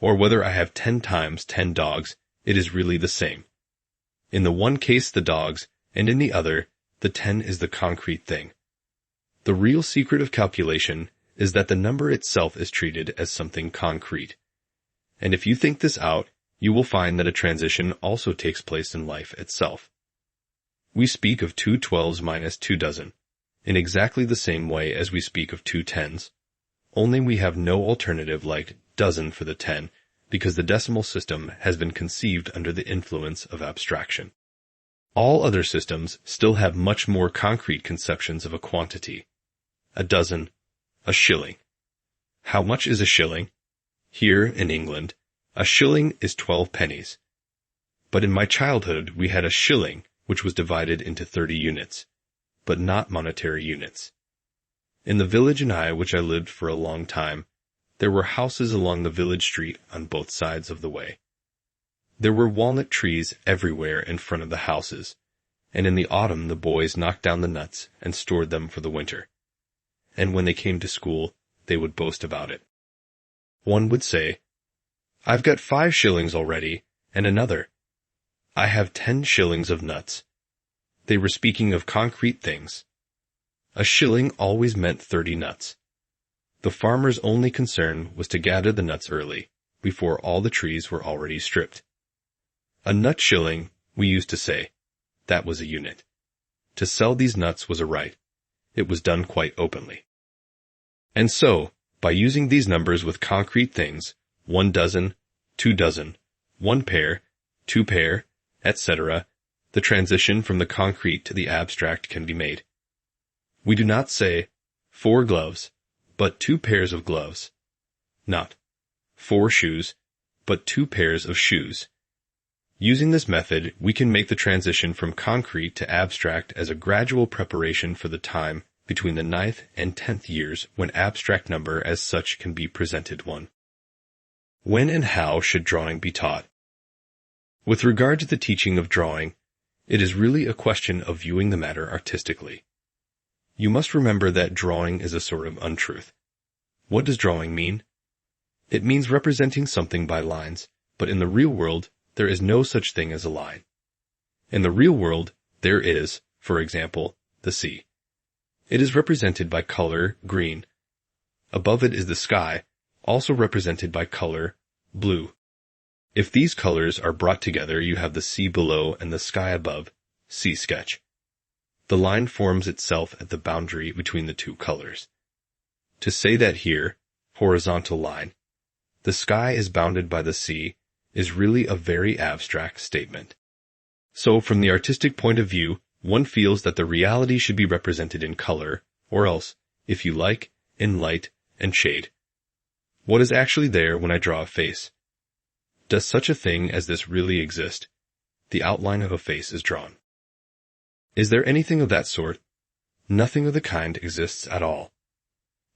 or whether I have 10 times 10 dogs, it is really the same. In the one case the dogs, and in the other, the 10 is the concrete thing. The real secret of calculation is that the number itself is treated as something concrete. And if you think this out, you will find that a transition also takes place in life itself. We speak of 2 12s minus 2 dozen, in exactly the same way as we speak of 2 10s, only we have no alternative like dozen for the 10, because the decimal system has been conceived under the influence of abstraction. All other systems still have much more concrete conceptions of a quantity. A dozen, a shilling. How much is a shilling? Here, in England, a shilling is 12 pennies. But in my childhood, we had a shilling, which was divided into 30 units, but not monetary units. In the village which I lived for a long time, there were houses along the village street on both sides of the way. There were walnut trees everywhere in front of the houses, and in the autumn the boys knocked down the nuts and stored them for the winter. And when they came to school, they would boast about it. One would say, "I've got 5 shillings already," and another, "I have 10 shillings of nuts." They were speaking of concrete things. A shilling always meant 30 nuts. The farmer's only concern was to gather the nuts early, before all the trees were already stripped. A nut shilling, we used to say. That was a unit. To sell these nuts was a right. It was done quite openly. And so, by using these numbers with concrete things, 1 dozen, 2 dozen, 1 pair, 2 pair, etc., the transition from the concrete to the abstract can be made. We do not say 4 gloves, but 2 pairs of gloves. Not 4 shoes, but 2 pairs of shoes. Using this method, we can make the transition from concrete to abstract as a gradual preparation for the time between the 9th and 10th years when abstract number as such can be presented one. When and how should drawing be taught? With regard to the teaching of drawing, it is really a question of viewing the matter artistically. You must remember that drawing is a sort of untruth. What does drawing mean? It means representing something by lines, but in the real world, there is no such thing as a line. In the real world, there is, for example, the sea. It is represented by color, green. Above it is the sky, also represented by color, blue. If these colors are brought together, you have the sea below and the sky above, sea sketch. The line forms itself at the boundary between the 2 colors. To say that here, horizontal line, the sky is bounded by the sea, is really a very abstract statement. So from the artistic point of view, one feels that the reality should be represented in color, or else, if you like, in light and shade. What is actually there when I draw a face? Does such a thing as this really exist? The outline of a face is drawn. Is there anything of that sort? Nothing of the kind exists at all.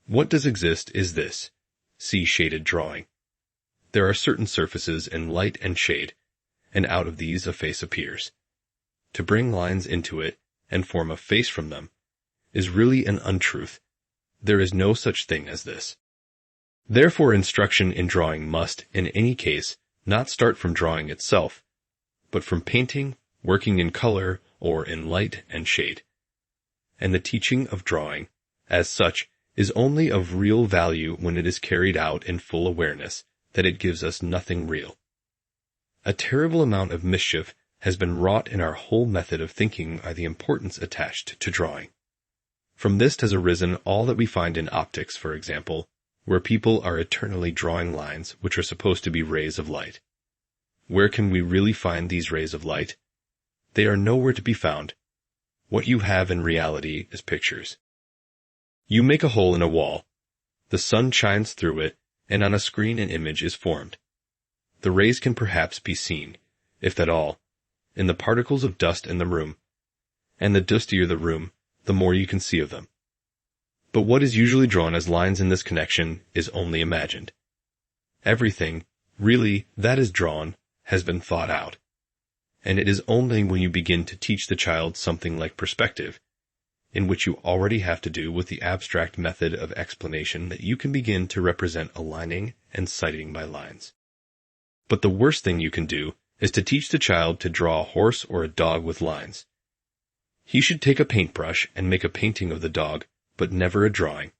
What does exist is this, see shaded drawing. There are certain surfaces in light and shade, and out of these a face appears. To bring lines into it, and form a face from them, is really an untruth. There is no such thing as this. Therefore instruction in drawing must, in any case, not start from drawing itself, but from painting, working in color, or in light and shade. And the teaching of drawing, as such, is only of real value when it is carried out in full awareness that it gives us nothing real. A terrible amount of mischief has been wrought in our whole method of thinking by the importance attached to drawing. From this has arisen all that we find in optics, for example, where people are eternally drawing lines which are supposed to be rays of light. Where can we really find these rays of light? They are nowhere to be found. What you have in reality is pictures. You make a hole in a wall. The sun shines through it, and on a screen an image is formed. The rays can perhaps be seen, if at all, in the particles of dust in the room, and the dustier the room, the more you can see of them. But what is usually drawn as lines in this connection is only imagined. Everything, really, that is drawn, has been thought out. And it is only when you begin to teach the child something like perspective, in which you already have to do with the abstract method of explanation, that you can begin to represent aligning and sighting by lines. But the worst thing you can do is to teach the child to draw a horse or a dog with lines. He should take a paintbrush and make a painting of the dog, but never a drawing.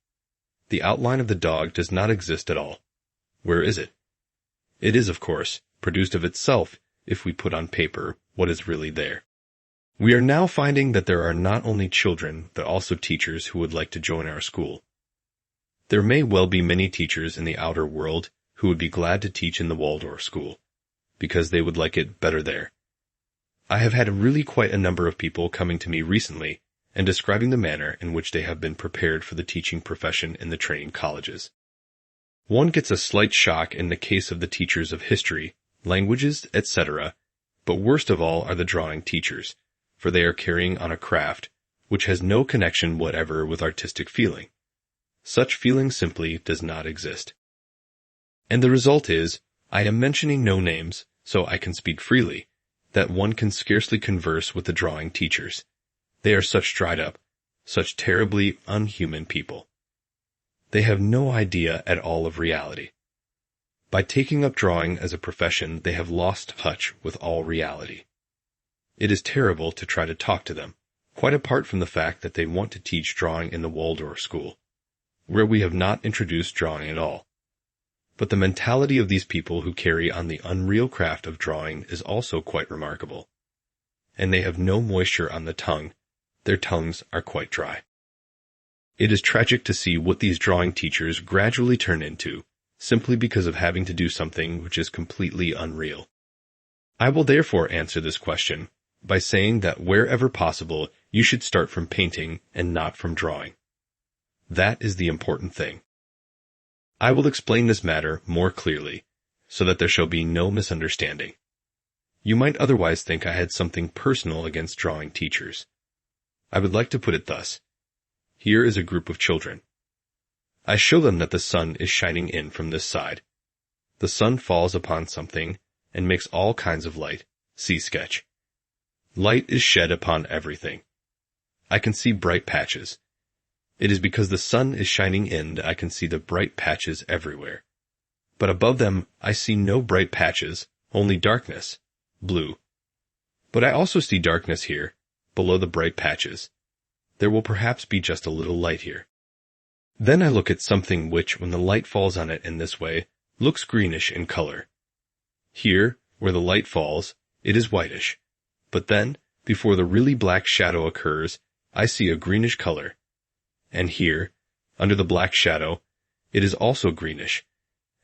The outline of the dog does not exist at all. Where is it? It is, of course, produced of itself if we put on paper what is really there. We are now finding that there are not only children, but also teachers who would like to join our school. There may well be many teachers in the outer world who would be glad to teach in the Waldorf school, because they would like it better there. I have had really quite a number of people coming to me recently and describing the manner in which they have been prepared for the teaching profession in the training colleges. One gets a slight shock in the case of the teachers of history, languages, etc., but worst of all are the drawing teachers, for they are carrying on a craft which has no connection whatever with artistic feeling. Such feeling simply does not exist. And the result is, I am mentioning no names, so I can speak freely, that one can scarcely converse with the drawing teachers. They are such dried up, such terribly unhuman people. They have no idea at all of reality. By taking up drawing as a profession, they have lost touch with all reality. It is terrible to try to talk to them, quite apart from the fact that they want to teach drawing in the Waldorf school, where we have not introduced drawing at all. But the mentality of these people who carry on the unreal craft of drawing is also quite remarkable. And they have no moisture on the tongue. Their tongues are quite dry. It is tragic to see what these drawing teachers gradually turn into, simply because of having to do something which is completely unreal. I will therefore answer this question by saying that wherever possible, you should start from painting and not from drawing. That is the important thing. I will explain this matter more clearly, so that there shall be no misunderstanding. You might otherwise think I had something personal against drawing teachers. I would like to put it thus. Here is a group of children. I show them that the sun is shining in from this side. The sun falls upon something and makes all kinds of light. See sketch. Light is shed upon everything. I can see bright patches. It is because the sun is shining in that I can see the bright patches everywhere. But above them I see no bright patches, only darkness, blue. But I also see darkness here, below the bright patches. There will perhaps be just a little light here. Then I look at something which, when the light falls on it in this way, looks greenish in color. Here, where the light falls, it is whitish. But then, before the really black shadow occurs, I see a greenish color. And here, under the black shadow, it is also greenish,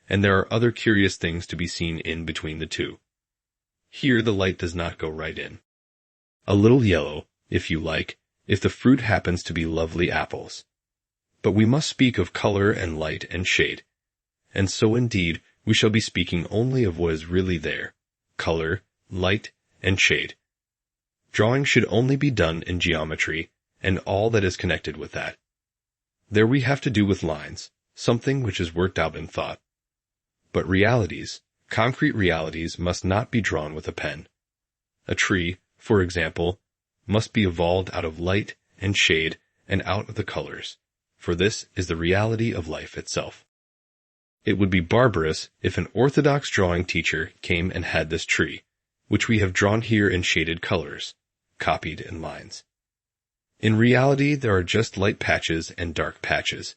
and there are other curious things to be seen in between the two. Here the light does not go right in. A little yellow, if you like, if the fruit happens to be lovely apples. But we must speak of color and light and shade, and so indeed we shall be speaking only of what is really there, color, light, and shade. Drawing should only be done in geometry, and all that is connected with that. There we have to do with lines, something which is worked out in thought. But realities, concrete realities, must not be drawn with a pen. A tree, for example, must be evolved out of light and shade and out of the colors, for this is the reality of life itself. It would be barbarous if an orthodox drawing teacher came and had this tree, which we have drawn here in shaded colors, copied in lines. In reality, there are just light patches and dark patches.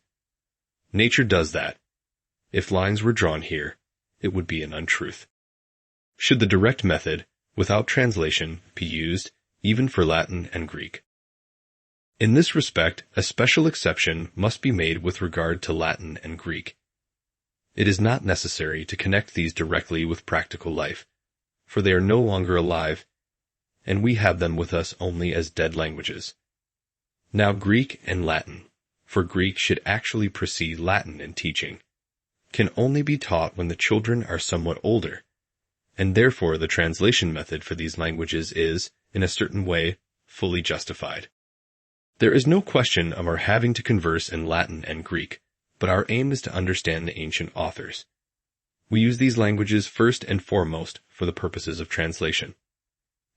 Nature does that. If lines were drawn here, it would be an untruth. Should the direct method, without translation, be used, even for Latin and Greek? In this respect, a special exception must be made with regard to Latin and Greek. It is not necessary to connect these directly with practical life, for they are no longer alive, and we have them with us only as dead languages. Now Greek and Latin, for Greek should actually precede Latin in teaching, can only be taught when the children are somewhat older, and therefore the translation method for these languages is, in a certain way, fully justified. There is no question of our having to converse in Latin and Greek, but our aim is to understand the ancient authors. We use these languages first and foremost for the purposes of translation.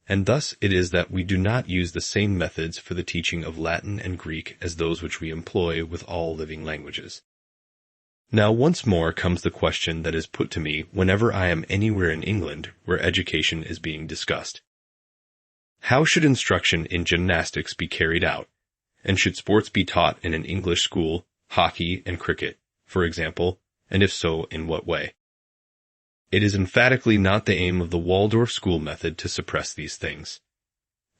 And thus it is that we do not use the same methods for the teaching of Latin and Greek as those which we employ with all living languages. Now once more comes the question that is put to me whenever I am anywhere in England where education is being discussed. How should instruction in gymnastics be carried out, and should sports be taught in an English school, hockey and cricket, for example, and if so, in what way? It is emphatically not the aim of the Waldorf school method to suppress these things.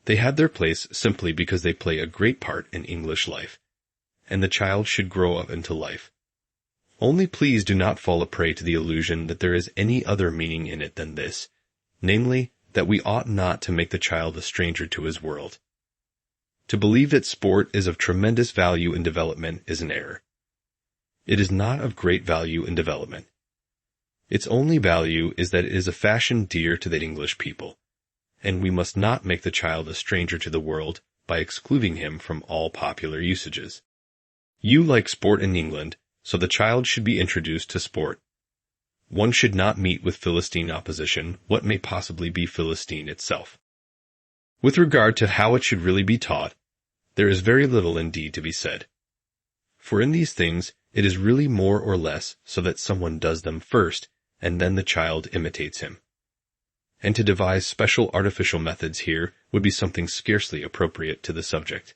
They have their place simply because they play a great part in English life, and the child should grow up into life. Only please do not fall a prey to the illusion that there is any other meaning in it than this, namely, that we ought not to make the child a stranger to his world. To believe that sport is of tremendous value in development is an error. It is not of great value in development. Its only value is that it is a fashion dear to the English people, and we must not make the child a stranger to the world by excluding him from all popular usages. You like sport in England, so the child should be introduced to sport. One should not meet with Philistine opposition what may possibly be Philistine itself. With regard to how it should really be taught, there is very little indeed to be said. For in these things it is really more or less so that someone does them first, and then the child imitates him. And to devise special artificial methods here would be something scarcely appropriate to the subject.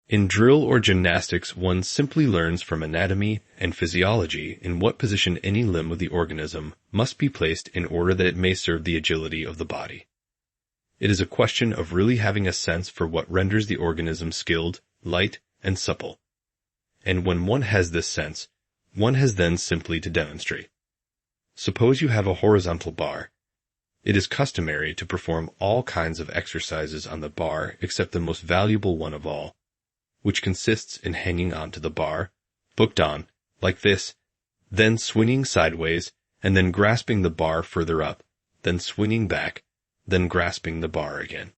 In drill or gymnastics one simply learns from anatomy and physiology in what position any limb of the organism must be placed in order that it may serve the agility of the body. It is a question of really having a sense for what renders the organism skilled, light, and supple. And when one has this sense, one has then simply to demonstrate. Suppose you have a horizontal bar. It is customary to perform all kinds of exercises on the bar except the most valuable one of all, which consists in hanging onto the bar, hooked on, like this, then swinging sideways, and then grasping the bar further up, then swinging back, then grasping the bar again.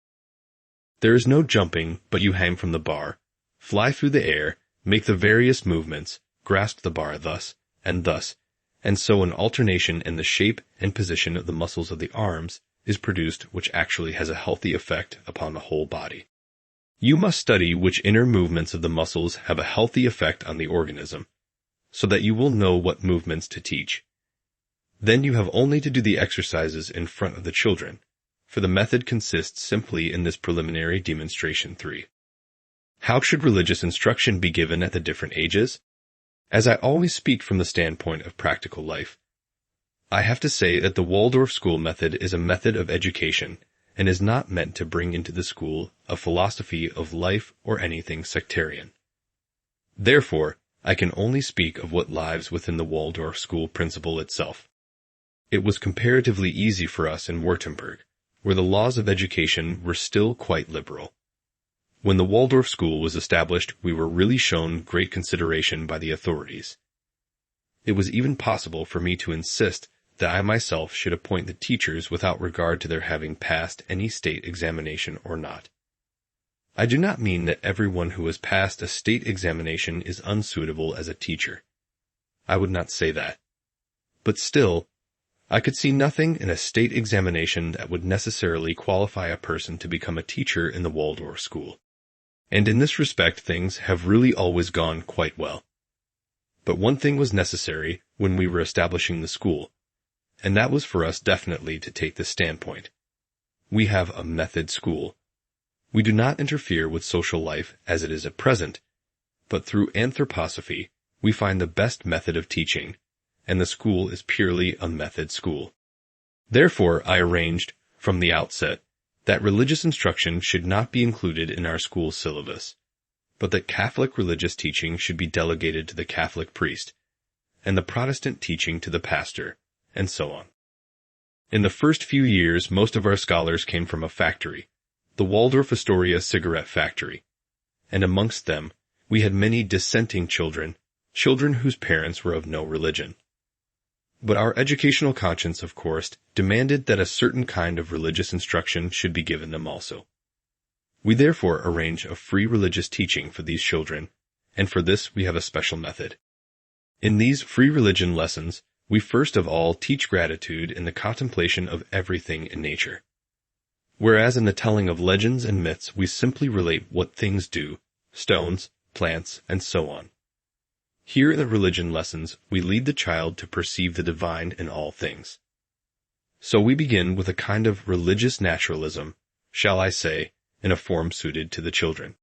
There is no jumping, but you hang from the bar, fly through the air, make the various movements, grasp the bar thus, and so an alternation in the shape and position of the muscles of the arms is produced which actually has a healthy effect upon the whole body. You must study which inner movements of the muscles have a healthy effect on the organism, so that you will know what movements to teach. Then you have only to do the exercises in front of the children, for the method consists simply in this preliminary demonstration 3. How should religious instruction be given at the different ages? As I always speak from the standpoint of practical life, I have to say that the Waldorf school method is a method of education and is not meant to bring into the school a philosophy of life or anything sectarian. Therefore, I can only speak of what lies within the Waldorf school principle itself. It was comparatively easy for us in Württemberg, where the laws of education were still quite liberal. When the Waldorf school was established, we were really shown great consideration by the authorities. It was even possible for me to insist that I myself should appoint the teachers without regard to their having passed any state examination or not. I do not mean that everyone who has passed a state examination is unsuitable as a teacher. I would not say that. But still, I could see nothing in a state examination that would necessarily qualify a person to become a teacher in the Waldorf school. And in this respect things have really always gone quite well. But one thing was necessary when we were establishing the school, and that was for us definitely to take this standpoint. We have a method school. We do not interfere with social life as it is at present, but through anthroposophy we find the best method of teaching, and the school is purely a method school. Therefore, I arranged, from the outset, that religious instruction should not be included in our school syllabus, but that Catholic religious teaching should be delegated to the Catholic priest, and the Protestant teaching to the pastor, and so on. In the first few years, most of our scholars came from a factory, the Waldorf Astoria cigarette factory, and amongst them we had many dissenting children whose parents were of no religion. But our educational conscience, of course, demanded that a certain kind of religious instruction should be given them also. We therefore arrange a free religious teaching for these children, and for this we have a special method. In these free religion lessons, we first of all teach gratitude in the contemplation of everything in nature. Whereas in the telling of legends and myths we simply relate what things do, stones, plants, and so on. Here in the religion lessons we lead the child to perceive the divine in all things. So we begin with a kind of religious naturalism, shall I say, in a form suited to the children.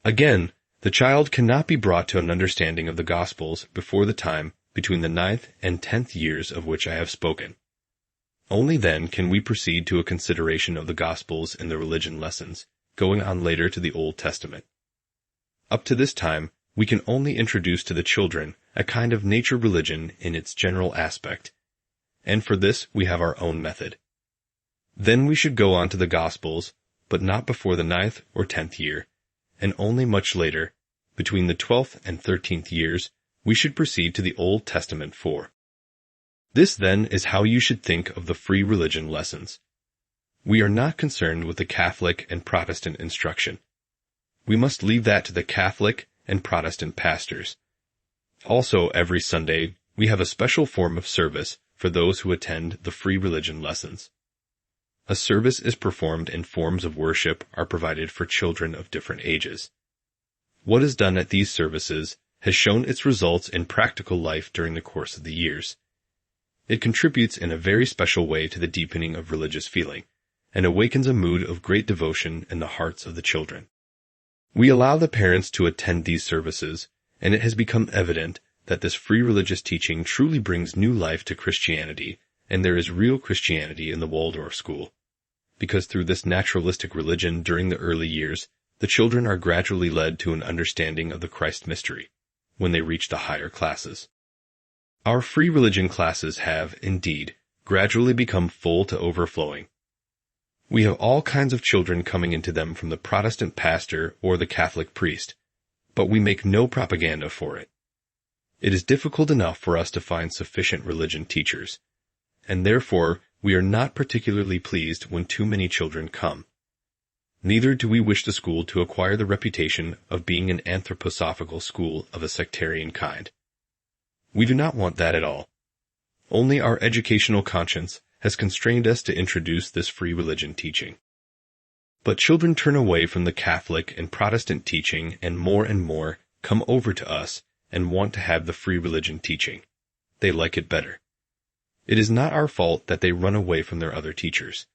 Again, the child cannot be brought to an understanding of the Gospels before the time between the 9th and 10th years of which I have spoken. Only then can we proceed to a consideration of the Gospels in the religion lessons, going on later to the Old Testament. Up to this time, we can only introduce to the children a kind of nature religion in its general aspect, and for this we have our own method. Then we should go on to the Gospels, but not before the 9th or 10th year, and only much later, between the 12th and 13th years, we should proceed to the Old Testament 4. This, then, is how you should think of the free religion lessons. We are not concerned with the Catholic and Protestant instruction. We must leave that to the Catholic and Protestant pastors. Also, every Sunday, we have a special form of service for those who attend the free religion lessons. A service is performed and forms of worship are provided for children of different ages. What is done at these services has shown its results in practical life during the course of the years. It contributes in a very special way to the deepening of religious feeling, and awakens a mood of great devotion in the hearts of the children. We allow the parents to attend these services, and it has become evident that this free religious teaching truly brings new life to Christianity, and there is real Christianity in the Waldorf school. Because through this naturalistic religion during the early years, the children are gradually led to an understanding of the Christ mystery when they reach the higher classes. Our free religion classes have, indeed, gradually become full to overflowing. We have all kinds of children coming into them from the Protestant pastor or the Catholic priest, but we make no propaganda for it. It is difficult enough for us to find sufficient religion teachers, and therefore we are not particularly pleased when too many children come. Neither do we wish the school to acquire the reputation of being an anthroposophical school of a sectarian kind. We do not want that at all. Only our educational conscience has constrained us to introduce this free religion teaching. But children turn away from the Catholic and Protestant teaching and more come over to us and want to have the free religion teaching. They like it better. It is not our fault that they run away from their other teachers.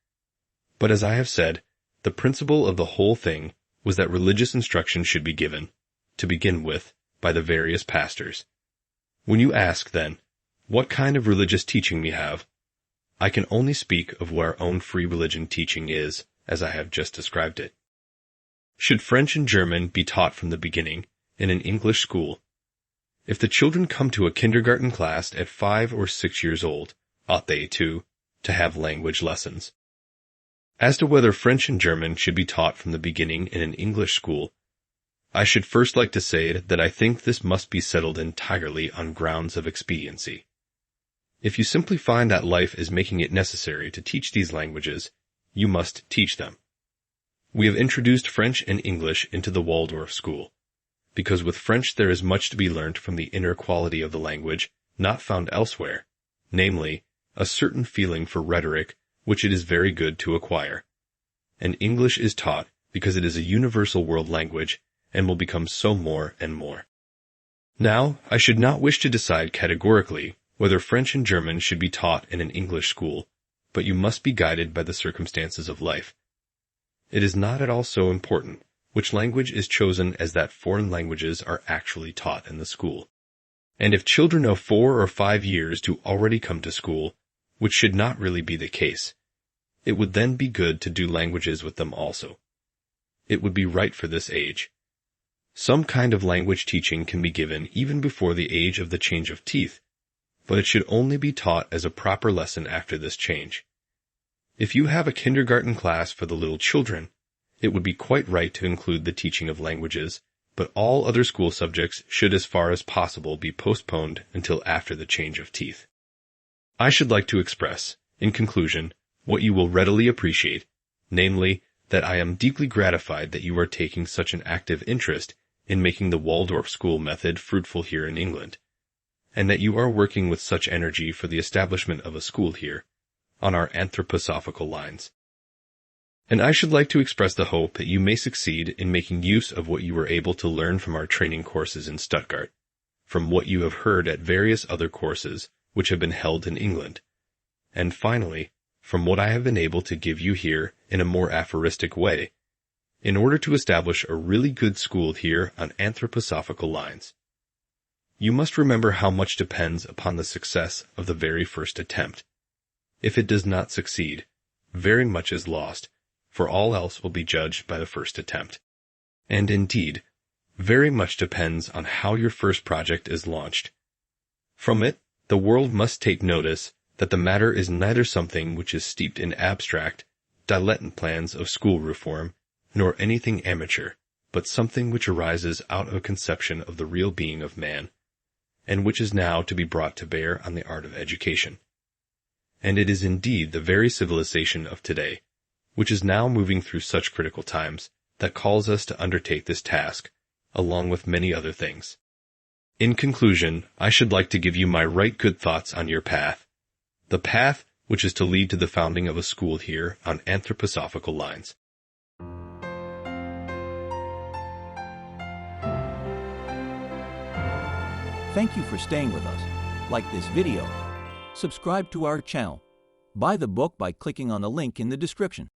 But as I have said, the principle of the whole thing was that religious instruction should be given, to begin with, by the various pastors. When you ask, then, what kind of religious teaching we have, I can only speak of what our own free religion teaching is, as I have just described it. Should French and German be taught from the beginning in an English school? If the children come to a kindergarten class at 5 or 6 years old, ought they, too, to have language lessons? As to whether French and German should be taught from the beginning in an English school, I should first like to say that I think this must be settled entirely on grounds of expediency. If you simply find that life is making it necessary to teach these languages, you must teach them. We have introduced French and English into the Waldorf school, because with French there is much to be learnt from the inner quality of the language not found elsewhere, namely, a certain feeling for rhetoric which it is very good to acquire. And English is taught because it is a universal world language and will become so more and more. Now, I should not wish to decide categorically whether French and German should be taught in an English school, but you must be guided by the circumstances of life. It is not at all so important which language is chosen as that foreign languages are actually taught in the school. And if children of 4 or 5 years do already come to school, which should not really be the case, it would then be good to do languages with them also. It would be right for this age. Some kind of language teaching can be given even before the age of the change of teeth, but it should only be taught as a proper lesson after this change. If you have a kindergarten class for the little children, it would be quite right to include the teaching of languages, but all other school subjects should as far as possible be postponed until after the change of teeth. I should like to express, in conclusion, what you will readily appreciate, namely, that I am deeply gratified that you are taking such an active interest in making the Waldorf school method fruitful here in England, and that you are working with such energy for the establishment of a school here, on our anthroposophical lines. And I should like to express the hope that you may succeed in making use of what you were able to learn from our training courses in Stuttgart, from what you have heard at various other courses which have been held in England, and finally, from what I have been able to give you here in a more aphoristic way, in order to establish a really good school here on anthroposophical lines. You must remember how much depends upon the success of the very first attempt. If it does not succeed, very much is lost, for all else will be judged by the first attempt. And indeed, very much depends on how your first project is launched. From it, the world must take notice that the matter is neither something which is steeped in abstract, dilettante plans of school reform, nor anything amateur, but something which arises out of a conception of the real being of man, and which is now to be brought to bear on the art of education. And it is indeed the very civilization of today, which is now moving through such critical times, that calls us to undertake this task, along with many other things. In conclusion, I should like to give you my right good thoughts on your path, the path which is to lead to the founding of a school here on anthroposophical lines. Thank you for staying with us. Like this video, subscribe to our channel, buy the book by clicking on the link in the description.